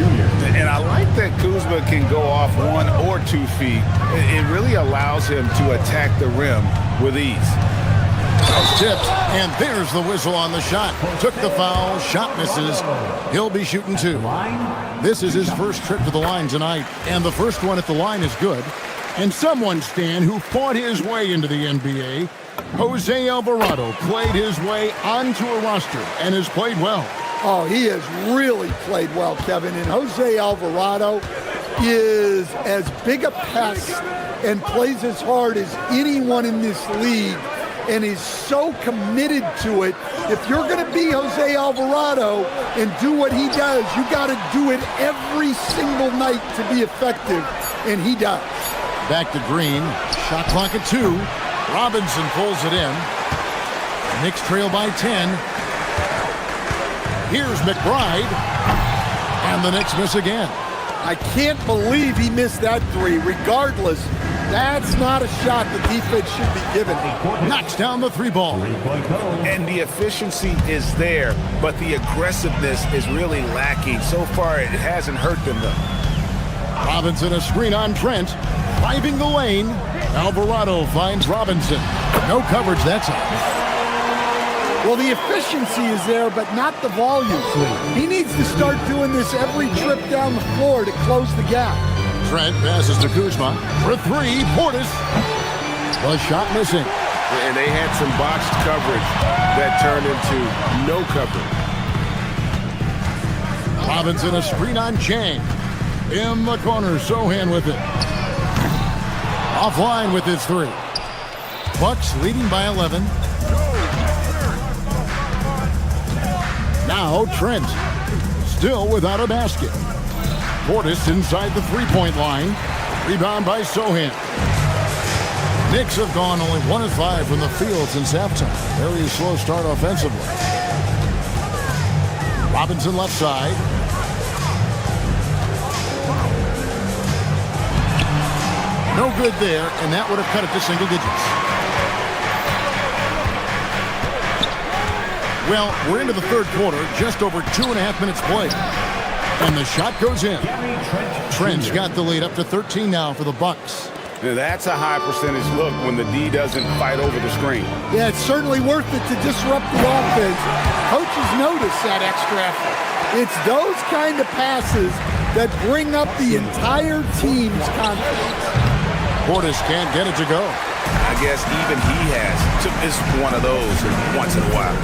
And I like that Kuzma can go off 1 or 2 feet. It really allows him to attack the rim with ease. Tipped, and there's the whistle on the shot. Took the foul, shot misses. He'll be shooting 2. This is his first trip to the line tonight, and the first one at the line is good. And someone, Stan, who fought his way into the NBA, Jose Alvarado, played his way onto a roster and has played well. Oh, he has really played well, Kevin. And Jose Alvarado is as big a pest and plays as hard as anyone in this league, and is so committed to it. If you're going to be Jose Alvarado and do what he does, you got to do it every single night to be effective, and he does. Back to Green. Shot clock at 2. Robinson pulls it in. Knicks trail by 10. Here's McBride. And the Knicks miss again. I can't believe he missed that 3. Regardless, that's not a shot the defense should be given. Knocks down the 3 ball. And the efficiency is there, but the aggressiveness is really lacking. So far, it hasn't hurt them, though. Robinson, a screen on Trent. Driving the lane. Alvarado finds Robinson. No coverage that time. Well, the efficiency is there, but not the volume. He needs to start doing this every trip down the floor to close the gap. Trent passes to Kuzma. For 3, Portis. The shot missing. And they had some boxed coverage that turned into no coverage. Robinson, a screen on Chang. In the corner, Sohan with it. Offline with his 3. Bucks leading by 11. Now Trent, still without a basket. Portis inside the 3-point line. Rebound by Sohan. Knicks have gone only 1 of 5 from the field since halftime. Very slow start offensively. Robinson left side. No good there, and that would have cut it to single digits. Well, we're into the third quarter, just over 2.5 minutes played. And the shot goes in. Trent's got the lead up to 13 now for the Bucks. Now that's a high percentage look when the D doesn't fight over the screen. Yeah, it's certainly worth it to disrupt the offense. Coaches notice that extra effort. It's those kind of passes that bring up the entire team's confidence. Portis can't get it to go. I guess even he has to miss one of those once in a while.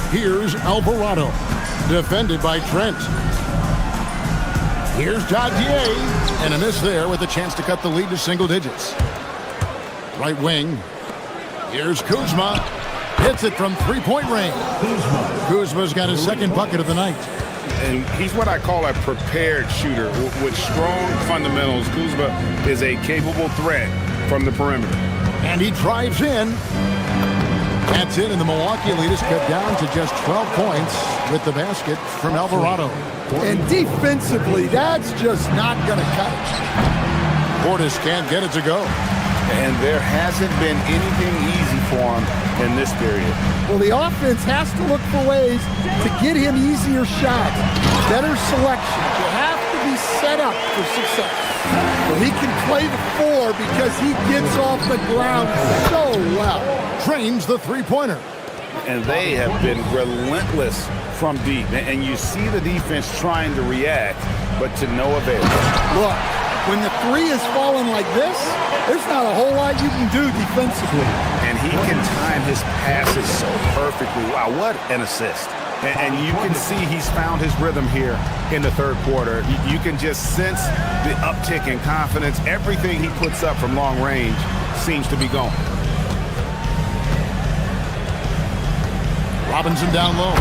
Here's Alvarado, defended by Trent. Here's Dadier, and a miss there with a chance to cut the lead to single digits. Right wing. Here's Kuzma. Hits it from 3-point range. Kuzma's got his second bucket of the night. And he's what I call a prepared shooter with strong fundamentals. Kuzma is a capable threat from the perimeter. And he drives in. That's it, and the Milwaukee lead is cut down to just 12 points with the basket from Alvarado. And defensively, that's just not going to cut it. Portis can't get it to go. And there hasn't been anything easy for him in this period. Well, the offense has to look for ways to get him easier shots, better selection. You have to be set up for success. Well, he can play the 4 because he gets off the ground so well. Trains the 3-pointer. And they have been relentless from deep. And you see the defense trying to react, but to no avail. Look, when the 3 is falling like this, there's not a whole lot you can do defensively. And he can time his passes so perfectly. Wow, what an assist. And you can see he's found his rhythm here in the third quarter. You can just sense the uptick in confidence. Everything he puts up from long range seems to be going. Robinson down low.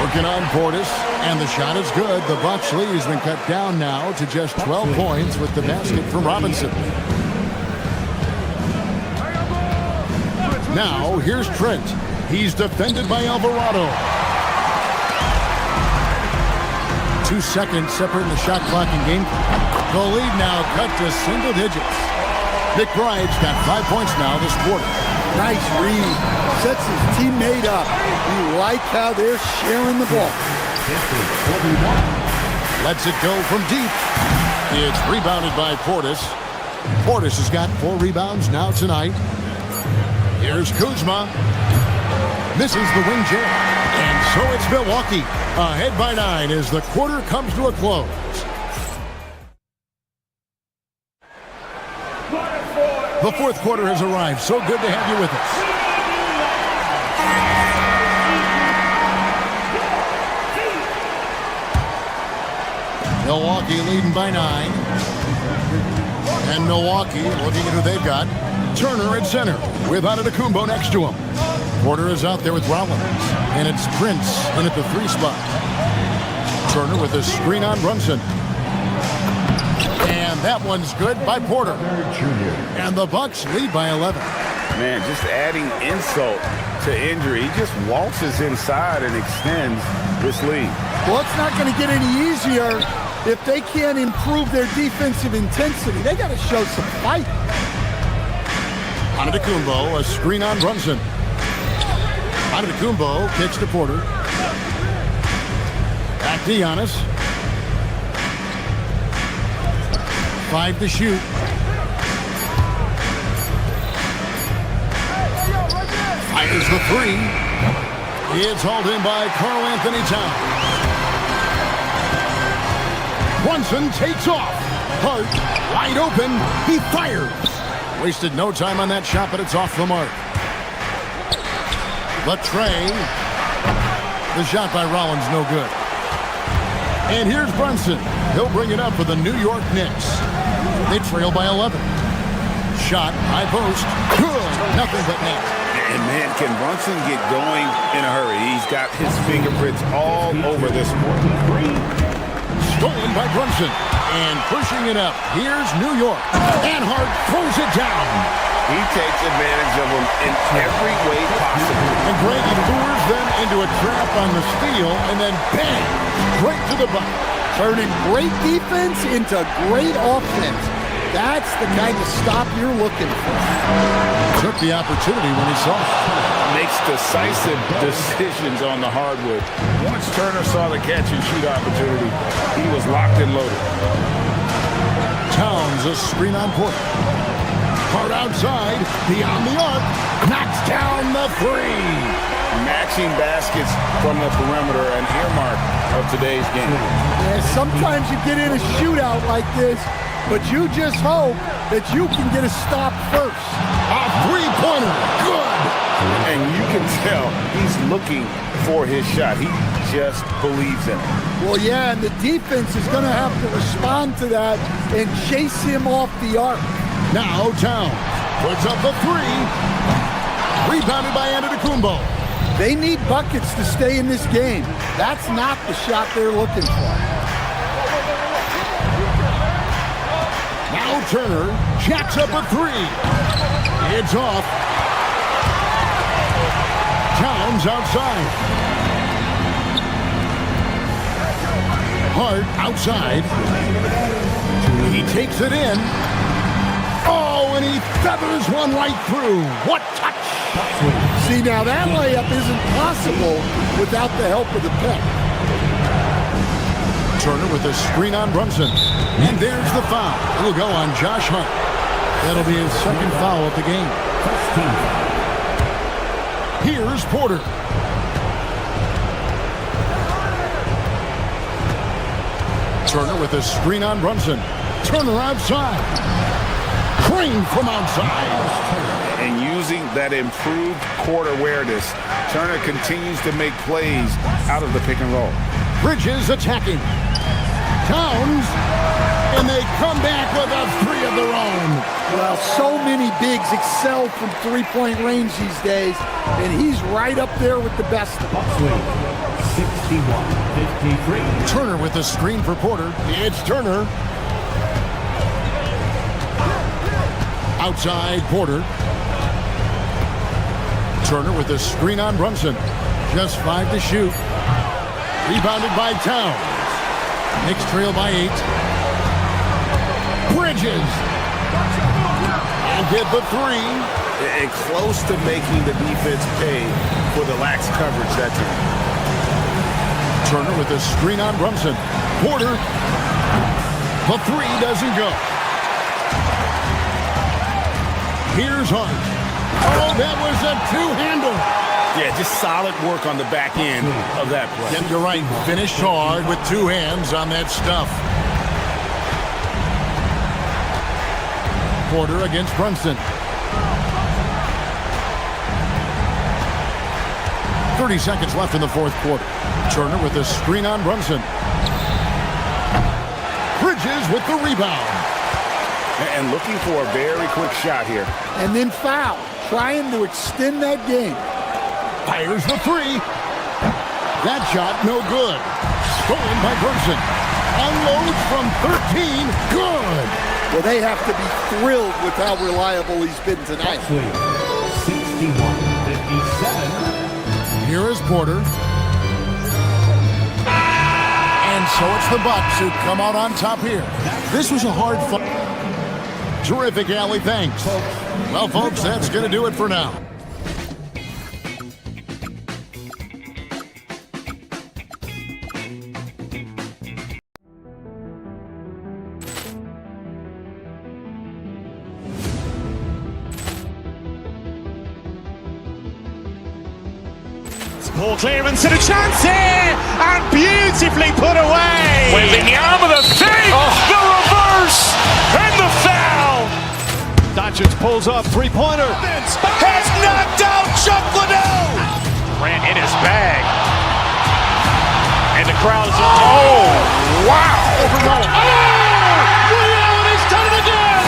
Working on Portis, and the shot is good. The Bucks lead has been cut down now to just 12 points with the basket from Robinson. Now, here's Trent. He's defended by Alvarado. 2 seconds separating the shot clock and game clock. The lead now cut to single digits. McBride's got 5 points now this quarter. Nice read. Sets his teammate up. You like how they're sharing the ball. Lets it go from deep. It's rebounded by Portis. Portis has got 4 rebounds now tonight. Here's Kuzma. Misses the wing jam. And so it's Milwaukee ahead by 9 as the quarter comes to a close. The fourth quarter has arrived. So good to have you with us. Milwaukee leading by 9. And Milwaukee looking at who they've got. Turner at center with Antetokounmpo next to him. Porter is out there with Rollins. And it's Prince in at the 3 spot. Turner with a screen on Brunson. And that one's good by Porter. And the Bucks lead by 11. Man, just adding insult to injury. He just waltzes inside and extends this lead. Well, it's not going to get any easier if they can't improve their defensive intensity. They got to show some fight. Antetokounmpo, a screen on Brunson. Antetokounmpo kicks to Porter. Back to Giannis. 5 to shoot. Fires the 3. It's hauled in by Karl Anthony Towns. Brunson takes off. Hart wide open. He fires. Wasted no time on that shot, but it's off the mark. The tray. The shot by Rollins, no good. And here's Brunson. He'll bring it up for the New York Knicks. They trail by 11. Shot, high post. Good. Nothing but net. And man, can Brunson get going in a hurry? He's got his fingerprints all over this one. Stolen by Brunson. And pushing it up. Here's New York. And Hart throws it down. He takes advantage of them in every way possible. And Brady lures them into a trap on the steal. And then bang! Right to the bucket. Turning great defense into great offense. That's the kind of stop you're looking for. Took the opportunity when he saw it. Makes decisive decisions on the hardwood. Once Turner saw the catch and shoot opportunity, he was locked and loaded. Towns a screen on Porter. Hard outside, beyond the arc, knocks down the 3. Matching baskets from the perimeter, an earmark of today's game. Yeah, sometimes you get in a shootout like this, but you just hope that you can get a stop first. A 3-pointer, good! And you can tell he's looking for his shot. He just believes in it. Well, yeah, and the defense is going to have to respond to that and chase him off the arc. Now Towns puts up the 3. Rebounded by Antetokounmpo. They need buckets to stay in this game. That's not the shot they're looking for. Now Turner jacks up a 3. It's off. Towns outside. Hart outside. He takes it in. Oh, and he feathers one right through. What touch! See, now that layup isn't possible without the help of the pick. Turner with a screen on Brunson. And there's the foul. It'll go on Josh Hart. That'll be his second foul of the game. Here's Porter. Turner with a screen on Brunson. Turner outside. Crane from outside. And using that improved court awareness, Turner continues to make plays out of the pick and roll. Bridges attacking. Towns. And they come back with a 3 of their own. Well, so many bigs excel from three-point range these days, and he's right up there with the best of them. 61-53. Turner with a screen for Porter. It's Turner. Outside Porter. Turner with a screen on Brunson. Just 5 to shoot. Rebounded by Towns. Knicks trail by 8. Bridges. And get the 3. and close to making the defense pay for the lax coverage that time. Turner with a screen on Brunson. Porter. The three doesn't go. Here's Hunt. Oh, that was a two-hander. Yeah, just solid work on the back end of that play. Yep, you're right. Finished hard with two hands on that stuff. Porter against Brunson. 30 seconds left in the fourth quarter. Turner with a screen on Brunson. Bridges with the rebound. And looking for a very quick shot here. And then foul, trying to extend that game. Fires the three. That shot no good. Stolen by Brunson. Unloads from 13. Good. Well, they have to be thrilled with how reliable he's been tonight. 61-57. Here is Porter. And so it's the Bucks who come out on top here. This was a hard fight. Terrific, Allie. Thanks. Well, folks, that's going to do it for now. Ball clearance and a chance here, and beautifully put away. Wembanyama the three, the reverse, and the foul. Doncic pulls up, three-pointer. Has knocked out Chuck Liddell. Ran in his bag. And the crowd is, oh, wow. He's done it again.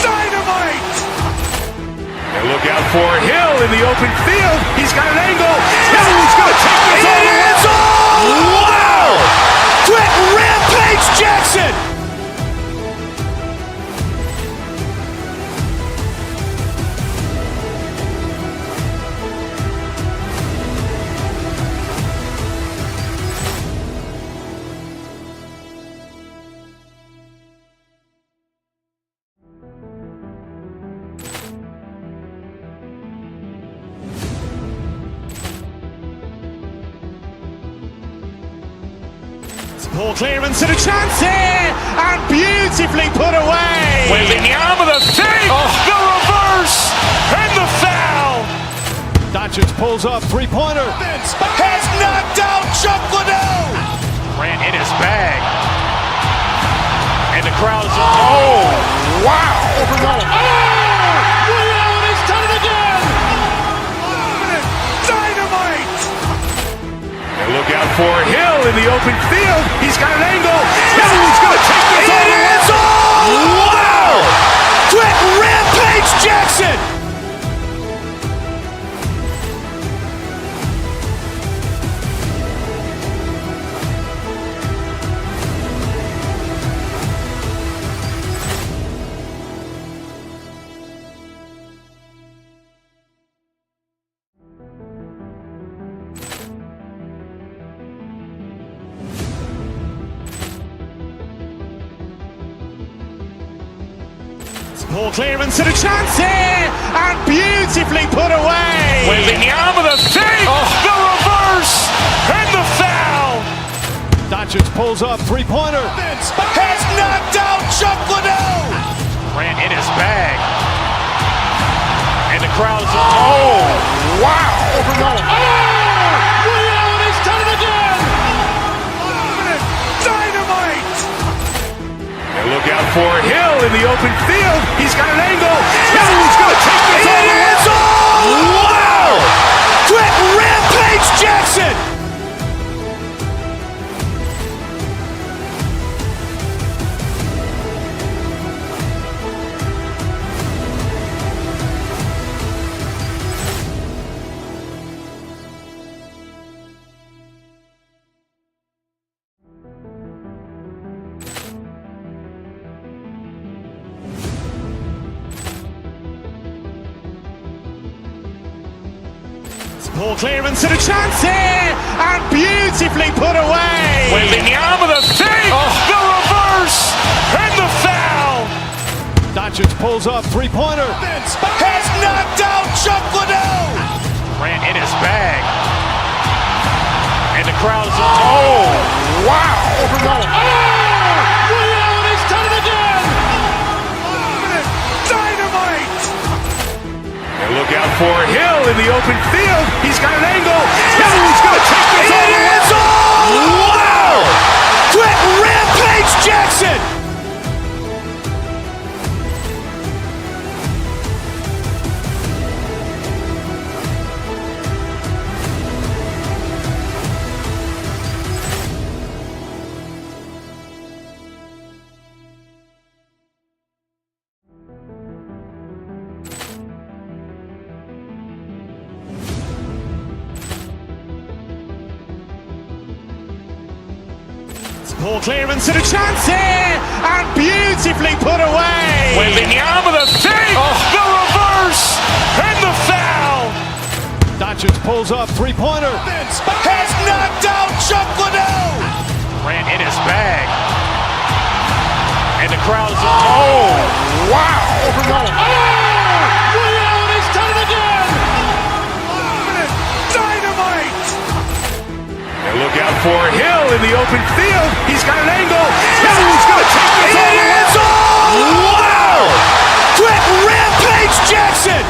Dynamite. And look out for Hill in the open field. He's got an angle. Hill's going to take this all the way. Wow! Quick Rampage Jackson. Ball clearance and a chance here, and beautifully put away. Wembanyama the three, the reverse, and the foul. Doncic pulls up, three-pointer. Has knocked out Chuck Liddell. Ran in his bag. And the crowd is, oh, wow. He's done it again. Dynamite. And look out for Hill in the open field. He's got an angle. Hill's going to take this all the way. Wow! Quick Rampage Jackson. Ball clearance and a chance here, and beautifully put away. Wembanyama the three, the reverse, and the foul. Doncic pulls up, three-pointer. Has knocked out Chuck Liddell. Ran in his bag. And the crowd is, oh, wow. He's done it again. Dynamite. And look out for Hill in the open field. He's got an angle. Hill's going to take this all the way. Wow! Quick Rampage Jackson. Ball clearance and a chance here, and beautifully put away. Wembanyama the three, the reverse, and the foul. Doncic pulls up, three-pointer. Has knocked out Chuck Liddell. Grant in his bag. And the crowd is... Oh, wow. Ray Allen has done it again. Dynamite. And look out for Hill in the open field. He's got an angle. Hill's going to take this all the way. Wow. Quick Rampage Jackson. Ball clearance and a chance here, and beautifully put away. Wembanyama the save, the reverse, and the foul. Doncic pulls up, three-pointer. Has knocked out Chuck Liddell. Grant in his bag. And the crowd is... Oh, wow. Ray Allen has done it again. Dynamite. And look out for Hill in the open field. He's got an angle. Hill's going to take this all the way. Wow. Quick Rampage Jackson.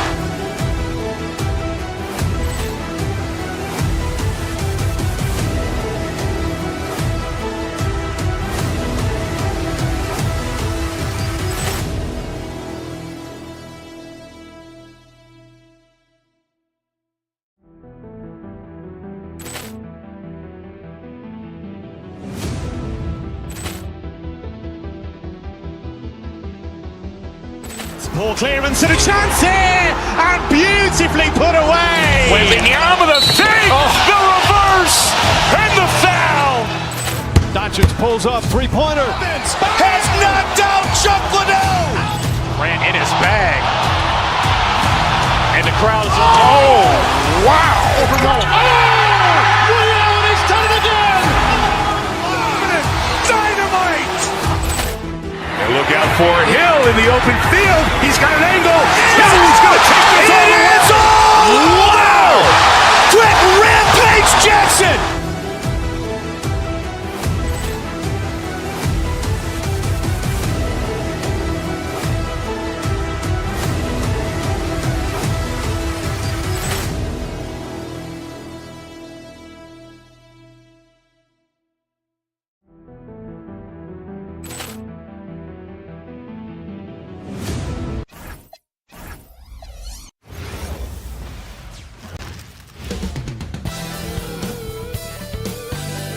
Ball clearance and a chance here, and beautifully put away. Wembanyama the save, the reverse, and the foul. Doncic pulls up, three-pointer. Has knocked out Chuck Liddell. Grant in his bag. And the crowd is... Oh, wow. Ray Allen has done it again. Dynamite. And look out for Hill in the open field. He's got an angle. Hill's going to take this all the way. Wow. Quick Rampage Jackson.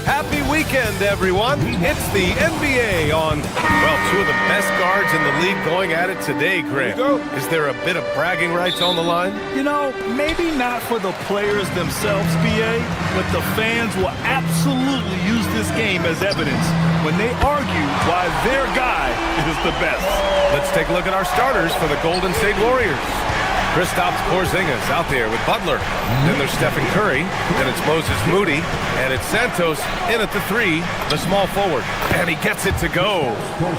Happy weekend, everyone. It's the NBA on, well, two of the best guards in the league going at it today, Grant. Is there a bit of bragging rights on the line? You know, maybe not for the players themselves, BA, but the fans will absolutely use this game as evidence when they argue why their guy is the best. Let's take a look at our starters for the Golden State Warriors. Kristaps Porzingis out there with Butler. Then there's Stephen Curry. Then it's Moses Moody. And it's Santos in at the three, the small forward. And he gets it to go.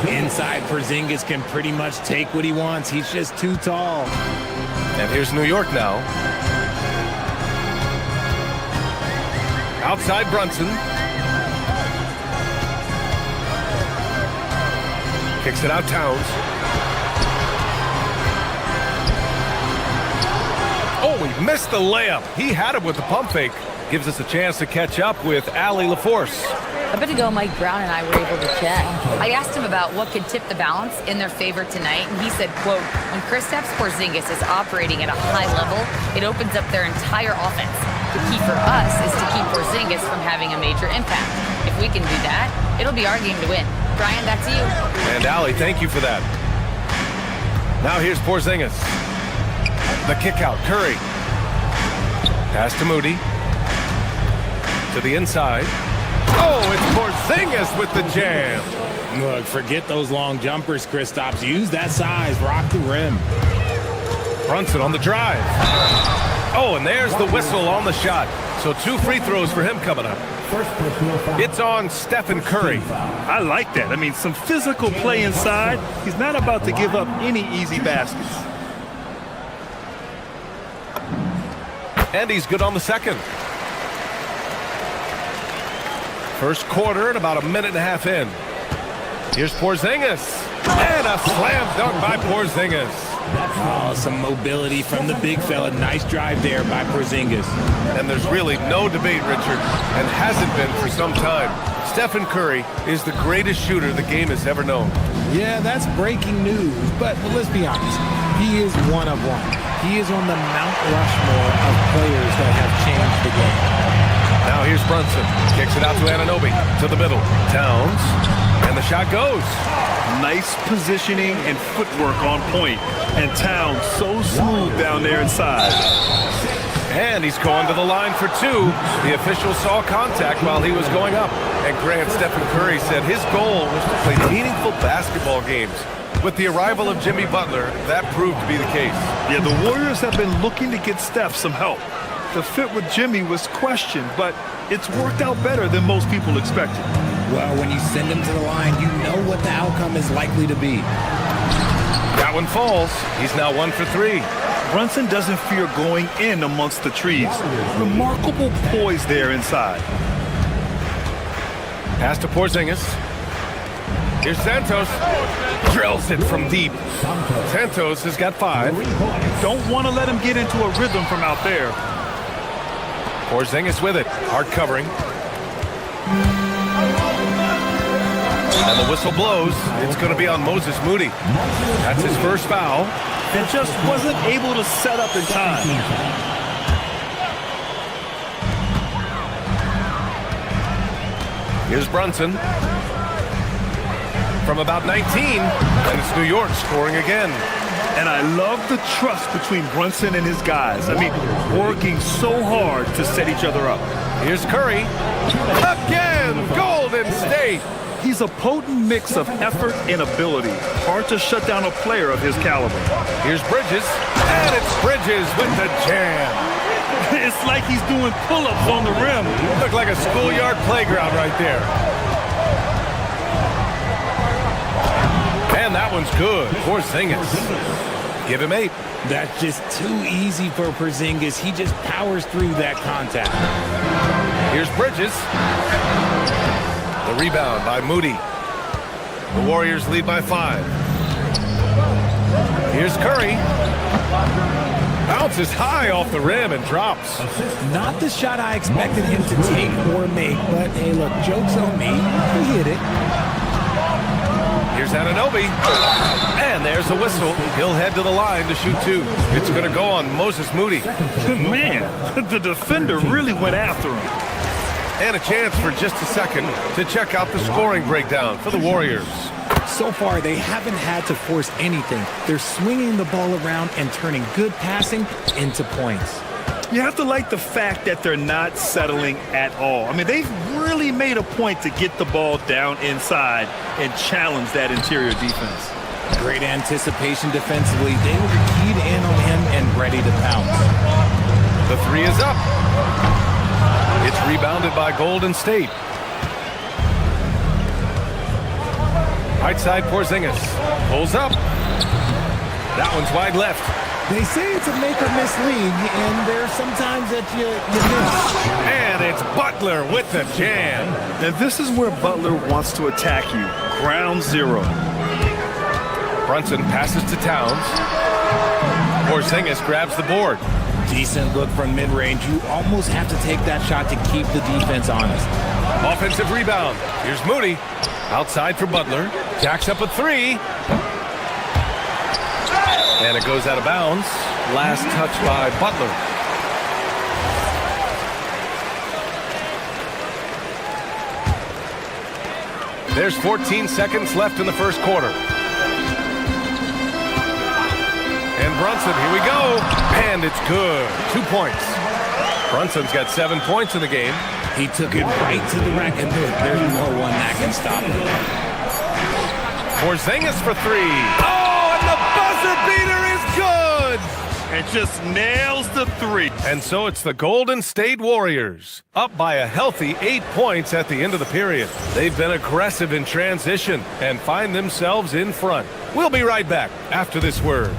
Inside, Porzingis can pretty much take what he wants. He's just too tall. And here's New York now. Outside Brunson. Kicks it out Towns. Oh, he missed the layup. He had it with the pump fake. Gives us a chance to catch up with Allie LaForce. A bit ago, Mike Brown and I were able to chat. I asked him about what could tip the balance in their favor tonight, and he said, quote, when Kristaps Porzingis is operating at a high level, it opens up their entire offense. The key for us is to keep Porzingis from having a major impact. If we can do that, it'll be our game to win. Brian, back to you. And Allie, thank you for that. Now here's Porzingis. The kick out, Curry. Pass to Moody. To the inside. Oh, it's Porzingis with the jam. Look, forget those long jumpers, Kristaps. Use that size. Rock the rim. Brunson on the drive. Oh, and there's the whistle on the shot. So 2 free throws for him coming up. It's on Stephen Curry. I like that. I mean, some physical play inside. He's not about to give up any easy baskets. And he's good on the second. First quarter and about a minute and a half in. Here's Porzingis. And a slam dunk by Porzingis. Oh, some mobility from the big fella. Nice drive there by Porzingis. And there's really no debate, Richard, and hasn't been for some time. Stephen Curry is the greatest shooter the game has ever known. Yeah, that's breaking news, but let's be honest. He is one of one. He is on the Mount Rushmore of players that have changed the game. Now here's Brunson. Kicks it out to Anunoby. To the middle. Towns. And the shot goes. Nice positioning and footwork on point. And Towns so smooth down there inside. And he's going to the line for two. The official saw contact while he was going up. And Grant, Stephen Curry said his goal was to play meaningful basketball games. With the arrival of Jimmy Butler, that proved to be the case. Yeah, the Warriors have been looking to get Steph some help. The fit with Jimmy was questioned, but it's worked out better than most people expected. Well, when you send him to the line, you know what the outcome is likely to be. That one falls. He's now 1 for 3. Brunson doesn't fear going in amongst the trees. Remarkable poise there inside. Pass to Porzingis. Here's Santos. Drills it from deep. Santos has got 5. Don't want to let him get into a rhythm from out there. Porzingis with it. Hard covering. And the whistle blows. It's going to be on Moses Moody. That's his first foul. And just wasn't able to set up in time. Here's Brunson. From about 19, and it's New York scoring again. And I love the trust between Brunson and his guys. I mean, working so hard to set each other up. Here's Curry. Again, Golden State. He's a potent mix of effort and ability. Hard to shut down a player of his caliber. Here's Bridges. And it's Bridges with the jam. It's like he's doing pull-ups on the rim. Look like a schoolyard playground right there. And that one's good. Porzingis. Give him 8. That's just too easy for Porzingis. He just powers through that contact. Here's Bridges. The rebound by Moody. The Warriors lead by 5. Here's Curry. Bounces high off the rim and drops. Not the shot I expected him to take or make, but hey, look, joke's on me. He hit it. Here's Anunoby. And there's the whistle. He'll head to the line to shoot 2. It's going to go on Moses Moody. Man, the defender really went after him. And a chance for just a second to check out the scoring breakdown for the Warriors. So far, they haven't had to force anything. They're swinging the ball around and turning good passing into points. You have to like the fact that they're not settling at all. I mean, they've really made a point to get the ball down inside and challenge that interior defense. Great anticipation defensively. They were keyed in on him and ready to pounce. The 3 is up. It's rebounded by Golden State. Right side, Porzingis. Pulls up. That one's wide left. They say it's a make-or-miss league, and there are some times that you miss. And it's Butler with the jam. And this is where Butler wants to attack you. Ground 0. Brunson passes to Towns. Porzingis grabs the board. Decent look from mid-range. You almost have to take that shot to keep the defense honest. Offensive rebound. Here's Moody. Outside for Butler. Jacks up a 3. And it goes out of bounds. Last touch by Butler. There's 14 seconds left in the first quarter. And Brunson, here we go. And it's good. 2 points. Brunson's got 7 points in the game. He took it right to the rack, and there's no one that can stop him. Porzingis for 3. Oh, and the buzzer beater is good. and just nails the three. And so it's the Golden State Warriors, up by a healthy 8 points at the end of the period. They've been aggressive in transition and find themselves in front. We'll be right back after this word.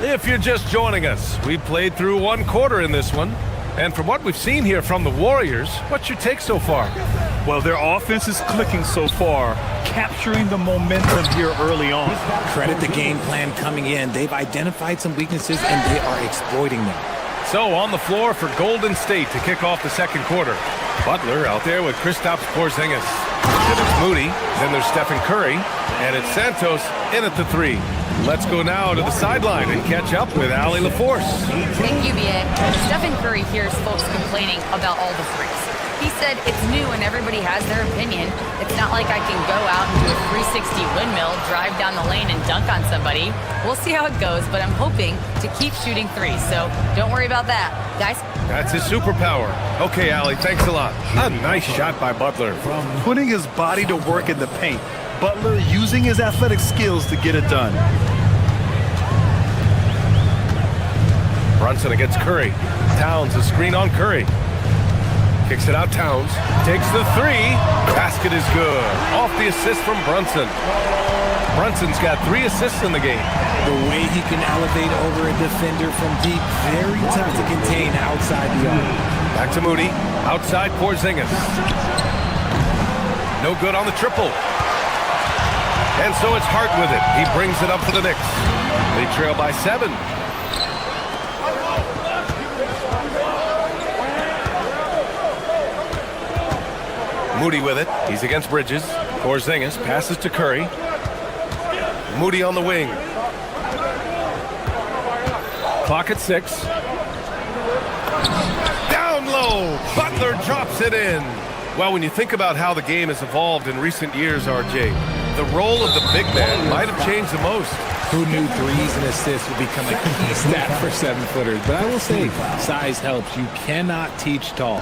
If you're just joining us, we played through one quarter in this one. And from what we've seen here from the Warriors, what's your take so far? Well, their offense is clicking so far, capturing the momentum here early on. Credit the game plan coming in. They've identified some weaknesses, and they are exploiting them. So on the floor for Golden State to kick off the second quarter. Butler out there with Kristaps Porzingis. Then it's Moody, then there's Stephen Curry, and it's Santos in at the three. Let's go now to the sideline and catch up with Allie LaForce. Thank you, B.A. Stephen Curry hears folks complaining about all the threes. He said it's new and everybody has their opinion. It's not like I can go out and do a 360 windmill, drive down the lane, and dunk on somebody. We'll see how it goes, but I'm hoping to keep shooting threes, so don't worry about that. Guys? That's his superpower. Okay, Allie, thanks a lot. A nice shot by Butler. Putting his body to work in the paint. Butler using his athletic skills to get it done. Brunson against Curry. Towns, a screen on Curry. Kicks it out, Towns. Takes the three. Basket is good. Off the assist from Brunson. Brunson's got 3 assists in the game. The way he can elevate over a defender from deep, very tough to contain outside the arc. Back to Moody. Outside Porzingis. No good on the triple. And so it's Hart with it. He brings it up for the Knicks. They trail by 7. Moody with it. He's against Bridges. Porzingis passes to Curry. Moody on the wing. Clock at 6. Down low. Butler drops it in. Well, when you think about how the game has evolved in recent years, RJ, the role of the big man might have changed the most. Who knew threes and assists would become a key stat for 7-footers? But I will say, size helps. You cannot teach tall.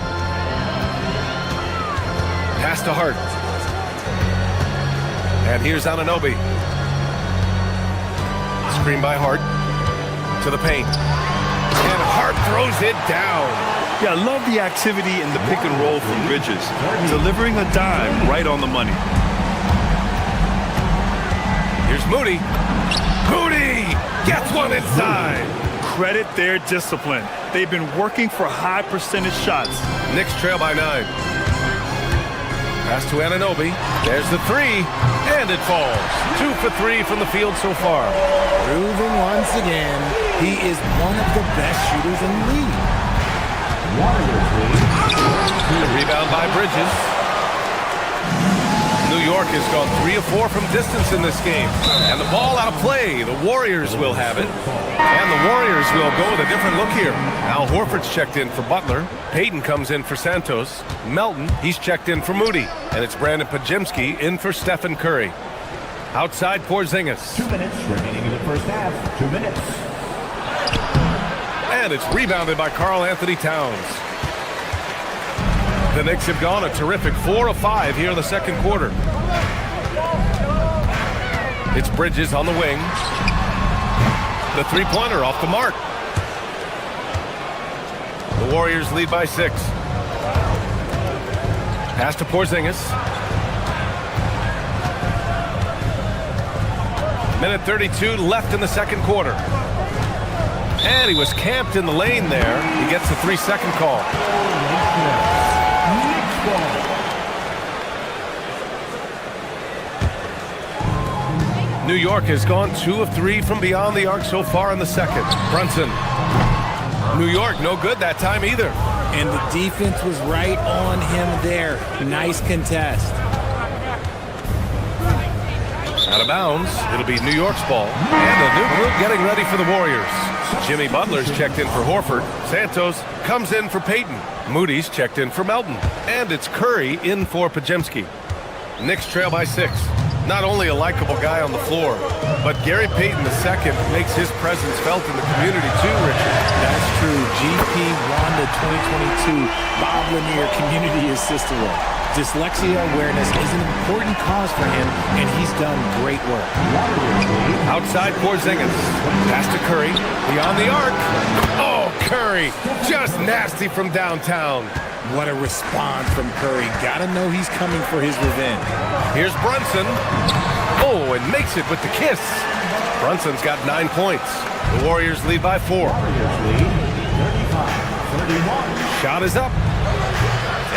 Pass to Hart. And here's Anunoby. Screen by Hart. To the paint. And Hart throws it down. Yeah, I love the activity in the pick and roll from Bridges. Delivering a dime right on the money. Here's Moody. Moody gets one inside. Credit their discipline. They've been working for high percentage shots. Knicks trail by 9. Pass to Anunoby. There's the three, and it falls. 2 for 3 from the field so far. Proving once again, he is one of the best shooters in the league. Rebound by Bridges. New York has gone 3 of 4 from distance in this game. And the ball out of play. The Warriors will have it. And the Warriors will go with a different look here. Al Horford's checked in for Butler. Payton comes in for Santos. Melton, he's checked in for Moody. And it's Brandon Podziemski in for Stephen Curry. Outside Porzingis. 2 minutes remaining in the first half. 2 minutes. And it's rebounded by Karl Anthony Towns. The Knicks have gone a terrific 4 of 5 here in the second quarter. It's Bridges on the wing. The three-pointer off the mark. The Warriors lead by 6. Pass to Porzingis. Minute 32 left in the second quarter. And he was camped in the lane there. He gets the 3-second call. New York has gone 2 of 3 from beyond the arc so far in the second. Brunson. New York, no good that time either. And the defense was right on him there. Nice contest. Out of bounds. It'll be New York's ball. And a new group getting ready for the Warriors. Jimmy Butler's checked in for Horford. Santos comes in for Payton. Moody's checked in for Melton. And it's Curry in for Podziemski. Knicks trail by 6. Not only a likable guy on the floor, But Gary Payton II makes his presence felt in the community too, Richard. That's true. GP won the 2022 Bob Lanier Community Assist Award. Dyslexia awareness is an important cause for him, and he's done great work. Outside Porzingis. Pass to Curry. Beyond the arc. Oh, Curry. Just nasty from downtown. What a response from Curry. Gotta know he's coming for his revenge. Here's Brunson. Oh, and makes it with the kiss. Brunson's got 9 points. The Warriors lead by 4. Shot is up.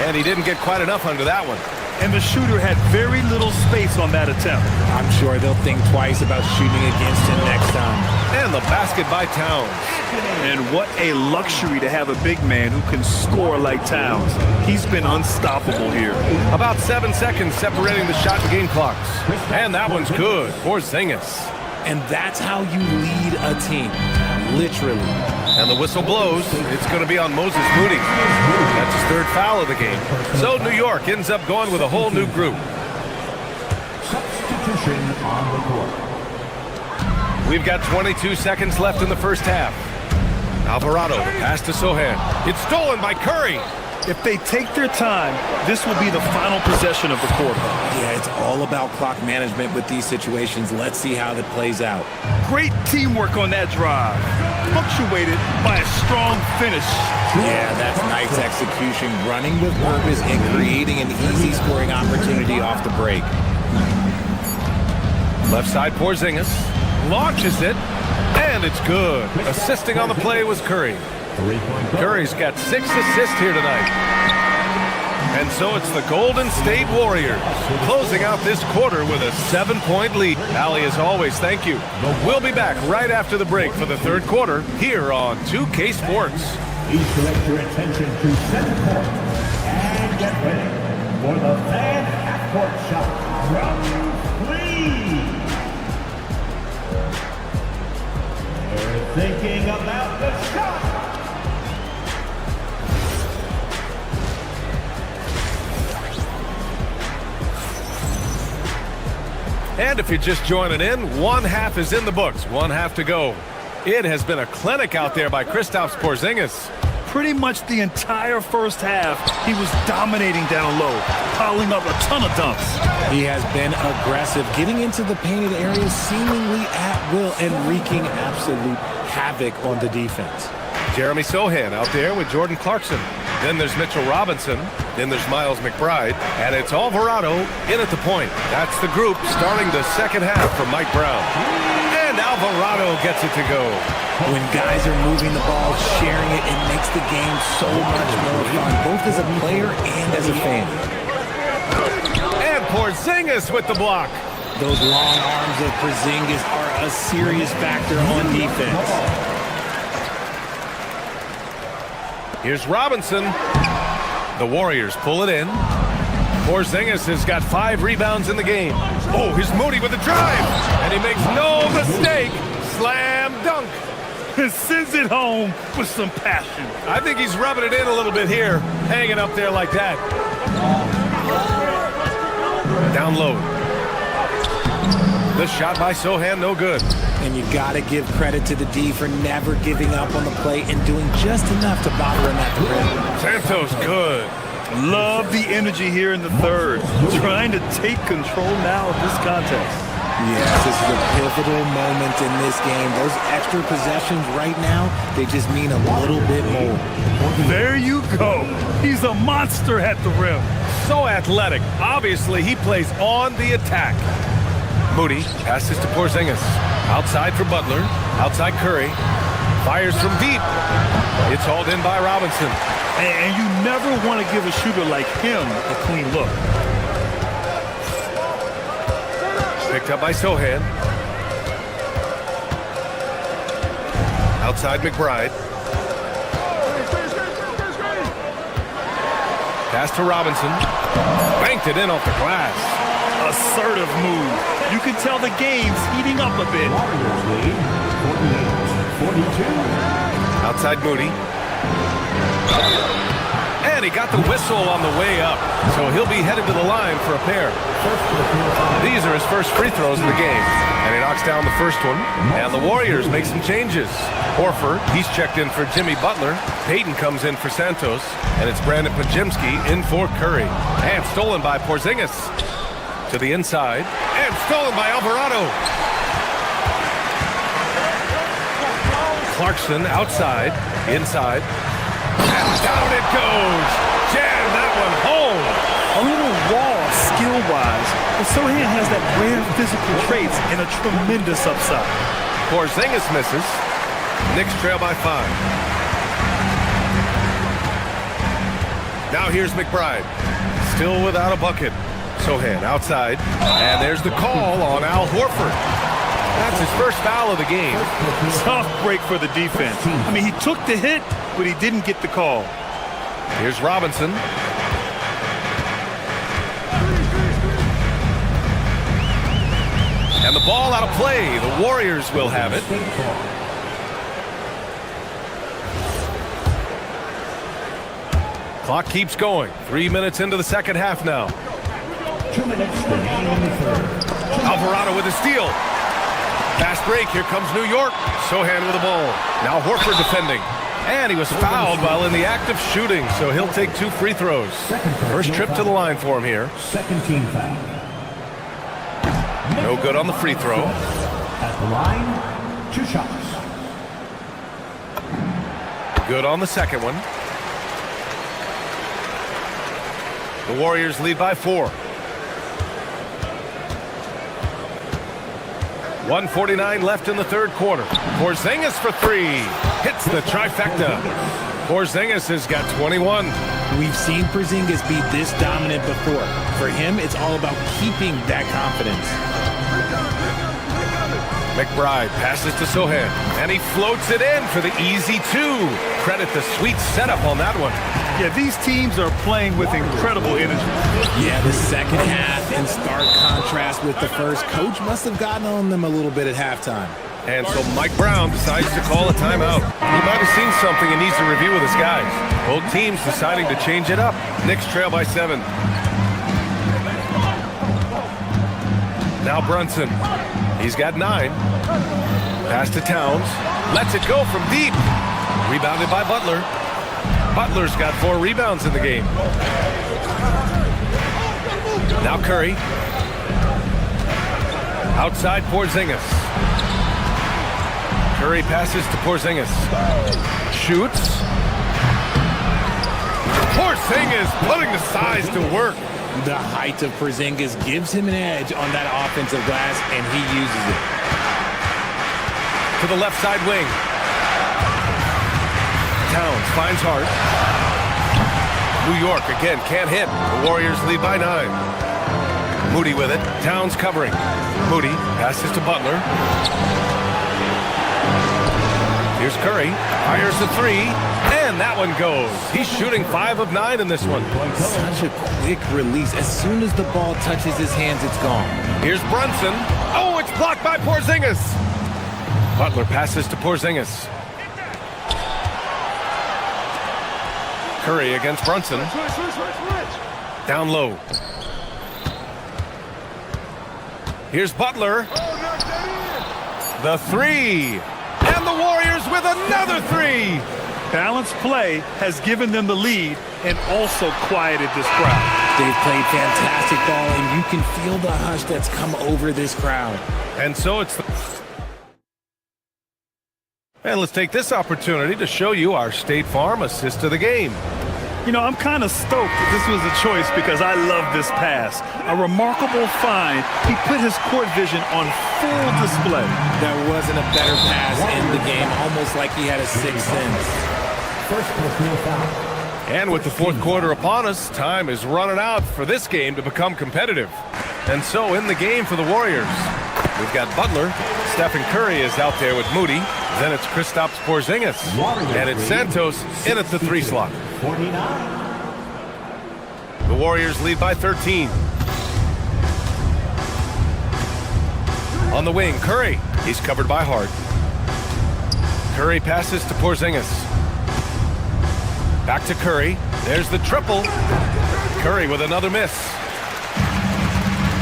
And he didn't get quite enough under that one. And the shooter had very little space on that attempt. I'm sure they'll think twice about shooting against him next time. And the basket by Towns. And what a luxury to have a big man who can score like Towns. He's been unstoppable here. About 7 seconds separating the shot and game clocks. And that one's good. Porzingis. And that's how you lead a team. Literally. And the whistle blows. It's going to be on Moses Moody. That's his 3rd foul of the game. So New York ends up going with a whole new group. Substitution on the court. We've got 22 seconds left in the first half. Alvarado, pass to Sohan. It's stolen by Curry. If they take their time, this will be the final possession of the quarter. Yeah, it's all about clock management with these situations. Let's see how that plays out. Great teamwork on that drive, punctuated by a strong finish. Yeah, that's nice execution, running with purpose and creating an easy scoring opportunity off the break. Left side Porzingis launches it, and it's good. Assisting on the play was Curry. Curry's got 6 assists here tonight. And so it's the Golden State Warriors closing out this quarter with a 7-point lead. Allie, as always, thank you. We'll be back right after the break for the 3rd quarter here on 2K Sports. Please direct your attention to center court and get ready for the fan half-court shot from 3. They're thinking about the shot. And if you're just joining in, 1 half is in the books, 1 half to go. It has been a clinic out there by Kristaps Porzingis. Pretty much the entire first half, he was dominating down low, piling up a ton of dunks. He has been aggressive, getting into the painted areas seemingly at will and wreaking absolute havoc on the defense. Jeremy Sohan out there with Jordan Clarkson. Then there's Mitchell Robinson. Then there's Miles McBride. And it's Alvarado in at the point. That's the group starting the second half from Mike Brown. And Alvarado gets it to go. When guys are moving the ball, sharing it, it makes the game so much more fun, both as a player and as a fan. And Porzingis with the block. Those long arms of Porzingis are a serious factor on defense. Here's Robinson. The Warriors pull it in. Porzingis has got 5 rebounds in the game. Oh, here's Moody with the drive. And he makes no mistake. Slam dunk. Sends it home with some passion. I think he's rubbing it in a little bit here. Hanging up there like that. Down low. The shot by Sohan, no good. And you got to give credit to the D for never giving up on the play and doing just enough to bother him at the rim. Santos, good. Love the energy here in the 3rd. Trying to take control now of this contest. Yes, this is a pivotal moment in this game. Those extra possessions right now, they just mean a little bit more. There you go. He's a monster at the rim. So athletic. Obviously, he plays on the attack. Moody passes to Porzingis. Outside for Butler. Outside Curry. Fires from deep. It's hauled in by Robinson. And you never want to give a shooter like him a clean look. Picked up by Sohan. Outside McBride. Pass to Robinson. Banked it in off the glass. Assertive move. You can tell the game's heating up a bit. Warriors lead 48-42. Outside Moody. And And he got the whistle on the way up, so he'll be headed to the line for a pair. These are his first free throws of the game. And he knocks down the first one. And the Warriors make some changes. Horford, he's checked in for Jimmy Butler. Payton comes in for Santos. And it's Brandon Pajimski in for Curry. And stolen by Porzingis. To the inside. And stolen by Alvarado. Clarkson outside. Inside. And down it goes. Jam that one home. A little raw skill-wise, but Sohan has that rare physical traits and a tremendous upside. Porzingis misses. Knicks trail by 5. Now here's McBride. Still without a bucket. Sohan outside. And there's the call on Al Horford. That's his first foul of the game. Tough break for the defense. I mean, he took the hit, but he didn't get the call. Here's Robinson. And the ball out of play. The Warriors will have it. Clock keeps going. 3 minutes into the second half now. 2 minutes remaining in the third. Alvarado with a steal. Fast break. Here comes New York. Sohan with the ball. Now Horford defending. And he was fouled while in the act of shooting, so he'll take 2 free throws. First trip to the line for him here. Second team foul. No good on the free throw. At the line, 2 shots. Good on the second one. The Warriors lead by 4. 1:49 left in the third quarter. Porzingis for 3. Hits the trifecta. Porzingis has got 21. We've seen Porzingis be this dominant before. For him, it's all about keeping that confidence. McBride passes to Sohan, and he floats it in for the easy 2. Credit the sweet setup on that one. Yeah, these teams are playing with incredible energy. Yeah, the second half in stark contrast with the first. Coach must have gotten on them a little bit at halftime. And so Mike Brown decides to call a timeout. He might have seen something he needs to review with his guys. Both teams deciding to change it up. Knicks trail by 7. Now Brunson. He's got 9. Pass to Towns. Lets it go from deep. Rebounded by Butler. Butler's got 4 rebounds in the game. Now Curry. Outside Porzingis. Curry passes to Porzingis. Shoots. Porzingis putting the size to work. The height of Porzingis gives him an edge on that offensive glass, and he uses it. To the left side wing. Towns finds Hart. New York again can't hit. The Warriors lead by 9. Moody with it. Towns covering. Moody passes to Butler. Here's Curry. Fires the 3. And that one goes. He's shooting 5 of 9 in this one. Such a quick release. As soon as the ball touches his hands, it's gone. Here's Brunson. Oh, it's blocked by Porzingis. Butler passes to Porzingis. Curry against Brunson. Down low. Here's Butler. The 3. And the Warriors with another 3. Balanced play has given them the lead and also quieted this crowd. They've played fantastic ball, and you can feel the hush that's come over this crowd. And so it's And let's take this opportunity to show you our State Farm assist of the game. You know, I'm kind of stoked that this was a choice because I love this pass. A remarkable find. He put his court vision on full display. There wasn't a better pass in the game, almost like he had a sixth sense. And with the fourth quarter upon us, time is running out for this game to become competitive. And so in the game for the Warriors, we've got Butler. Stephen Curry is out there with Moody. Then it's Kristaps Porzingis. And it's Santos in at the 3 slot. The Warriors lead by 13. On the wing, Curry. He's covered by Hart. Curry passes to Porzingis. Back to Curry. There's the triple. Curry with another miss.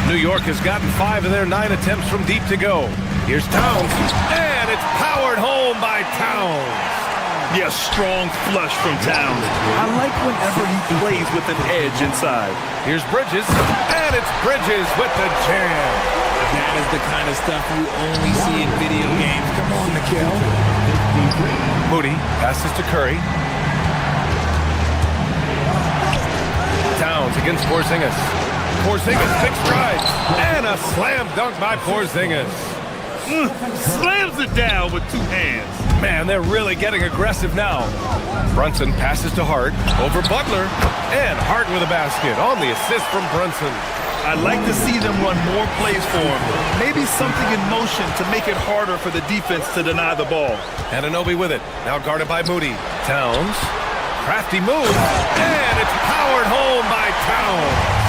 New York has gotten 5 of their 9 attempts from deep to go. Here's Towns, and it's powered home by Towns. Yeah, strong flush from Towns. I like whenever he plays with an edge inside. Here's Bridges, and it's Bridges with the jam. That is the kind of stuff you only see in video games. Come on, Mikhail. Moody passes to Curry. Towns against Porzingis. Porzingis, big strides, and a slam dunk by Porzingis. Slams it down with 2 hands. Man, they're really getting aggressive now. Brunson passes to Hart over Butler, and Hart with a basket on the assist from Brunson. I'd like to see them run more plays for him. Maybe something in motion to make it harder for the defense to deny the ball. Anunoby with it, now guarded by Moody. Towns, crafty move, and it's powered home by Towns.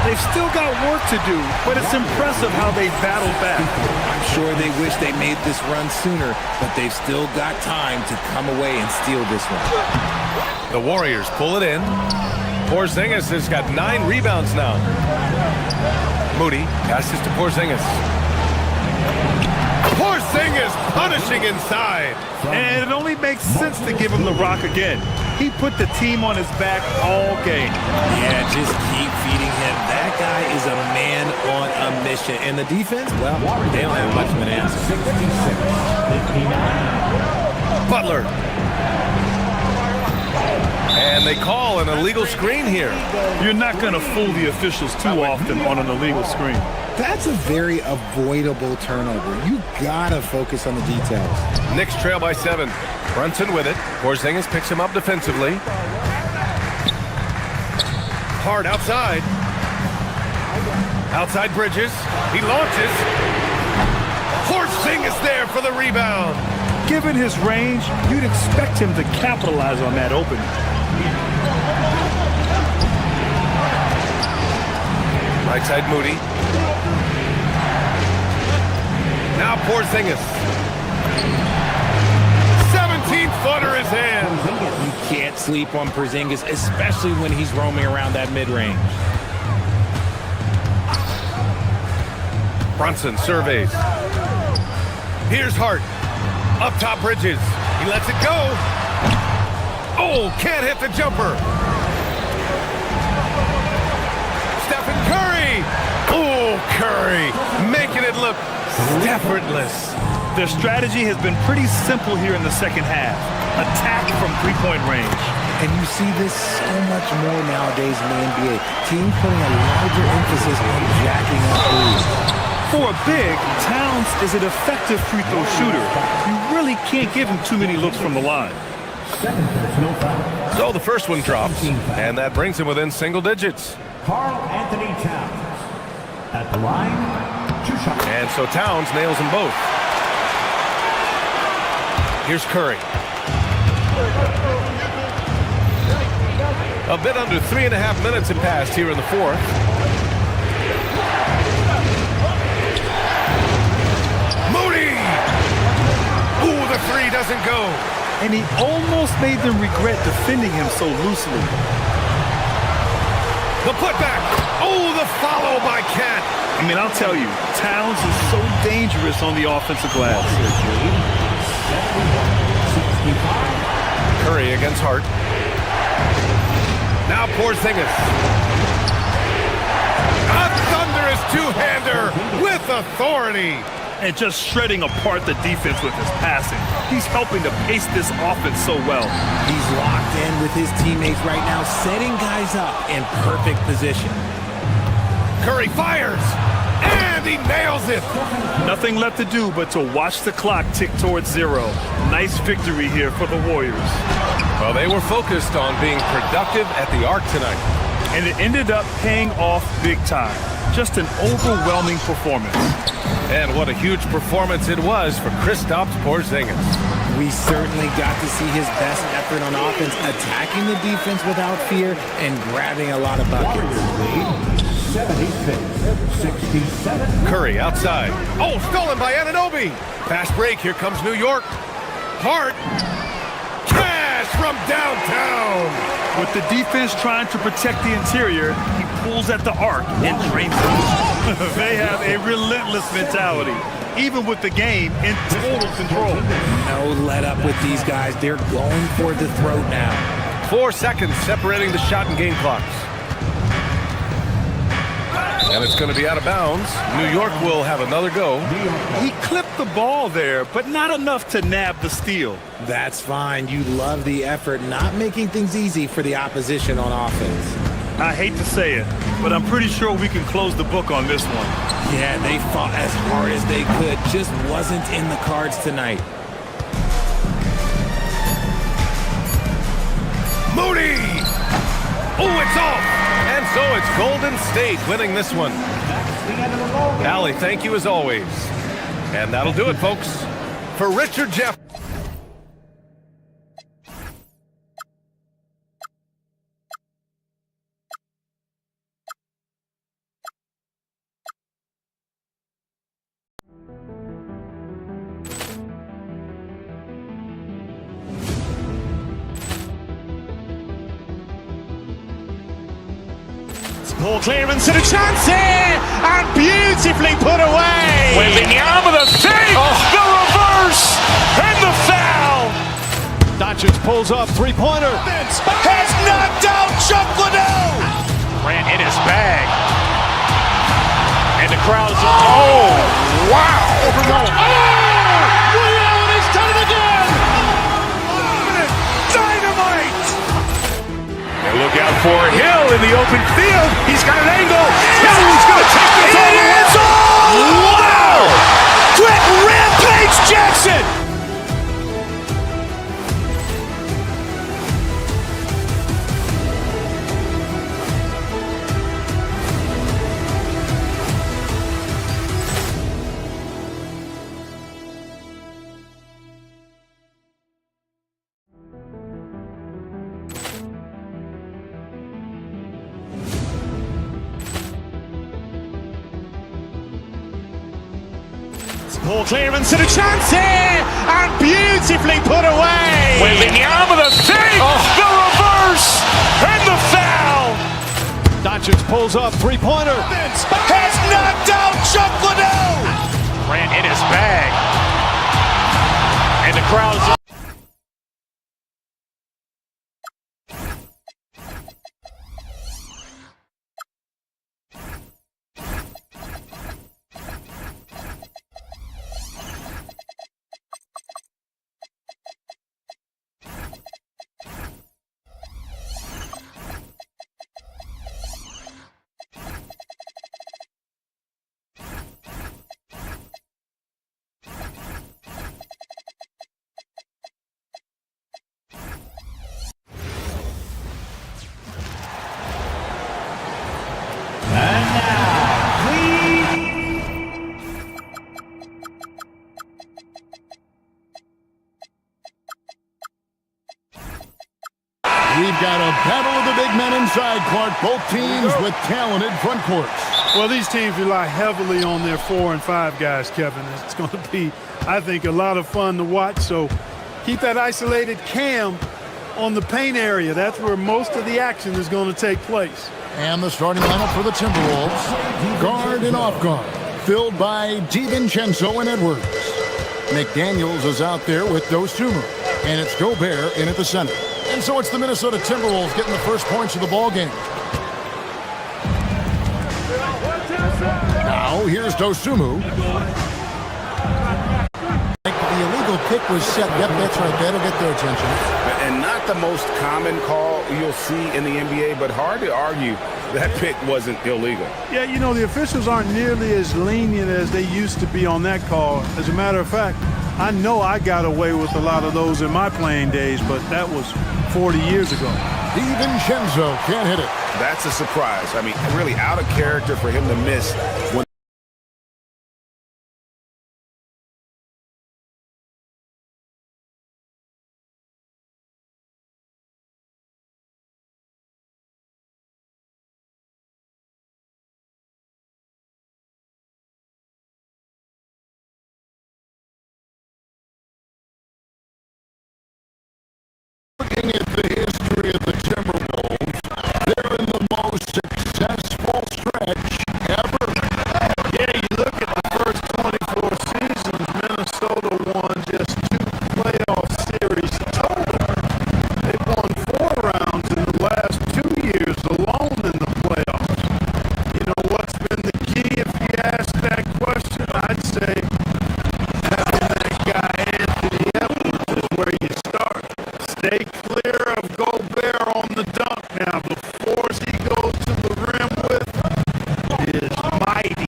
They've still got work to do, but it's impressive how they battled back. I'm sure they wish they made this run sooner, but they've still got time to come away and steal this one. The Warriors pull it in. Porzingis has got 9 rebounds now. Moody passes to Porzingis. Porzingis punishing inside. And it only makes sense to give him the rock again. He put the team on his back all game. Yeah, just keep feeding him. That guy is a man on a mission. And the defense, well, they don't have much of an answer. Butler. And they call an illegal screen here. You're not going to fool the officials too often on an illegal screen. That's a very avoidable turnover. You gotta focus on the details. Knicks trail by 7. Brunson with it. Porzingis picks him up defensively. Hard outside. Outside Bridges. He launches. Porzingis there for the rebound. Given his range, you'd expect him to capitalize on that opening. Right side Moody. Now Porzingis. 17-footer is in. You can't sleep on Porzingis, especially when he's roaming around that mid-range. Brunson surveys. Here's Hart. Up top Bridges. He lets it go. Oh, can't hit the jumper. Stephen Curry. Oh, Curry. Making it look effortless. Their strategy has been pretty simple here in the second half. Attack from 3-point range. And you see this so much more nowadays in the NBA. Teams putting a larger emphasis on jacking up threes. For a big, Towns is an effective free throw shooter. You really can't give him too many looks from the line. So the first one drops, and that brings him within single digits. Karl Anthony Towns at the line, 2 shots. And so Towns nails them both. Here's Curry. A bit under 3.5 minutes have passed here in the fourth. Moody! Ooh, the 3 doesn't go. And he almost made them regret defending him so loosely. The putback. Oh, the follow by Cat. I mean, I'll tell you, Towns is so dangerous on the offensive glass. Curry against Hart. Now Porzingis. A thunderous two-hander with authority. And just shredding apart the defense with his passing. He's helping to pace this offense so well. He's locked in with his teammates right now, setting guys up in perfect position. Curry fires, and he nails it. Nothing left to do but to watch the clock tick towards 0. Nice victory here for the Warriors. Well, they were focused on being productive at the arc tonight. And it ended up paying off big time. Just an overwhelming performance. And what a huge performance it was for Kristaps Porzingis. We certainly got to see his best effort on offense, attacking the defense without fear and grabbing a lot of buckets. 76-67. Curry outside. Oh, stolen by Anunoby. Fast break. Here comes New York. Hart. Cash from downtown. With the defense trying to protect the interior, he pulls at the arc and drains it. They have a relentless mentality, even with the game in total control. No let up with these guys. They're going for the throat now. 4 seconds separating the shot and game clocks. And it's going to be out of bounds. New York will have another go. He clipped the ball there, but not enough to nab the steal. That's fine. You love the effort, not making things easy for the opposition on offense. I hate to say it, but I'm pretty sure we can close the book on this one. Yeah, they fought as hard as they could. Just wasn't in the cards tonight. Moody! Oh, it's off! And so it's Golden State winning this one. Allie, thank you as always. And that'll do it, folks. For Richard Jeff. Ball clearance and a chance here, and beautifully put away. Wembanyama the save, the reverse, and the foul. Doncic pulls up, three-pointer. Has knocked out Chuck Liddell. Ran in his bag, and the crowd is wow! Overruled. Allen has done it again. Dynamite. Look out for Hill in the open field. He's got an angle. Hill's going to take this all the way. Wow! Quick Rampage Jackson! Ball clearance and a chance here, and beautifully put away. Wembanyama the save, the reverse, and the foul. Doncic pulls up, three-pointer. Has knocked out Chuck Liddell. Ran in his bag, and the crowd is. We've got a battle of the big men inside, Clark. Both teams with talented front courts. Well, these teams rely heavily on their 4 and 5 guys, Kevin. It's going to be, I think, a lot of fun to watch. So keep that isolated cam on the paint area. That's where most of the action is going to take place. And the starting lineup for the Timberwolves. Guard and off guard, filled by DiVincenzo and Edwards. McDaniels is out there with Dosunmu. And it's Gobert in at the center. And so it's the Minnesota Timberwolves getting the first points of the ball game. Now here's Dosunmu. The illegal pick was set. Yep, that's right. That'll get their attention. And not the most common call you'll see in the NBA, but hard to argue that pick wasn't illegal. Yeah, you know, the officials aren't nearly as lenient as they used to be on that call. As a matter of fact, I know I got away with a lot of those in my playing days, but that was 40 years ago. DiVincenzo can't hit it. That's a surprise. I mean, really out of character for him to miss when Looking at most successful stretch ever. Yeah, you look at the first 24 seasons, Minnesota won just 2 playoff series total. They've won 4 rounds in the last 2 years alone in the playoffs. You know what's been the key if you ask that question? I'd say having that guy Anthony Edwards is where you start. Stay clear of Gobert on the dunk now. The force he goes to the rim with is mighty.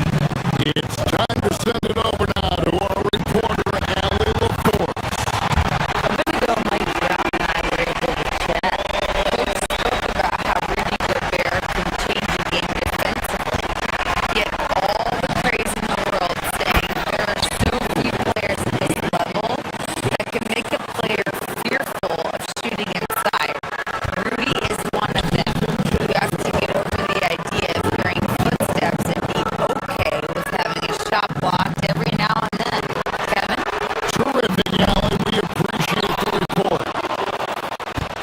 It's time to send it over now to our reporter, Allie LaForce. A bit ago, Mike Brown and I were able to chat. We spoke about how Rudy Gobert can change a game defensively. Yet all the praise in the world saying there are so few players at this level that can make a player fearful of shooting inside. Rudy is one of them. You have to get over the idea of hearing footsteps and be okay with having a shot blocked every now and then. Kevin? Terrific, Allie. We appreciate the report.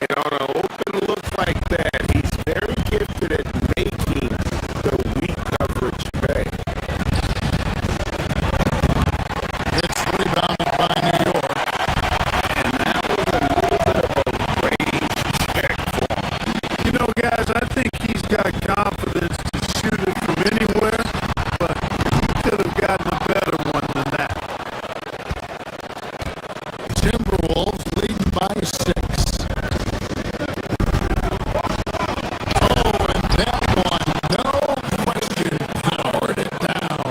And on an open look like that, he's very gifted at making the weak coverage pay. It's rebounded by New York. And that was a little bit of a range check for him. You know, guys, I think he's got confidence to shoot it from anywhere, but he could have gotten a better one than that. Timberwolves leading by 6. Oh, and that one, no question, powered it down.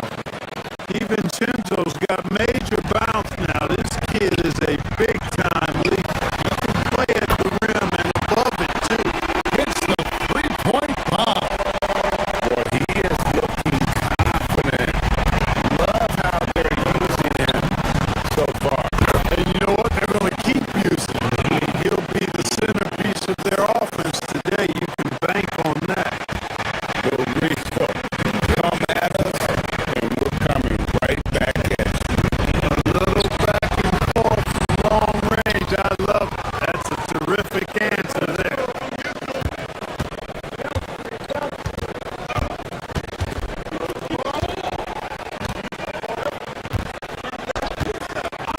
DiVincenzo's got major bounce now. This kid is a big-time leader. He can play at the rim and above it, too. It's the three-point bomb. Boy, he is looking confident. Love how they're using him so far. And you know what? They're going to keep using him. He'll be the centerpiece of their offense today. You can bank on that. Little Rico, come at us, and we're coming right back at you. A little back and forth from long range. I love it. That's a terrific answer there.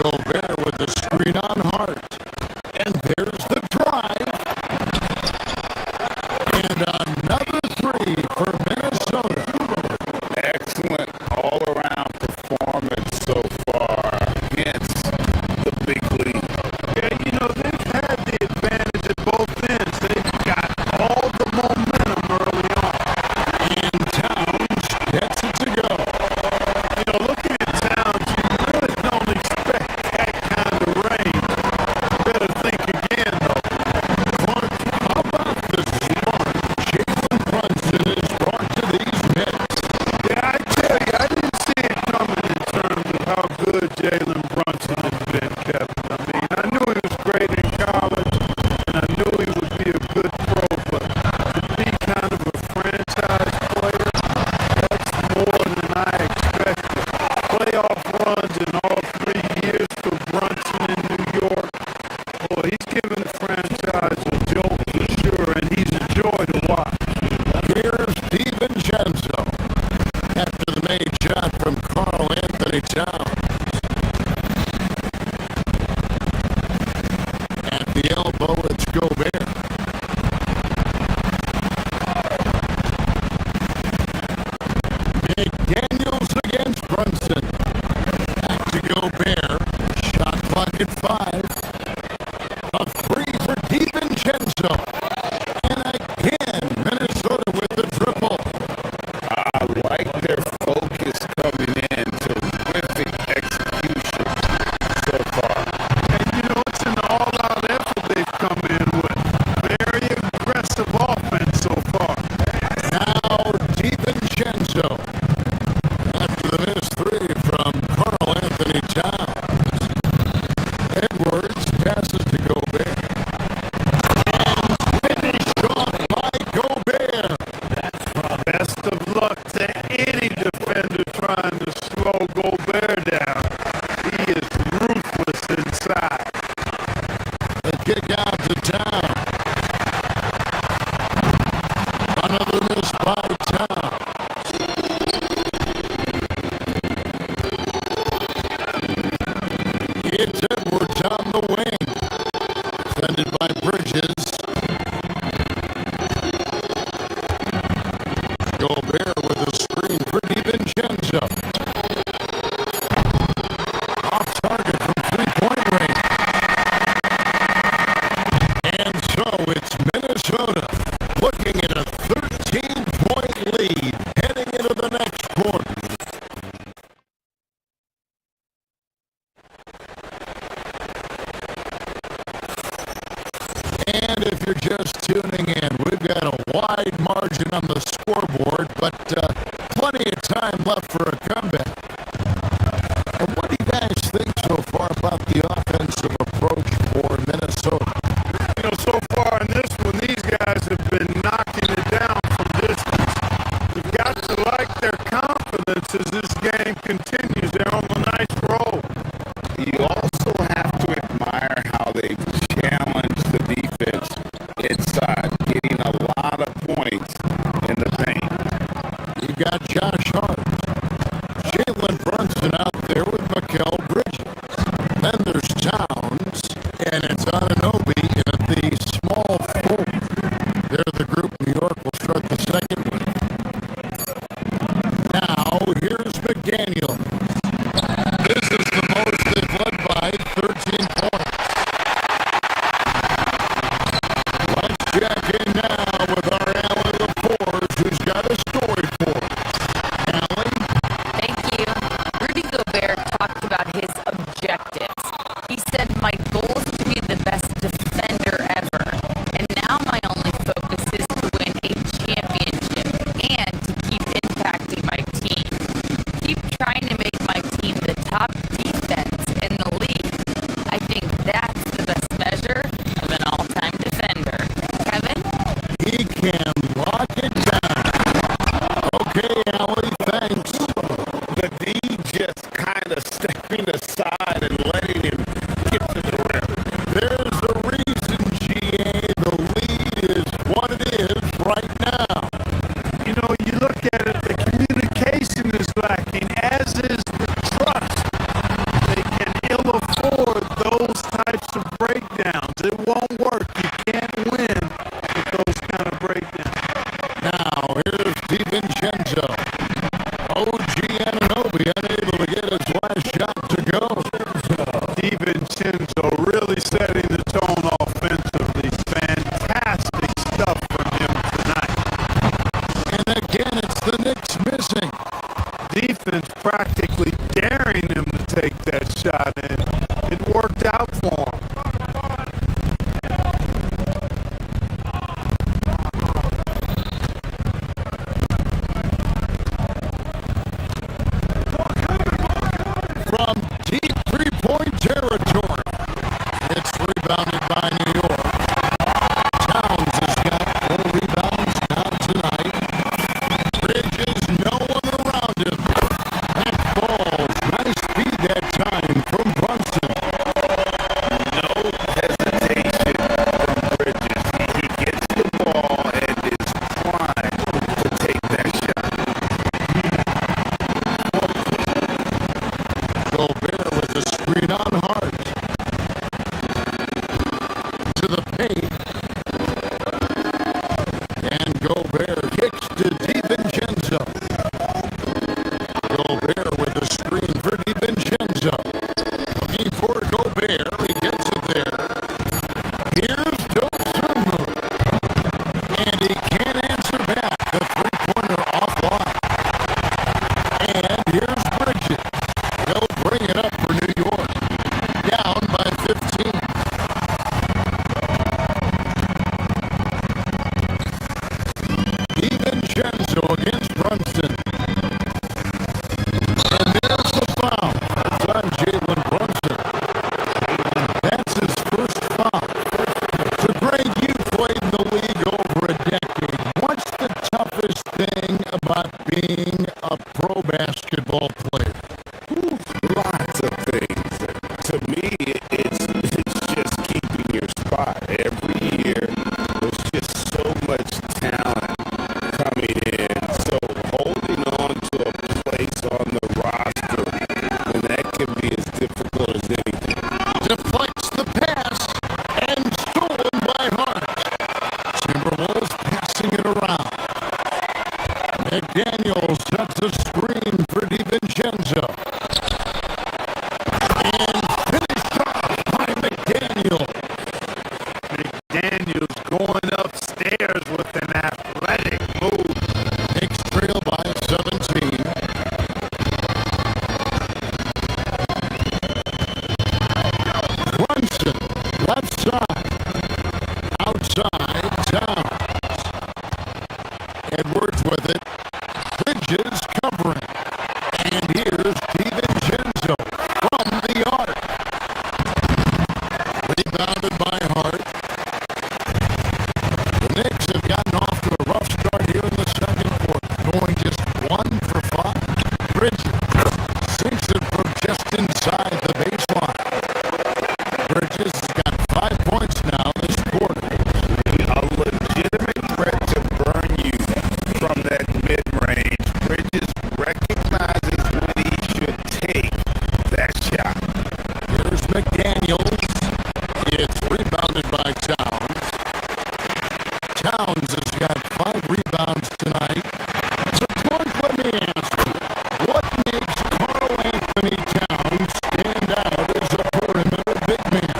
Gobert with the screen on Hart. And there's the drive. And another 3 for Minnesota. Excellent all-around performance so far against the big league. Yeah, you know, they've had the advantage at both ends. They've got all the momentum early on. And Towns gets it to go. You know, looking at Towns, you really don't expect that kind of range. Better think again, though. Clark, how about the spark Jalen Brunson has brought to these Knicks? Yeah, I tell you, I didn't see it coming in terms of how good Jalen Brunson has been, Kevin. I mean, I knew he was great in college, and I knew he would be a good pro, but to be kind of a franchise player, that's more than I expected. Playoff runs in all 3 years for Brunson in New York. Boy, he's given the franchise a jolt for sure, and he's a joy to watch. Here's DiVincenzo. After the made shot from Carl Anthony Towns. At the elbow, it's Gobert. McDaniels against Brunson. Back to Gobert. Shot clock at 5. A 3 for DiVincenzo. And again, Minnesota with the triple. I like their focus coming in. Terrific execution so far. And you know, it's an all-out effort they've come in with. Very aggressive offense so far. Now DiVincenzo. After the missed 3 from Carl Anthony Towns. Edwards passes to Gobert. And finished off by Gobert. Best of luck to any defender trying to slow Gobert down. He is ruthless inside. The kick out to Towns. Another missed it's Minnesota looking at a 13-point lead heading into the next quarter. And if you're just tuning in, we've got a wide margin on the scoreboard, but plenty of time left for a comeback. What do you guys think so far about the offensive approach for Minnesota? You know, so far in this one, these guys have been knocking it down from distance. You've got to like their confidence as this game continues. They're on a nice roll. You also have to admire how they've challenged the defense inside, getting a lot of points in the paint. You've got Josh Hart, Jalen Brunson out there with Mikal Bridges. Then there's Towns, and it's Anunoby in the small forward. They're the group New York will start the second with. Now, here's McDaniel. This is the most they've led by 13 points. Let's check in now with our Allie LaForge, who's got a story for us. Allie? Thank you. Rudy Gobert talked about his objectives. He said, my goal is to be the best defender ever. And now my only focus is to win a championship and to keep impacting my team. Keep trying to make my team the top defense in the league. I think that's the best measure of an all-time defender. Kevin? He can lock it down. Okay, Allie, thanks. The D just kind of stepping aside and letting him get to the rim. There's a reason, GA. The lead is what it is right now. You know, you look at it, the communication is lacking, as is the trust. They can ill afford those types of breakdowns. It won't work. You can't win with those kind of breakdowns. Now, here's DiVincenzo. OG Anunoby unable to get his last shot to go. DiVincenzo really setting the tone offensively. Fantastic stuff from him tonight. And again, it's the Knicks missing. Defense practically daring him to take that shot, and it worked out for him. From deep three-point territory, it's rebounded by New York. Towns has got 4 rebounds now tonight. Bridges, no one around him. That falls. Nice feed that time from Brunson. No hesitation from Bridges. He gets the ball and is primed to take that shot. Gobert with the screen on Hart. To the paint. And Gobert kicks to DiVincenzo. Gobert with the screen for DiVincenzo. Looking for Gobert. He gets it there. Here's Dosunmu. And he can't answer back. The three-pointer offline. And here's Bridges. He'll bring it up for New York. Down by 15. DiVincenzo against Brunson. And there's the foul. That's on Jalen Brunson. That's his first foul. So, Greg, you've played in the league over a decade. What's the toughest thing about being a pro basketball player? Lots of things. To me, it's just keeping your spot. Every year, there's just so much talent coming in. So holding on to a place on the roster, and that can be as difficult as anything. Deflects the pass and stolen by Hart. Timberwolves passing it around. McDaniel sets a screen for DiVincenzo. Rebounded by Hart. The Knicks have gotten off to a rough start here in the second quarter, going just 1 for 5. Bridges sinks it from just inside the baseline. Bridges has got 5 points now this quarter. A legitimate threat to burn you from that mid-range. Bridges recognizes when he should take that shot. Here's McDaniels. It's rebounded by Towns. Towns has got 5 rebounds tonight. So, Clark, let me ask you, what makes Karl Anthony Towns stand out as a perimeter big man?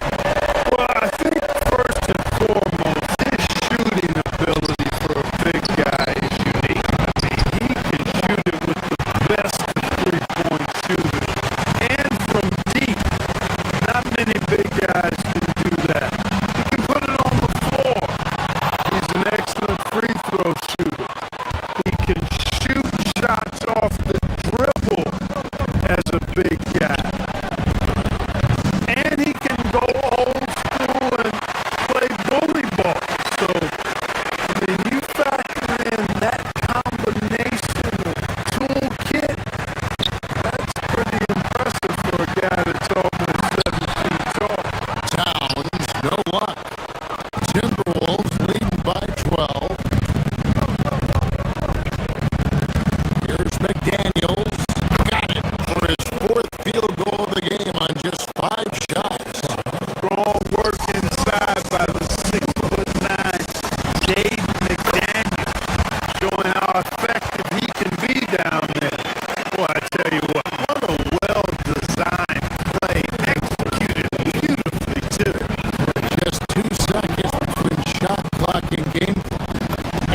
Well, I think first and foremost, his shooting ability for a big guy is unique. I mean, he can shoot it with the best of three-point shooters. And from deep, not many big guys can do that. He can put it on the floor. He's an excellent free throw shooter. He can shoot shots off the dribble as a big guy. And he can go old school and play bully ball. So, I mean, you factor in that combination of toolkit, that's pretty impressive for a guy that's almost 7 feet tall. Towns, no luck. Timberwolves leading by 12. Here's McDaniels. Got it for his 4th field goal of the game on just 5 shots. Strong work inside by the 6'9" Dave McDaniel, showing how effective he can be down there. Boy, I tell you what a well-designed play, executed beautifully too. Just 2 seconds between shot clock and game clock.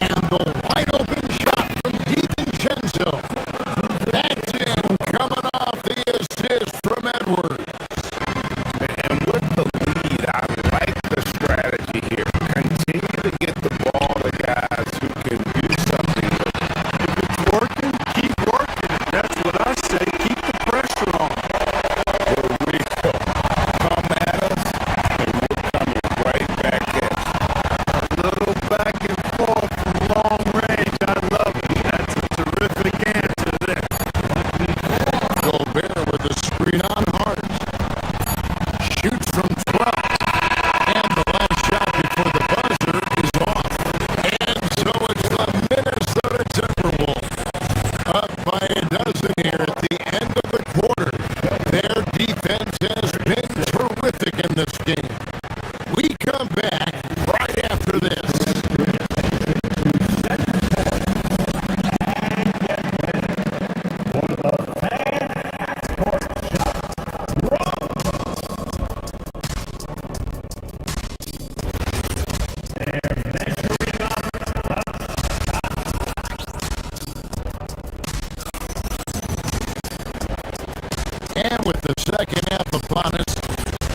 And the wide open shot from DiVincenzo. That's in, coming off the assist from Edwards. And with the lead, I like the strategy here. Continue to get the ball to guys who can do something with it. If it's working, keep working it. That's what I say. Keep the pressure on. For real. Come at us, and we're coming right back at you. A little back and forth from long range. I love it. That's a terrific answer there. Gobert with the screen on Hart. Shoots from 12. And the last shot before the buzzer is off. And so it's the Minnesota Timberwolves. Up by a dozen here at the end of the quarter. Their defense has been terrific in this game. We come back right after this. And with the second half upon us,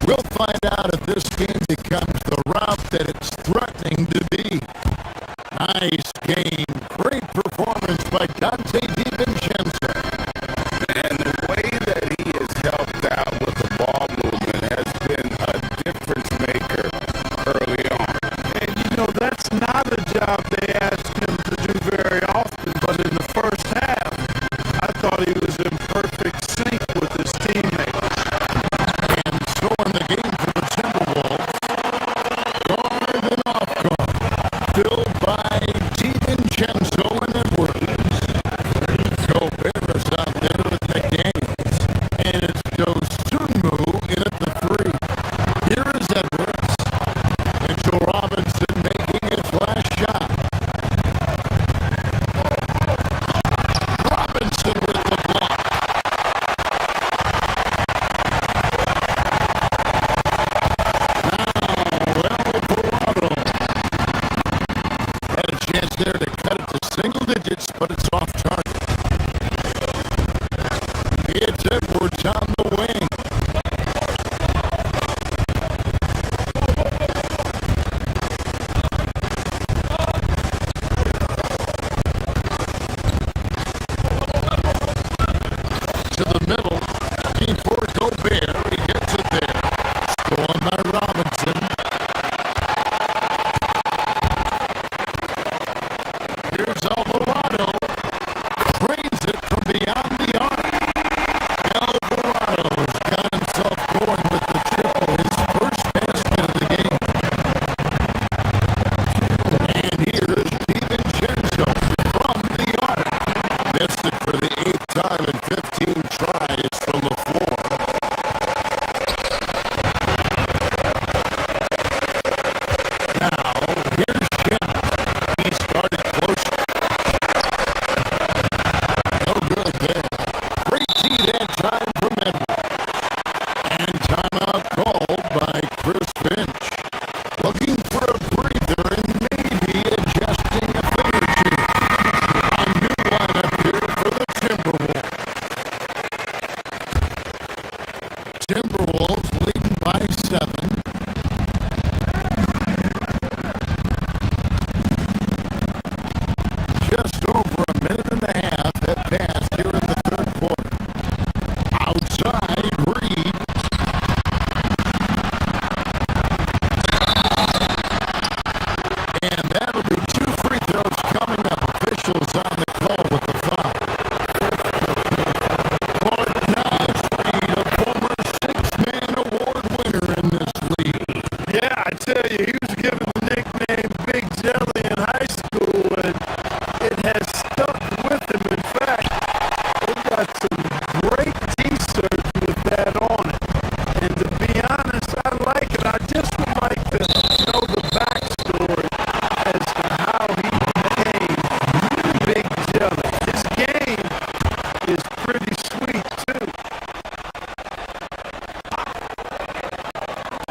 we'll find out if this game becomes the rout that it's threatening to be. Nice game. Great performance by Dante DiVincenzo. And the way that he has helped out with the ball movement has been a difference maker early on. And you know, that's not a job they asked him to do very often, but in the first half, I thought he was in perfect sync with his teammates. And so in the game for the Timberwolves, guard and off guard, filled by DiVincenzo and Edwards. Gobert is out there with McDaniels, and it's Dosunmu in at the 3. Here is Edwards. Mitchell Robinson making his last shot. Robinson with the block. Had a chance there to cut it to single digits, but it's off target. It's Edwards on the wing. To the middle, looking for Gobert. He gets it there. Stolen by Robinson. tell you, he was given the nickname Big Jelly in high school, and it has stuck with him. In fact, they've got some great T-shirts with that on it. And to be honest, I like it. I just would like to know the backstory as to how he became Big Jelly. His game is pretty sweet, too.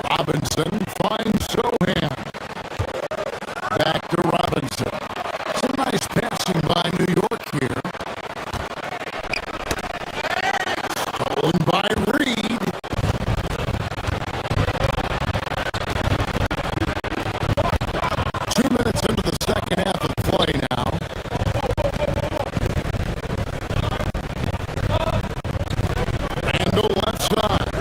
Robinson finds Sohan. Back to Robinson. Some nice passing by New York here. Stolen by Reed. Two minutes into the second half of play now. Randall left side.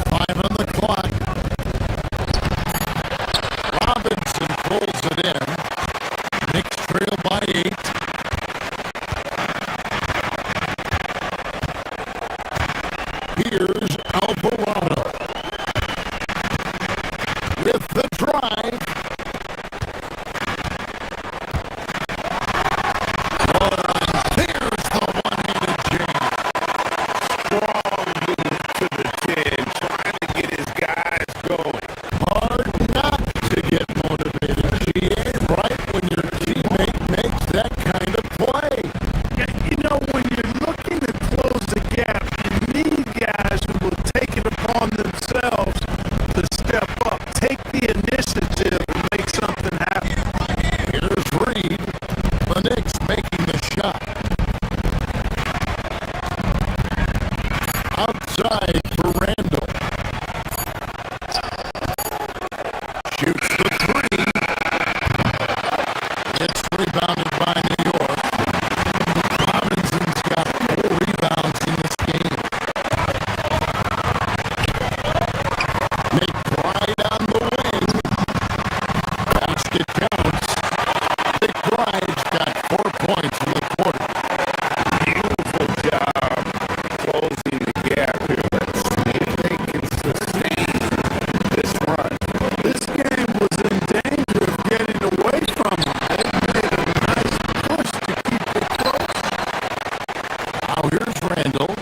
Five on the clock. Robinson pulls it in. Knicks trail by 8. Here's Alvarado with the drive. Oh, and there's the one-handed jam. Strong move to the 10, trying to get his guys going. Hard not to get motivated, GA, right when your teammate makes that kind of play. You know, when you're looking to close the gap, you need guys who will take it upon themselves to step up, take the initiative, and make something happen. Here's Reed. The Knicks making the shot. Outside for Randall. Shoots the three. It's rebounded by New York. Robinson's got 4 rebounds in this game. McBride on the wing. Basket counts. McBride's got 4 points in the quarter. Beautiful job closing the gap here. Let's see if they can sustain this run. This game was in danger of getting away from them. They made a nice push to keep it close. Now here's Randall.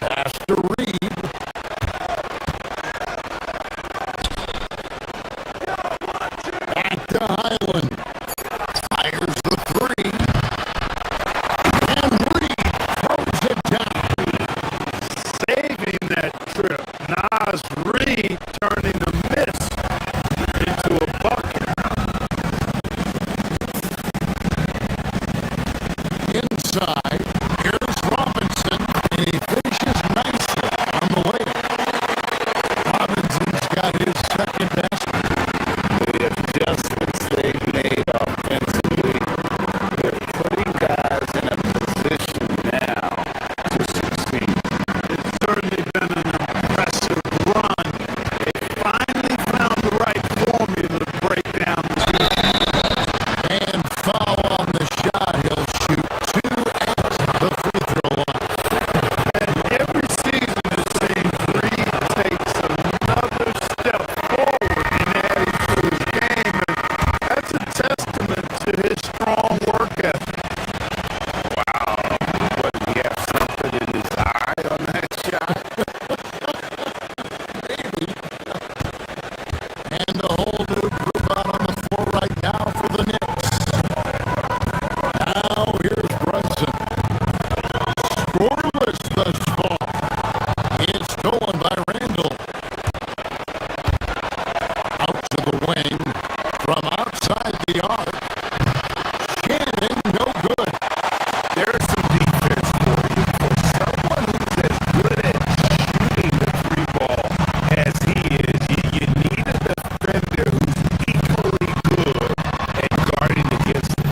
Pass to Reed. Back to Highland. Fires the 3. And Reed throws it down. Saving that trip. Nas Reed turning a miss into a bucket. Inside. Here's Robinson. And he finishes nicely on the layup. Robinson's got his second basket. The adjustments they've made offensively, they're putting guys in a position now to succeed. It's certainly been an impressive run. They finally found the right formula to break down the season. And foul on the shot. He'll shoot 2 at the free throw line. And every season it seems Reed takes another step forward in adding to his game, and that's a testament to his strong work ethic. Wow, what, he have something in his eye on that shot? Maybe. And a whole new group out on the floor right now for the Knicks. Now here's Brunson. Scoreless thus far. It's stolen by Randall. Out to the wing. From outside the arc. Shannon, no good. There's some defense for you. For someone who's as good at shooting the 3-ball as he is, you need a defender who's equally good at guarding against it.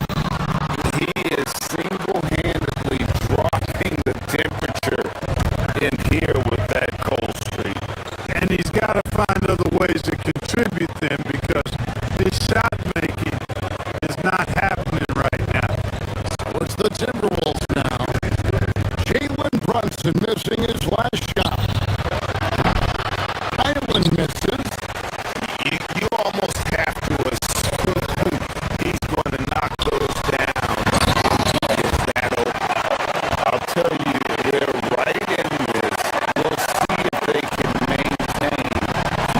He is single-handedly dropping the temperature in here with that cold streak. And he's got to find other ways to contribute them because his shot making is not happening right now. Brunson missing his last shot. Highland misses. You almost have to assume he's going to knock those down. He gets that open. I'll tell you, they're right in this. We'll see if they can maintain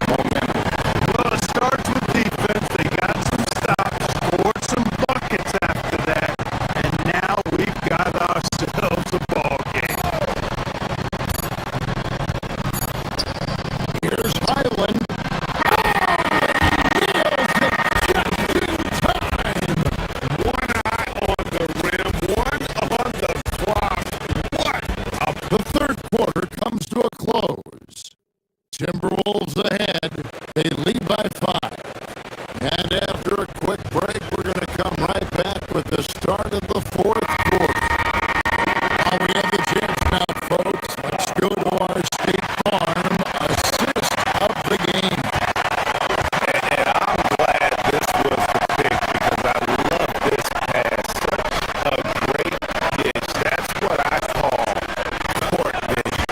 momentum. Well, it starts with defense. They got some stops, scored some buckets after that, and now we've got ourselves a ball game. Here's Highland. One eye on the rim, one on the clock. The third quarter comes to a close. Timberwolves ahead. They lead by 5. And after a quick break, we're going to come right back with the start of the fourth quarter. While we have the chance now, folks, let's go to our State Farm assist of the game. And I'm glad this was the pick because I love this pass. Such a great dish. That's what I call court vision.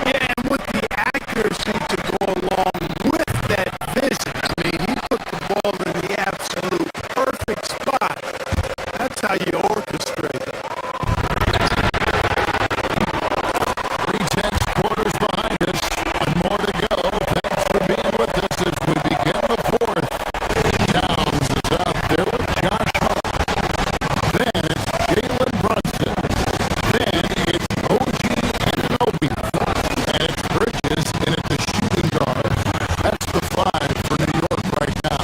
Yeah, and with the accuracy to go along with that vision. I mean, he put the ball in the absolute perfect spot. That's how you orchestrate it. 3 quarters behind us. One more to go. Thanks for being with us as we begin the fourth. Towns is out there with Josh Hart. Then it's Jalen Brunson. Then it's OG Anunoby. And it's Bridges in at the shooting guard. That's the 5 for New York right now.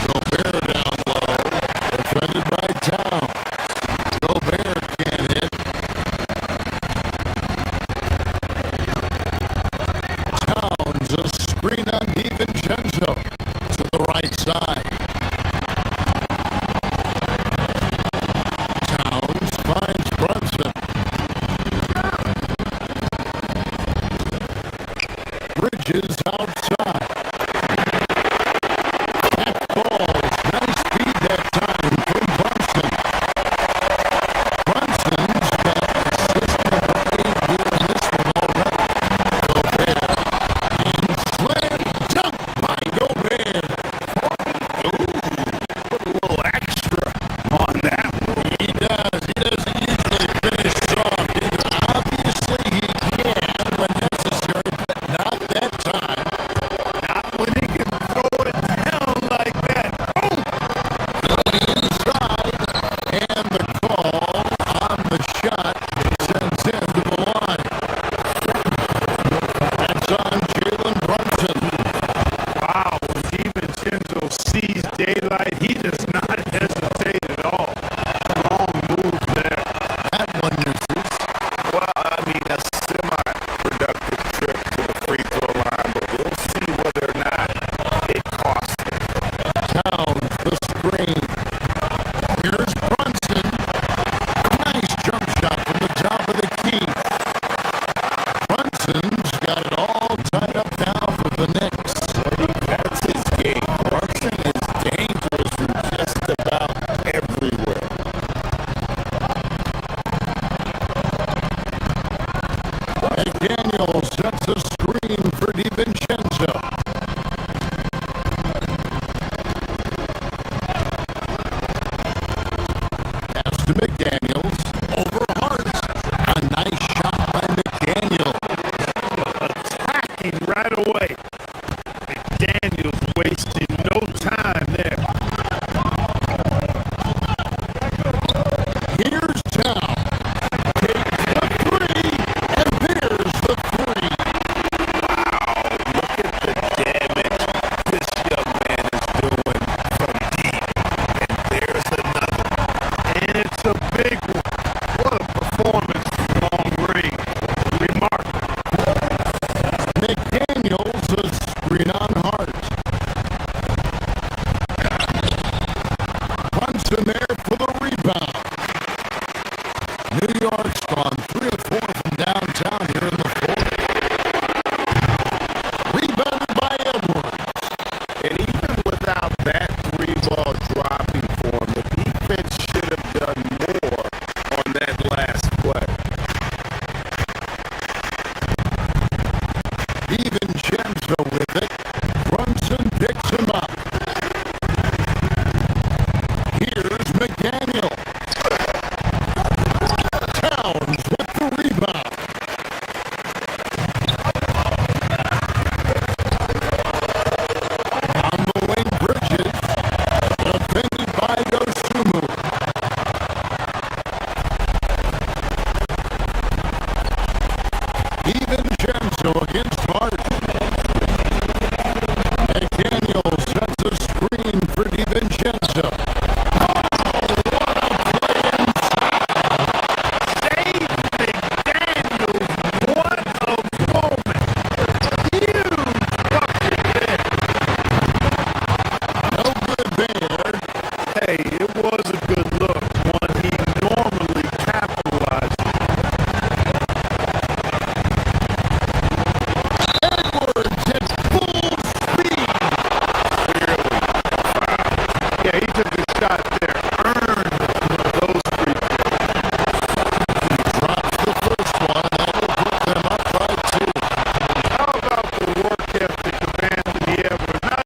Gobert down low. Defended by Towns. Gobert can't hit. Towns, a screen on DiVincenzo to the right side. Towns finds Brunson. Bridges outside. Back balls. Nice feed that time from Brunson. Brunson's got assist number 8 here in this one already. Gobert. And slam dunk by Gobert. Put a little extra on that one. He does. He doesn't usually finish soft either. Obviously, he can when necessary, but not that time. Not when he can throw it down like that. To the inside, and the call on the shot sends him to the line. That's on Jalen Brunson. Wow, when DiVincenzo sees daylight, he does not hesitate at all. Long move there. That one misses. Well, I mean, a semi-productive trip to the free throw line, but we'll see whether or not it costs him. Towns, the screen. Here's Brunson. Nice jump shot from the top of the key. Brunson's got it all tied up now for the Knicks. That's his game. Brunson is dangerous from just about everywhere. McDaniel sets a screen for DiVincenzo. Pass to McDaniels. Over Hart. A nice shot by McDaniel. Attacking right away. McDaniel's wasting no time.